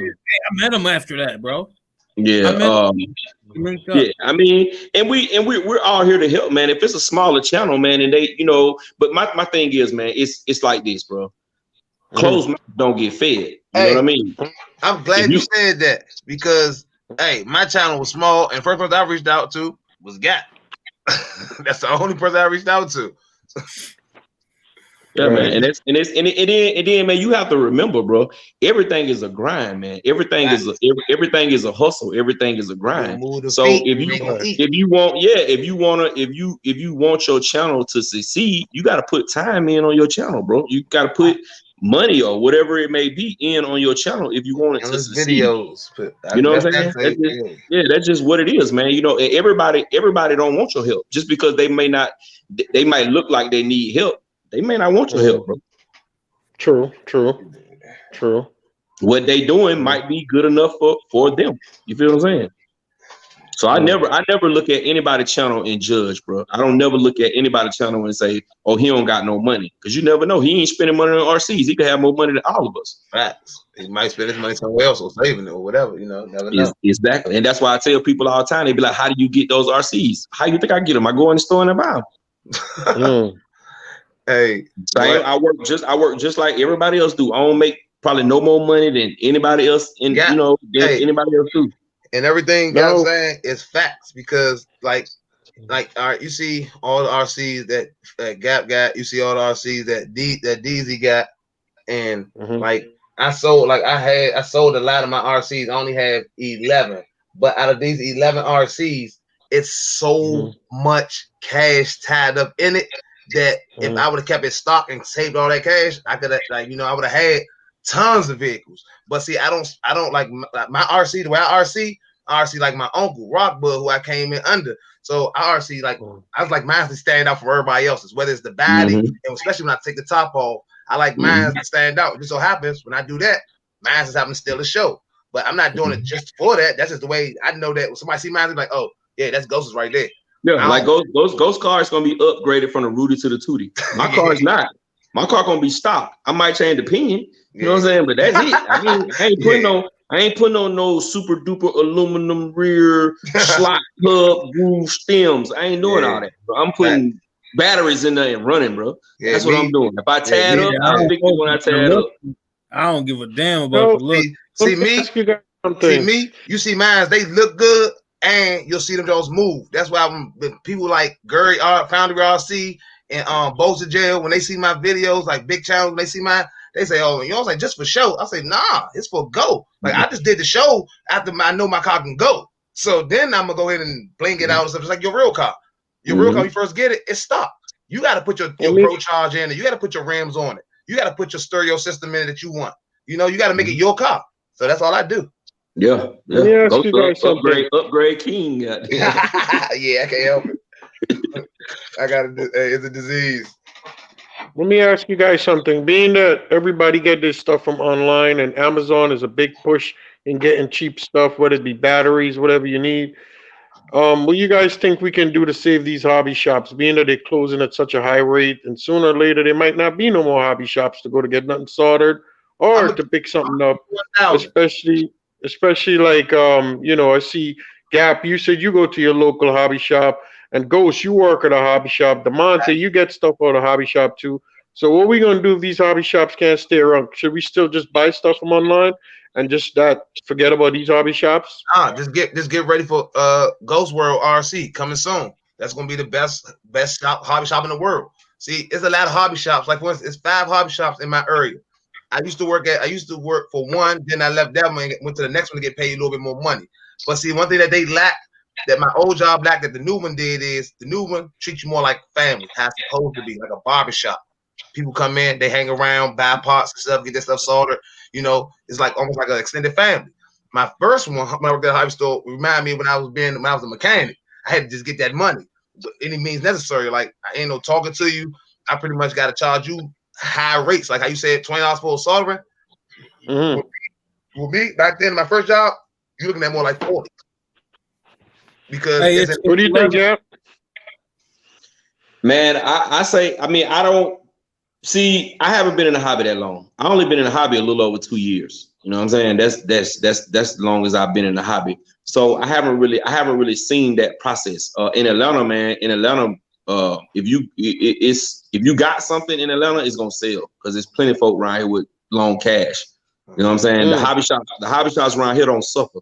met him after that, bro. Yeah, yeah. I mean, and we're all here to help, man. If it's a smaller channel, man, and they, you know, but my thing is, man, it's like this, bro. Closed mouths don't get fed. You know what I mean? I'm glad you said that because, hey, my channel was small, and first person I reached out to was Gap. That's the only person I reached out to. Yeah, man, and then, man, you have to remember, bro. Everything is a grind, man. Everything is a hustle. Everything is a grind. So if you want your channel to succeed, you got to put time in on your channel, bro. You got to put money or whatever it may be in on your channel if you want it to succeed. Videos, you know what I'm saying? That's just what it is, man. You know, everybody don't want your help just because they might look like they need help. They may not want your help, bro. True. What they doing might be good enough for them. You feel what I'm saying? So I never look at anybody's channel and judge, bro. I don't never look at anybody's channel and say, oh, he don't got no money. Because you never know. He ain't spending money on RCs. He could have more money than all of us. Facts. He might spend his money somewhere else or saving it or whatever, you know. Never know. Exactly. And that's why I tell people all the time, they be like, how do you get those RCs? How you think I get them? I go in the store and I buy them. Hey, I work just like everybody else do. I don't make probably no more money than anybody else anybody else do. And everything I'm saying is facts because like all right, you see all the RCs that Gap got, you see all the RCs that DZ got, and like I sold a lot of my RCs. I only have 11, but out of these 11 RCs, it's so much cash tied up in it that if I would have kept it stock and saved all that cash, I could have I would have had tons of vehicles. But see, I don't like my RC the way I RC like my uncle Rockbud, who I came in under. So I RC like I was like mine to stand out for everybody else's, whether it's the body and especially when I take the top off, I like mine to stand out. It just so happens when I do that, mine is having to steal a show. But I'm not doing it just for that. That's just the way I know that when somebody see mine, they're like, oh yeah, that's Ghost's right there. Yeah, like Ghost car is gonna be upgraded from the Rudy to the Tootie. My car is not. My car gonna be stock. I might change the opinion. You know what I'm saying? But that's it. I mean, I ain't putting on no super duper aluminum rear slot hub groove stems. I ain't doing all that, bro. I'm putting batteries in there and running, bro. That's what I'm doing. If I tie it up, I'll fix it when I tie it up. I don't give a damn about the look. See me. You see mine. They look good. And you'll see them just move. That's why when people like Gary Foundry RC and Bosa Jail, when they see my videos, like big channels, when they see mine, they say, oh, you know, like just for show. I say, nah, it's for go. Like I just did the show after I know my car can go. So then I'm gonna go ahead and bling it out and stuff. It's like your real car. Your real car, when you first get it, it's stock. You got to put your Pro Charge in it. You got to put your rims on it. You got to put your stereo system in it that you want. You know, you got to make it your car. So that's all I do. Yeah. Upgrade King. Yeah, I can't help it. I got it. It's a disease. Let me ask you guys something. Being that everybody get this stuff from online and Amazon is a big push in getting cheap stuff, whether it be batteries, whatever you need. What you guys think we can do to save these hobby shops, being that they're closing at such a high rate, and sooner or later there might not be no more hobby shops to go to get nothing soldered or to pick something up, especially like, I see Gap, you said you go to your local hobby shop, and Ghost, you work at a hobby shop. DeMonte, you get stuff out of a hobby shop too. So what are we going to do if these hobby shops can't stay around? Should we still just buy stuff from online and just forget about these hobby shops? Just get ready for Ghost World RC coming soon. That's going to be the best hobby shop in the world. See, there's a lot of hobby shops. Like, for instance, it's 5 hobby shops in my area. I used to work for one, then I left that one and went to the next one to get paid a little bit more money. But see, one thing that they lack, that my old job lacked, that the new one did, is the new one treats you more like family. How it's supposed to be, like a barbershop. People come in, they hang around, buy parts and stuff, get their stuff soldered. You know, it's like almost like an extended family. My first one, when I worked at a hobby store, reminded me when I was a mechanic. I had to just get that money, but any means necessary. Like, I ain't no talking to you. I pretty much got to charge you high rates, like how you said, $20 for a soldering. With me back then, my first job, you're looking at more like 40. Because what do you think, Jeff? Man, I don't see. I haven't been in the hobby that long. I only been in the hobby a little over 2 years. You know what I'm saying? That's as long as I've been in the hobby. So I haven't really seen that process. In Atlanta, man. In Atlanta, if you got something in Atlanta, it's gonna sell because there's plenty of folk around here with long cash. You know what I'm saying? The hobby shops around here don't suffer.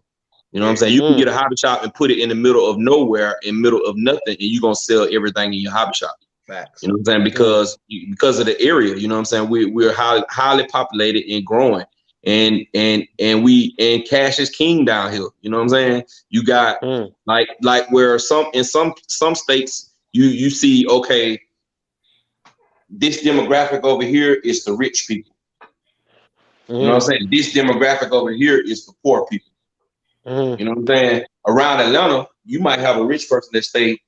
You know what I'm saying? You can get a hobby shop and put it in the middle of nowhere, in the middle of nothing, and you're gonna sell everything in your hobby shop. Facts. You know what I'm saying? Because of the area, you know what I'm saying? We're highly populated and growing. And cash is king down here. You know what I'm saying? You got like where in some states you see, okay, this demographic over here is the rich people. You know what I'm saying? This demographic over here is the poor people. You know what I'm saying? Around Atlanta, you might have a rich person that stay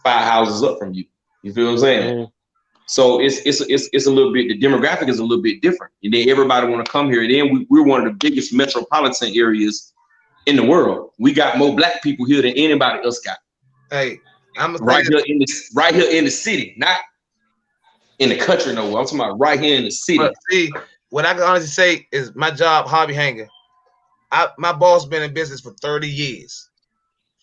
5 houses up from you. You feel what I'm saying? So it's a little bit, the demographic is a little bit different. And then everybody want to come here. And then we're one of the biggest metropolitan areas in the world. We got more black people here than anybody else got. Hey, right here in the city, not in the country nowhere. I'm talking about right here in the city. But see, what I can honestly say is my job, hobby hanger. My boss been in business for 30 years.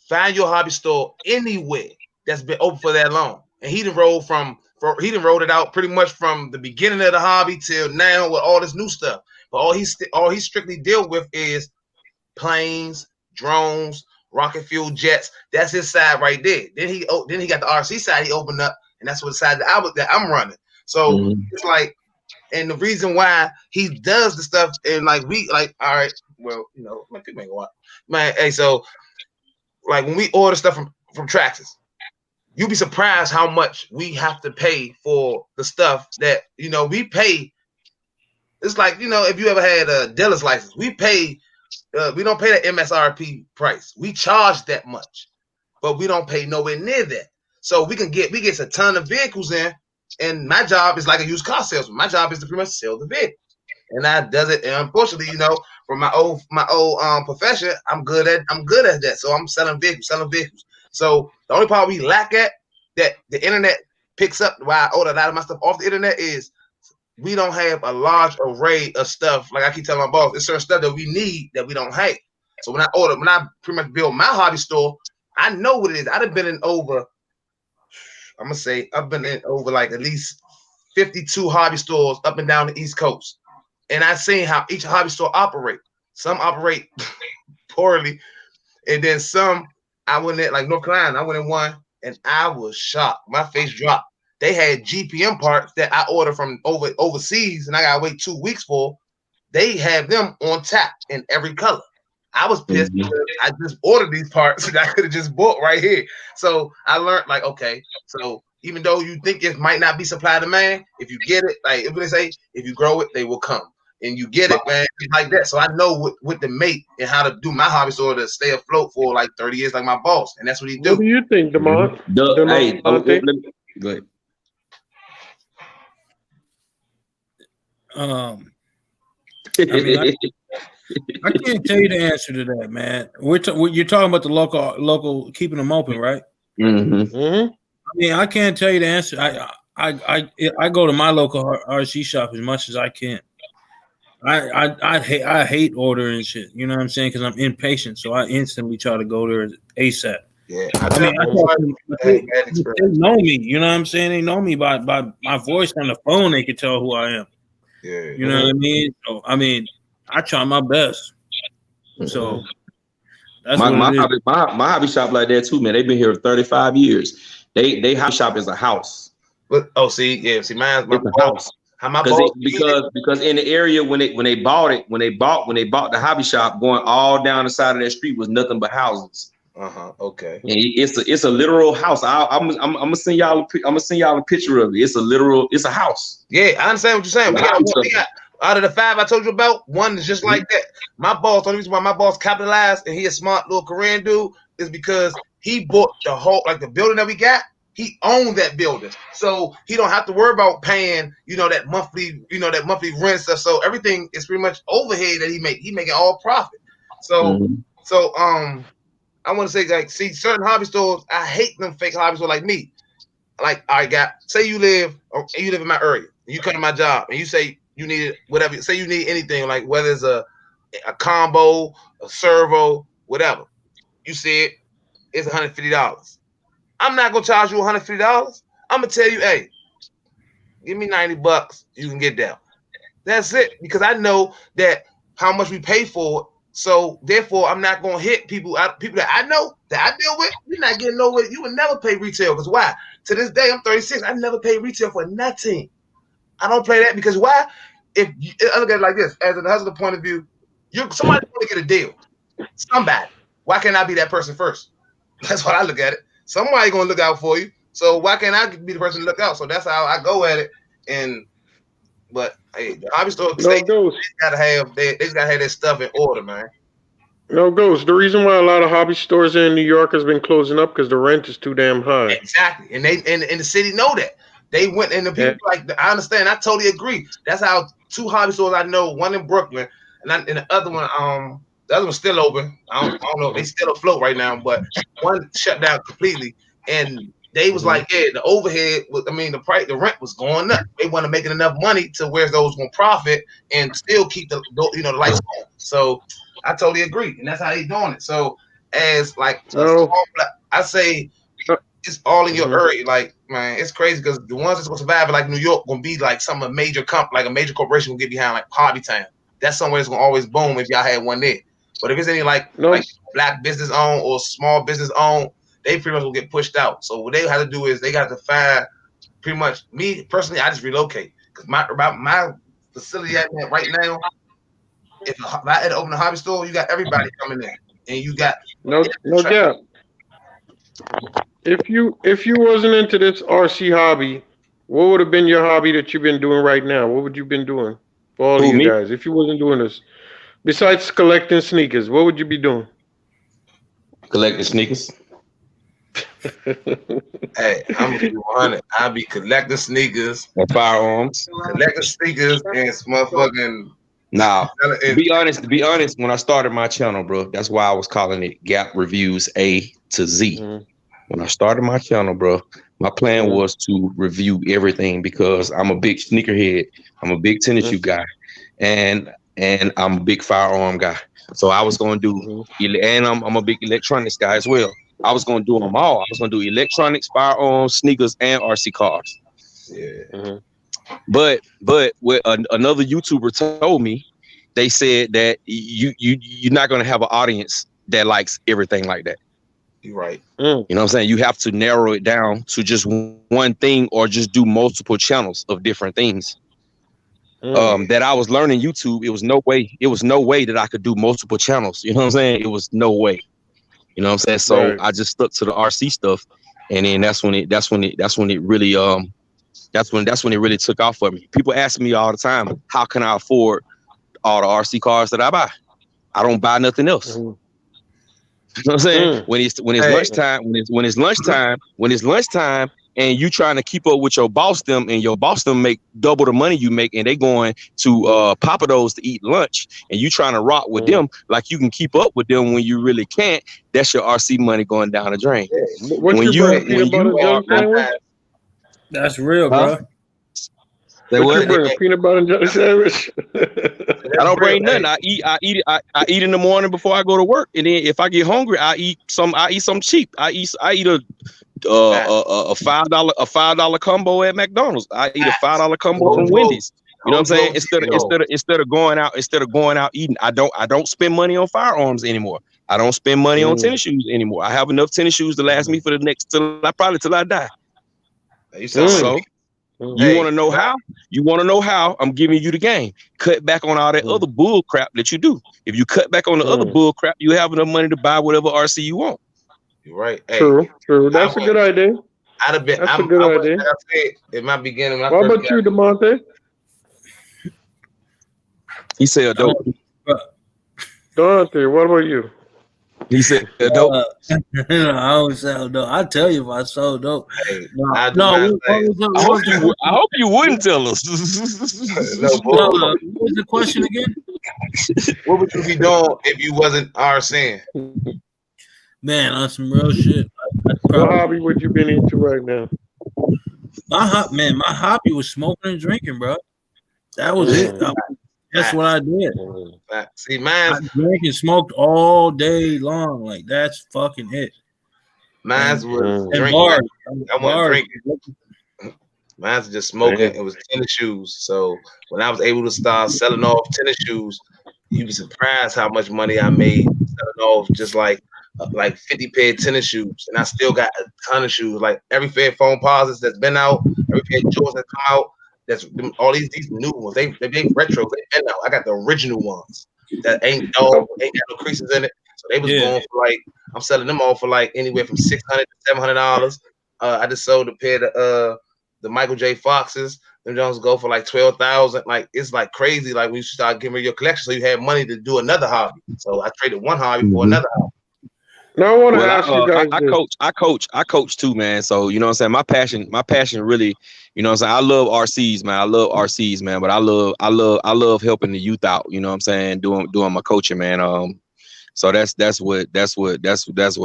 Find your hobby store anywhere that's been open for that long. And he done rolled it out pretty much from the beginning of the hobby till now with all this new stuff. But all he strictly deal with is planes, drones, rocket fuel jets. That's his side right there. Then he got the RC side he opened up, and that's what the side that I'm running. So it's like, and the reason why he does the stuff, and like all right, well, you know, my people ain't going, man. Hey, so like when we order stuff from Traxxas, you'll be surprised how much we have to pay for the stuff that, you know, we pay. It's like, you know, if you ever had a dealer's license, we don't pay the MSRP price. We charge that much, but we don't pay nowhere near that. So we get a ton of vehicles in, and my job is like a used car salesman. My job is to pretty much sell the vehicle, and I does it. And unfortunately, you know, from my old profession, I'm good at that. So I'm selling vehicles. So the only part we lack at that the internet picks up, why I order a lot of my stuff off the internet, is we don't have a large array of stuff. Like I keep telling my boss, there's certain stuff that we need that we don't have. So when I pretty much build my hobby store, I know what it is. I've been in over like at least 52 hobby stores up and down the East Coast. And I've seen how each hobby store operate. Some operate poorly, and then some, I went in, like North Carolina, I went in one and I was shocked. My face dropped. They had GPM parts that I ordered from overseas and I gotta wait 2 weeks for. They have them on tap in every color. I was pissed because I just ordered these parts that I could have just bought right here. So I learned, like, okay, so even though you think it might not be supply to demand, if you get it, like if they say, if you grow it, they will come. And you get it, man, like that. So I know what to make and how to do my hobby store to stay afloat for like 30 years, like my boss. And that's what he do. What do you think, Demont? Hey, go ahead. I mean, I can't tell you the answer to that, man. You're talking about the local keeping them open, right? I mean, I can't tell you the answer. I go to my local RC shop as much as I can. I hate ordering shit. You know what I'm saying? Because I'm impatient, so I instantly try to go there ASAP. Yeah, they know me. You know what I'm saying? They know me by my voice on the phone. They can tell who I am. Yeah, you know what I mean. So I mean, I try my best. So that's my hobby shop like that too, man. They've been here 35 years. They hobby shop is a house. But mine's my house. How my boss because in the area when they bought the hobby shop, going all down the side of that street was nothing but houses. Okay. And it's a literal house. I'm gonna send y'all a picture of it. It's a house. Yeah, I understand what you're saying. We got out of the 5 I told you about, one is just like that. My boss, the only reason why my boss capitalized and he a smart little Korean dude is because he bought the whole, like the building that we got. He owned that building, so he don't have to worry about paying, that monthly rent stuff. So everything is pretty much overhead that he making all profit. So, I want to say, like, see, certain hobby stores, I hate them fake hobby stores like me. Like, say you live in my area, and you come to my job, and you say you need whatever. Say you need anything, like whether it's a combo, a servo, whatever. You see it's $150. I'm not gonna charge you $150. I'm gonna tell you, hey, give me $90. You can get that. That's it, because I know that how much we pay for it. So therefore, I'm not gonna hit people that I know that I deal with. You're not getting nowhere. You would never pay retail, because why? To this day, I'm 36. I never paid retail for nothing. I don't play that because why? I look at it like this, as a hustler point of view, somebody want to get a deal. Somebody. Why can't I be that person first? That's what I look at it. Somebody gonna look out for you. So why can't I be the person to look out? So that's how I go at it. But hey, the hobby store, they just gotta have their stuff in order, man. No, Ghost. The reason why a lot of hobby stores in New York has been closing up because the rent is too damn high. Exactly, and the city know that. They went, and the people I understand. I totally agree. That's how 2 hobby stores I know. One in Brooklyn, and the other one, the other one's still open. I don't know. They still afloat right now, but one shut down completely. And they was like, yeah, the overhead. The rent was going up. They want to make enough money to where those going to profit and still keep the lights on. So I totally agree, and that's how they doing it. So as like I say, it's all in your area. Like, man, it's crazy because the ones that's gonna survive, like New York, gonna be like a major like a major corporation will get behind, like Hobby Town. That's somewhere that's gonna always boom if y'all had one there. But if it's any like black business owned or small business owned, they pretty much will get pushed out. So what they have to do is they got to find, pretty much, me personally, I just relocate because my facility at right now. If I had to open a hobby store, you got everybody coming in, and you got no doubt. If you wasn't into this RC hobby, what would have been your hobby that you've been doing right now? What would you been doing for all of you guys? If you wasn't doing this, besides collecting sneakers, what would you be doing? Collecting sneakers. Hey, I'm gonna be 100. I'll be collecting sneakers and firearms, collecting sneakers and motherfucking. Now, to be honest, when I started my channel, bro, that's why I was calling it Gap Reviews A to Z. When I started my channel, bro, my plan was to review everything because I'm a big sneakerhead. I'm a big tennis shoe guy, and I'm a big firearm guy. So I was going to do, and I'm a big electronics guy as well. I was going to do them all. I was going to do electronics, firearms, sneakers, and RC cars. Yeah. But what another YouTuber told me, they said that you're not going to have an audience that likes everything like that. You're right. You know what I'm saying? You have to narrow it down to just one thing or just do multiple channels of different things. That I was learning YouTube, it was no way that I could do multiple channels. You know what I'm saying? It was no way. You know what I'm saying? So I just stuck to the RC stuff, and then that's when it really took off for me. People ask me all the time, how can I afford all the RC cars that I buy? I don't buy nothing else. You know what I'm saying? When it's lunchtime, and you trying to keep up with your boss them, and your boss them make double the money you make, and they going to Papa Do's to eat lunch, and you trying to rock with them like you can keep up with them when you really can't. That's your RC money going down the drain. That's real, bro. What you bring, peanut butter and jelly sandwich? I don't bring nothing. I eat in the morning before I go to work, and then if I get hungry, I eat something cheap. I eat a $5 combo at McDonald's. I eat a $5 combo from Wendy's. You know what I'm saying? Instead of going out eating, I don't spend money on firearms anymore. I don't spend money on tennis shoes anymore. I have enough tennis shoes to last me for till I die. You sound so. You want to know how? You want to know how? I'm giving you the game. Cut back on all that other bull crap that you do. If you cut back on the other bull crap, you have enough money to buy whatever RC you want. You're right. Hey, True. That's a good idea. I'd have been. That's a good idea. Like I said in my beginning, when I What first about you, DeMonte? He said dope. Dante, what about you? He said dope. I don't sell dope. I'll tell you if I sold dope. Hey, I hope you wouldn't tell us. What was the question again? What would you be doing if you wasn't RCing? Man, on some real shit. What hobby would you been into right now? My hobby was smoking and drinking, bro. That was it. That's what I did. See, I drank and smoked all day long. Like that's fucking it. Mine's was drinking. Bars. I wasn't drinking. Mine's just smoking. It was tennis shoes. So when I was able to start selling off tennis shoes, you'd be surprised how much money I made selling off just like 50 pair of tennis shoes, and I still got a ton of shoes. Like every pair of foam posits that's been out, every pair of Jordans that come out. That's all these new ones. They retro. They been out. I got the original ones that ain't got no creases in it. So they was going for like, I'm selling them all for like anywhere from $600 to $700. I just sold a pair of the Michael J. Foxes. Them Jones go for like $12,000. Like it's like crazy. Like when you start giving your collection, so you have money to do another hobby. So I traded one hobby for another hobby. Now I want to ask you guys. I coach too, man. So you know what I'm saying. My passion really, you know what I'm saying. I love RCs, man. I love RCs, man. But I love helping the youth out. You know what I'm saying. Doing my coaching, man. So that's what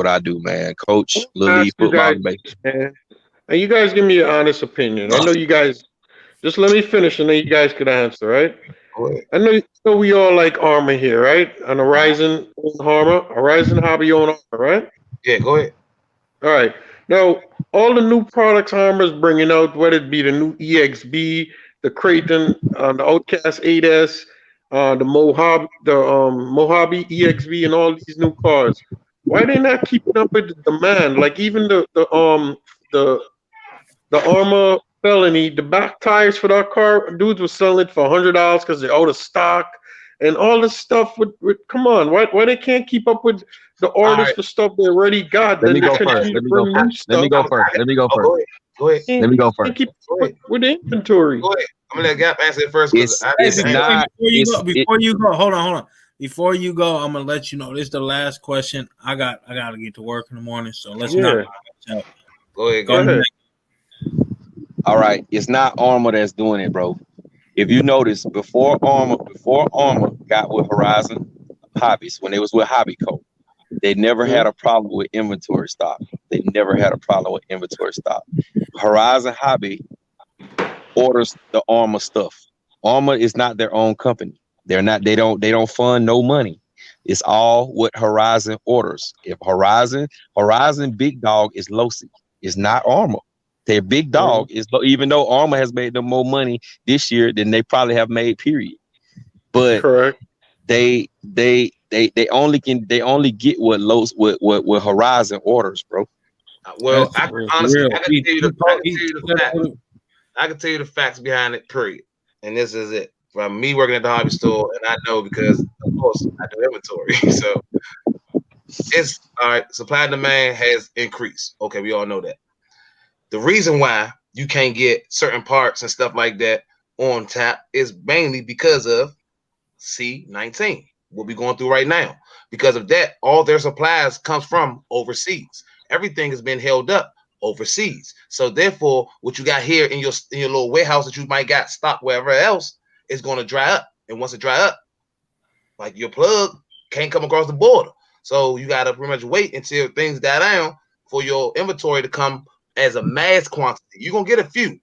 I do, man. Coach little league football, and you guys give me an honest opinion. I know you guys. Just let me finish, and then you guys could answer, right? I know we all like armor here, right? On Horizon hobby on armor, right? Yeah, go ahead. All right. Now, all the new products Armor's bringing out, whether it be the new EXB, the Creighton, the Outcast 8s, the Mojave EXB, and all these new cars, why they not keeping up with the demand? Like even the Armor Felony, the back tires for that car, dudes were selling it for $100 because they're out of stock, and all this stuff. With come on, why they can't keep up with the orders for stuff they already got? Let me go first. Let me go first. Go ahead. Let me go first. Keep with the inventory. Go ahead. I'm gonna let Gap answer it first. Before you go, hold on. Before you go, I'm gonna let you know this is the last question. I gotta get to work in the morning, so let's not. Go ahead. All right, it's not Armor that's doing it, bro. If you notice, before Armor got with Horizon Hobbies, when they was with Hobby Co., they never had a problem with inventory stock. Horizon Hobby orders the Armor stuff. Armor is not their own company. They don't fund no money. It's all what Horizon orders. If Horizon big dog is Losi. It's not Armor. Their big dog is, even though Armor has made them more money this year than they probably have made, period. But correct. They only get what Horizon orders, bro. Well, I can tell you the facts behind it, period. And this is it. From me working at the hobby store, and I know because of course I do inventory. So it's all right. Supply and demand has increased. Okay, we all know that. The reason why you can't get certain parts and stuff like that on tap is mainly because of C-19, what we're going through right now. Because of that, all their supplies comes from overseas. Everything has been held up overseas. So therefore, what you got here in your little warehouse that you might got stocked wherever else is going to dry up. And once it dry up, like your plug can't come across the border. So you got to pretty much wait until things die down for your inventory to come as a mass quantity. You're going to get a few,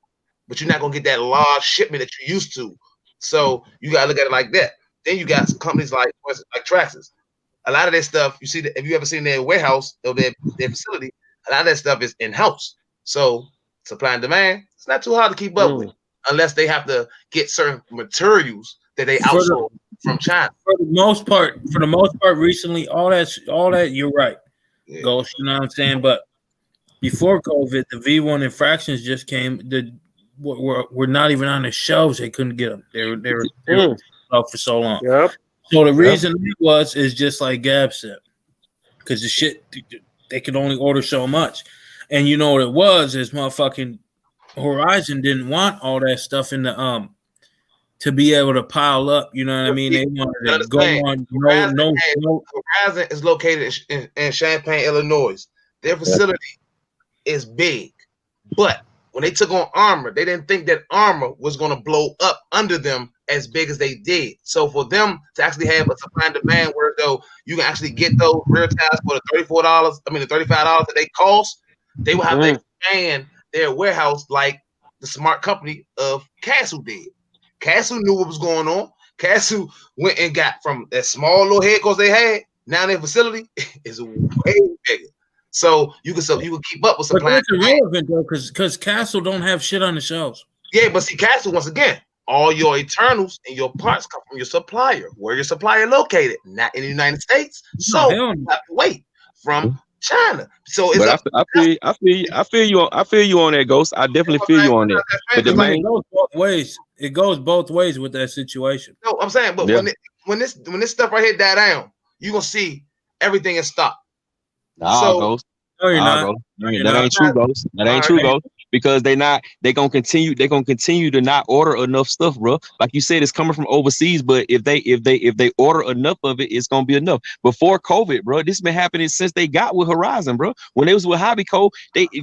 but you're not going to get that large shipment that you used to. So you got to look at it like that. Then you got some companies like Traxxas. A lot of that stuff, you see, if you ever seen their warehouse or their facility, a lot of that stuff is in-house. So supply and demand, it's not too hard to keep up with, unless they have to get certain materials that they outsource from China. For the most part, recently, all that you're right, Ghost. You know what I'm saying? But before COVID, the V1 infractions just came. The were not even on the shelves. They couldn't get them. They were out for so long. Yep. So the reason it is just like Gab said, because the shit they could only order so much, and you know what it was is motherfucking Horizon didn't want all that stuff in the to be able to pile up. You know what I mean? They wanted to go on. Horizon is located in Champaign, Illinois. Their facility is big, but when they took on Armor, they didn't think that Armor was going to blow up under them as big as they did. So for them to actually have a supply and demand where though you can actually get those rear tires for the the $35 that they cost, they will have to expand their warehouse like the smart company of Castle did. Castle knew what was going on. Castle went and got from that small little headquarters they had. Now their facility is way bigger. So you can keep up with supply. But that's irrelevant though, because Castle don't have shit on the shelves. Yeah, but see, Castle, once again, all your internals and your parts come from your supplier. Where your supplier located? Not in the United States. So you have to wait from China. So it's I feel you on that, Ghost. I definitely feel you on that. But it goes both ways. It goes both ways with that situation. No, I'm saying, but when this stuff right here die down, you're gonna see everything in stock. Ghost. No, you're not. Ghost. That ain't true, Ghost. That ain't true, Ghost. Because they gonna continue to not order enough stuff, bro. Like you said, it's coming from overseas, but if they order enough of it, it's gonna be enough. Before COVID, bro, this has been happening since they got with Horizon, bro. When they was with Hobbyco,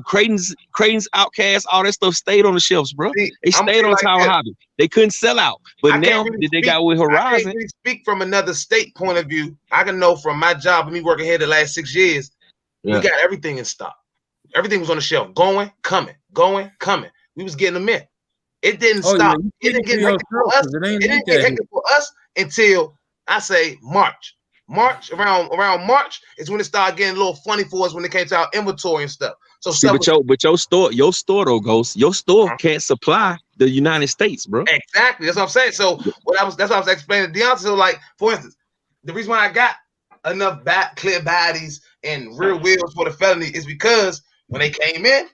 Creighton's Outcast, all that stuff stayed on the shelves, bro. They stayed on Tower Hobby. They couldn't sell out. But now that they got with Horizon, I can't really speak from another state point of view. I can know from my job and me working here the last 6 years, we got everything in stock. Everything was on the shelf, going, coming. We was getting them in. It didn't stop. It didn't get hectic for us. It didn't get hectic for us until I say March. Around March is when it started getting a little funny for us when it came to our inventory and stuff. So but your store though, Ghost, your store can't supply the United States, bro. Exactly. That's what I'm saying. So that's what I was explaining to Deontay. So like, for instance, the reason why I got enough clear bodies and rear wheels for the felony is because when they came in,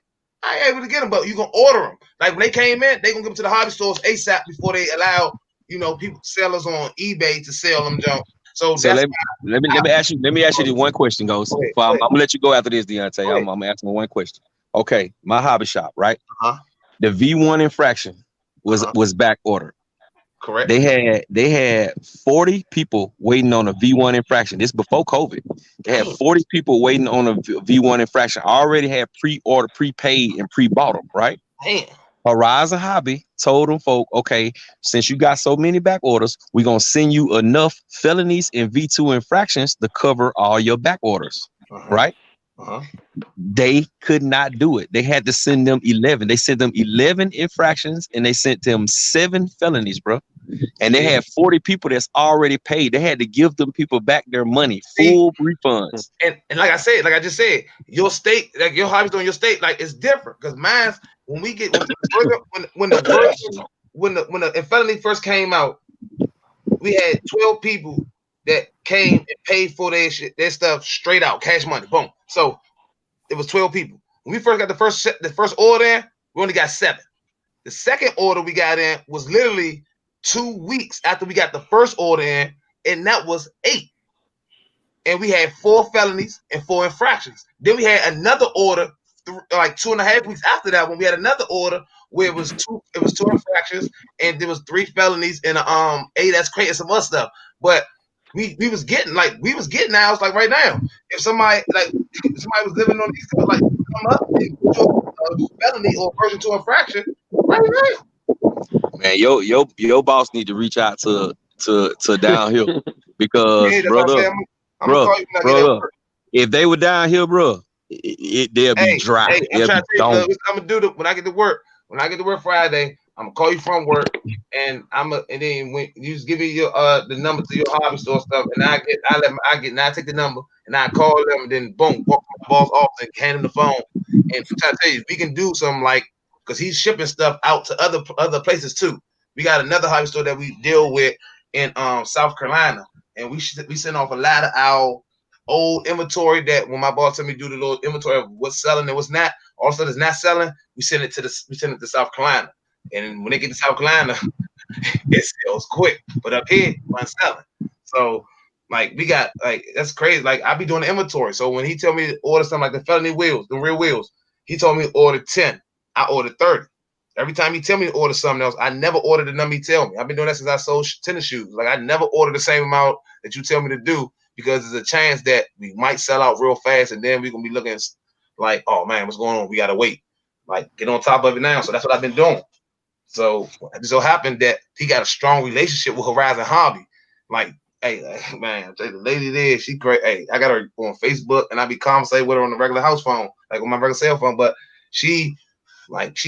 I ain't able to get them, but you gonna order them. Like when they came in, they gonna give them to the hobby stores ASAP before they allow people sellers on eBay to sell them junk. So let me ask you this one question, Ghost. I'm gonna let you go after this, Deontay. I'm gonna ask him one question. Okay, my hobby shop, right? The V1 infraction was back ordered. Correct. They had 40 people waiting on a V1 infraction. This before COVID. They had 40 people waiting on a V1 infraction. I already had pre-ordered, prepaid, and pre-bought them, right? Damn. Horizon Hobby told them folk, okay, since you got so many back orders, we're gonna send you enough felonies and V2 infractions to cover all your back orders, right? They could not do it. They had to send them 11. They sent them 11 infractions and they sent them 7 felonies, bro. And they had 40 people that's already paid. They had to give them people back their money, full refunds. And like I just said, your state, like your hobby's on your state, like it's different. Because mine, when the felony first came out, we had 12 people that came and paid for their stuff straight out, cash money, boom. So it was 12 people. When we first got the first order in, we only got 7. The second order we got in was literally 2 weeks after we got the first order in, and that was 8. And we had 4 felonies and 4 infractions. Then we had another order like 2.5 weeks after that when we had another order where it was 2 infractions and there was 3 felonies and 8 that's crazy and some other stuff. But we was getting now, it's like right now. If somebody was living on these stuff, like come up and do a felony or version 2 infraction right now. Man, your boss need to reach out to downhill because brother, if they were down here, bro, they'll be dry. I'm gonna do when I get to work. When I get to work Friday, I'm gonna call you from work, and then when you just give me your the number to your hobby store stuff, and I take the number and I call them, and then boom, walk to my boss office and hand him the phone. And I'm trying to tell you, we can do something like because he's shipping stuff out to other places too. We got another hobby store that we deal with in South Carolina, and we send off a lot of our old inventory that when my boss tell me do the little inventory of what's selling and what's not, all stuff that's not selling, we send it to South Carolina. And when they get to South Carolina, it sells quick. But up here, I'm selling. So like we got like that's crazy. Like I be doing the inventory. So when he tell me to order something like the felony wheels, the rear wheels, he told me to order 10. I ordered 30. Every time he tell me to order something else, I never ordered the number he tell me. I've been doing that since I sold tennis shoes. Like I never order the same amount that you tell me to do because there's a chance that we might sell out real fast and then we're gonna be looking like, oh man, what's going on? We gotta wait. Like get on top of it now. So that's what I've been doing. So it so happened that he got a strong relationship with Horizon Hobby. Like, hey, man, the lady there, she great. Hey, I got her on Facebook and I be conversating with her on the regular house phone, like on my regular cell phone. But she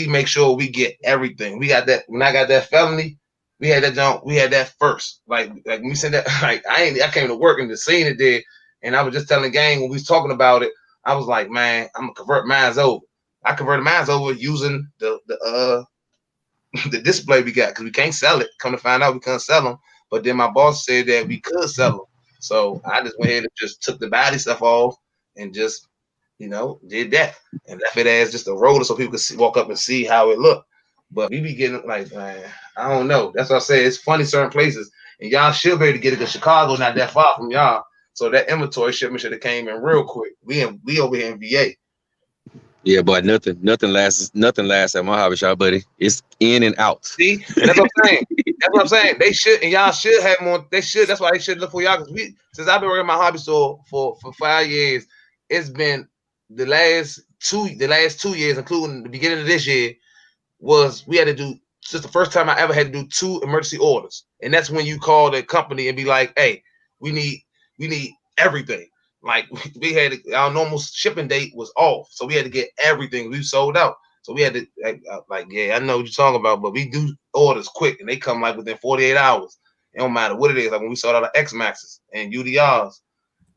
makes sure we get everything. We got that when I got that felony, we had that first. Like when we said that, like I came to work and the scene it did, and I was just telling the gang when we was talking about it, I was like, man, I'm gonna convert mines over. I converted mines over using the display we got because we can't sell it. Come to find out we couldn't sell them. But then my boss said that we could sell them. So I just went ahead and just took the body stuff off and just, did that. And left it as just a roller so people could walk up and see how it looked. But we be getting like, man, I don't know. That's what I say. It's funny certain places. And y'all should be able to get it because Chicago not that far from y'all. So that inventory shipment should have came in real quick. We over here in VA. Yeah, but nothing lasts at my hobby shop, buddy. It's in and out. See, and that's what I'm saying. That's what I'm saying. They should, and y'all should have more. They should. That's why they should look for y'all. Because since I've been working my hobby store for 5 years, it's been the last 2 years, including the beginning of this year, was we had to do. Just the first time I ever had to do 2 emergency orders, and that's when you call the company and be like, "Hey, we need everything." Like we had our normal shipping date was off, so we had to get everything. We sold out, so we had to yeah, I know what you're talking about, but we do orders quick, and they come like within 48 hours. It don't matter what it is. Like when we sold out of X Maxes and UDRs,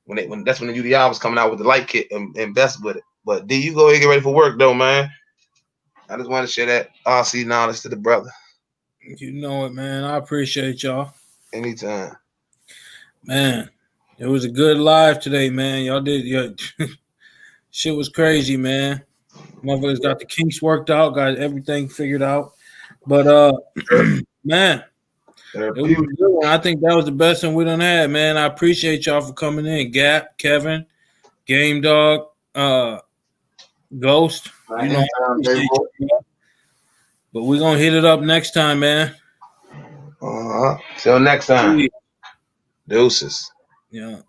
when that's when the UDR was coming out with the light kit and best with it. But D, you go ahead and get ready for work though, man. I just want to share that RC knowledge to the brother. You know it, man. I appreciate y'all. Anytime, man. It was a good live today, man. Y'all did shit was crazy, man. Motherfuckers got the kinks worked out, got everything figured out. But man, it was a good one. I think that was the best one we done had, man. I appreciate y'all for coming in. Gap, Kevin, Game Dog, Ghost. You know, I appreciate you. But we're gonna hit it up next time, man. Till next time. Deuces. Yeah.